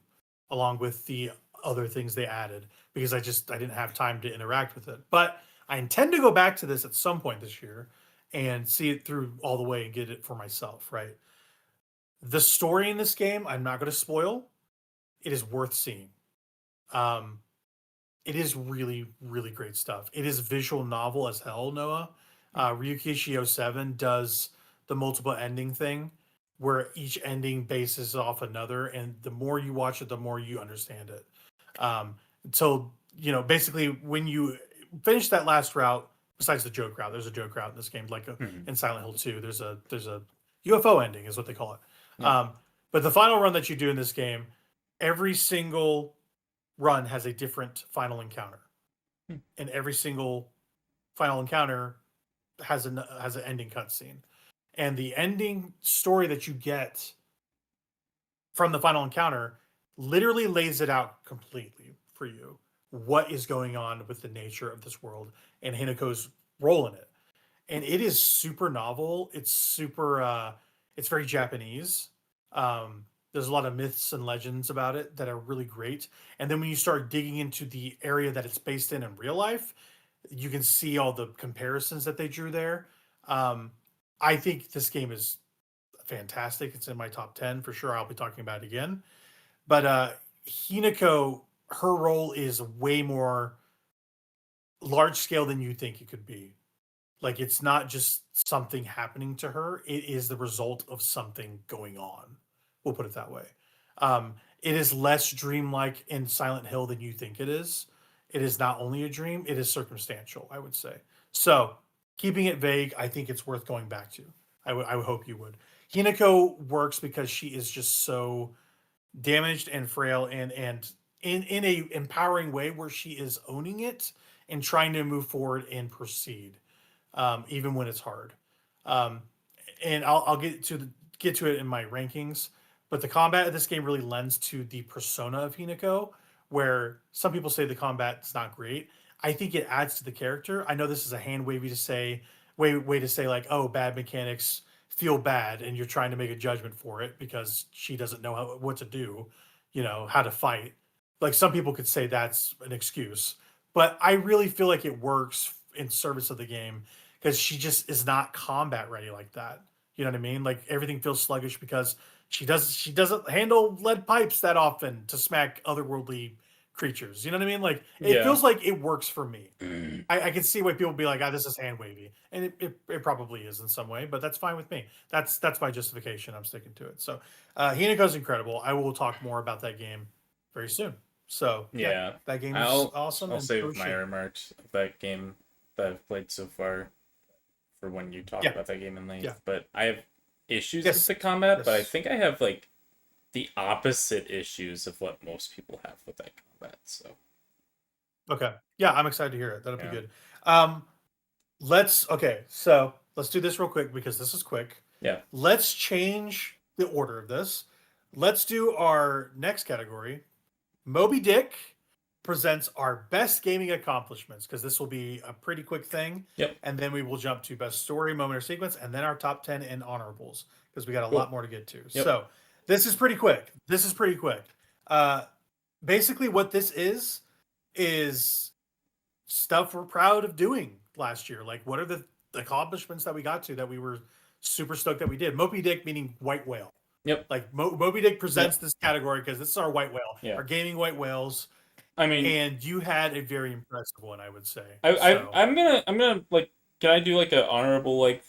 along with the other things they added because I didn't have time to interact with it. But I intend to go back to this at some point this year and see it through all the way and get it for myself, right? The story in this game, I'm not going to spoil. It is worth seeing. Um, it is really, really great stuff. It is visual novel as hell, Noah. Ryukishi 07 does the multiple ending thing where each ending bases off another, and the more you watch it, the more you understand it. So, basically, when you finish that last route, besides the joke route, there's a joke route in this game, like in Silent Hill 2, there's a UFO ending, is what they call it. Yeah. But the final run that you do in this game, every single run has a different final encounter, and every single final encounter has an ending cutscene, and the ending story that you get from the final encounter literally lays it out completely for you what is going on with the nature of this world and Hinako's role in it. And it is super novel. It's super it's very Japanese. There's a lot of myths and legends about it that are really great. And then when you start digging into the area that it's based in real life, you can see all the comparisons that they drew there. I think this game is fantastic. It's in my top 10 for sure. I'll be talking about it again. But Hinako, her role is way more large scale than you think it could be. Like it's not just something happening to her, it is the result of something going on. We'll put it that way. It is less dreamlike in Silent Hill than you think it is. It is not only a dream, it is circumstantial, I would say. So, keeping it vague, I think it's worth going back to. I would hope you would. Hinako works because she is just so damaged and frail and in a empowering way where she is owning it and trying to move forward and proceed, even when it's hard. Um, and I'll get to it in my rankings. But the combat of this game really lends to the persona of Hinako, where some people say the combat is not great. I think it adds to the character. I know this is a hand wavy to say way to say like, oh, bad mechanics feel bad, and you're trying to make a judgment for it because she doesn't know what to do, how to fight. Like some people could say that's an excuse, but I really feel like it works in service of the game because she just is not combat ready like that. You know what I mean? Like everything feels sluggish because she doesn't handle lead pipes that often to smack otherworldly creatures. You know what I mean? Like it Yeah. feels like it works for me. I can see why people be like, this is hand wavy, and it probably is in some way, but that's fine with me. That's my justification. I'm sticking to it. So Hinako's incredible. I will talk more about that game very soon. So yeah, Yeah. that game is I'll awesome. I'll And so save is my she. remarks of that game that I've played so far for when you talk Yeah, about that game in length. yeah, But I have issues with yes, the combat, but I yes. think I have like the opposite issues of what most people have with that combat. So Okay, yeah, I'm excited to hear it. That'll be yeah. good. So let's do this real quick because this is quick. Yeah. Let's change the order of this. Let's do our next category. Moby Dick presents our best gaming accomplishments because this will be a pretty quick thing. Yep. And then we will jump to best story, moment, or sequence, and then our top 10 and honorables because we got a lot Cool. more to get to. Yep. So this is pretty quick. Uh, Basically, what this is stuff we're proud of doing last year. Like, what are the accomplishments that we got to that we were super stoked that we did? Moby Dick meaning white whale. Yep. Like Moby Dick presents Yep. this category because this is our white whale, Yeah. our gaming white whales, I mean, and you had a very impressive one, I would say. I'm gonna like, can I do like a honorable like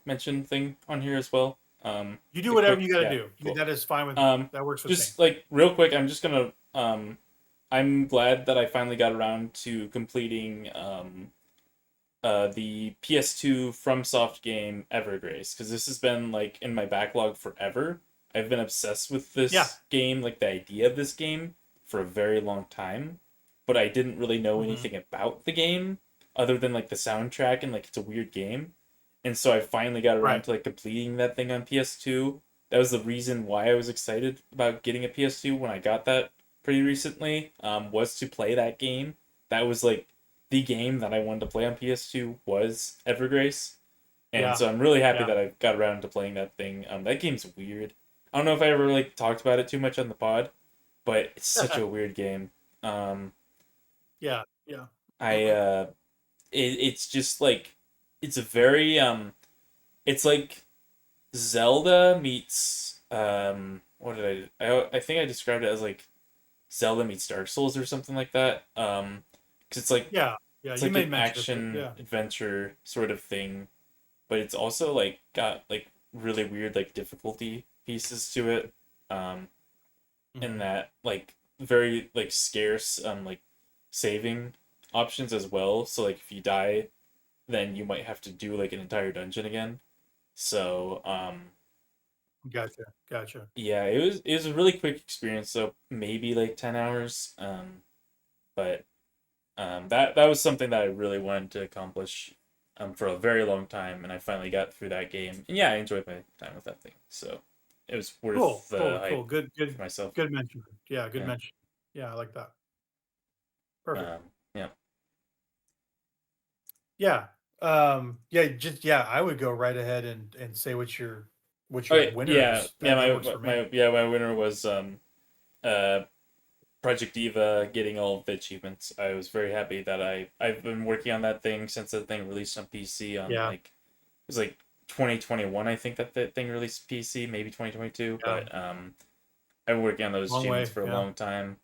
mention thing on here as well? You do Like whatever quick, you got to yeah, do. cool. That is fine with me. That works with Just me. like real quick, I'm just gonna I'm glad that I finally got around to completing the PS2 FromSoft game Evergrace, because this has been like in my backlog forever. I've been obsessed with Yeah. this game, like the idea of this game, for a very long time, but I didn't really know Hmm. anything about the game other than like the soundtrack and like it's a weird game. And so I finally got around Right. to like completing that thing on PS2. That was the reason why I was excited about getting a PS2 when I got that pretty recently. Was to play that game. That was like the game that I wanted to play on PS2 was Evergrace. And Yeah. so I'm really happy Yeah. that I got around to playing that thing. That game's weird. I don't know if I ever like talked about it too much on the pod, but it's such a weird game. Um, Yeah. Yeah. I it's just like it's a very it's like Zelda meets what did I think I described it as like Zelda meets Dark Souls or something like that. Because Yeah. Yeah. it's You like made an mention of it. action Yeah. adventure sort of thing, but it's also like got like really weird like difficulty pieces to it. Um, in Hmm. that like very like scarce like saving options as well. So like if you die, then you might have to do like an entire dungeon again. So Gotcha. Gotcha. yeah, it was a really quick experience, so maybe like 10 hours. But that was something that I really wanted to accomplish for a very long time, and I finally got through that game. And yeah, I enjoyed my time with that thing. So it was Cool. worth the Cool. Cool. hype Good. Good. for myself. Good mention. Yeah. Good Yeah. mention. Yeah. I like that. Perfect. Yeah. Yeah. Yeah. Just yeah. I would go right ahead and say what Oh your yeah, winner yeah, is. yeah. That works for me. My winner was uh Project Diva, getting all of the achievements. I was very happy that I've been working on that thing since the thing released on PC on Yeah. like it was like 2021, I think, that the thing released PC, maybe 2022, Yeah. but I've been working on those Long achievements way. for a Yeah. long time.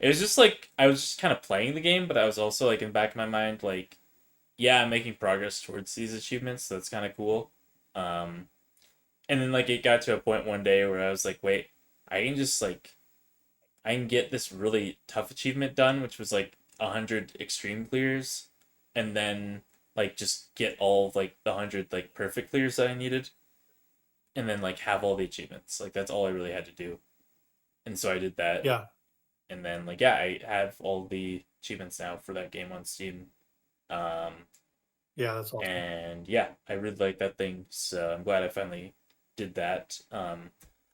It was just like I was just kind of playing the game, but I was also like in the back of my mind like, yeah, I'm making progress towards these achievements, so that's kind of cool. Um, and then like it got to a point one day where I was like, wait, I can just like I can get this really tough achievement done, which was like 100 extreme clears, and then like just get all of, like the 100 like perfect clears that I needed, and then like have all the achievements. Like that's all I really had to do, and so I did that, Yeah. and then like yeah, I have all the achievements now for that game on Steam. Um, Yeah. That's awesome. and yeah, I really like that thing, so I'm glad I finally did that.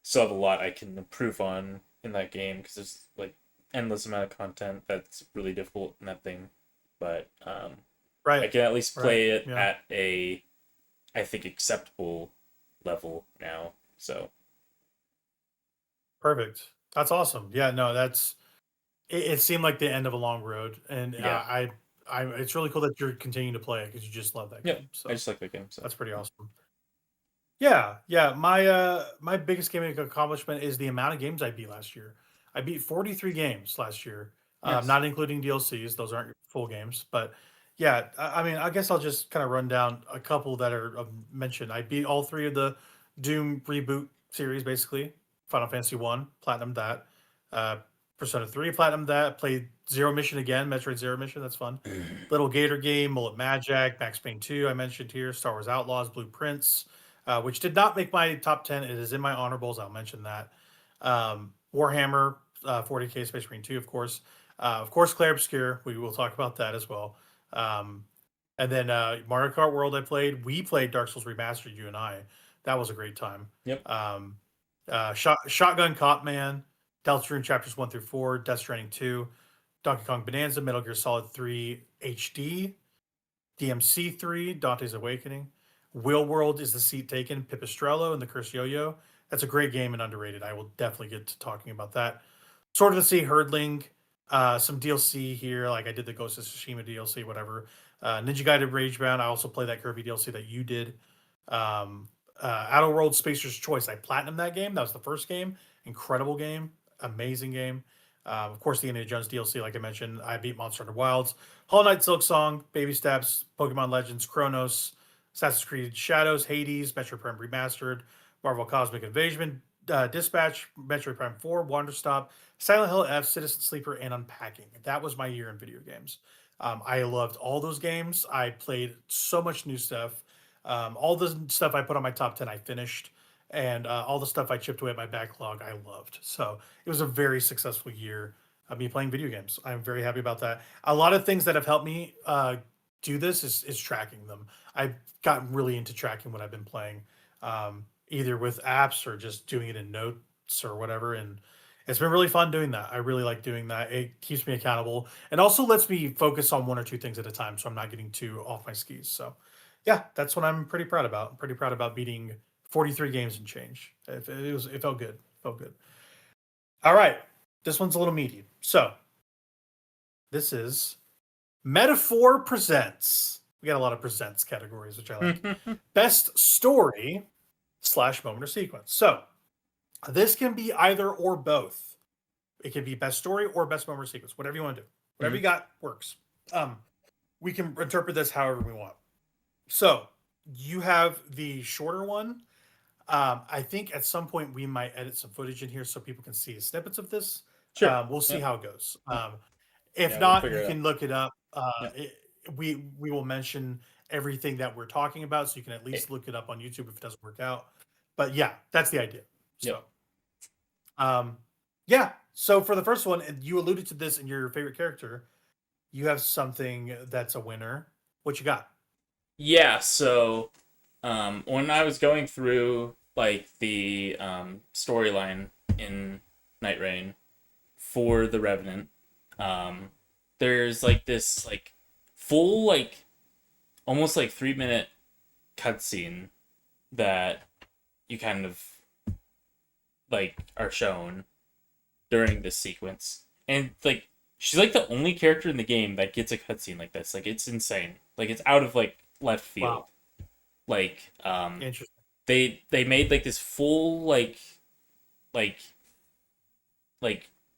Still have a lot I can improve on in that game because there's like endless amount of content that's really difficult in that thing, but I Right. can at least Right. play it Yeah. at a I think acceptable level now. So Perfect. That's awesome. Yeah. No. It seemed like the end of a long road, and yeah, it's really cool that you're continuing to play it because you just love that yep, game. I So just like that game. So that's pretty awesome. Yeah, yeah. My biggest gaming accomplishment is the amount of games I beat last year. I beat 43 games last year, nice. not including DLCs. Those aren't full games, but yeah. I mean, I guess I'll just kind of run down a couple that are mentioned. I beat all three of the Doom reboot series, basically. Final Fantasy One, platinum that. Uh, Persona 3, platinum that. Played Zero Mission again, Metroid Zero Mission. That's fun. Little Gator Game, Mullet Magic, Max Payne 2. I mentioned here. Star Wars Outlaws, Blueprints, which did not make my top 10. It is in my honorables. I'll mention that. Warhammer 40K Space Marine 2, of course. Of course, Clair Obscure. We will talk about that as well. Um, and then Mario Kart World, I played. We played Dark Souls Remastered, you and I. That was a great time. Yep. Shotgun Cop Man, Deltarune Chapters 1 through 4, Death Stranding 2, Donkey Kong Bonanza, Metal Gear Solid 3 HD, DMC 3, Dante's Awakening. Wheel World is the seat taken, Pipistrello and the Cursed Yo-Yo. That's a great game and underrated. I will definitely get to talking about that. Sword of the Sea, Herdling, some DLC here, like I did the Ghost of Tsushima DLC, whatever. Ninja Gaiden Ragebound. I also played that Kirby DLC that you did. Um, Outer World Spacer's Choice. I platinumed that game. That was the first game. Incredible game. Amazing game. Of course, the Indiana Jones DLC, like I mentioned. I beat Monster Hunter Wilds. Hollow Knight Silk Song, Baby Steps, Pokemon Legends, Chronos, Assassin's Creed Shadows, Hades, Metroid Prime Remastered, Marvel Cosmic Invasion, Dispatch, Metroid Prime 4, Wander Stop, Silent Hill F, Citizen Sleeper, and Unpacking. That was my year in video games. I loved all those games. I played so much new stuff. All the stuff I put on my top 10, I finished. And all the stuff I chipped away at my backlog, I loved. So it was a very successful year of me playing video games. I'm very happy about that. A lot of things that have helped me do this is tracking them. I've gotten really into tracking what I've been playing, either with apps or just doing it in notes or whatever. And it's been really fun doing that. I really like doing that. It keeps me accountable and also lets me focus on one or two things at a time, so I'm not getting too off my skis. So, yeah, that's what I'm pretty proud about. I'm pretty proud about beating 43 games and change. It felt good. Felt good. All right, this one's a little meaty. So, this is Metaphor Presents. We got a lot of presents categories, which I like. Best story / moment or sequence. So, this can be either or both. It can be best story or best moment or sequence, whatever you want to do. Whatever you got works. We can interpret this however we want. So, you have the shorter one. I think at some point we might edit some footage in here so people can see snippets of this. Sure. We'll see how it goes. If Yeah, we'll not, figure you it can look it up. Yeah. We will mention everything that we're talking about, so you can at least look it up on YouTube if it doesn't work out. But yeah, that's the idea. So, yeah. So for the first one, and you alluded to this in your favorite character, you have something that's a winner. What you got? Yeah, so when I was going through like the storyline in Night Rain for the Revenant, there's like this like full like almost like 3-minute cutscene that you kind of like are shown during this sequence, and like she's like the only character in the game that gets a cutscene like this. Like it's insane. Like it's out of like left field. Wow. Like Interesting. they made like this full like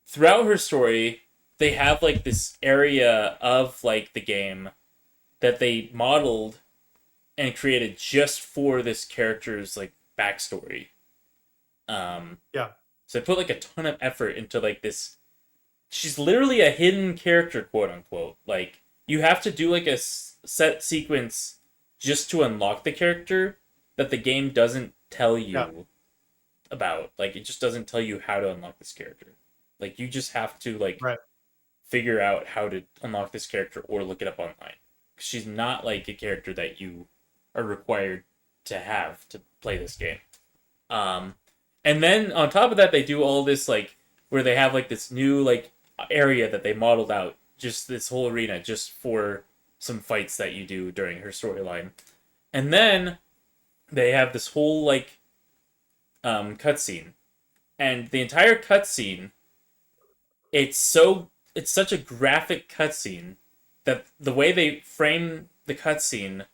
throughout her story they have like this area of like the game that they modeled and created just for this character's like backstory. Yeah. So they put like a ton of effort into like this. She's literally a hidden character, quote unquote. Like you have to do like a set sequence just to unlock the character that the game doesn't tell you about. Like it just doesn't tell you how to unlock this character. Like you just have to like figure out how to unlock this character or look it up online. She's not like a character that you are required to have to play this game. And then on top of that, they do all this like where they have like this new like area that they modeled out, just this whole arena just for some fights that you do during her storyline. And then they have this whole like cutscene, and the entire cutscene, it's such a graphic cutscene that the way they frame the cutscene,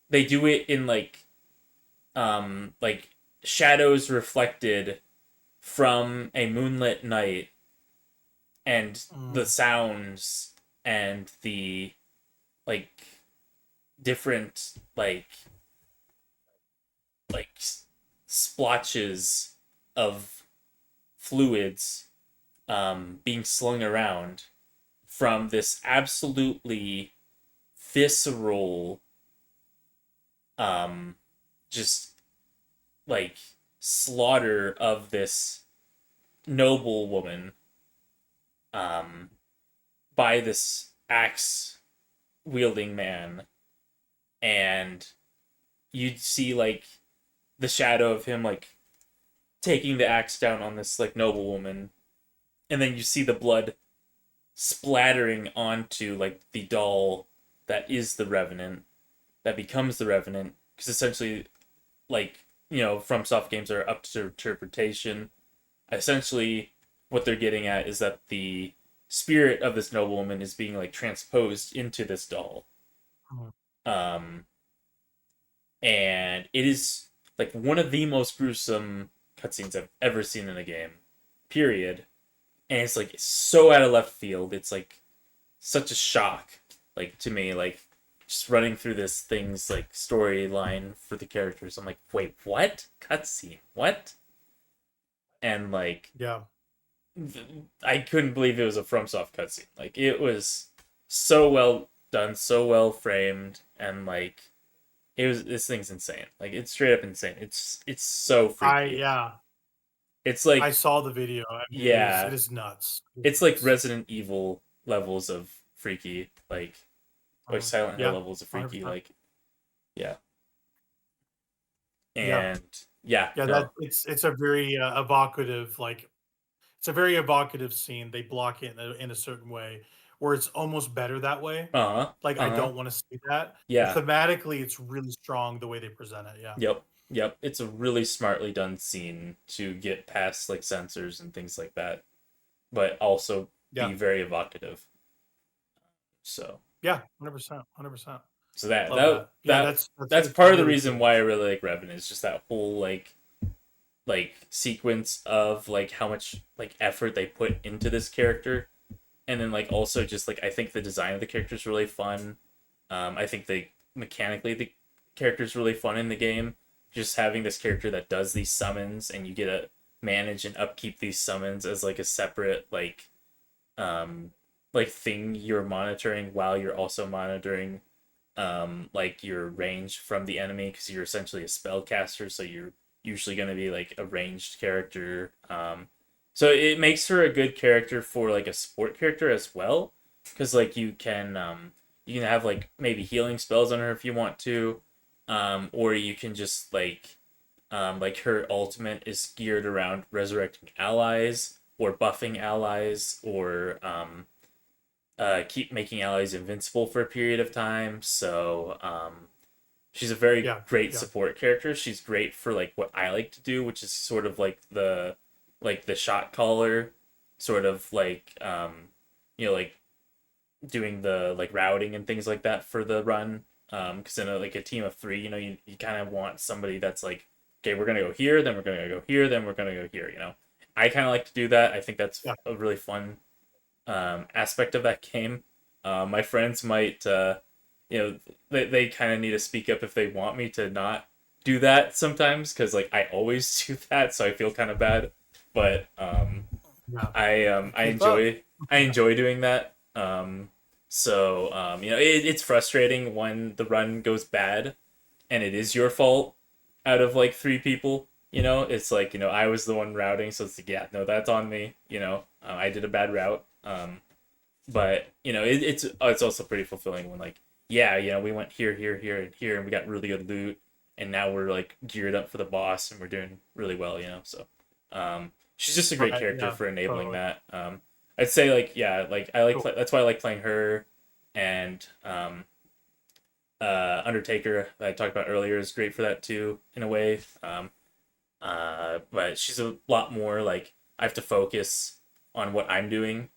they do it in like shadows reflected from a moonlit night, and the sounds and the like different like splotches of fluids being slung around from this absolutely visceral just like slaughter of this noble woman by this axe wielding man, and you'd see like the shadow of him like taking the axe down on this like noble woman, and then you see the blood splattering onto like the doll that is the Revenant, that becomes the Revenant, because essentially like, you know, FromSoft games are up to interpretation. Essentially what they're getting at is that the spirit of this noblewoman is being like transposed into this doll. And it is like one of the most gruesome cutscenes I've ever seen in a game, period. And it's like so out of left field. It's like such a shock, like to me, like just running through this thing's like storyline for the characters. I'm like, wait, what? Cutscene? What? and like Yeah. I couldn't believe it was a FromSoft cutscene. Like it was so well done, so well framed, and like it was. This thing's insane. Like it's straight up insane. It's so freaky. Yeah. It's I like saw the video. I mean, it yeah, is nuts. it's like Resident Evil levels of freaky, like Silent Hill Yeah, levels of freaky. 100%. Like yeah, Yeah. and yeah, Yeah, that no, it's a very evocative, like it's a very evocative scene. They block it in a certain way where it's almost better that way. uh huh, Like I uh huh, don't want to see that, but yeah. thematically, it's really strong the way they present it. Yeah. Yep. Yep. It's a really smartly done scene to get past like sensors and things like that, but also be Yeah. very evocative. So Yeah. 100%. 100%. so that Love that that. Yeah, that that's it's part of the really reason cool. why I really like Revan is just that whole like sequence of like how much like effort they put into this character, and then like also just like I think the design of the character is really fun. I think they mechanically the character is really fun in the game. Just having this character that does these summons and you get to manage and upkeep these summons as like a separate um like thing you're monitoring while you're also monitoring like your range from the enemy because you're essentially a spellcaster, so you're usually going to be like a ranged character. So it makes her a good character for like a support character as well, because like you can have like maybe healing spells on her if you want to, or you can just like her ultimate is geared around resurrecting allies or buffing allies or keep making allies invincible for a period of time. So she's a very Yeah. great Yeah. support character. She's great for like what I like to do, which is sort of like the shot caller, sort of like like doing the like routing and things like that for the run. Because in like a team of three, you kind of want somebody that's like, okay, we're gonna go here, then we're gonna go here, then we're gonna go here. I kind of like to do that. I think that's Yeah. a really fun aspect of that game. My friends might, they kind of need to speak up if they want me to not do that sometimes because like I always do that, so I feel kind of bad. But Yeah. I Keep up. enjoy doing that. It's frustrating when the run goes bad, and it is your fault out of like three people. It's like I was the one routing, so it's like yeah, no, that's on me. I did a bad route. But it's also pretty fulfilling when like yeah, we went here, here, here, and here, and we got really good loot, and now we're like geared up for the boss, and we're doing really well. So she's just a great Right. character Yeah. for enabling Totally. that. I'd say like yeah, like I like Cool. that's why I like playing her and Undertaker that I talked about earlier is great for that too in a way. But she's a lot more like I have to focus on what I'm doing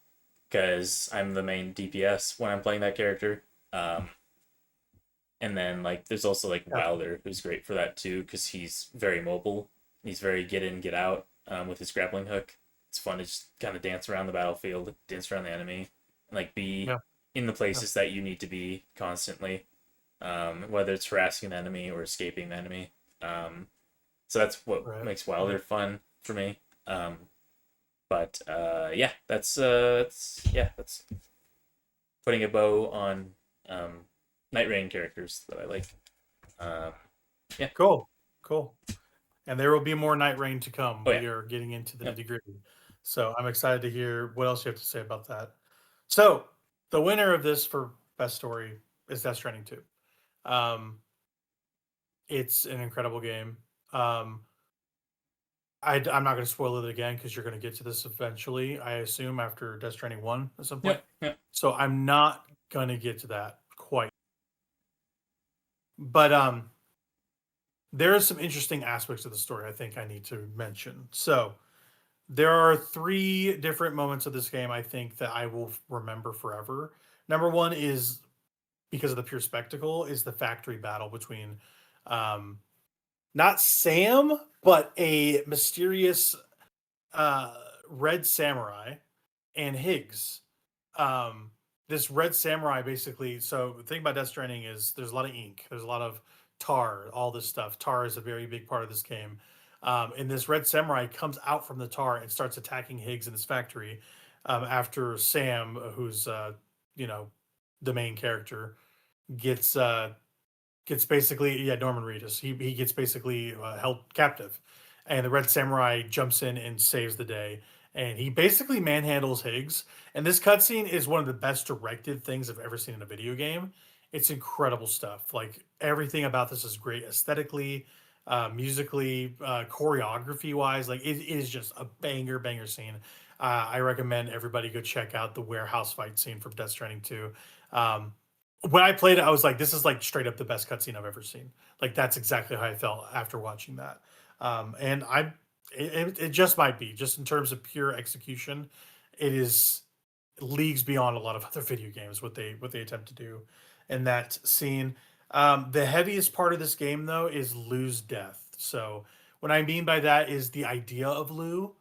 because I'm the main DPS when I'm playing that character. And then like there's also like Yeah. Wilder who's great for that too because he's very mobile. He's very get in get out with his grappling hook. It's fun to just kind of dance around the battlefield, dance around the enemy, and like be Yeah. in the Yeah. places that you need to be constantly, whether it's harassing the enemy or escaping the enemy. So that's what Right. makes Wilder fun for me. But yeah, that's that's putting a bow on Night Rain characters that I like. Um, yeah. Cool. Cool. And there will be more Night Rain to come. Oh yeah. We are getting into the Yep. nitty-gritty. So I'm excited to hear what else you have to say about that. So the winner of this for best story is Death Stranding 2. It's an incredible game. I'm not going to spoil it again because you're going to get to this eventually, I assume, after Death Stranding 1 at some point. Yep. Yep. So I'm not going to get to that quite. But there are some interesting aspects of the story I think I need to mention. So there are 3 different moments of this game I think that I will remember forever. Number 1 is because of the pure spectacle is the factory battle between not Sam, but a mysterious red samurai and Higgs. This red samurai basically. So the thing about Death Stranding is there's a lot of ink, there's a lot of tar, all this stuff. Tar is a very big part of this game. And this red samurai comes out from the tar and starts attacking Higgs in his factory. After Sam, who's you know the main character, gets basically, yeah, Norman Reedus. He gets basically held captive, and the Red Samurai jumps in and saves the day. And he basically manhandles Higgs. And this cutscene is one of the best directed things I've ever seen in a video game. It's incredible stuff. Like everything about this is great aesthetically, musically, choreography wise. Like it is just a banger scene. I recommend everybody go check out the warehouse fight scene from Death Stranding 2. Um, when I played it, I was like, this is like straight up the best cutscene I've ever seen. Like that's exactly how I felt after watching that. And it just might be just in terms of pure execution, it is leagues beyond a lot of other video games what they attempt to do in that scene. The heaviest part of this game though is Lou's death. So what I mean by that is the idea of Lou.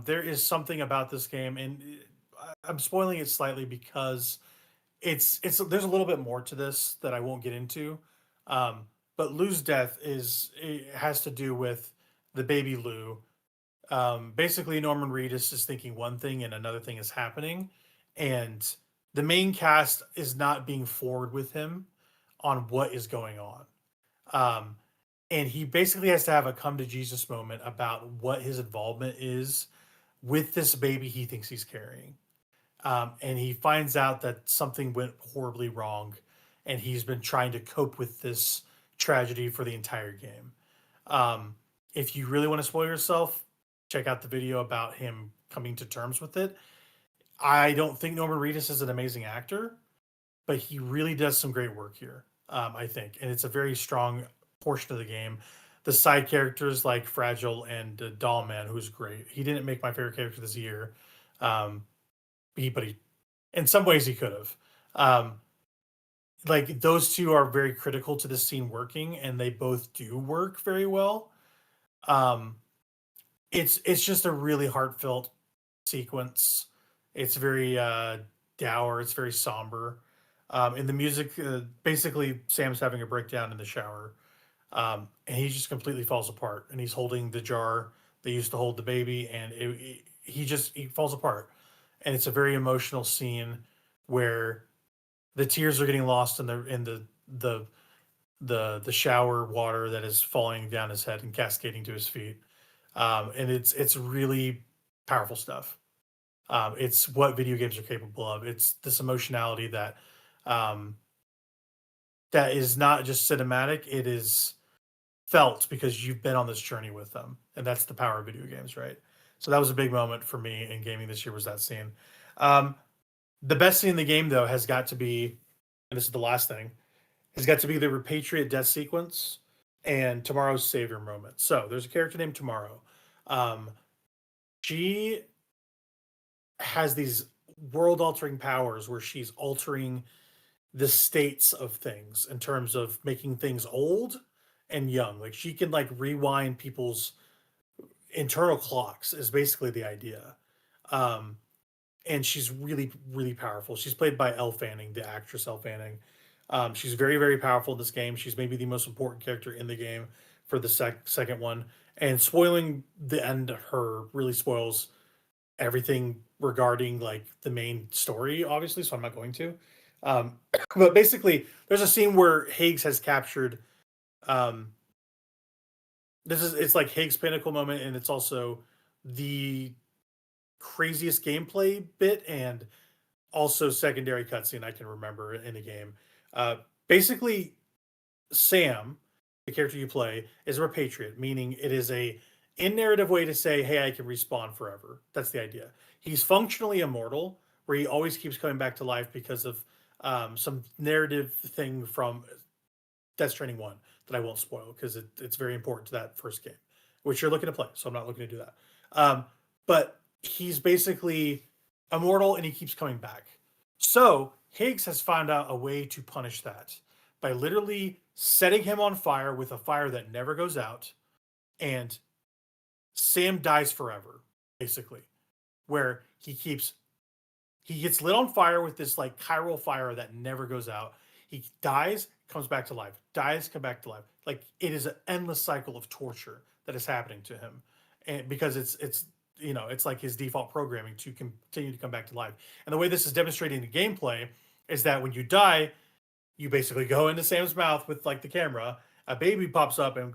There is something about this game, and I'm spoiling it slightly because it's there's a little bit more to this that I won't get into. But Lou's death is it has to do with the baby Lou. Basically, Norman Reedus is thinking one thing and another thing is happening, and the main cast is not being forward with him on what is going on. Um, and he basically has to have a come to Jesus moment about what his involvement is with this baby he thinks he's carrying. And he finds out that something went horribly wrong, and he's been trying to cope with this tragedy for the entire game. Um, if you really want to spoil yourself, check out the video about him coming to terms with it. I don't think Norman Reedus is an amazing actor, but he really does some great work here. I think, and it's a very strong portion of the game. The side characters like Fragile and Doll Man, who's great. He didn't make my favorite character this year. Um, but he in some ways he could have. Like those two are very critical to the scene working, and they both do work very well. Um, it's just a really heartfelt sequence. It's very dour. It's very somber. And the music, basically, Sam's having a breakdown in the shower, and he just completely falls apart. And he's holding the jar that used to hold the baby, and he falls apart. And it's a very emotional scene where the tears are getting lost in the shower water that is falling down his head and cascading to his feet. And it's really powerful stuff. It's what video games are capable of. It's this emotionality that um, that is not just cinematic; it is felt because you've been on this journey with them, and that's the power of video games, right? So that was a big moment for me in gaming this year. Was that scene? Um, the best scene in the game, though, has got to be, and this is the last thing, has got to be the repatriate death sequence and Tomorrow's savior moment. So there's a character named Tomorrow. Um, she has these world altering powers where she's altering the states of things in terms of making things old and young. Like she can like rewind people's internal clocks is basically the idea. Um, and she's really powerful. She's played by Elle Fanning, the actress Elle Fanning. She's very powerful in this game. She's maybe the most important character in the game for the second one. And spoiling the end of her really spoils everything regarding like the main story, obviously. So I'm not going to. Um, but basically, there's a scene where Higgs has captured. Um, it's like Higgs' pinnacle moment, and it's also the craziest gameplay bit and also secondary cutscene I can remember in the game. Basically, Sam, the character you play, is a repatriate, meaning it is a in narrative way to say, "Hey, I can respawn forever." That's the idea. He's functionally immortal, where he always keeps coming back to life because of some narrative thing from Death Stranding 1 that I won't spoil because it's very important to that first game, which you're looking to play. So I'm not looking to do that. But he's basically immortal and he keeps coming back. So Higgs has found out a way to punish that by literally setting him on fire with a fire that never goes out. And Sam dies forever, basically, where he gets lit on fire with this like chiral fire that never goes out. He dies, comes back to life, dies, come back to life. Like it is an endless cycle of torture that is happening to him, and because it's it's like his default programming to continue to come back to life. And the way this is demonstrating the gameplay is that when you die, you basically go into Sam's mouth with like the camera, a baby pops up and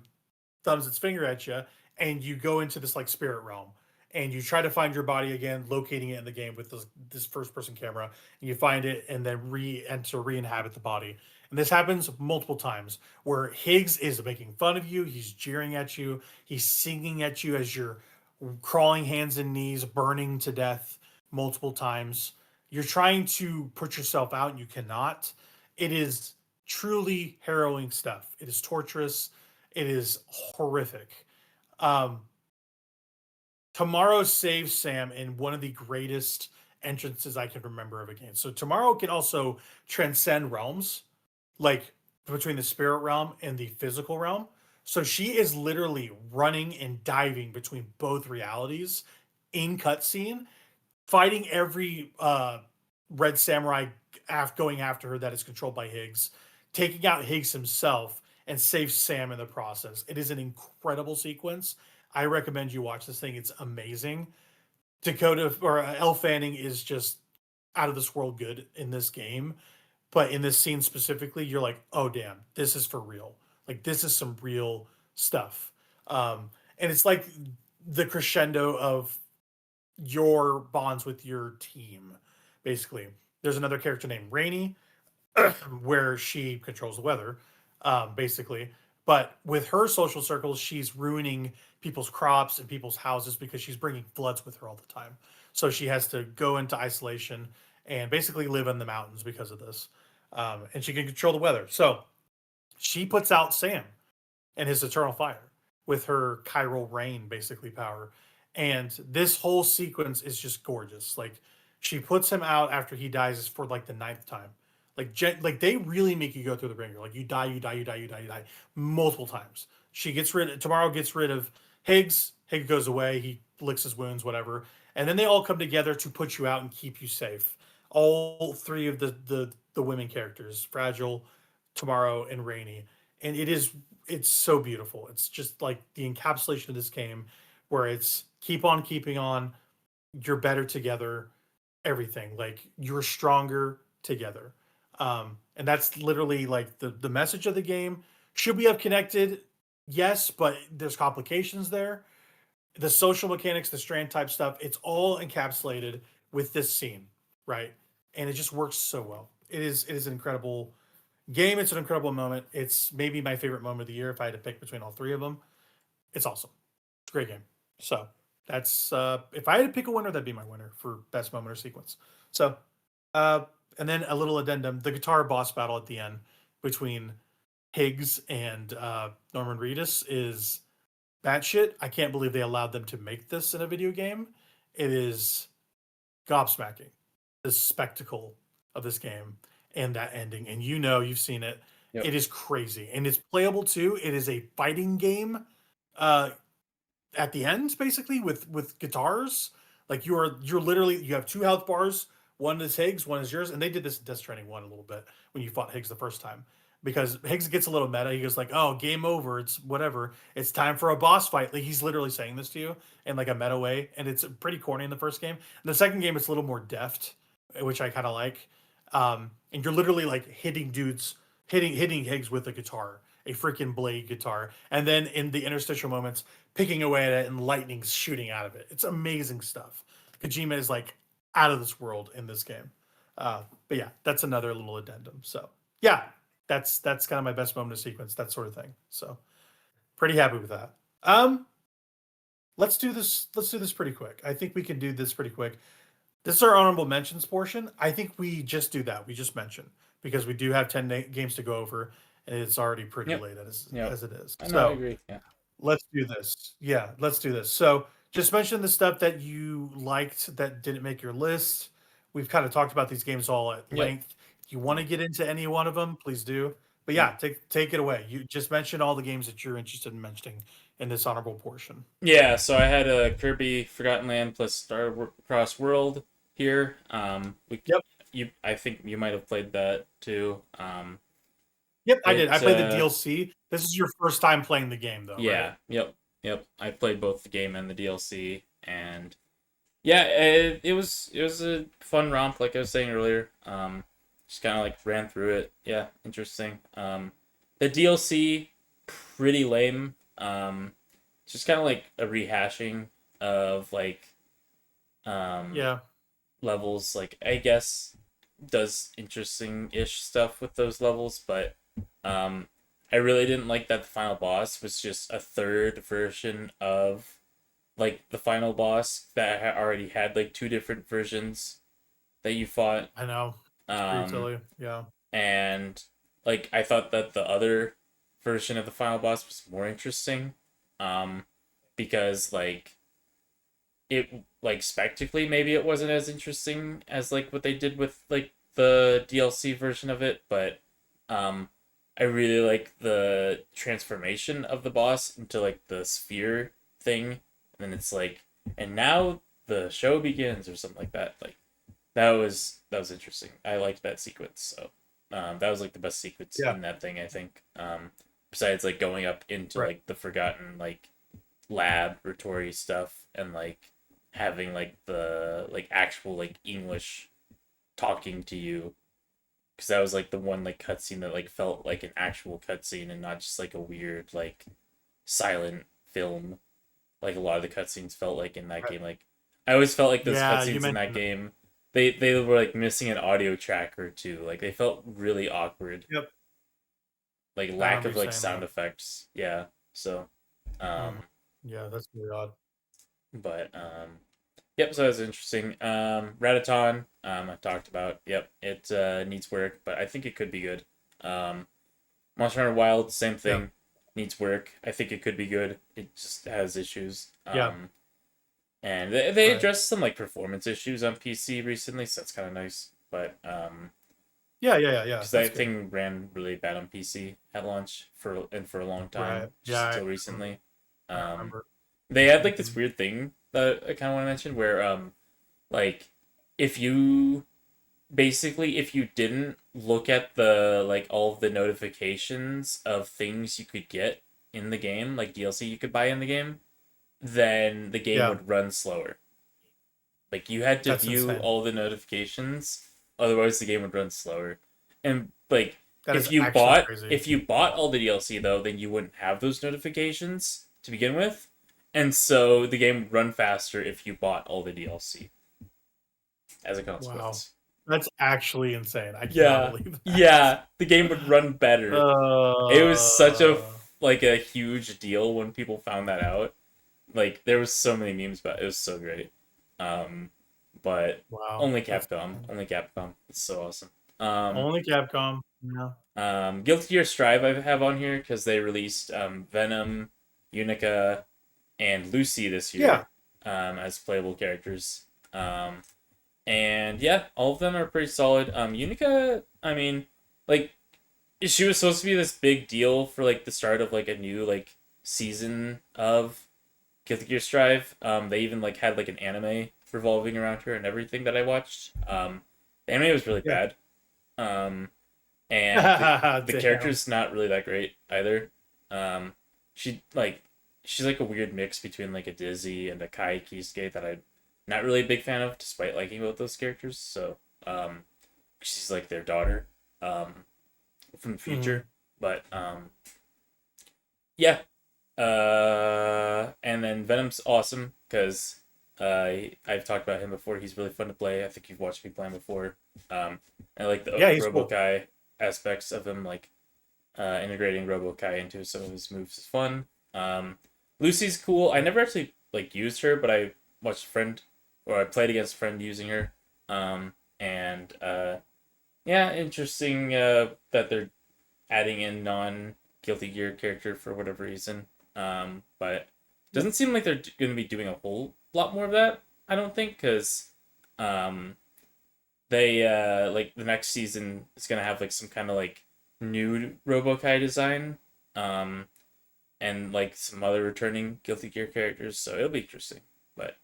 thumbs its finger at you, and you go into this like spirit realm, and you try to find your body again, locating it in the game with this first person camera, and you find it and then re-inhabit the body. And this happens multiple times where Higgs is making fun of you, he's jeering at you, he's singing at you as you're crawling hands and knees, burning to death multiple times. You're trying to put yourself out and you cannot. It is truly harrowing stuff. It is torturous. It is horrific. Um, Tomorrow saves Sam in one of the greatest entrances I can remember of a game. So Tomorrow can also transcend realms, like between the spirit realm and the physical realm. So she is literally running and diving between both realities in cutscene, fighting every red samurai going after her that is controlled by Higgs, taking out Higgs himself, and saves Sam in the process. It is an incredible sequence. I recommend you watch this thing. It's amazing. Dakota or Elle Fanning is just out of this world good in this game. But in this scene specifically, you're like, oh damn, this is for real. Like this is some real stuff. And it's like the crescendo of your bonds with your team, basically. There's another character named Rainey, where she controls the weather, basically. But with her social circles, she's ruining people's crops and people's houses because she's bringing floods with her all the time. So she has to go into isolation and basically live in the mountains because of this. And she can control the weather. So she puts out Sam and his eternal fire with her chiral rain, basically power. And this whole sequence is just gorgeous. Like she puts him out after he dies for like the ninth time. Like they really make you go through the ringer. Like you die, you die, you die, you die, you die multiple times. Tomorrow gets rid of Higgs. Higgs goes away. He licks his wounds, whatever. And then they all come together to put you out and keep you safe. All three of the women characters, Fragile, Tomorrow, and Rainy. And it's so beautiful. It's just like the encapsulation of this game where it's keep on keeping on, you're better together, everything. Like you're stronger together. And that's literally like the message of the game. Should we have connected? Yes, but there's complications there. The social mechanics, the strand type stuff, it's all encapsulated with this scene, right? And it just works so well. It is an incredible game. It's an incredible moment. It's maybe my favorite moment of the year if I had to pick between all three of them. It's awesome. It's a great game. So that's if I had to pick a winner, that'd be my winner for best moment or sequence. So and then a little addendum: the guitar boss battle at the end between Higgs and Norman Reedus is batshit. I can't believe they allowed them to make this in a video game. It is gobsmacking. The spectacle of this game and that ending, and you've seen it. Yep. It is crazy, and it's playable too. It is a fighting game. At the end, basically with guitars, like you're literally you have two health bars. One is Higgs, one is yours, and they did this in Death Stranding 1 a little bit when you fought Higgs the first time because Higgs gets a little meta. He goes like, "Oh, game over. It's whatever. It's time for a boss fight." Like he's literally saying this to you in like a meta way, and it's pretty corny in the first game. In the second game, it's a little more deft, which I kind of like. And you're literally like hitting Higgs with a guitar, a freaking blade guitar, and then in the interstitial moments, picking away at it and lightning's shooting out of it. It's amazing stuff. Kojima is like out of this world in this game. But yeah, that's another little addendum. So yeah, that's kind of my best moment of sequence, that sort of thing. So pretty happy with that. Let's do this pretty quick. I think we can do this pretty quick. This is our honorable mentions portion. I think we just do that. We just mention because we do have 10 games to go over, and it's already pretty late as it is. I agree. Yeah. Let's do this. Yeah, let's do this. So just mention the stuff that you liked that didn't make your list. We've kind of talked about these games all at length. If you want to get into any one of them, please do. But yeah, take it away. You just mention all the games that you're interested in mentioning in this honorable portion. Yeah, so I had a Kirby Forgotten Land plus Star Cross World here. I think you might have played that too. Yep, I did. I played the DLC. This is your first time playing the game, though. Yeah. Right? Yep. Yep, I played both the game and the DLC, and yeah, it was a fun romp, like I was saying earlier. Just kind of like ran through it. Yeah, interesting. The DLC pretty lame. Just kind of like a rehashing of like um Yeah. levels. Like I guess does interesting ish stuff with those levels, but um I really didn't like that the final boss was just a third version of like the final boss that already had like two different versions that you fought. I know. It's pretty Um, silly. Yeah. and like I thought that the other version of the final boss was more interesting, um, because like it like spectacularly maybe it wasn't as interesting as like what they did with like the DLC version of it, but um, I really like the transformation of the boss into like the sphere thing, and then it's like, and now the show begins or something like that. Like that was interesting. I liked that sequence. So that was like the best sequence Yeah. in that thing, I think. Besides like going up into Right. like the forgotten like laboratory stuff and like having like the like actual like English talking to you, because that was like the one like cutscene that like felt like an actual cutscene and not just like a weird like silent film. Like a lot of the cutscenes felt like in that Right. game. Like I always felt like those Yeah, you cutscenes in that mentioned that. game, they were like missing an audio track or two. Like they felt really awkward. Yep. Like I lack remember of you like saying sound that. effects. Yeah. So um Mhm. Yeah, that's really odd. but yep, so that's interesting. Rataton, I talked about. Yep, it needs work, but I think it could be good. Monster Hunter Wild, same Yeah. thing, needs work. I think it could be good. It just has issues. Yeah. And they Right. addressed some like performance issues on PC recently, so that's kind of nice. But Yeah. Yeah. Yeah. Yeah. because That's that good. thing ran really bad on PC at launch for a long Right. time, Yeah. just until recently. I Um, remember. they had like this Mhm. weird thing that I kind of want to mention where like if you basically if you didn't look at the like all of the notifications of things you could get in the game, like DLC you could buy in the game, then the game Yeah. would run slower. Like you had to That's view insane. all the notifications, otherwise the game would run slower. And like That is actually crazy. if you bought all the DLC though, then you wouldn't have those notifications to begin with. And so the game would run faster if you bought all the DLC as a Wow. consequence. That's actually insane. I cannot Yeah. believe that. Yeah, the game would run better. It was such a Uh, like a huge deal when people found that out. Like there was so many memes about it. It was so great. Um but wow. only That's Capcom, only Capcom. It's so awesome. Um only Capcom. Yeah. Guilty Gear Strive I have on here because they released Venom, Unica, and Lucy this Yeah. year as playable characters. And yeah, all of them are pretty solid. Unica, I mean, like she was supposed to be this big deal for like the start of like a new like season of Guilty Gear Strive. They even like had like an anime revolving around her and everything that I watched. The anime was really Yeah. bad. And the Damn. character's not really that great either. Um, she like she's like a weird mix between like a Dizzy and a Kai Kisuke that I'm not really a big fan of, despite liking both those characters. So she's like their daughter from the Mhm. future, but yeah. And then Venom's awesome because I've talked about him before. He's really fun to play. I think you've watched me play him before. I like the Yeah, he's cool. Robo-Kai aspects of him, like integrating Robo-Kai into some of his moves is fun. Lucy's cool. I never actually like used her, but I watched a friend or I played against a friend using her. And yeah, interesting that they're adding in non Guilty Gear character for whatever reason. But Yeah. doesn't seem like they're going to be doing a whole lot more of that. I don't think because um, they like the next season is going to have like some kind of like new Robo-Kai design. And like some other returning Guilty Gear characters, so it'll be interesting. But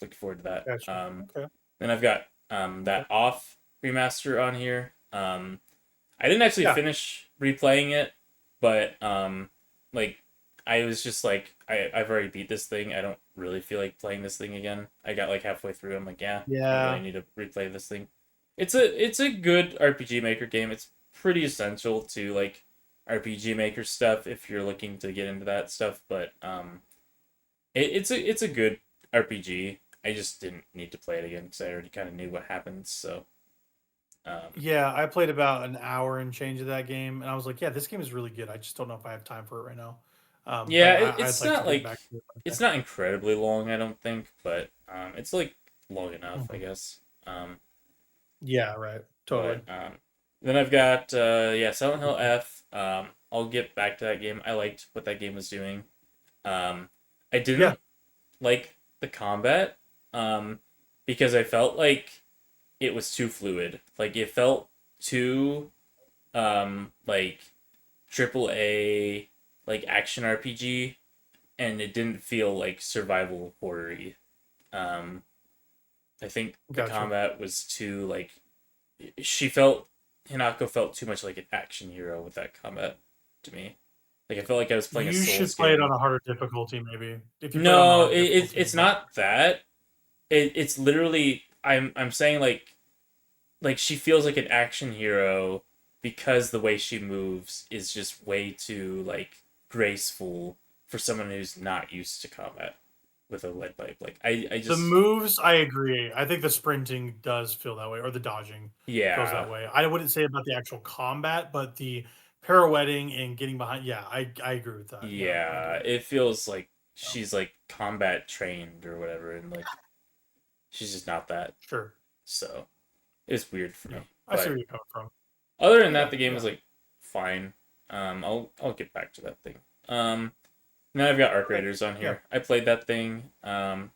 looking forward to that. Gotcha. Okay. Then I've got Okay. that off remaster on here. I didn't actually Yeah. finish replaying it, but like I was just like, I've already beat this thing. I don't really feel like playing this thing again. I got like halfway through. I'm like, yeah, I don't really Yeah. need to replay this thing. It's a good RPG Maker game. It's pretty essential to like RPG Maker stuff if you're looking to get into that stuff. But it's a good RPG. I just didn't need to play it again because I already kind of knew what happens. So Yeah, I played about an hour and change of that game, and I was like, "Yeah, this game is really good. I just don't know if I have time for it right now." But yeah, I'd it's like to not get like back to it one it's day. not incredibly long. I don't think, but it's like long enough, I Mhm. guess. Yeah, right. Totally. But then I've got yeah, Silent Hill F. I'll get back to that game. I liked what that game was doing. I Yeah, didn't like the combat because I felt like it was too fluid. Like it felt too like triple A like action RPG, and it didn't feel like survival horror-y. Um, I think the gotcha. combat was too like she felt Hinako felt too much like an action hero with that combat to me. Like I felt like I was playing a You should Souls play it on game. a harder difficulty, maybe. If you play it on a No, harder difficulty, you it's might. not that. It's literally I'm saying like she feels like an action hero because the way she moves is just way too like graceful for someone who's not used to combat with a lead pipe. Like I The just moves, I agree. I think the sprinting does feel that way, or the dodging feels yeah that way. I wouldn't say about the actual combat, but the pirouetting and getting behind. Yeah, I agree with that. Yeah, I yeah do. it feels like Yeah, she's like combat trained or whatever, and like she's just not that. sure. So it's weird for Yeah, me. I see where But you're coming from. other than that, Yeah, the game is yeah. like fine. I'll get back to that thing. Now I've got Arc Okay. Raiders on Yeah, here. I played that thing.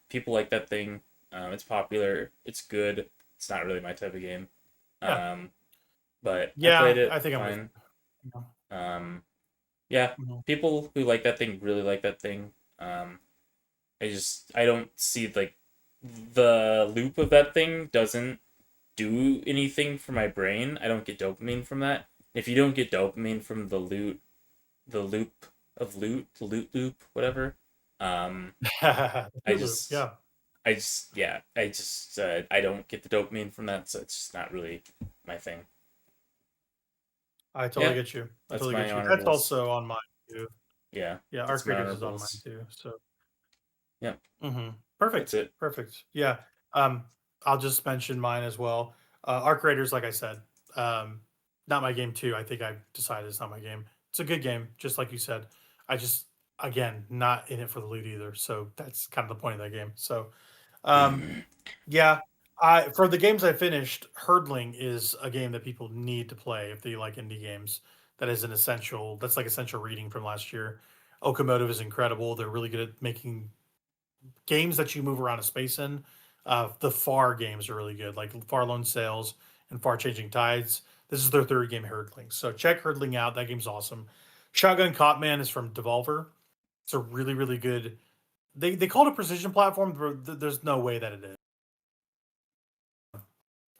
People like that thing. It's popular. It's good. It's not really my type of game. yeah, Um, but I played yeah. I it think I'm with fine. you. Yeah. Um, yeah, Mhm. people who like that thing really like that thing. I don't see like the loop of that thing doesn't do anything for my brain. I don't get dopamine from that. If you don't get dopamine from the loop of the loot loop, whatever. The I Hulu. just, Yeah, I don't get the dopamine from that, so it's just not really my thing. I totally Yeah, get you. I that's totally my get you. That's honorables. also on mine too. Yeah, Yeah, that's Arc my Raiders is on mine honorables. too. So Yeah, that's Perfect, it. perfect. Yeah, um, I'll just mention mine as well. Arc Raiders, like I said, um, not my game too. I think I've decided it's not my game. It's a good game, just like you said. I just, again, not in it for the loot either. So that's kind of the point of that game. So, um, yeah, I for the games I finished, hurdling is a game that people need to play if they like indie games. That is an essential. That's like essential reading from last year. Okamotive is incredible. They're really good at making games that you move around a space in. The Far games are really good, like Far Lone Sails and Far Changing Tides. This is their third game, Hurdling. So check Hurdling out. That game's awesome. Shotgun Copman is from Devolver. It's a really, really good. They call it a precision platform, but there's no way that it is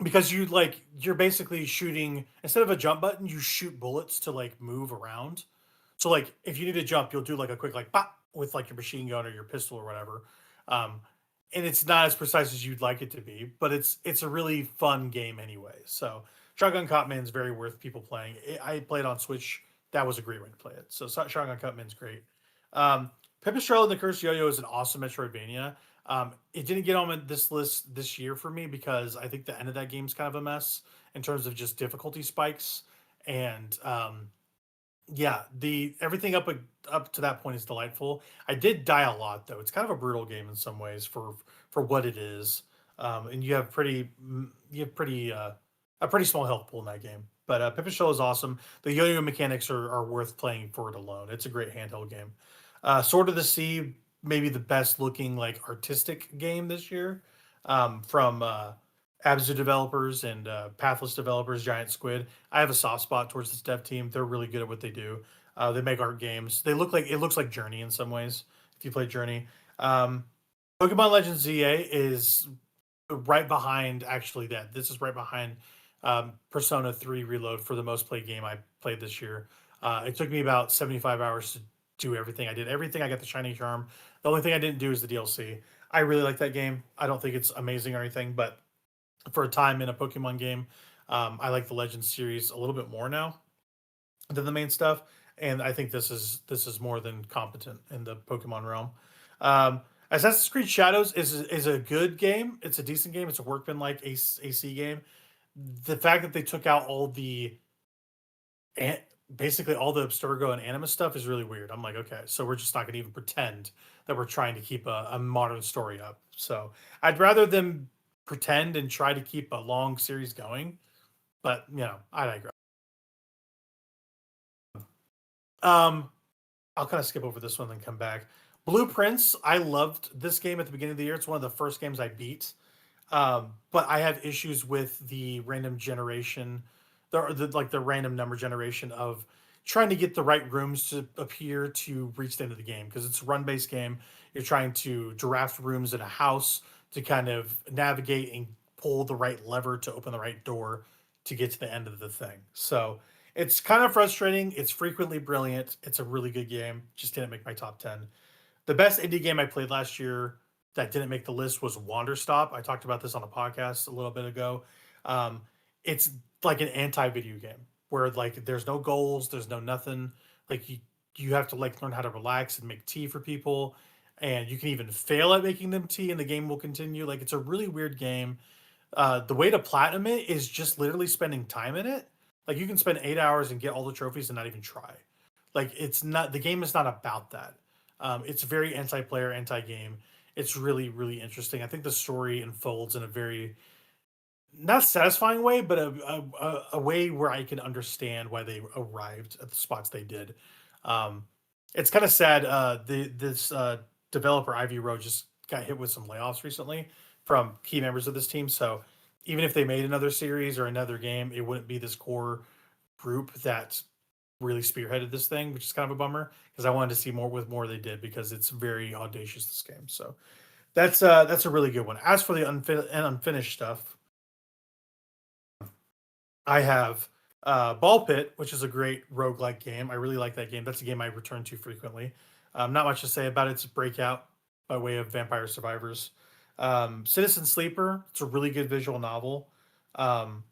because you're basically shooting instead of a jump button, you shoot bullets to like move around. So like if you need to jump, you'll do like a quick like pop with like your machine gun or your pistol or whatever. Um, and it's not as precise as you'd like it to be, but it's a really fun game anyway. So Shotgun Copman is very worth people playing. I played on Switch. That was a great way to play it. So Shotgun Cutman's great. Pipistrelle and the Cursed Yo-Yo is an awesome Metroidvania. It didn't get on this list this year for me because I think the end of that game's kind of a mess in terms of just difficulty spikes and yeah, the everything up to that point is delightful. I did die a lot though. It's kind of a brutal game in some ways for what it is, and you have pretty a pretty small health pool in that game. But Pipistrel is awesome. The yo-yo mechanics are worth playing for it alone. It's a great handheld game. Sword of the Sea, maybe the best looking like artistic game this year, from Abzu developers and Pathless developers, Giant Squid. I have a soft spot towards this dev team. They're really good at what they do. They make art games. They look like it looks like Journey in some ways. If you play Journey, um, Pokemon Legends ZA is right behind. Actually, that this is right behind Persona 3 Reload for the most played game I played this year. It took me about 75 hours do everything. I did everything. I got the shiny charm. The only thing I didn't do is the DLC. I really like that game. I don't think it's amazing or anything, but for a time in a Pokemon game, I like the Legends series a little bit more now than the main stuff, and I think this is more than competent in the Pokemon realm. Um, Assassin's Creed Shadows is a good game. It's a decent game. It's a workman like AC game. The fact that they took out all the an- basically all the Abstergo and Animus stuff is really weird. I'm like, okay, so we're just not going to even pretend that we're trying to keep a modern story up. So I'd rather them pretend and try to keep a long series going. But I digress. Um, I'll kind of skip over this one and come back. Blueprints. I loved this game at the beginning of the year. It's one of the first games I beat. But I have issues with the random generation, the random number generation of trying to get the right rooms to appear to reach the end of the game because it's a run-based game. You're trying to draft rooms in a house to kind of navigate and pull the right lever to open the right door to get to the end of the thing. So it's kind of frustrating. It's frequently brilliant. It's a really good game. Just didn't make my top 10. The best indie game I played last year that didn't make the list was Wander Stop. I talked about this on a podcast a little bit ago. Um, it's like an anti-video game where like there's no goals, there's no nothing. Like you have to like learn how to relax and make tea for people, and you can even fail at making them tea, and the game will continue. Like it's a really weird game. The way to platinum it is just literally spending time in it. Like you can spend 8 hours and get all the trophies and not even try. Like it's not the game is not about that. It's very anti-player, anti-game. It's really, really interesting. I think the story unfolds in a very not satisfying way, but a way where I can understand why they arrived at the spots they did. Um, it's kind of sad. This developer Ivy Road just got hit with some layoffs recently from key members of this team. So even if they made another series or another game, it wouldn't be this core group that really spearheaded this thing, which is kind of a bummer because I wanted to see more they did because it's very audacious this game. So that's a really good one. As for the unfinished stuff, I have Ball Pit, which is a great roguelike game. I really like that game. That's a game I return to frequently. Not much to say about it. It's a breakout by way of Vampire Survivors. Citizen Sleeper, it's a really good visual novel. Um,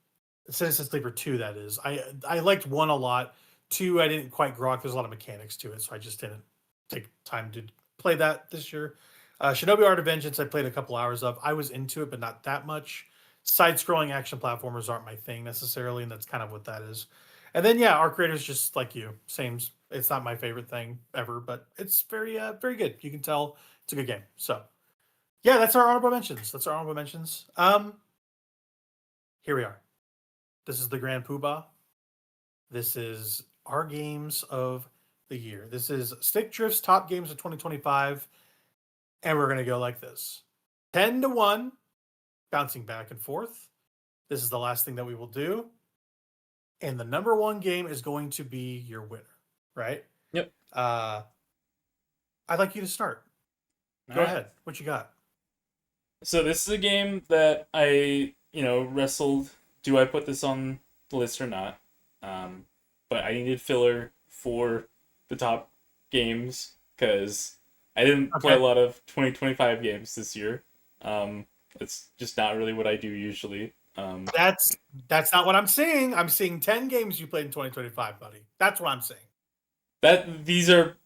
Citizen Sleeper 2, that is. I liked 1 a lot. 2, I didn't quite grok. There's a lot of mechanics to it, so I just didn't take time to play that this year. Shinobi Art of Vengeance, I played a couple hours of. I was into it, but not that much. Side-scrolling action platformers aren't my thing necessarily, and that's kind of what that is. And then yeah, Art Creator's just like you. Same. It's not my favorite thing ever, but it's very good. You can tell it's a good game. So yeah, that's our honorable mentions. Here we are. This is the Grand Poobah. This is our games of the year. This is Stick Drift's top games of 2025. And we're going to go like this 10-1, bouncing back and forth. This is the last thing that we will do. And the number 1 game is going to be your winner, right? Yep. I'd like you to start. Go ahead. What you got? So this is a game that I, wrestled. Do I put this on the list or not? But I needed filler for the top games because I didn't play a lot of 2025 games this year. It's just not really what I do usually. That's not what I'm seeing. I'm seeing 10 games you played in 2025, buddy. That's what I'm saying. These are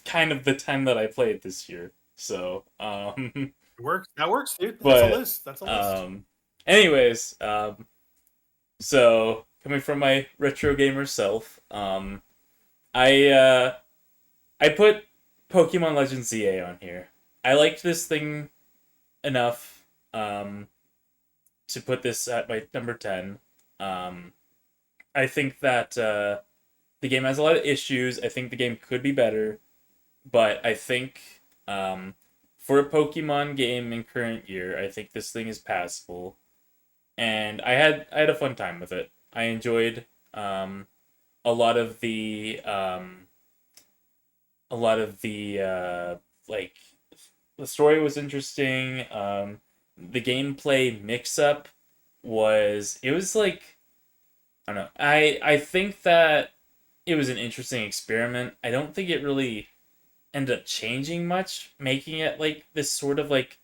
kind of the 10 that I played this year. So, it works. That works, dude. That's a list. Anyways, so coming from my retro gamer self, I put Pokemon Legends ZA on here. I liked this thing enough to put this at my number 10. I think that the game has a lot of issues. I think the game could be better, but I think for a Pokemon game in current year, I think this thing is passable, and I had a fun time with it. I enjoyed a lot of the like the story was interesting. The gameplay mix-up was like, I don't know. I think that it was an interesting experiment. I don't think it really ended up changing much, making it like this sort of like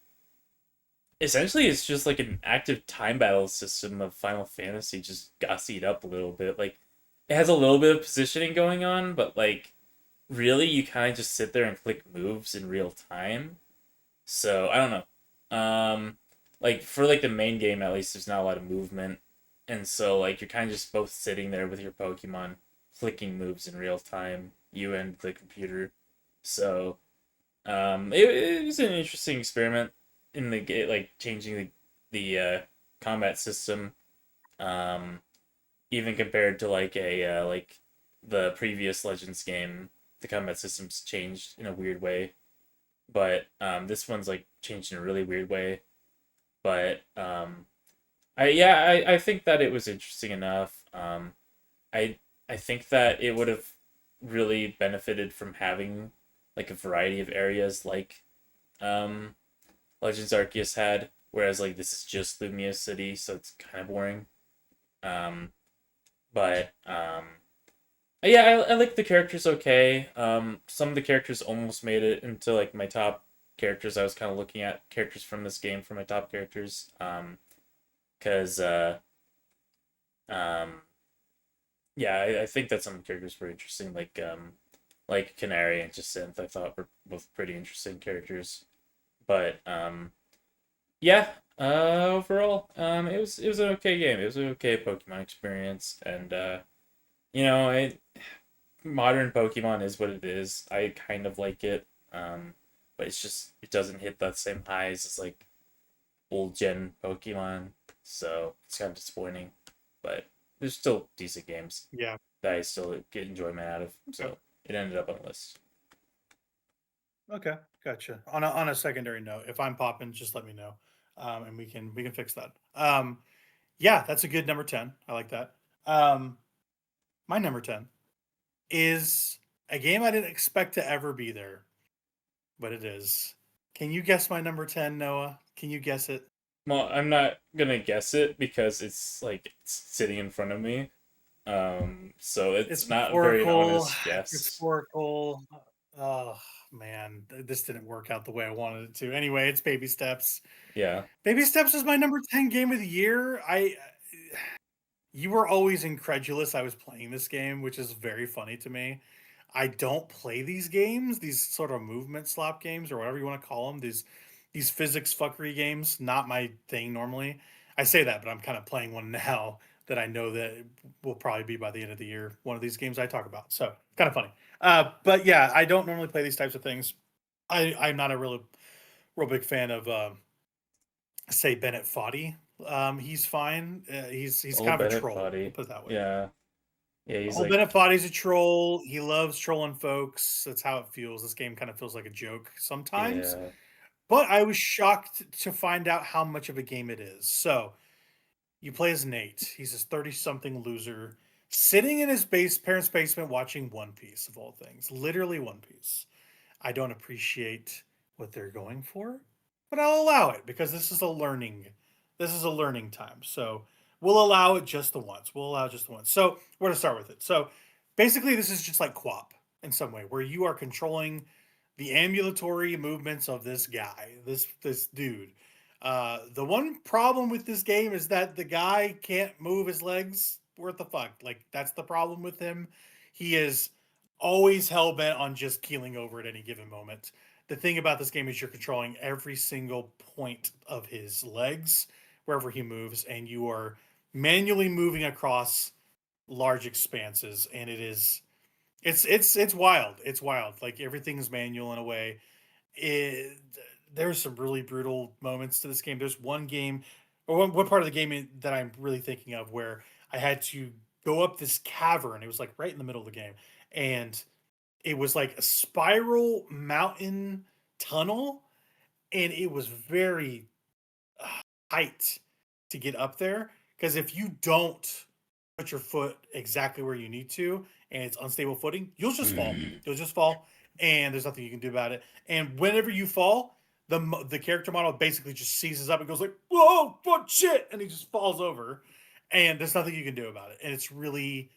essentially it's just like an active time battle system of Final Fantasy just gussied up a little bit. Like it has a little bit of positioning going on, but like really you kind of just sit there and click moves in real time. So I don't know. Like for like the main game at least there's not a lot of movement. And so like you're kind of just both sitting there with your Pokemon clicking moves in real time, you and the computer. So it was an interesting experiment in the game, like changing the combat system. Um, Even compared to like a like the previous Legends game, the combat system's changed in a weird way. But this one's like changed in a really weird way. But I think that it was interesting enough. I I think that it would have really benefited from having like a variety of areas like um Legends Arceus had, whereas like this is just Lumia City, so it's kind of boring. Um, but yeah, I like the characters okay. Some of the characters almost made it into like my top characters. I was kind of looking at characters from this game for my top characters. Because um, yeah, I think that some characters were interesting, like Canary and Jacinth. I thought were both pretty interesting characters. But yeah, overall, it was an okay game. It was an okay Pokemon experience, and modern Pokemon is what it is. I kind of like it, but it's just it doesn't hit that same highs as like old gen Pokemon, so it's kind of disappointing. But there's still decent games Yeah. that I still get enjoyment out of, so it ended up on the list. Okay, gotcha. On a secondary note, if I'm popping, just let me know, and we can fix that. Yeah, that's a good number 10. I like that. Um, my number 10 is a game I didn't expect to ever be there, but it is. Can you guess my number 10, Noah? Can you guess it? Well, I'm not gonna guess it because it's like it's sitting in front of me. So It's it's not a very metaphorical. honest It's guess. metaphorical. Oh man, this didn't work out the way I wanted it to. Anyway, it's Baby Steps. Yeah. Baby Steps is my number 10 game of the year. You were always incredulous I was playing this game, which is very funny to me. I don't play these games, these sort of movement slop games or whatever you want to call them. These physics fuckery games, not my thing normally. I say that, but I'm kind of playing one now that I know that will probably be by the end of the year. One of these games I talk about, so kind of funny. But yeah, I don't normally play these types of things. I'm not a real big fan of say Bennett Foddy. He's fine. He's Old kind of a Bennett troll. We'll body. put it that way. Yeah. Yeah, he's Old like Bennett Foddy's a troll. He loves trolling folks. That's how it feels. This game kind of feels like a joke sometimes. yeah. But I was shocked to find out how much of a game it is. So you play as Nate. He's this 30-something loser sitting in his parents' basement watching One Piece of all things. Literally One Piece. I don't appreciate what they're going for, but I'll allow it because this is a learning time. So we'll allow it just the once. We'll allow it just the once. So we're gonna start with it. So basically this is just like QWOP in some way, where you are controlling the ambulatory movements of this guy, this dude. The one problem with this game is that the guy can't move his legs worth the fuck. Like that's the problem with him. He is always hell bent on just keeling over at any given moment. The thing about this game is you're controlling every single point of his legs wherever he moves, and you are manually moving across large expanses, and it's wild. It's wild. Like everything is manual in a way. It, there's some really brutal moments to this game. There's one game, or one part of the game that I'm really thinking of where I had to go up this cavern. It was like right in the middle of the game, and it was like a spiral mountain tunnel, and it was very tight to get up there because if you don't put your foot exactly where you need to and it's unstable footing, you'll just fall. You'll just fall, and there's nothing you can do about it. And whenever you fall, the character model basically just seizes up and goes like, "Whoa, what shit!" and he just falls over, and there's nothing you can do about it. And it's really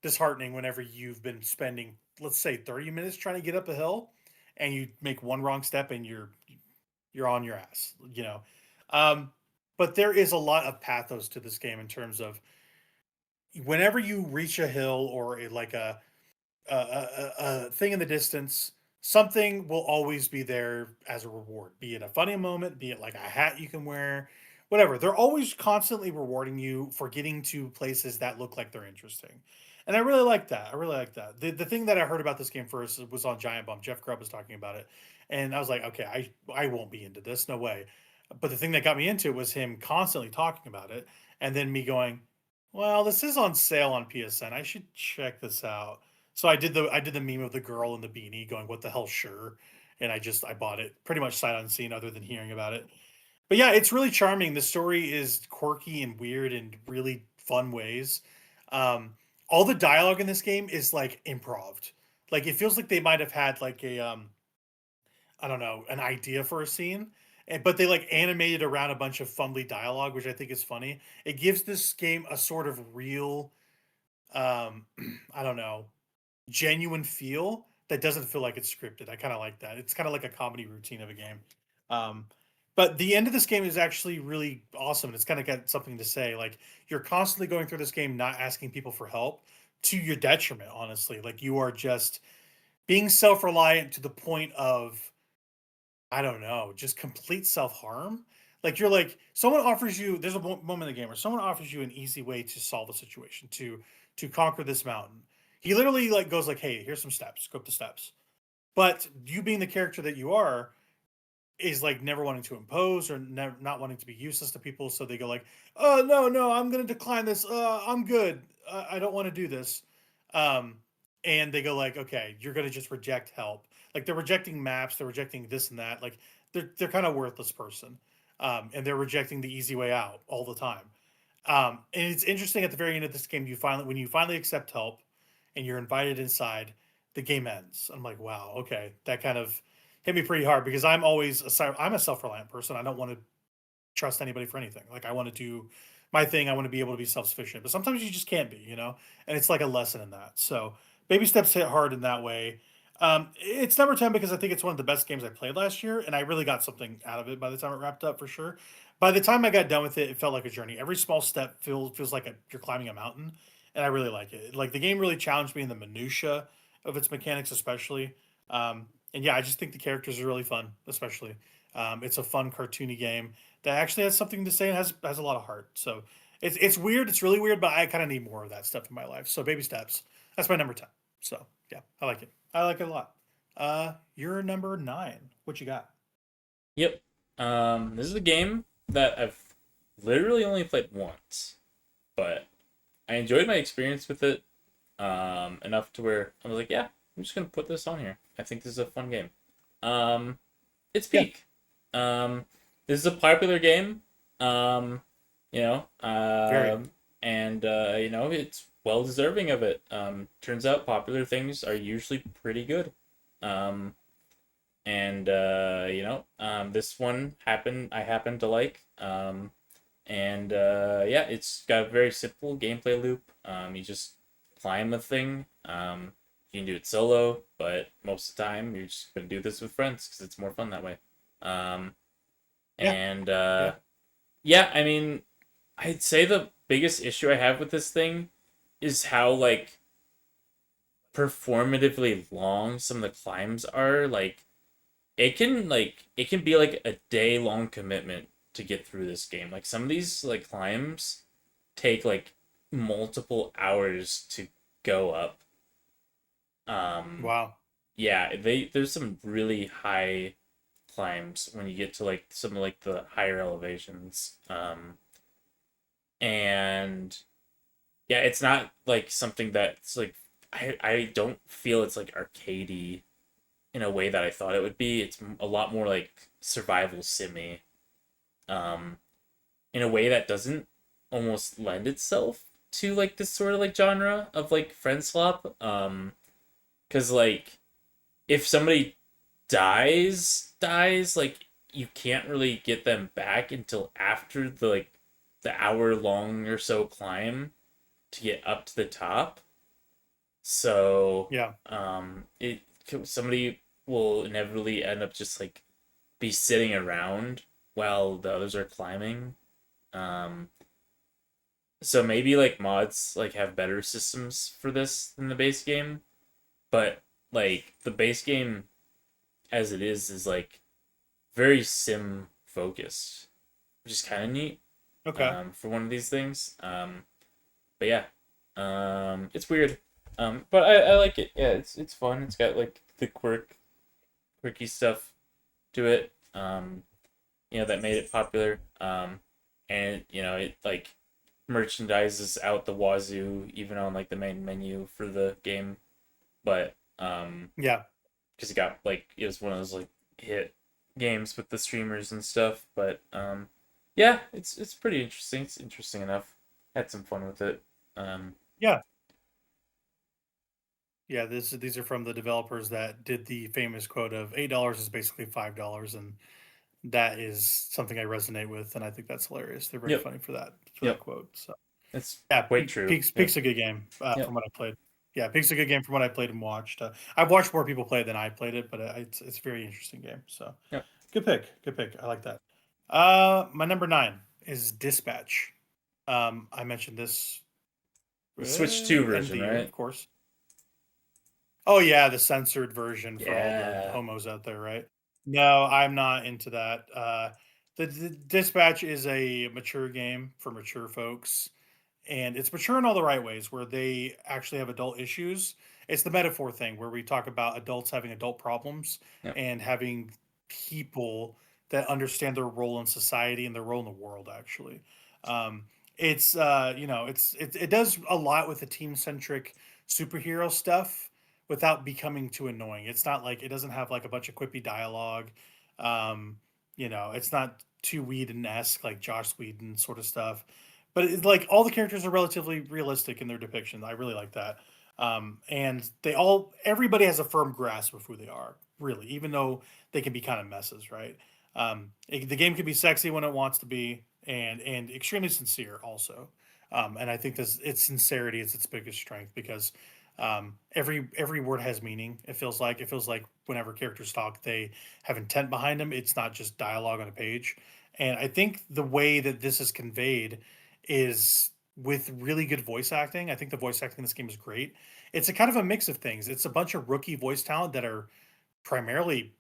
disheartening whenever you've been spending, let's say, 30 minutes trying to get up a hill, and you make one wrong step and you're on your ass. Um, but there is a lot of pathos to this game in terms of whenever you reach a hill or like a thing in the distance, something will always be there as a reward. Be it a funny moment, be it like a hat you can wear, whatever. They're always constantly rewarding you for getting to places that look like they're interesting. And I really like that. I really like that. The thing that I heard about this game first was on Giant Bomb. Jeff Grubb was talking about it. And I was like, okay, I won't be into this. No way. But the thing that got me into it was him constantly talking about it. And then me going, well, this is on sale on PSN. I should check this out. So I did the meme of the girl in the beanie going, "What the hell, sure," and I bought it pretty much sight unseen, other than hearing about it. But yeah, it's really charming. The story is quirky and weird in really fun ways. Um, all the dialogue in this game is like improved. Like it feels like they might have had like a I don't know, an idea for a scene, but they like animated around a bunch of fumbly dialogue, which I think is funny. It gives this game a sort of real, I don't know, genuine feel that doesn't feel like it's scripted. I kind of like that. It's kind of like a comedy routine of a game. Um, but the end of this game is actually really awesome. And it's kind of got something to say. Like you're constantly going through this game, not asking people for help to your detriment, honestly. Like you are just being self reliant to the point of, I don't know, just complete self harm. Like you're like someone offers you. There's a moment in the game where someone offers you an easy way to solve a situation to conquer this mountain. He literally like goes like, "Hey, here's some steps. Go up the steps." But you being the character that you are is like never wanting to impose or never not wanting to be useless to people. So they go like, "Oh no, no, I'm gonna decline this. I'm good. I don't want to do this." Um, and they go like, "Okay, you're gonna just reject help." Like they're rejecting maps, they're rejecting this and that. Like they're kind of worthless person, and they're rejecting the easy way out all the time. And it's interesting at the very end of this game, when you finally accept help and you're invited inside, the game ends. I'm like, wow, okay, that kind of hit me pretty hard because I'm a self-reliant person. I don't want to trust anybody for anything. Like I want to do my thing. I want to be able to be self-sufficient, but sometimes you just can't be. And it's like a lesson in that. So baby steps hit hard in that way. It's number 10 because I think it's one of the best games I played last year, and I really got something out of it by the time it wrapped up for sure. By the time I got done with it, it felt like a journey. Every small step feels like you're climbing a mountain, and I really like it. Like the game really challenged me in the minutia of its mechanics, especially. And yeah, I just think the characters are really fun, especially. It's a fun cartoony game that actually has something to say and has a lot of heart. So it's weird. It's really weird, but I kind of need more of that stuff in my life. So baby steps. That's my number 10. So yeah, I like it. I like it a lot. You're number 9. What you got? Yep. This is a game that I've literally only played once, but I enjoyed my experience with it enough to where I was like, yeah, I'm just gonna put this on here. I think this is a fun game. Um, it's Yeah. Peak. This is a popular game. You know, Very. and you know, it's well deserving of it. Turns out popular things are usually pretty good. Um, and this one I happened to like. And yeah, it's got a very simple gameplay loop. You just climb a thing. You can do it solo, but most of the time you're just gonna do this with friends because it's more fun that way. Um, Yeah. and Yeah. yeah, I mean, I'd say the biggest issue I have with this thing is how like performatively long some of the climbs are. Like it can be like a day long commitment to get through this game. Like some of these like climbs take like multiple hours to go up. Um Wow. yeah, there's some really high climbs when you get to like some of like the higher elevations. And yeah, it's not like something that's like I don't feel it's like arcadey in a way that I thought it would be. It's a lot more like survival simmy, um, in a way that doesn't almost lend itself to like this sort of like genre of like friend swap. Because like if somebody dies, like you can't really get them back until after the hour long or so climb to get up to the top. So Yeah. it somebody will inevitably end up just like be sitting around while the others are climbing. Um, so maybe like mods like have better systems for this than the base game, but like the base game as it is like very sim focused, which is kind of neat Okay. for one of these things. But yeah, it's weird. But I like it. Yeah, it's fun. It's got like the quirky stuff to it. That made it popular. And it like merchandises out the wazoo, even on like the main menu for the game. But Yeah. because it was one of those like hit games with the streamers and stuff. But yeah, it's pretty interesting. It's interesting enough. Had some fun with it. Yeah. Yeah. These are from the developers that did the famous quote of $8 is basically $5, and that is something I resonate with, and I think that's hilarious. They're very Yep. funny for that Yep. quote. So It's yeah, quite true. Yep. Peak's a good game Yep. from what I played. Yeah, Peak's a good game from what I played and watched. I've watched more people play it than I played it, but it's a very interesting game. So Yep. good pick. Good pick. I like that. My number 9 is Dispatch. I mentioned this The Switch 2 end of the version, year, of right? course. Oh yeah, the censored version for all the Yeah. homos out there, right? No, I'm not into that. The Dispatch is a mature game for mature folks, and it's mature in all the right ways where they actually have adult issues. It's the metaphor thing where we talk about adults having adult problems Yep. and having people that understand their role in society and their role in the world. Actually, um, it does a lot with the team centric superhero stuff without becoming too annoying. It's not like it doesn't have like a bunch of quippy dialogue. It's not too Whedon esque like Josh Whedon sort of stuff, but it's like all the characters are relatively realistic in their depiction. I really like that. And everybody has a firm grasp of who they are, really, even though they can be kind of messes, right? The game can be sexy when it wants to be, and extremely sincere also. And I think its sincerity is its biggest strength because every word has meaning. It feels like whenever characters talk, they have intent behind them. It's not just dialogue on a page. And I think the way that this is conveyed is with really good voice acting. I think the voice acting in this game is great. It's a kind of a mix of things. It's a bunch of rookie voice talent that are primarily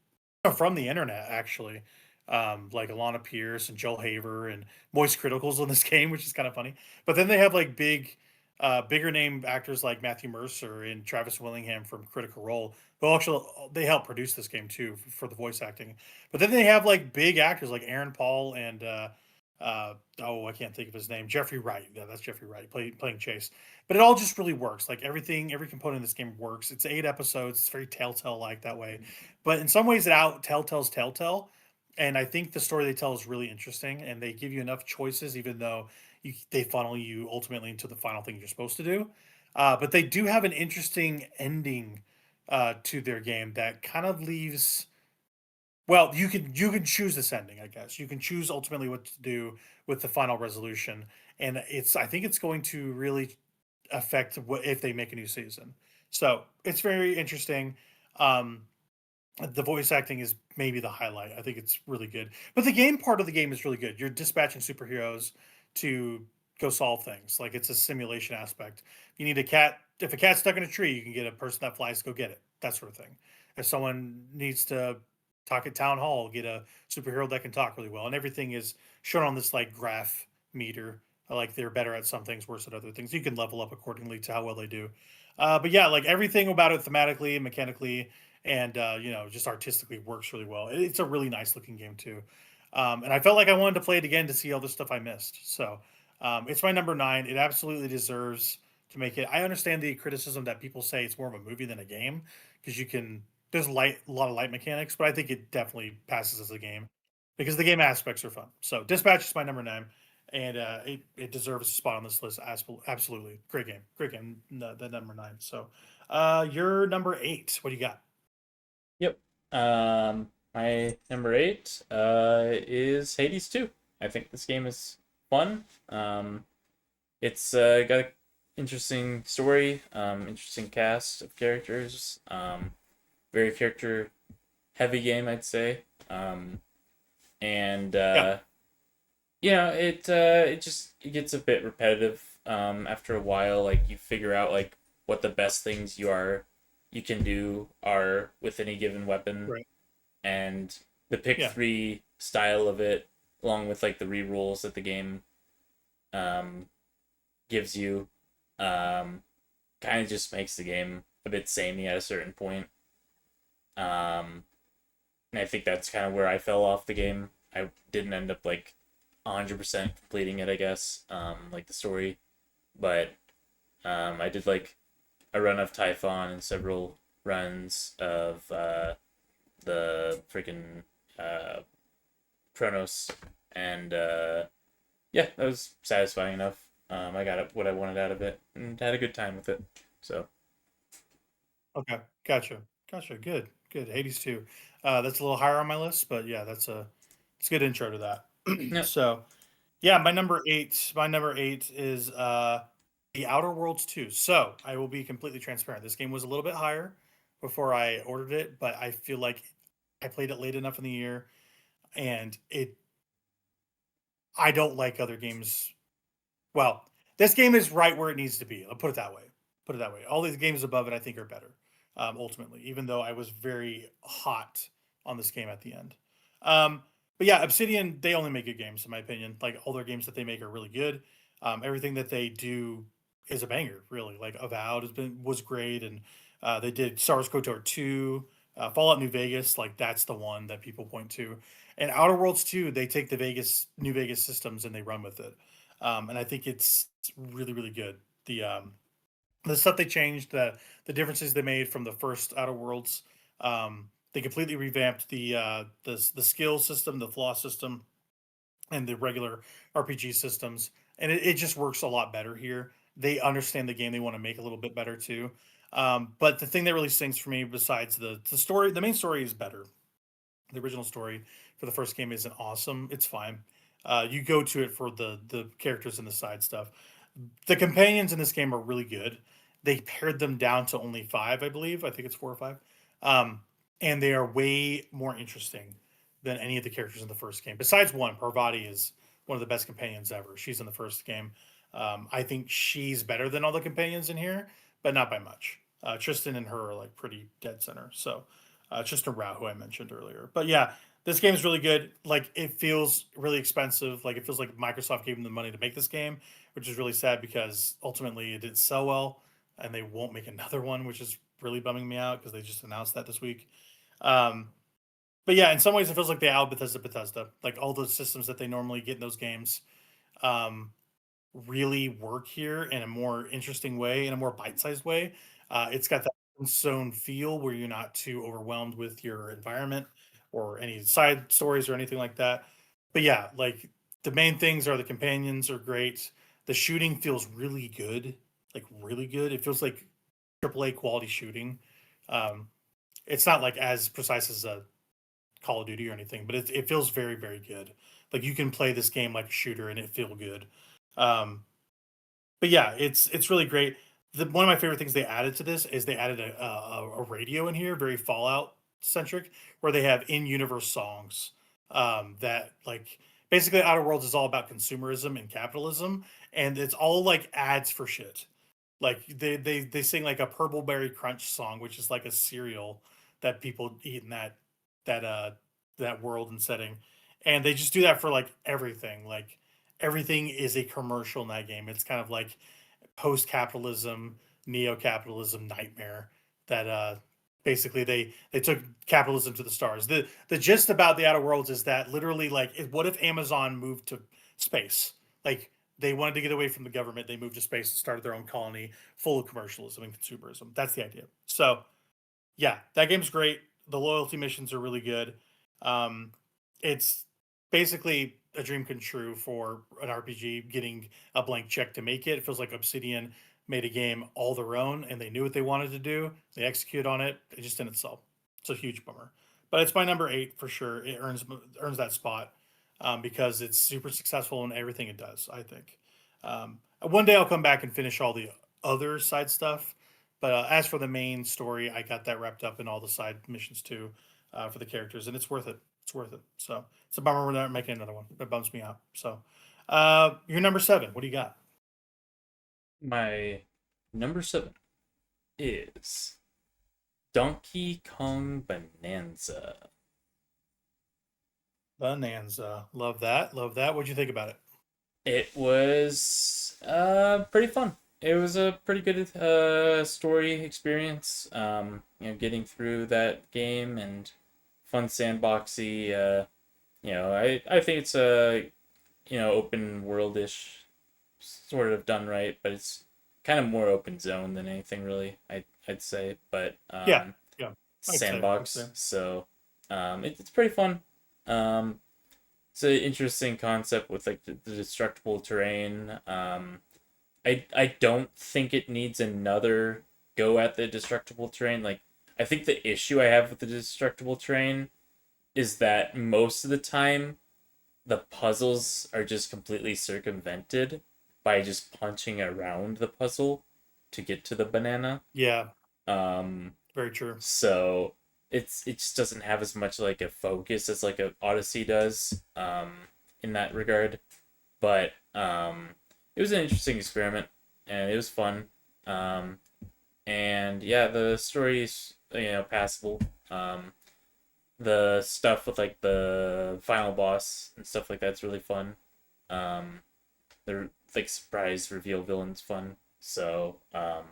from the internet, actually. Like Alana Pierce and Joel Haver and Moist Criticals in this game, which is kind of funny. But then they have like bigger name actors like Matthew Mercer and Travis Willingham from Critical Role. Well, actually, they helped produce this game too for the voice acting. But then they have like big actors like Aaron Paul and I can't think of his name. Jeffrey Wright. Yeah, that's Jeffrey Wright playing Chase. But it all just really works. Like every component of this game works. It's 8 episodes. It's very Telltale like that way. But in some ways, Telltale's Telltale. And I think the story they tell is really interesting, and they give you enough choices, even though they funnel you ultimately into the final thing you're supposed to do. But they do have an interesting ending to their game that kind of leaves. Well, you can choose this ending, I guess. You can choose ultimately what to do with the final resolution, and I think it's going to really affect what if they make a new season. So it's very interesting. Um, the voice acting is maybe the highlight. I think it's really good. But the game part of the game is really good. You're dispatching superheroes to go solve things. Like it's a simulation aspect. You need a cat. If a cat's stuck in a tree, you can get a person that flies to go get it. That sort of thing. If someone needs to talk at town hall, get a superhero that can talk really well. And everything is shown on this like graph meter. Like they're better at some things, worse at other things. You can level up accordingly to how well they do. But yeah, like everything about it thematically and mechanically and just artistically works really well. It's a really nice looking game too, and I felt like I wanted to play it again to see all the stuff I missed. So it's my number 9. It absolutely deserves to make it. I understand the criticism that people say it's more of a movie than a game because there's a lot of light mechanics, but I think it definitely passes as a game because the game aspects are fun. So Dispatch is my number 9. And it deserves a spot on this list. Absolutely, great game. The number 9. So, you're number 8. What do you got? Yep. My number 8 is Hades 2. I think this game is fun. It's got interesting story, interesting cast of characters, very character heavy game, I'd say. And Yeah, it gets a bit repetitive after a while. Like you figure out like what the best things you can do are with any given weapon, right. and the pick Yeah, three style of it, along with like the rerolls that the game um, gives you, kind of just makes the game a bit samey at a certain point. Um, and I think that's kind of where I fell off the game. I didn't end up like 100% completing it, I guess, like the story, but I did like a run of Typhon and several runs of the freaking uh, Chronos, and yeah, that was satisfying enough. I got what I wanted out of it and had a good time with it. So okay, gotcha. Good, good. Hades 2. That's a little higher on my list, but yeah, it's a good intro to that. no, So yeah, my number eight is The Outer Worlds 2. So I will be completely transparent. This game was a little bit higher before I ordered it, but I feel like I played it late enough in the year, and I don't like other games. Well, this game is right where it needs to be. I'll put it that way. Put it that way. All these games above it, I think, are better. Ultimately, even though I was very hot on this game at the end. Um, but yeah, Obsidian, they only make good games, in my opinion. Like all their games that they make are really good. Everything that they do is a banger, really. Like Avowed was great, and they did Star Wars KOTOR 2, Fallout New Vegas. Like that's the one that people point to. And Outer Worlds 2, they take the New Vegas systems and they run with it. And I think it's really really good. The stuff they changed, the differences they made from the first Outer Worlds. They completely revamped the skill system, the flaw system, and the regular RPG systems, and it just works a lot better here. They understand the game; they want to make a little bit better too. But the thing that really stings for me, besides the story, the main story is better. The original story for the first game isn't awesome. It's fine. You go to it for the characters and the side stuff. The companions in this game are really good. They pared them down to only five, I believe. I think it's 4 or 5, um, and they are way more interesting than any of the characters in the first game. Besides one, Parvati is one of the best companions ever. She's in the first game. I think she's better than all the companions in here, but not by much. Tristan and her are like pretty dead center. So Tristan Rao, who I mentioned earlier. But yeah, this game is really good. Like it feels really expensive. Like it feels like Microsoft gave them the money to make this game, which is really sad because ultimately it didn't sell well, and they won't make another one, which is really bumming me out because they just announced that this week. Um, but yeah, in some ways it feels like they out Bethesda. Like all those systems that they normally get in those games um, really work here in a more interesting way, in a more bite-sized way. It's got that zone feel where you're not too overwhelmed with your environment or any side stories or anything like that. But yeah, like the main things are the companions are great. The shooting feels really good, like really good. It feels like AAA quality shooting. Um, it's not like as precise as a Call of Duty or anything, but it feels very very good. Like you can play this game like a shooter and it feel good. Um, but yeah, it's really great. One of my favorite things they added to this is they added a radio in here, very Fallout centric, where they have in universe songs that like basically Outer Worlds is all about consumerism and capitalism, and it's all like ads for shit. Like they sing like a Purpleberry Crunch song, which is like a cereal that people eat in that that world and setting, and they just do that for like everything. Like everything is a commercial in that game. It's kind of like post-capitalism, neo-capitalism nightmare that basically they took capitalism to the stars. The gist about the Outer Worlds is that literally like what if Amazon moved to space? Like they wanted to get away from the government, they moved to space and started their own colony full of commercialism and consumerism. That's the idea. So yeah, that game's great. The loyalty missions are really good. Um, it's basically a dream come true for an RPG getting a blank check to make it. It feels like Obsidian made a game all their own and they knew what they wanted to do. They execute on it. It just didn't sell. It's a huge bummer. But it's my number 8 for sure. It earns that spot because it's super successful in everything it does, I think. One day I'll come back and finish all the other side stuff. But as for the main story, I got that wrapped up in all the side missions too, for the characters, and it's worth it. It's worth it. So it's a bummer we're not making another one. That bums me out. So, you're number 7. What do you got? My number 7 is Donkey Kong Bonanza. Bonanza. Love that. Love that. What'd you think about it? It was pretty fun. It was a pretty good story experience. Getting through that game and fun sandboxy. I think it's a open worldish sort of done right, but it's kind of more open zone than anything really. I'd say, but Yeah. Yeah. sandbox. I'd say. So it's pretty fun. It's an interesting concept with like the destructible terrain. I don't think it needs another go at the destructible terrain. Like I think the issue I have with the destructible terrain is that most of the time the puzzles are just completely circumvented by just punching around the puzzle to get to the banana. Yeah. Um, Very true. so it just doesn't have as much like a focus as like a Odyssey does in that regard. But it was an interesting experiment and it was fun. And yeah, the story's passable. The stuff with like the final boss and stuff like that's really fun. The like surprise reveal villain's fun. So Yeah.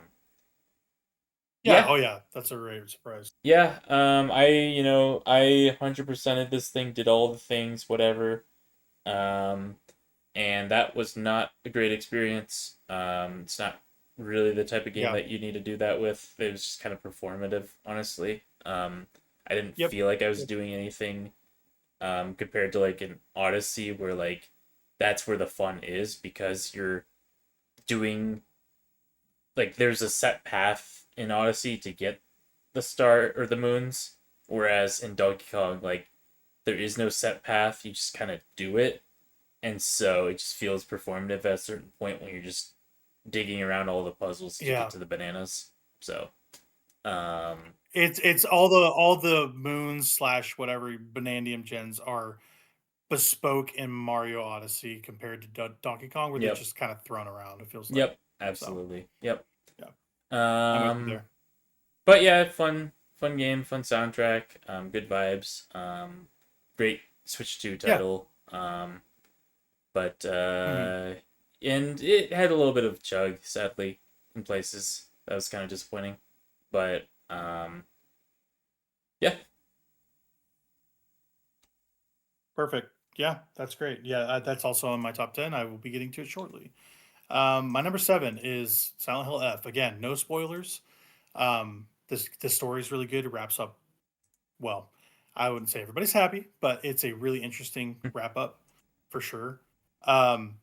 yeah. Oh yeah. That's a great surprise. Yeah, I 100%ed this thing, did all the things, whatever. Um, and that was not a great experience. It's not really the type of game Yeah. that you need to do that with. It was just kind of performative, honestly. I didn't Yep. feel like I was Yep. doing anything compared to like an Odyssey where like that's where the fun is because you're doing like there's a set path in Odyssey to get the star or the moons, whereas in Donkey Kong, like there is no set path. You just kind of do it, and so it just feels performative at a certain point when you're just digging around all the puzzles to Yeah. get to the bananas. So, um, It's all the moons slash whatever Banandium gens are bespoke in Mario Odyssey compared to Donkey Kong, where they're yep, just kind of thrown around. It feels like yep, so. absolutely, yep. Yeah, I'm with you Um, there. but yeah, fun game, fun soundtrack, good vibes, great Switch 2 Yeah. title. But Mhm. and it had a little bit of chug, sadly, in places. That was kind of disappointing. But yeah. Perfect. Yeah, that's great. Yeah, that's also on my top 10. I will be getting to it shortly. My number 7 is Silent Hill F. Again, no spoilers. This story is really good. It wraps up well. I wouldn't say everybody's happy, but it's a really interesting wrap up for sure. Um,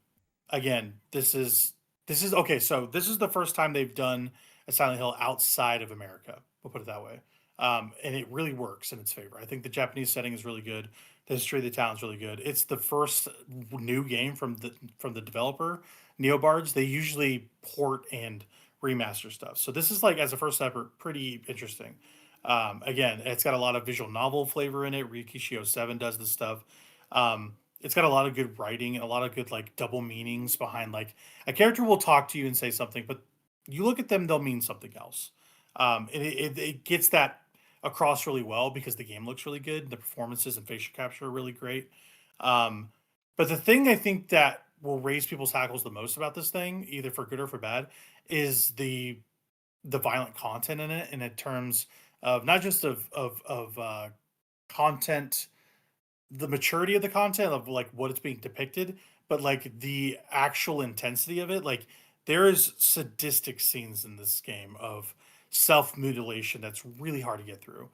Again, this is okay. So this is the first time they've done a Silent Hill outside of America. We'll put it that way, and it really works in its favor. I think the Japanese setting is really good. The history of the town is really good. It's the first new game from the developer, Neobards. They usually port and remaster stuff. So this is like as a first effort, pretty interesting. Again, it's got a lot of visual novel flavor in it. Rikishio 7 does this stuff. It's got a lot of good writing and a lot of good like double meanings behind like a character will talk to you and say something, but you look at them, they'll mean something else. And it gets that across really well because the game looks really good. The performances and facial capture are really great. Um, but the thing I think that will raise people's hackles the most about this thing, either for good or for bad, is the violent content in it, and in terms of not just of content, the maturity of the content of like what it's being depicted, but like the actual intensity of it. Like there is sadistic scenes in this game of self mutilation that's really hard to get through.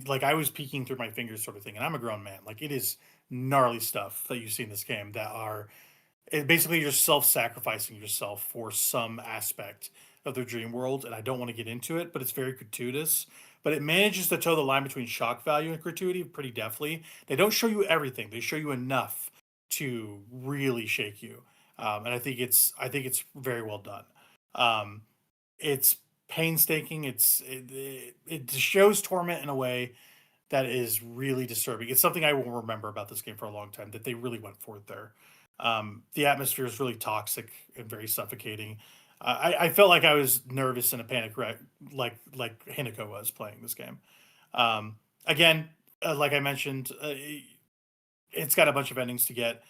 Like I was peeking through my fingers, sort of thing, and I'm a grown man. Like it is gnarly stuff that you see in this game that are basically you're self-sacrificing yourself for some aspect of their dream world, and I don't want to get into it, but it's very gratuitous. But it manages to toe the line between shock value and gratuity pretty deftly. They don't show you everything; they show you enough to really shake you. and I think it's very well done. Um, it's painstaking. It shows torment in a way that is really disturbing. It's something I will remember about this game for a long time, that they really went for it there. The atmosphere is really toxic and very suffocating. I felt like I was nervous and a panic wreck, like Hinako was playing this game. Again, like I mentioned, it's got a bunch of endings to get.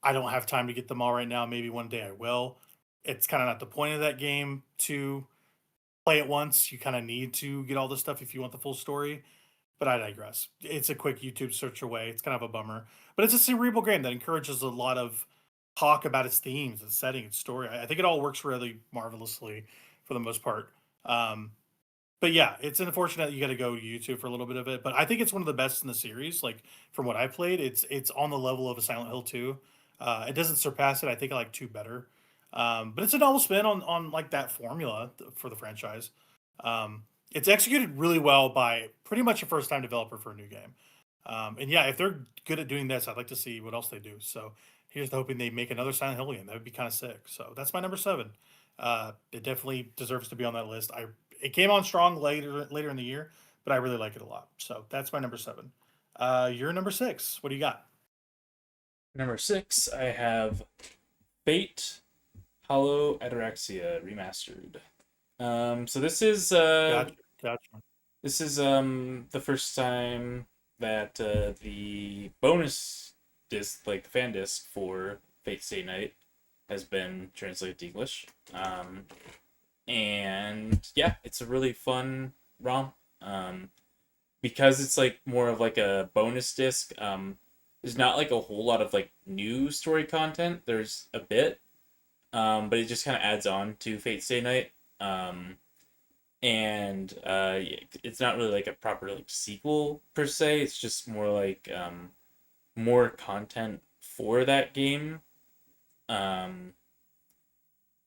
I don't have time to get them all right now. Maybe one day I will. It's kind of not the point of that game to play it once. You kind of need to get all this stuff if you want the full story. But I digress. It's a quick YouTube search away. It's kind of a bummer, but it's a cerebral game that encourages a lot of talk about its themes, its setting, its story. I think it all works really marvelously for the most part. Um, but yeah, it's unfortunate you got to go to YouTube for a little bit of it. But I think it's one of the best in the series. Like from what I played, it's on the level of a Silent Hill 2. It doesn't surpass it. I think I like 2 better. But it's a novel spin on like that formula for the franchise. It's executed really well by pretty much a first time developer for a new game. And yeah, if they're good at doing this, I'd like to see what else they do. So here's to hoping they make another Silent Hill game. That would be kind of sick. So that's my number 7. It definitely deserves to be on that list. It came on strong later in the year, but I really like it a lot. So that's my number 7. Your number 6. What do you got? Number 6, I have Fate Hollow Ataraxia Remastered. So this is Gotcha. the first time that the bonus disc, like the fan disc for Fate Stay Night, has been translated to English. And yeah, it's a really fun ROM. Because it's like more of like a bonus disc. There's not like a whole lot of like new story content. There's a bit, but it just kind of adds on to Fate Stay Night. And it's not really like a proper like sequel per se. It's just more like more content for that game.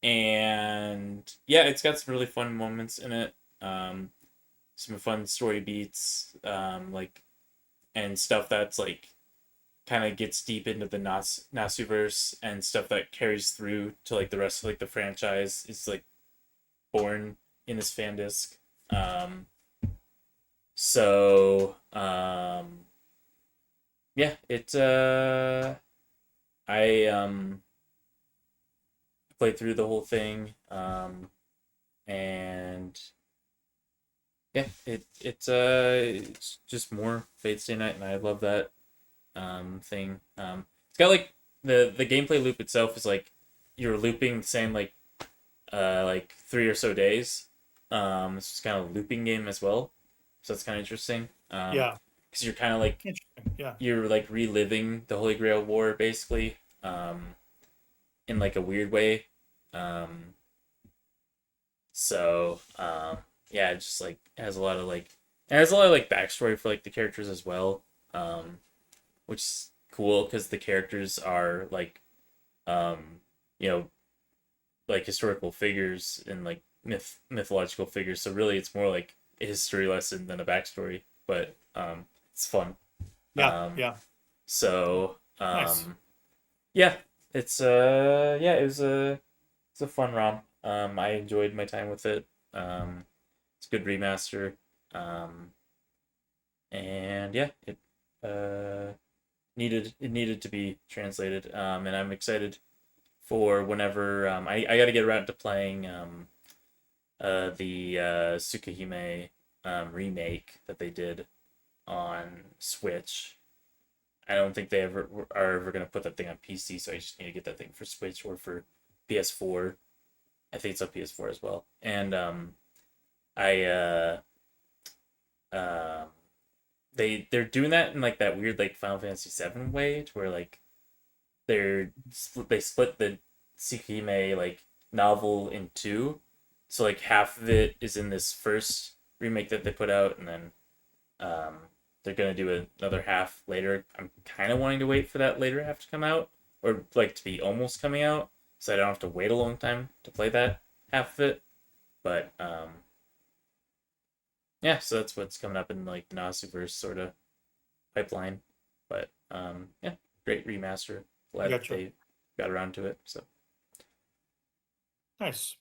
And yeah, it's got some really fun moments in it. Some fun story beats, like, and stuff that's like kind of gets deep into the Nasuverse, and stuff that carries through to like the rest of like the franchise is like born in this fan disc. So yeah, I played through the whole thing, and yeah, it's just more Fate Stay Night, and I love that thing. It's got like the gameplay loop itself is like you're looping the same like 3 or so days. It's just kind of a looping game as well, so that's kind of interesting. Yeah. Because you're kind of like Interesting. Yeah. you're like reliving the Holy Grail War basically, in like a weird way. So yeah, it just like has a lot of like backstory for like the characters as well, which is cool because the characters are like you know, like historical figures and like mythological figures. So really, it's more like a history lesson than a backstory, but it's fun. Yeah. Um, Yeah. So Nice. yeah, it's a fun ROM. I enjoyed my time with it. It's a good remaster. Um, and yeah, it needed to be translated. And I'm excited for whenever I got to get around to playing the Tsukihime remake that they did on Switch. I don't think they are ever gonna put that thing on PC, so I just need to get that thing for Switch or for PS4. I think it's on PS4 as well. And I um they're doing that in like that weird like Final Fantasy VII way, to where like they split the Tsukihime like novel in two. So like half of it is in this first remake that they put out, and then um they're gonna do another half later. I'm kind of wanting to wait for that later half to come out, or like to be almost coming out, so I don't have to wait a long time to play that half of it. But yeah, so that's what's coming up in like the Nasuverse sort of pipeline. But yeah, great remaster. Glad that Gotcha. they got around to it. So Nice.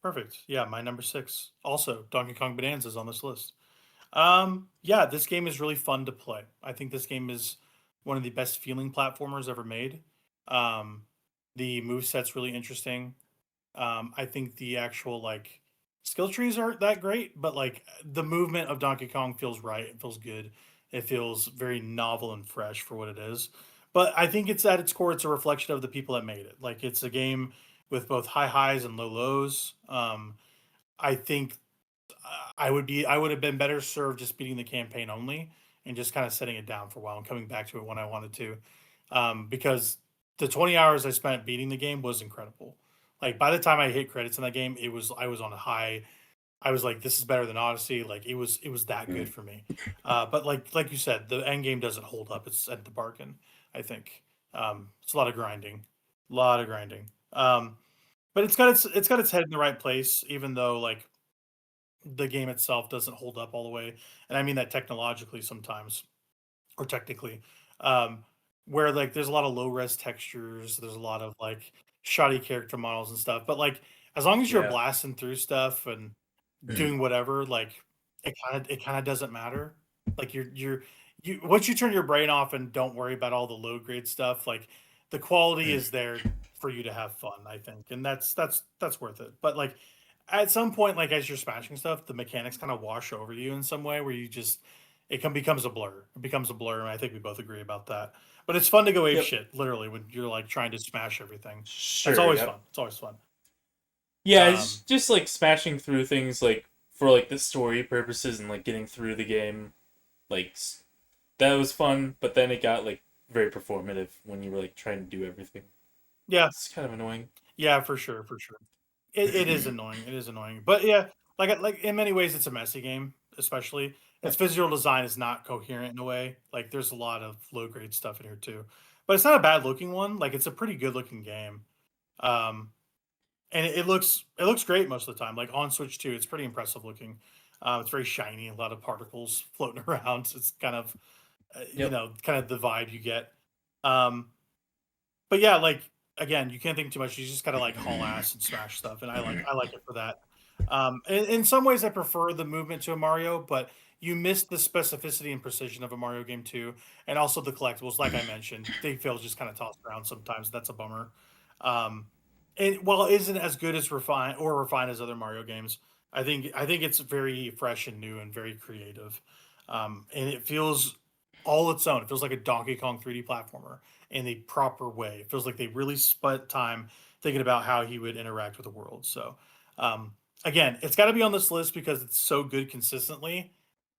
Perfect. Yeah, my number 6. Also, Donkey Kong Bonanza is on this list. Yeah, this game is really fun to play. I think this game is one of the best feeling platformers ever made. Um, the moveset's really interesting. I think the actual like skill trees aren't that great, but like the movement of Donkey Kong feels right. It feels good. It feels very novel and fresh for what it is. But I think it's at its core, it's a reflection of the people that made it. Like it's a game with both high highs and low lows. I think I would have been better served just beating the campaign only and just kind of setting it down for a while and coming back to it when I wanted to, because the 20 hours I spent beating the game was incredible. Like by the time I hit credits in that game, I was on a high. I was like, this is better than Odyssey. Like it was that good Mm. for me. But like you said, the end game doesn't hold up. It's at the bargain. I think it's a lot of grinding, a lot of grinding. But it's got its head in the right place, even though like the game itself doesn't hold up all the way, and I mean that technologically sometimes, or technically, um, where like there's a lot of low res textures, there's a lot of like shoddy character models and stuff, but like as long as you're Yeah. blasting through stuff and doing whatever, like it kind of doesn't matter. Like you once you turn your brain off and don't worry about all the low grade stuff, like the quality is there for you to have fun, I think, and that's worth it. But like at some point, like as you're smashing stuff, the mechanics kind of wash over you in some way where you just becomes a blur. It becomes a blur, and I think we both agree about that. But it's fun to go ape Yep. shit, literally, when you're like trying to smash everything. That's Sure. always Yep. fun. It's always fun. Yeah, it's Um, just like smashing through things like for like the story purposes and like getting through the game. Like that was fun, but then it got like very performative when you were like trying to do everything. yeah, It's kind of annoying. yeah, for sure, for sure. It is annoying. It is annoying. But yeah, like in many ways, it's a messy game. Especially its visual design is not coherent in a way. Like there's a lot of low grade stuff in here too, but it's not a bad looking one. Like it's a pretty good looking game. Um, and it looks great most of the time. Like on Switch 2, it's pretty impressive looking. It's very shiny, a lot of particles floating around. It's kind of you Yep. know, kind of the vibe you get. Um, but yeah, like again, you can't think too much. You just gotta like haul ass and smash stuff, and I like it for that. In some ways, I prefer the movement to a Mario, but you miss the specificity and precision of a Mario game too, and also the collectibles. Like I mentioned, they feel just kind of tossed around sometimes. That's a bummer. Um, and while it isn't as good as refined as other Mario games, I think it's very fresh and new and very creative, and it feels all its own. It feels like a Donkey Kong 3D platformer in a proper way. It feels like they really spent time thinking about how he would interact with the world. So, um, again, it's got to be on this list because it's so good consistently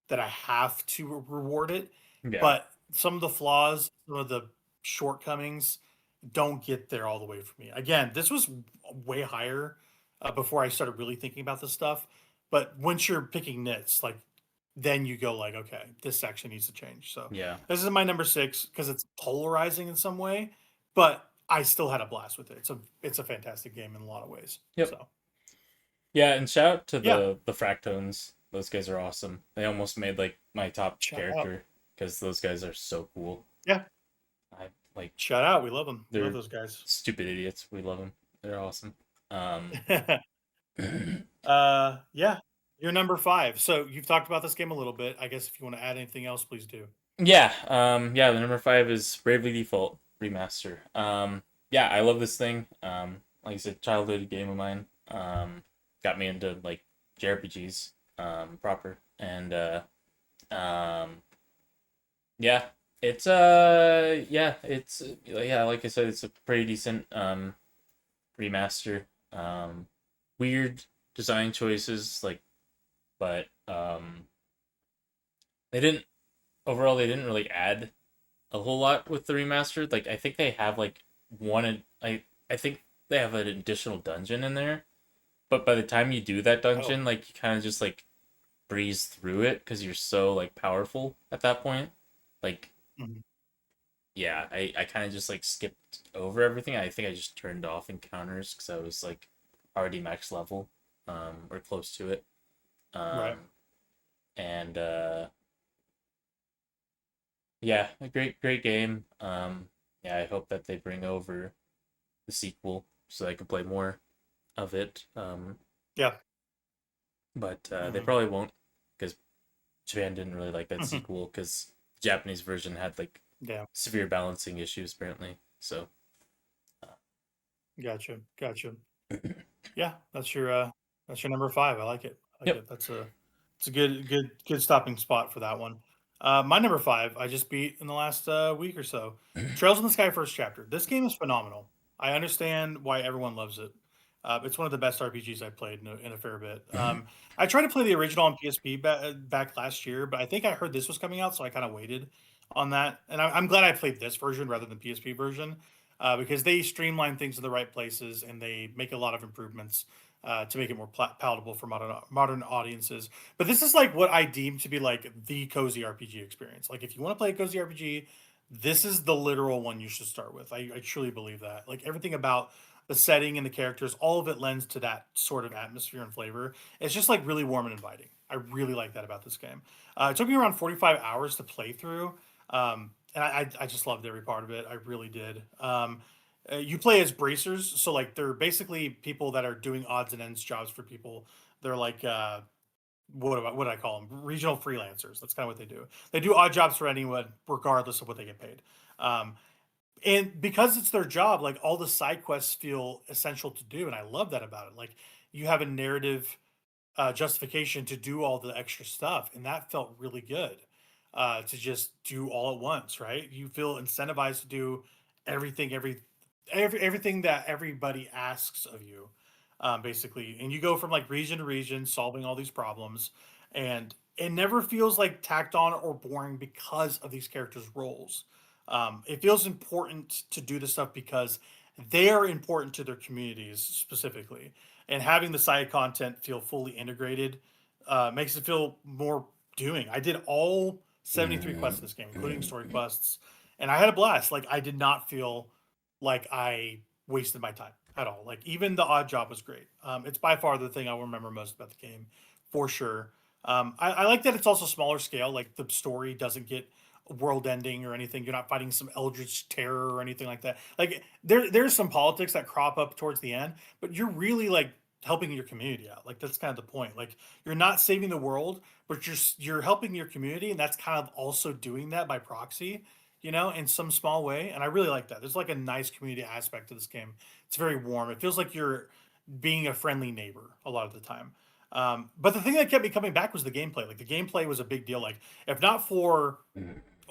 that I have to reward it. Yeah. But some of the flaws, some of the shortcomings don't get there all the way for me. Again, this was way higher before I started really thinking about this stuff. But once you're picking nits, like then you go like, okay, this section needs to change. So Yeah. this is my number 6 because it's polarizing in some way, but I still had a blast with it. It's a fantastic game in a lot of ways. Yep. So Yeah, and shout out to yeah, the Fractones. Those guys are awesome. They almost made like my top shout out. character because those guys are so cool. Yeah, I like shout out. We love them. We love they're those guys. stupid idiots. We love them. They're awesome. Um, Yeah, you're number 5. So you've talked about this game a little bit. I guess if you want to add anything else, please do. yeah, yeah. The number 5 is Bravely Default remaster. Yeah, I love this thing. Like I said, childhood game of mine. Got me into like JRPGs, proper, and um, yeah, it's yeah, like I said, it's a pretty decent remaster. Weird design choices, like, but they didn't overall they didn't really add a whole lot with the remastered. Like I think they have like I think they have an additional dungeon in there, but by the time you do that Oh, dungeon, like you kind of just like breeze through it because you're so like powerful at that point. Like mhm. yeah, I kind of just like skipped over everything. I think I just turned off encounters because I was like already max level, or close to it. Um, Right. and yeah, a great game. Yeah, I hope that they bring over the sequel. so I can play more of it. Yeah. But they Mhm. probably won't because Japan didn't really like that sequel because the Japanese version had like Yeah. severe balancing issues apparently. So Gotcha. Gotcha. Yeah, that's your number 5. I like it. I like yep. it. It's a good stopping spot for that one. My number 5, I just beat in the last week or so. Trails in the Sky First Chapter. This game is phenomenal. I understand why everyone loves it. It's one of the best RPGs I've played in a fair bit. I tried to play the original on PSP back last year, but I think I heard this was coming out, so I kind of waited on that. And I'm glad I played this version rather than PSP version because they streamline things in the right places and they make a lot of improvements to make it more palatable for modern audiences. But this is like what I deem to be like the cozy RPG experience. Like if you want to play a cozy RPG, this is the literal one you should start with. I truly believe that. Like everything about the setting and the characters, all of it lends to that sort of atmosphere and flavor. It's just like really warm and inviting. I really like that about this game. It took me around 45 hours to play through. And I just loved every part of it. I really did. You play as bracers, so like they're basically people that are doing odds and ends jobs for people. They're like what do I call them? Regional freelancers. That's kind of what they do. They do odd jobs for anyone, regardless of what they get paid. Um, and because it's their job, like all the side quests feel essential to do, and I love that about it. Like you have a narrative justification to do all the extra stuff, and that felt really good. To just do all at once, right? You feel incentivized to do everything, everything that everybody asks of you, basically. And you go from like region to region, solving all these problems, and it never feels like tacked on or boring because of these characters' roles. It feels important to do this stuff because they are important to their communities specifically, and having the side content feel fully integrated makes it feel more doing. I did all 73 quests in this game, including story quests, and I had a blast. Like I did not feel like I wasted my time at all. Like even the odd job was great. It's by far the thing I will remember most about the game, for sure. I like that it's also smaller scale. Like the story doesn't get world ending or anything. You're not fighting some eldritch terror or anything like that. Like there's some politics that crop up towards the end, but you're really like helping your community out. Like that's kind of the point. Like you're not saving the world, but you're helping your community, and that's kind of also doing that by proxy, in some small way. And I really like that. There's like a nice community aspect to this game. It's very warm. It feels like you're being a friendly neighbor a lot of the time. But the thing that kept me coming back was the gameplay. Like the gameplay was a big deal. Like if not for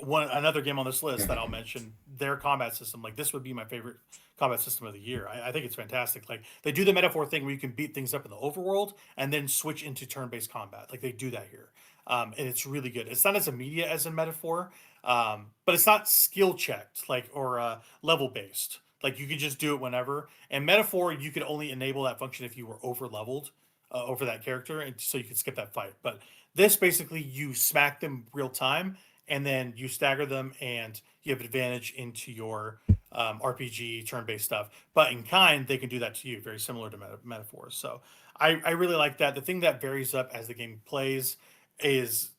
another game on this list that I'll mention, their combat system, like this would be my favorite combat system of the year. I think it's fantastic. Like they do the metaphor thing where you can beat things up in the overworld and then switch into turn-based combat. Like they do that here. And it's really good. It's not as immediate as in metaphor, but it's not skill checked like or level based. Like you could just do it whenever. And metaphor, you could only enable that function if you were over leveled over that character, and so you could skip that fight. But this basically you smack them real time, and then you stagger them, and you have advantage into your RPG turn-based stuff. But in kind, they can do that to you, very similar to metaphors. So I really like that. The thing that varies up as the game plays is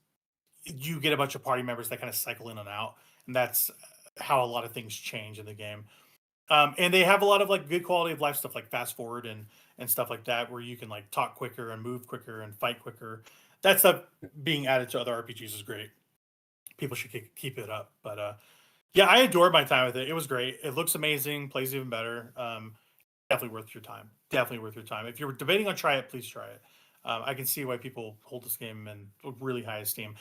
you get a bunch of party members that kind of cycle in and out, and that's how a lot of things change in the game. And they have a lot of like good quality of life stuff like fast forward and stuff like that, where you can like talk quicker and move quicker and fight quicker. That stuff being added to other RPGs is great. People should keep it up. But yeah, I adored my time with it. It was great. It looks amazing. Plays even better. Definitely worth your time. Definitely worth your time. If you're debating on try it, please try it. I can see why people hold this game in really high esteem.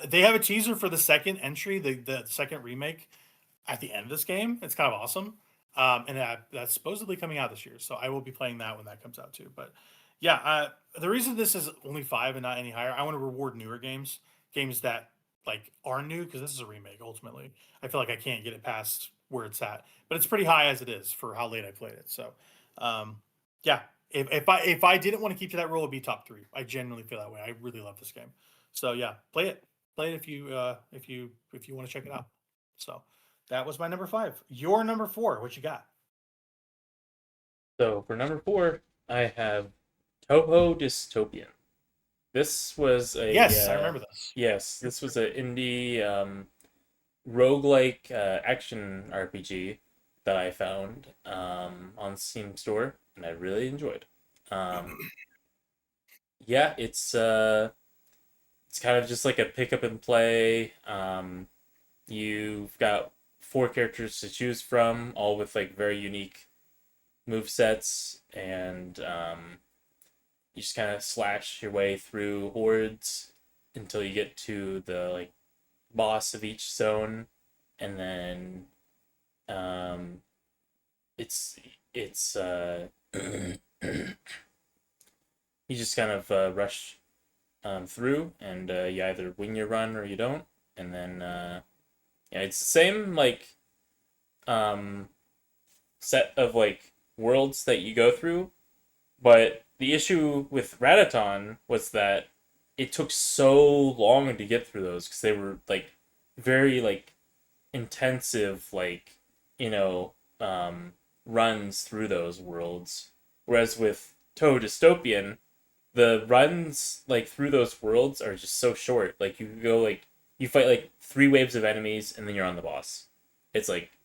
They have a teaser for the second entry, the second remake, at the end of this game. It's kind of awesome. And that's supposedly coming out this year. So I will be playing that when that comes out too. But yeah, the reason this is only 5 and not any higher, I want to reward newer games that like are new, because this is a remake ultimately. I feel like I can't get it past where it's at, but it's pretty high as it is for how late I played it. So um, yeah, if I didn't want to keep to that rule, it'd be top 3. I genuinely feel that way. I really love this game. So yeah, play it if you want to check it out. So that was my number 5. Your number 4, what you got? So for number 4, I have Toho Dystopian. This was Yes, I a remember this. yes, this was an indie roguelike action RPG. that I found on Steam Store, and I really enjoyed. Um, yeah, it's kind of just like a pick up and play. You've got four characters to choose from, all with like very unique move sets, and you just kind of slash your way through hordes until you get to the like boss of each zone, and then um, it's you just kind of rush through, and you either win your run or you don't, and then yeah, it's the same like um, set of like worlds that you go through, but the issue with Radaton was that it took so long to get through those because they were like very like intensive like you know runs through those worlds. Whereas with Toe Dystopian, the runs like through those worlds are just so short. Like you go like you fight like three waves of enemies and then you're on the boss. It's like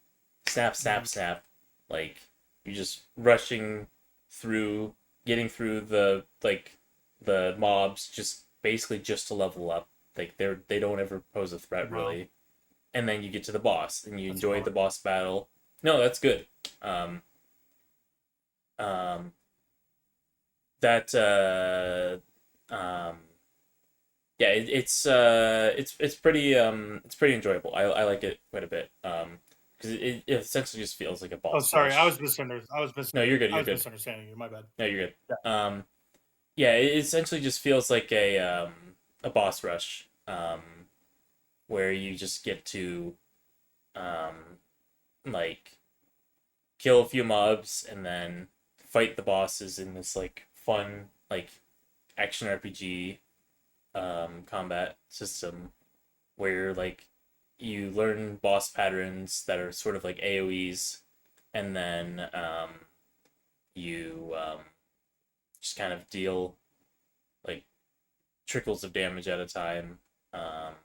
snap, snap, snap. Like you're just rushing through, getting through the mobs just basically just to level up. Like they don't ever pose a threat Wow. really. And then you get to the boss and you That's enjoy hard. the boss battle. No, that's good. Um, um, that yeah, it's pretty enjoyable. I like it quite a bit. Because it essentially just feels like a Oh, boss sorry. rush. No, you're good. I You're was good. misunderstanding you. My bad. No, you're Yeah. good. Yeah, it essentially just feels like a boss rush. Where you just get to um like kill a few mobs and then fight the bosses in this like fun like action RPG combat system where like you learn boss patterns that are sort of like AoEs, and then you just kind of deal like trickles of damage at a time. Um,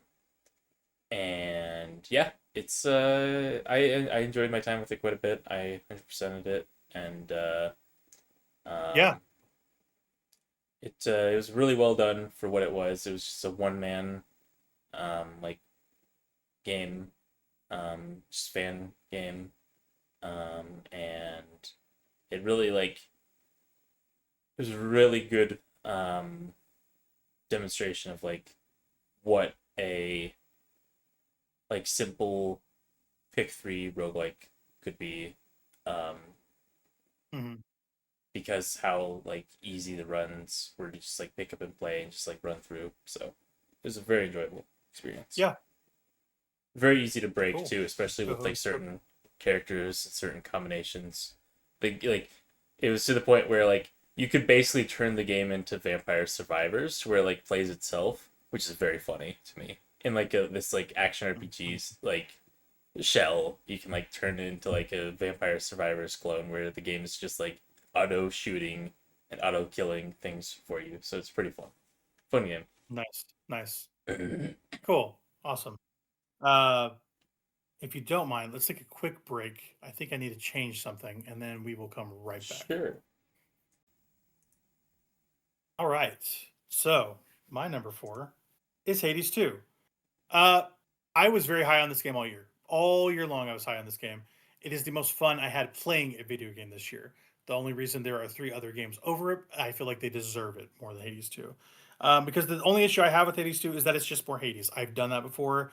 and yeah, it's I enjoyed my time with it quite a bit. I 100%ed it, and Yeah. um, it was really well done for what it was. It was just a one man like game, just fan game, and it really like it was a really good demonstration of like what a like simple pick three roguelike could be, um, hmm because how like easy the runs were to just like pick up and play and just like run through. So it was a very enjoyable experience. Yeah. Very easy to break Cool. too, especially with like So- certain characters and certain combinations. Like it was to the point where like you could basically turn the game into Vampire Survivors, where it, like plays itself, which is very funny to me. In like this like action RPGs like shell, you can like turn it into like a Vampire Survivors clone where the game is just like auto shooting and auto killing things for you. So it's pretty fun. Fun game. Nice. Nice. Cool. Awesome. Uh, if you don't mind, let's take a quick break. I think I need to change something, and then we will come right back. Sure. All right. So my number 4 is Hades 2. Uh, I was very high on this game all year. All year long, I was high on this game. It is the most fun I had playing a video game this year. The only reason there are 3 other games over it, I feel like they deserve it more than Hades 2. Because the only issue I have with Hades 2 is that it's just more Hades. I've done that before.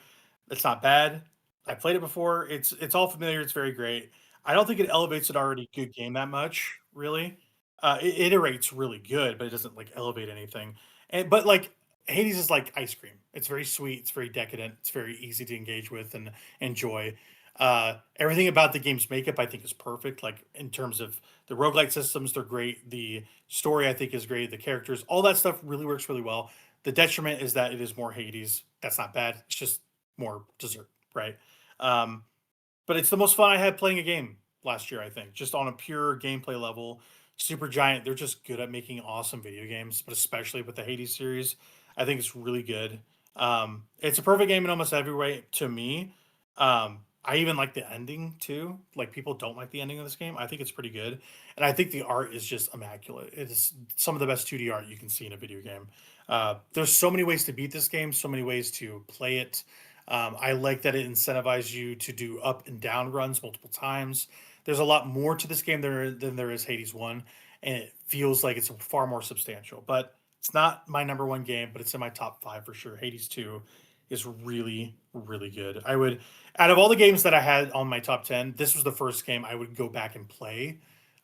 It's not bad. I played it before. It's all familiar. It's very great. I don't think it elevates an already good game that much, really. It iterates really good, but it doesn't like elevate anything. And but like Hades is like ice cream. It's very sweet. It's very decadent. It's very easy to engage with and enjoy. Everything about the game's makeup, I think, is perfect. Like in terms of the roguelike systems, they're great. The story, I think, is great. The characters, all that stuff really works really well. The detriment is that it is more Hades. That's not bad. It's just more dessert, right? Um, but it's the most fun I had playing a game last year, I think, just on a pure gameplay level. Supergiant, they're just good at making awesome video games, but especially with the Hades series, I think it's really good. It's a perfect game in almost every way to me. I even like the ending too. Like people don't like the ending of this game. I think it's pretty good, and I think the art is just immaculate. It is some of the best 2D art you can see in a video game. There's so many ways to beat this game, so many ways to play it. I like that it incentivizes you to do up and down runs multiple times. There's a lot more to this game than there is Hades One, and it feels like it's far more substantial. But it's not my number one game, but it's in my top five for sure. Hades Two is really, really good. I would, out of all the games that I had on my top 10, this was the first game I would go back and play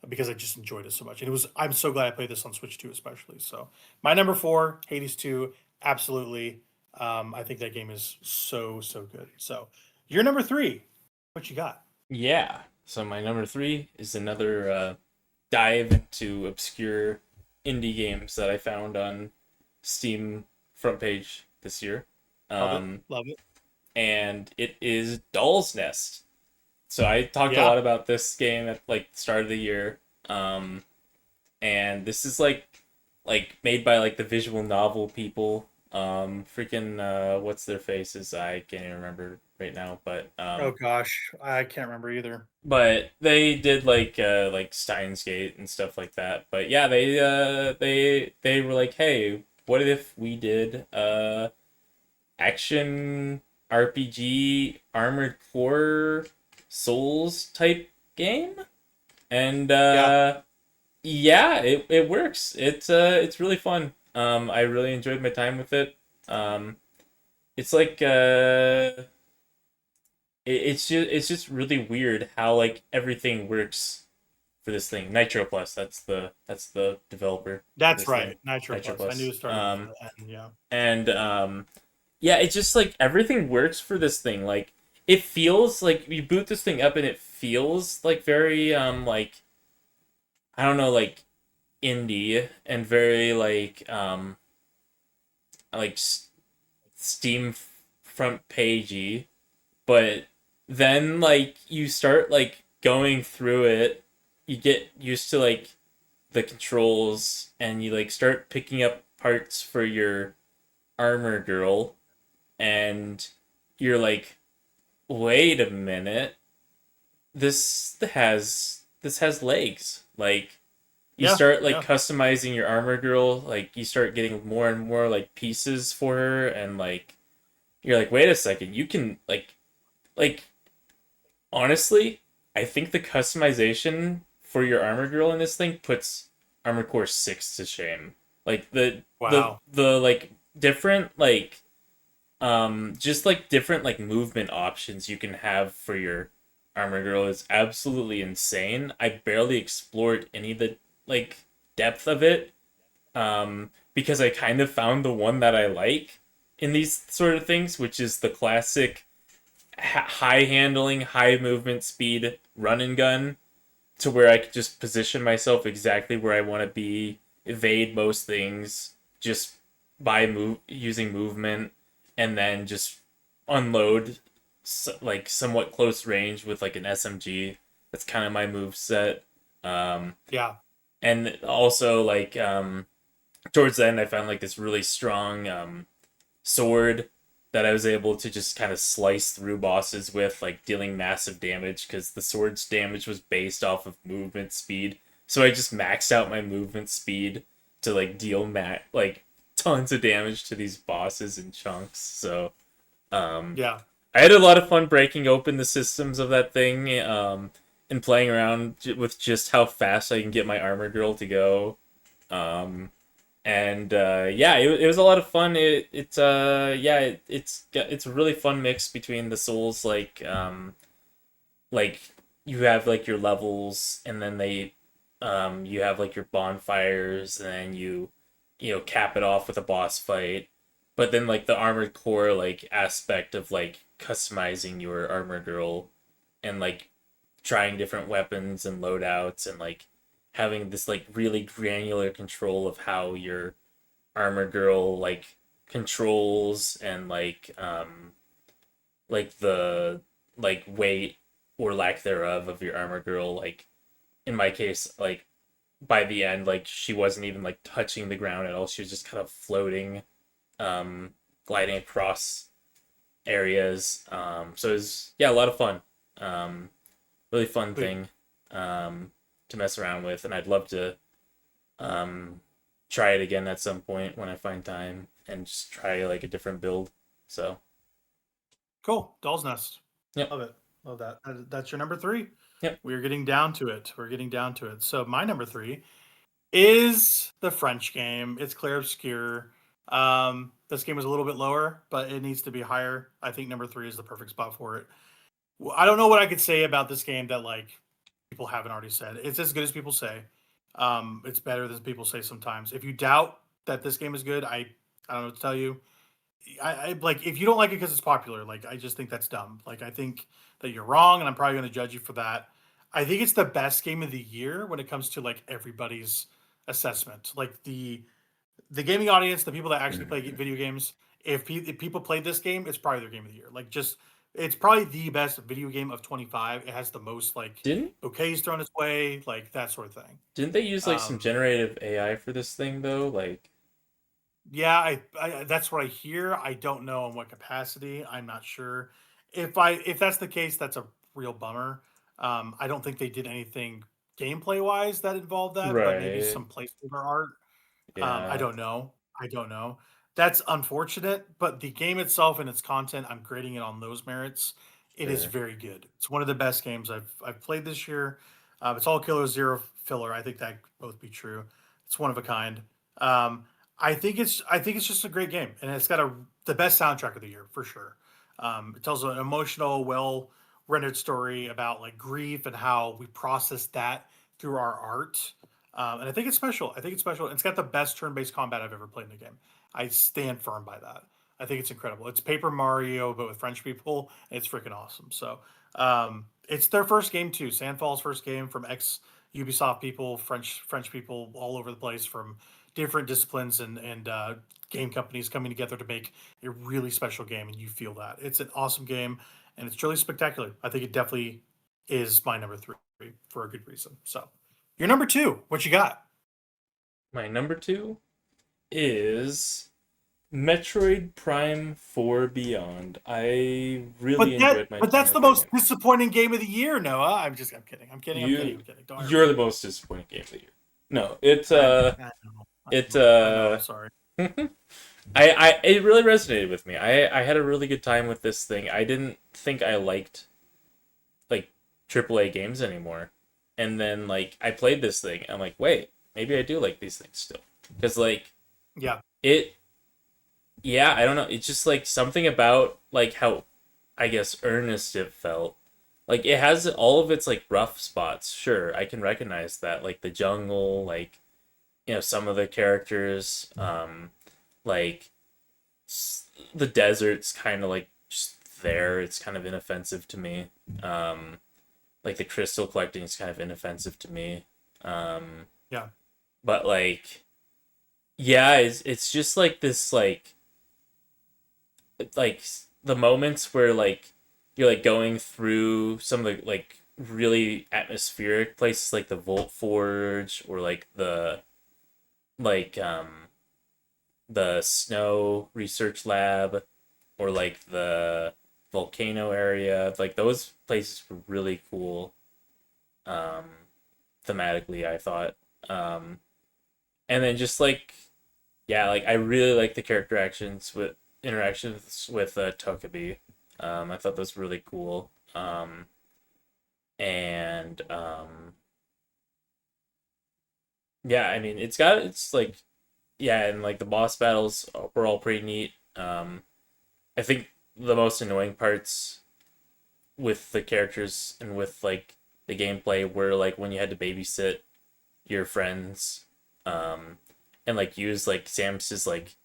because I just enjoyed it so much. And I'm so glad I played this on Switch 2, especially. So, my number four, Hades 2, absolutely. I think that game is so, so good. So, your number three, what you got? Yeah. So my number three is another dive into obscure indie games that I found on Steam front page this year. Love it. Love it. And it is Doll's Nest. So I talked a Yeah. lot about this game at like the start of the year. And this is like made by like the visual novel people. Freaking what's their faces? I can't even remember right now, but Oh, gosh. I can't remember either. but they did like Steins Gate and stuff like that. But yeah, they were like, hey, what if we did action RPG Armored Core Souls type game? And Yeah. yeah, it works. It's really fun. I really enjoyed my time with it. It's like it's just really weird how like everything works for this thing. Nitro Plus, that's the developer for That's this thing. right. Nitro Nitro Plus. I knew Plus. it started with the N. Yeah. And yeah, it's just like everything works for this thing. Like it feels like you boot this thing up and it feels like very like I don't know, like indie and very like Steam front pagey, but then like you start like going through it, you get used to like the controls and you like start picking up parts for your armor girl and you're like, wait a minute, this has legs. Like you Yeah. start like Yeah. customizing your armor girl, like you start getting more and more like pieces for her, and like you're like, wait a second, you can like honestly, I think the customization for your armor girl in this thing puts Armored Core 6 to shame. Like Wow. the like different just like different like movement options you can have for your armor girl is absolutely insane. I barely explored any of the like depth of it because I kind of found the one that I like in these sort of things, which is the classic high handling, high movement speed run and gun to where I could just position myself exactly where I want to be, evade most things just by using movement, and then just unload like somewhat close range with like an SMG. That's kind of my move set. Um, Yeah. and also like towards the end, I found like this really strong sword that I was able to just kind of slice through bosses with, like dealing massive damage because the sword's damage was based off of movement speed. So I just maxed out my movement speed to like deal like tons of damage to these bosses in chunks. So Yeah. I had a lot of fun breaking open the systems of that thing and playing around with just how fast I can get my armor girl to go. Um, and yeah, it was a lot of fun. It's a really fun mix between the souls like you have like your levels and then you have like your bonfires and then you cap it off with a boss fight, but then like the armored core like aspect of like customizing your armor girl and like trying different weapons and loadouts and like having this like really granular control of how your armor girl like controls and like the like weight or lack thereof of your armor girl. Like in my case, like by the end, like she wasn't even like touching the ground at all, she was just kind of floating, gliding across areas. So it's a lot of fun. Really fun Sweet. thing to mess around with, and I'd love to try it again at some point when I find time and just try like a different build. So Cool. Doll's Nest. Yep. Love it. Love that. That's your number 3. Yep. We're getting down to it. So my number 3 is the French game. It's Clair Obscur. This game is a little bit lower, but it needs to be higher. I think number 3 is the perfect spot for it. I don't know what I could say about this game that like people haven't already said. It's as good as people say. It's better than people say sometimes. If you doubt that this game is good, I don't know what to tell you. I like if you don't like it because it's popular, like I just think that's dumb. Like I think that you're wrong, and I'm probably going to judge you for that. I think it's the best game of the year when it comes to like everybody's assessment. Like the gaming audience, the people that actually play video games, if people played this game, it's probably their game of the year. Like just it's probably the best video game of 25. It has the most like didn't bouquets thrown its way, like that sort of thing. didn't they use like some generative AI for this thing though? Like Yeah, I that's what I hear. I don't know in what capacity. I'm not sure. If that's the case, that's a real bummer. I don't think they did anything gameplay wise that involved that, but maybe right, some placeholder art. I yeah, don't know. I don't know. That's unfortunate, but the game itself and its content, I'm grading it on those merits. It is sure, very good. It's one of the best games I've played this year. It's all killer, zero filler. I think that could both be true. It's one of a kind. Um, I think it's just a great game, and it's got the best soundtrack of the year for sure. It tells an emotional, well rendered story about like grief and how we process that through our art. And I think it's special. I think it's special. It's got the best turn-based combat I've ever played in a game. I stand firm by that. I think it's incredible. It's Paper Mario, but with French people. And it's freaking awesome. So it's their first game too. Sandfall's first game from ex Ubisoft people, French people all over the place from different disciplines and game companies coming together to make a really special game, and you feel that it's an awesome game and it's truly spectacular. I think it definitely is my number 3 for a good reason. So your number 2, what you got? my number 2 is Metroid Prime 4 Beyond. I really enjoyed my But time that's the with that most game. disappointing game of the year, Noah. I'm kidding. You I'm kidding. Don't hurt you're me. the most disappointing game of the year. No, it's it I know, I'm sorry. I it really resonated with me. I had a really good time with this thing. I didn't think I liked like AAA games anymore. And then like I played this thing. I'm like, "Wait, maybe I do like these things still." Cuz like Yeah. it yeah, I don't know. It's just like something about like how I guess earnest it felt. Like it has all of its like rough spots. Sure, I can recognize that like the jungle, like some of the characters like the desert's kind of like just there. It's kind of inoffensive to me. Like the crystal collecting is kind of inoffensive to me. Yeah. But like yeah, it's just like this like the moments where like you're like going through some of the like really atmospheric places like the Volt Forge or like like the snow research lab or like the volcano area, like those places were really cool um thematically, I thought. And then just like yeah, like I really like the character actions with interactions with Tokabi. I thought that was really cool. And yeah, I mean it's like yeah, and like the boss battles were all pretty neat. I think the most annoying parts with the characters and with like the gameplay were like when you had to babysit your friends, and like use like Samus's like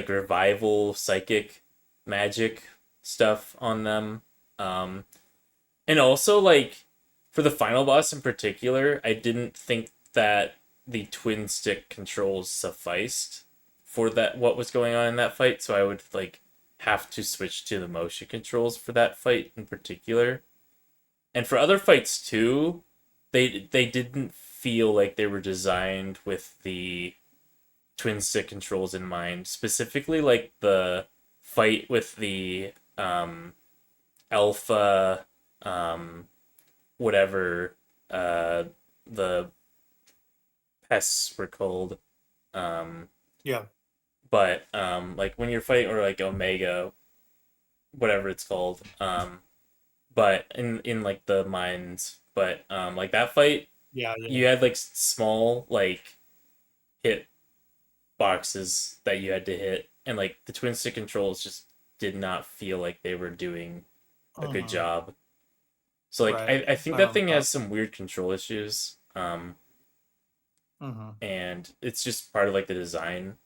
revival psychic magic stuff on them. And also like for the final boss in particular, I didn't think that the twin stick controls sufficed for that what was going on in that fight, so I would like have to switch to the motion controls for that fight in particular. And for other fights too, they didn't feel like they were designed with the twin stick controls in mind. Specifically like fight with the alpha, um, whatever the pests were called. Um, Yeah. but like when you're fighting, or like Omega, whatever it's called. But in like the mines, but like that fight, Yeah. Yeah. you had like small like hit boxes that you had to hit, and like the twin stick controls just did not feel like they were doing a good Mhm. job. So like Right. I think I that remember thing that. has some weird control issues. Hmm. And it's just part of like the design,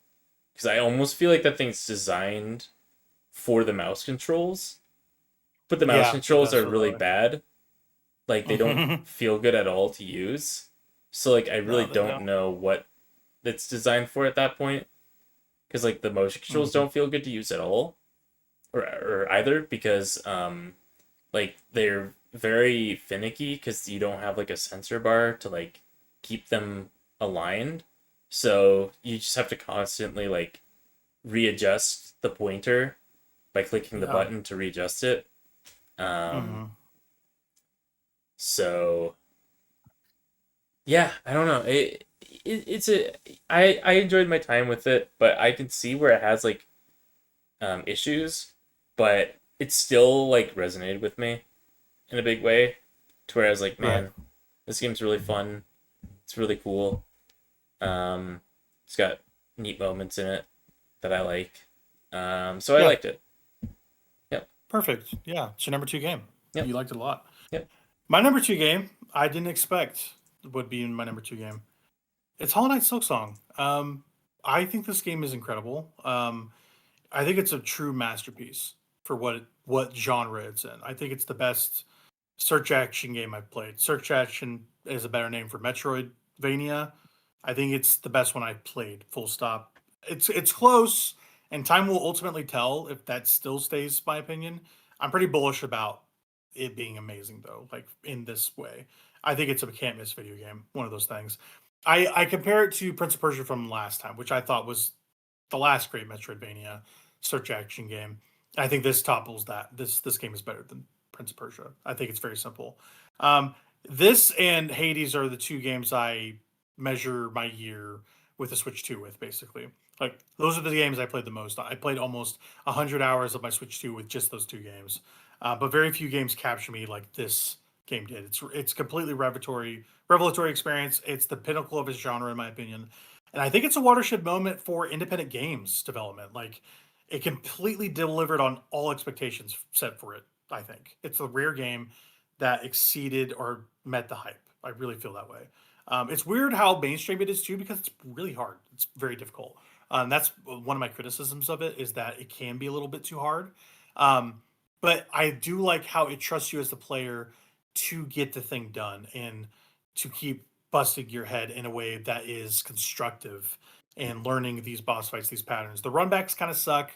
because I almost feel like that thing's designed for the mouse controls, but the mouse Yeah, it controls does are feel that really way. bad. Like they don't Mhm. feel good at all to use. So like I really No, they don't don't. know what it's designed for at that point, because like the motion controls Hmm. don't feel good to use at all, or either, because like they're very finicky because you don't have like a sensor bar to like keep them aligned. So you just have to constantly like readjust the pointer by clicking the Yeah. button to readjust it. Um, Hmm. so yeah, I don't know. It's a I enjoyed my time with it, but I can see where it has like issues, but it still like resonated with me in a big way, to where I was like, Right. man, this game's really fun. It's really cool. Um, it's got neat moments in it that I like. So I Yeah. liked it. Yep. Perfect. Yeah. It's your number two game. Yep. You liked it a lot. Yep. My number two game, I didn't expect would be my number two game. It's Hollow Knight Silksong. I think this game is incredible. I think it's a true masterpiece for what genre it's in. I think it's the best search action game I've played. Search action is a better name for Metroidvania. I think it's the best one I've played. Full stop. It's close, and time will ultimately tell if that still stays my opinion. I'm pretty bullish about it being amazing though. Like in this way, I think it's a can't miss video game. One of those things. I compare it to Prince of Persia from last time, which I thought was the last great Metroidvania search action game. I think this topples that. This game is better than Prince of Persia. I think it's very simple. Um, this and Hades are the two games I measure my year with the Switch 2 with, basically. Like those are the games I played the most. I played almost 100 hours of my Switch 2 with just those two games. But very few games capture me like this game did. It's completely revelatory experience. It's the pinnacle of its genre in my opinion. And I think it's a watershed moment for independent games development. Like it completely delivered on all expectations set for it. I think it's a rare game that exceeded or met the hype. I really feel that way. It's weird how mainstream it is too because it's really hard. It's very difficult. That's one of my criticisms of it is that it can be a little bit too hard. Um, but I do like how it trusts you as the player to get the thing done and to keep busting your head in a way that is constructive and learning these boss fights, these patterns. The runbacks kind of suck,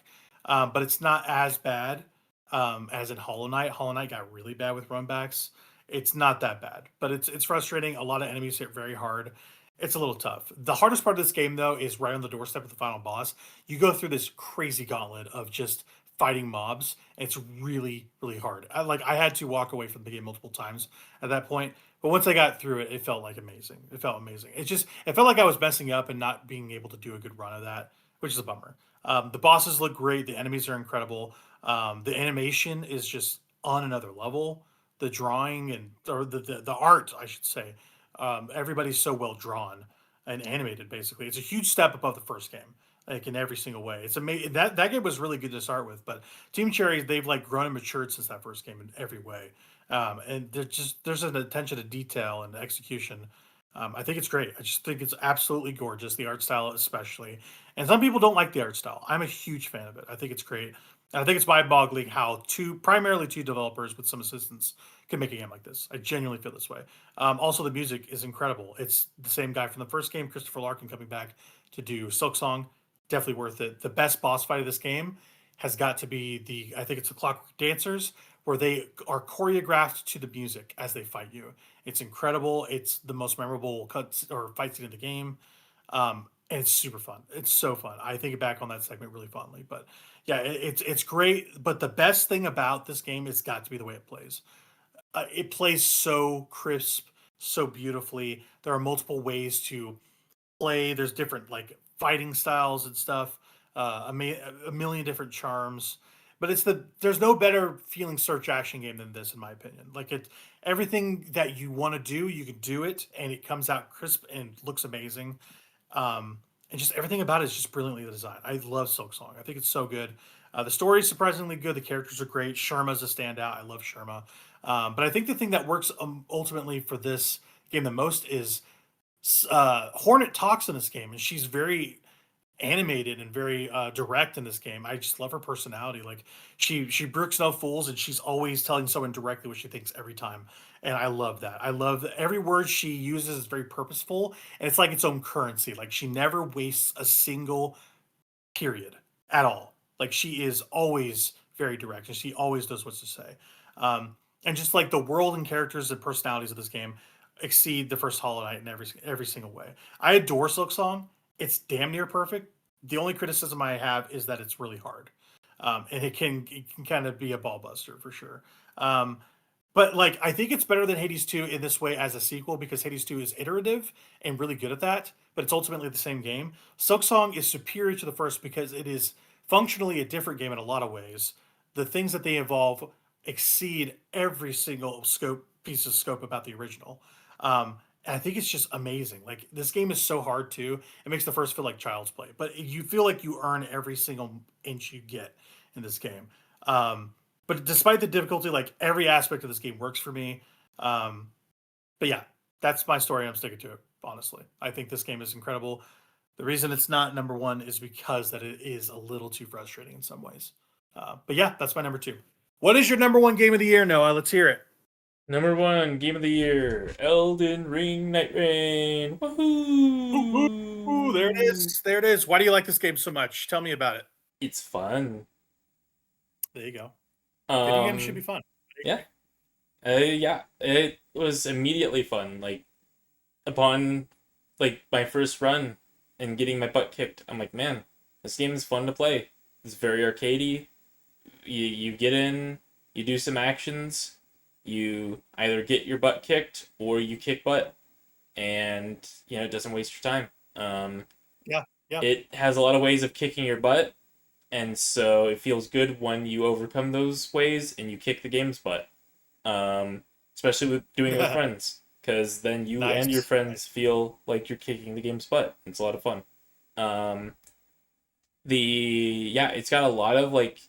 but it's not as bad as in Hollow Knight. Hollow Knight got really bad with runbacks. It's not that bad, but it's frustrating. A lot of enemies hit very hard. It's a little tough. The hardest part of this game, though, is right on the doorstep of the final boss. You go through this crazy gauntlet of just fighting mobs. It's really, really hard. I had to walk away from the game multiple times at that point. But once I got through it, it felt like amazing. It felt amazing. It felt like I was messing up and not being able to do a good run of that, which is a bummer. The bosses look great. The enemies are incredible. The animation is just on another level. The drawing and or the art, I should say. Everybody's so well drawn and animated. Basically, it's a huge step above the first game, like in every single way. It's amazing. That game was really good to start with, but Team Cherry, they've like grown and matured since that first game in every way. And there's an attention to detail and execution. I think it's great. I just think it's absolutely gorgeous. The art style, especially, and some people don't like the art style. I'm a huge fan of it. I think it's great. And I think it's mind-boggling how primarily two developers with some assistants can make a game like this. I genuinely feel this way. Also, the music is incredible. It's the same guy from the first game, Christopher Larkin, coming back to do Silk Song. Definitely worth it. The best boss fight of this game has got to be I think it's the Clockwork Dancers, where they are choreographed to the music as they fight you. It's incredible. It's the most memorable cuts or fight scene in the game. and it's super fun. It's so fun. I think back on that segment really fondly. But yeah, it's great. But the best thing about this game has got to be the way it plays. It plays so crisp, so beautifully. There are multiple ways to play. There's different like fighting styles and stuff. A million different charms. But there's no better feeling search action game than this, in my opinion. Like everything that you want to do, you can do it, and it comes out crisp and looks amazing. And just everything about it is just brilliantly designed. I love Silk Song. I think it's so good. The story is surprisingly good. The characters are great. Sharma's a standout. I love Sharma. But I think the thing that works ultimately for this game the most is Hornet talks in this game, and she's very animated and very direct in this game. I just love her personality. Like she brooks no fools, and she's always telling someone directly what she thinks every time. And I love that. I love that every word she uses is very purposeful, and it's like its own currency. Like she never wastes a single period at all. Like she is always very direct, and she always knows what to say. And just like the world and characters and personalities of this game exceed the first Hollow Knight in every single way. I adore Silk Song. It's damn near perfect. The only criticism I have is that it's really hard, and it can kind of be a ball buster for sure. Um, but like I think it's better than Hades 2 in this way as a sequel because Hades 2 is iterative and really good at that, but it's ultimately the same game. Silksong is superior to the first because it is functionally a different game in a lot of ways. The things that they evolve exceed every single piece of scope about the original. And I think it's just amazing. Like this game is so hard too. It makes the first feel like child's play, but you feel like you earn every single inch you get in this game. But despite the difficulty, like every aspect of this game works for me. Um, but yeah, that's my story. I'm sticking to it. Honestly, I think this game is incredible. The reason it's not number one is because that it is a little too frustrating in some ways. But yeah, that's my number two. What is your number one game of the year, Noah? Let's hear it. Number one game of the year, Elden Ring Night Rain. Ooh, ooh, there it Woohoo! is. There it is. Why do you like this game so much? Tell me about it. It's fun. There you go. Video games should be Um, fun. yeah, yeah, it was immediately fun. Like upon like my first run and getting my butt kicked, I'm like, man, this game is fun to play. It's very arcadey. You get in, you do some actions, you either get your butt kicked or you kick butt, and it doesn't waste your time. Yeah, yeah, It has a lot of ways of kicking your butt, and so it feels good when you overcome those ways and you kick the game's butt. Especially with doing it with yeah. friends, because then you and your Nice, friends nice. feel like you're kicking the game's butt. It's a lot of fun. Um, the yeah, it's got a lot of like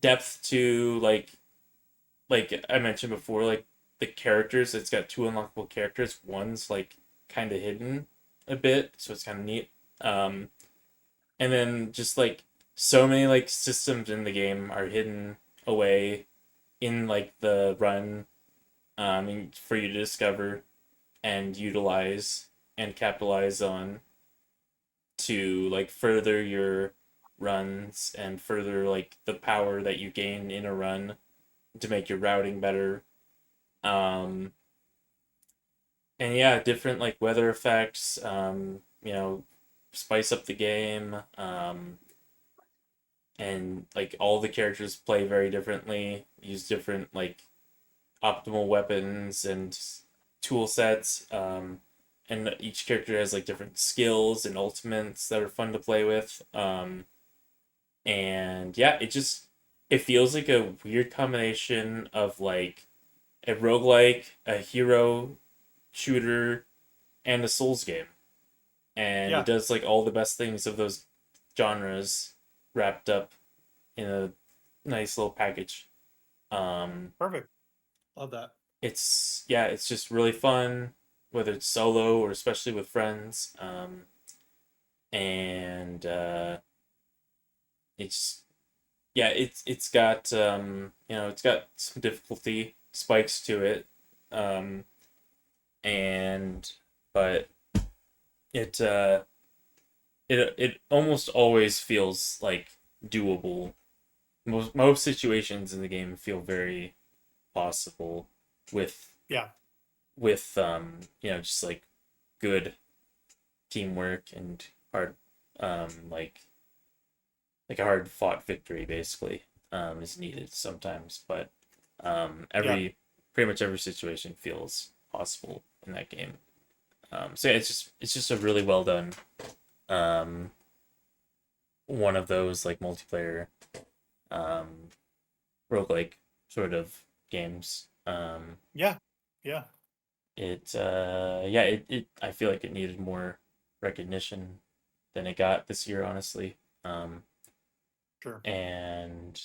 depth to like I mentioned before, like the characters. It's got two unlockable characters. One's like kind of hidden a bit, so it's kind of neat. Um, and then just like so many like systems in the game are hidden away in like the run, for you to discover and utilize and capitalize on to like further your runs and further like the power that you gain in a run to make your routing better. Um, and yeah, different like weather effects, spice up the game. And like all the characters play very differently, use different like optimal weapons and tool sets. And each character has like different skills and ultimates that are fun to play with. And yeah, it feels like a weird combination of like a roguelike, a hero shooter, and a Souls game. And it Yeah, does like all the best things of those genres wrapped up in a nice little package. Um, perfect. Love that. it's just really fun, whether it's solo or especially with friends. And it's yeah, it's got it's got some difficulty spikes to it. Um, and but it it almost always feels like doable. Most situations in the game feel very possible with Yeah, with just like good teamwork and hard, like a hard fought victory basically is needed sometimes, but Yeah. pretty much every situation feels possible in that game. So yeah, it's just a really well done um, one of those like multiplayer um, roguelike sort of games. Yeah. Yeah. It I feel like it needed more recognition than it got this year, honestly. Sure. And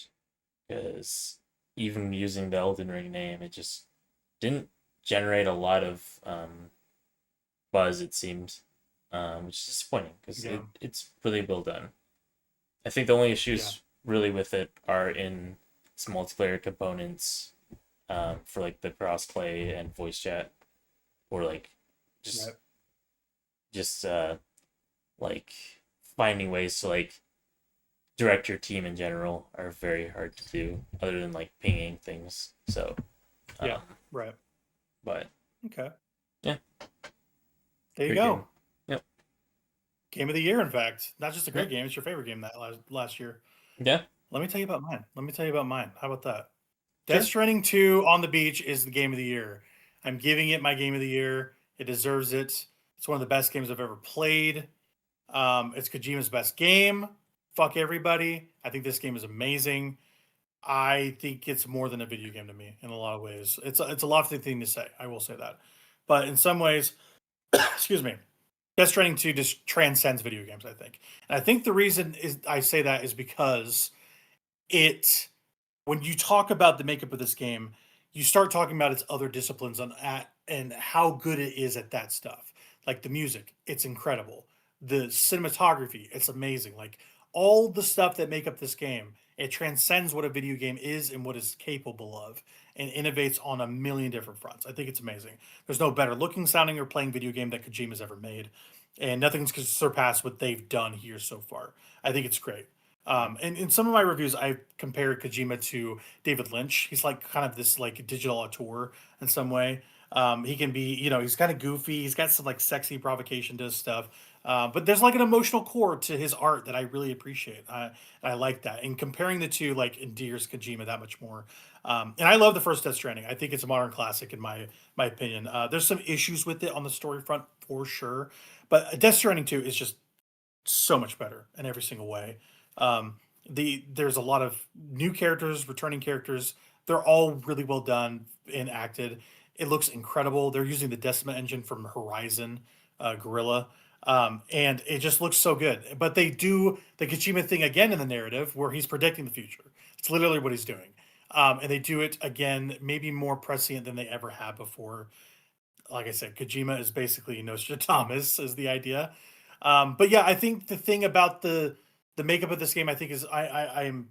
because even using the Elden Ring name, it just didn't generate a lot of buzz, it seems, which is disappointing because Yeah. it's really well done. I think the only Yeah. issues really with it are in its multiplayer components for like the crossplay and voice chat, or like just Right. just like finding ways to like direct your team in general are very hard to do, other than like pinging things. So, Yeah. um, Right. but Okay. yeah, There you great game. go. Yep. Game of the year, in fact. Not just a great Yep. game, it's your favorite game that last year. Yeah. Let me tell you about mine. How about that? Death Sure. Stranding 2 on the Beach is the game of the year. I'm giving it my game of the year. It deserves it. It's one of the best games I've ever played. It's Kojima's best game. Fuck everybody. I think this game is amazing. I think it's more than a video game to me in a lot of ways. It's a lofty thing to say. I will say that, but in some ways, excuse me, Death Stranding 2 just transcends video games. I think, and I think the reason is I say that is because it when you talk about the makeup of this game, you start talking about its other disciplines on at and how good it is at that stuff. Like the music, it's incredible. The cinematography, it's amazing. Like all the stuff that make up this game, it transcends what a video game is and what it's capable of and innovates on a million different fronts. I think it's amazing. There's no better looking, sounding, or playing video game that Kojima's ever made. And nothing's going to surpass what they've done here so far. I think it's great. And in some of my reviews, I compared Kojima to David Lynch. He's like kind of this like digital auteur in some way. He can be, he's kind of goofy. He's got some like sexy provocation to his stuff. But there's like an emotional core to his art that I really appreciate. I like that. And comparing the two like endears Kojima that much more. And I love the first Death Stranding. I think it's a modern classic in my opinion. There's some issues with it on the story front for sure, but Death Stranding 2 is just so much better in every single way. There's a lot of new characters, returning characters. They're all really well done and acted. It looks incredible. They're using the Decima engine from Horizon, Gorilla, and it just looks so good. But they do the Kojima thing again in the narrative, where he's predicting the future. It's literally what he's doing, and they do it again, maybe more prescient than they ever have before. Like I said, Kojima is basically Nostradamus, is the idea. But yeah, I think the thing about the makeup of this game, I think is I am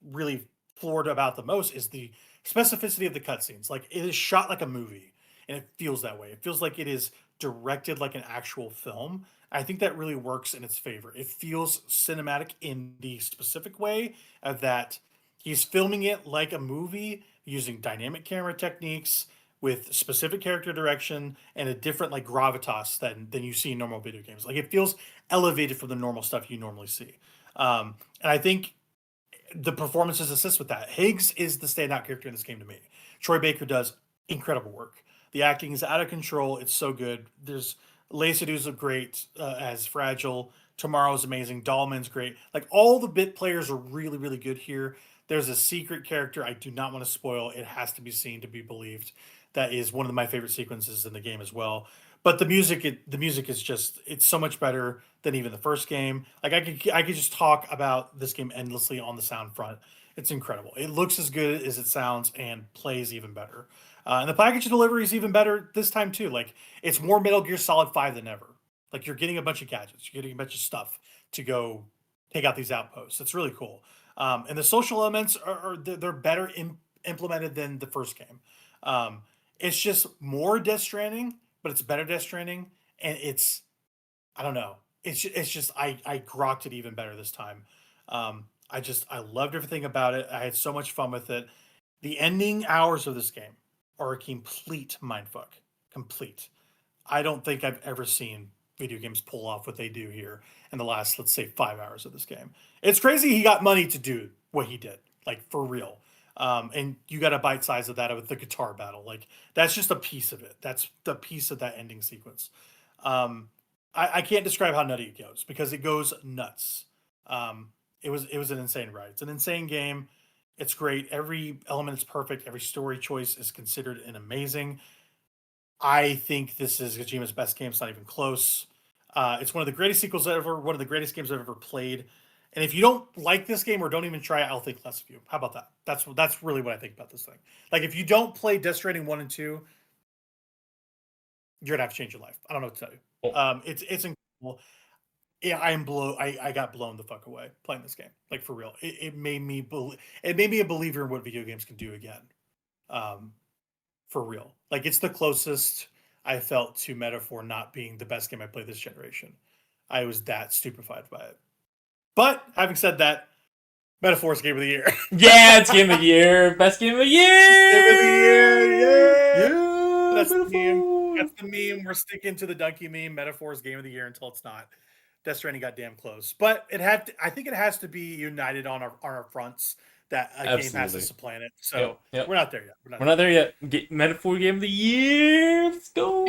really floored about the most is the specificity of the cutscenes. Like it is shot like a movie, and it feels that way. It feels like it is directed like an actual film. I think that really works in its favor. It feels cinematic in the specific way of that he's filming it like a movie using dynamic camera techniques with specific character direction and a different like gravitas than you see in normal video games. Like it feels elevated from the normal stuff you normally see. And I think the performances assist with that. Higgs is the standout character in this game to me. Troy Baker does incredible work. The acting is out of control. It's so good. There's Lea Seydoux great as Fragile. Tomorrow's amazing. Dahlman's great. Like all the bit players are really, really good here. There's a secret character I do not want to spoil. It has to be seen to be believed. That is one of my favorite sequences in the game as well. But the music is just it's so much better than even the first game. Like I could just talk about this game endlessly on the sound front. It's incredible. It looks as good as it sounds and plays even better. And the package delivery is even better this time too. Like it's more Metal Gear Solid 5 than ever. Like you're getting a bunch of gadgets, you're getting a bunch of stuff to go take out these outposts. It's really cool. And the social elements they're better implemented than the first game. Um, it's just more Death Stranding, but it's better Death Stranding, and it's I don't know. It's just I grokked it even better this time. I loved everything about it. I had so much fun with it. The ending hours of this game are a complete mindfuck. Complete. I don't think I've ever seen video games pull off what they do here in the last, let's say, 5 hours of this game. It's crazy he got money to do what he did, like for real. And you got a bite size of that with the guitar battle. Like that's just a piece of it. That's the piece of that ending sequence. I can't describe how nutty it goes because it goes nuts. It was an insane ride. It's an insane game. It's great. Every element is perfect. Every story choice is considered an amazing. I think this is Kojima's best game. It's not even close. It's one of the greatest sequels ever. One of the greatest games I've ever played. And if you don't like this game or don't even try it, I'll think less of you. How about that? That's really what I think about this thing. Like if you don't play Death Stranding 1 and 2, you're gonna have to change your life. I don't know what to tell you. It's incredible. Yeah, I got blown the fuck away playing this game. Like for real. It made me a believer in what video games can do again. For real. Like it's the closest I felt to Metaphor not being the best game I played this generation. I was that stupefied by it. But having said that, Metaphor's game of the year. Yeah, it's game of the year. Best game of the year. Game of the year. Yeah. Yeah, That's the Metaphor. meme. That's the meme. We're sticking to the donkey meme. Metaphor's game of the year until it's not. Death Stranding got damn close, but I think it has to be united on our fronts. That a game has to Absolutely. supplant it. So Yep. we're not there yet. We're not there yet. Metaphor game of the year. Let's go.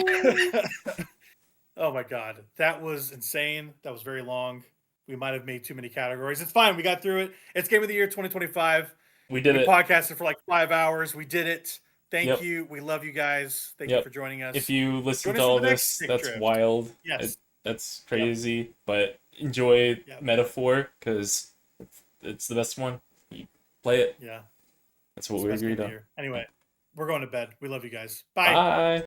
Oh my god, that was insane. That was very long. We might have made too many categories. It's fine. We got through it. It's game of the year 2025. We did it. Podcasted for like 5 hours. We did it. Thank Yep. you. We love you guys. Thank you for joining us. If you listen Join to us all for the next this, Stick that's Drift. wild. Yes. That's crazy. But enjoy Yep. Metaphor because it's the best one. You play it. Yeah. That's what It's we the best game agreed of on. the year. Anyway, we're going to bed. We love you guys. Bye. Bye.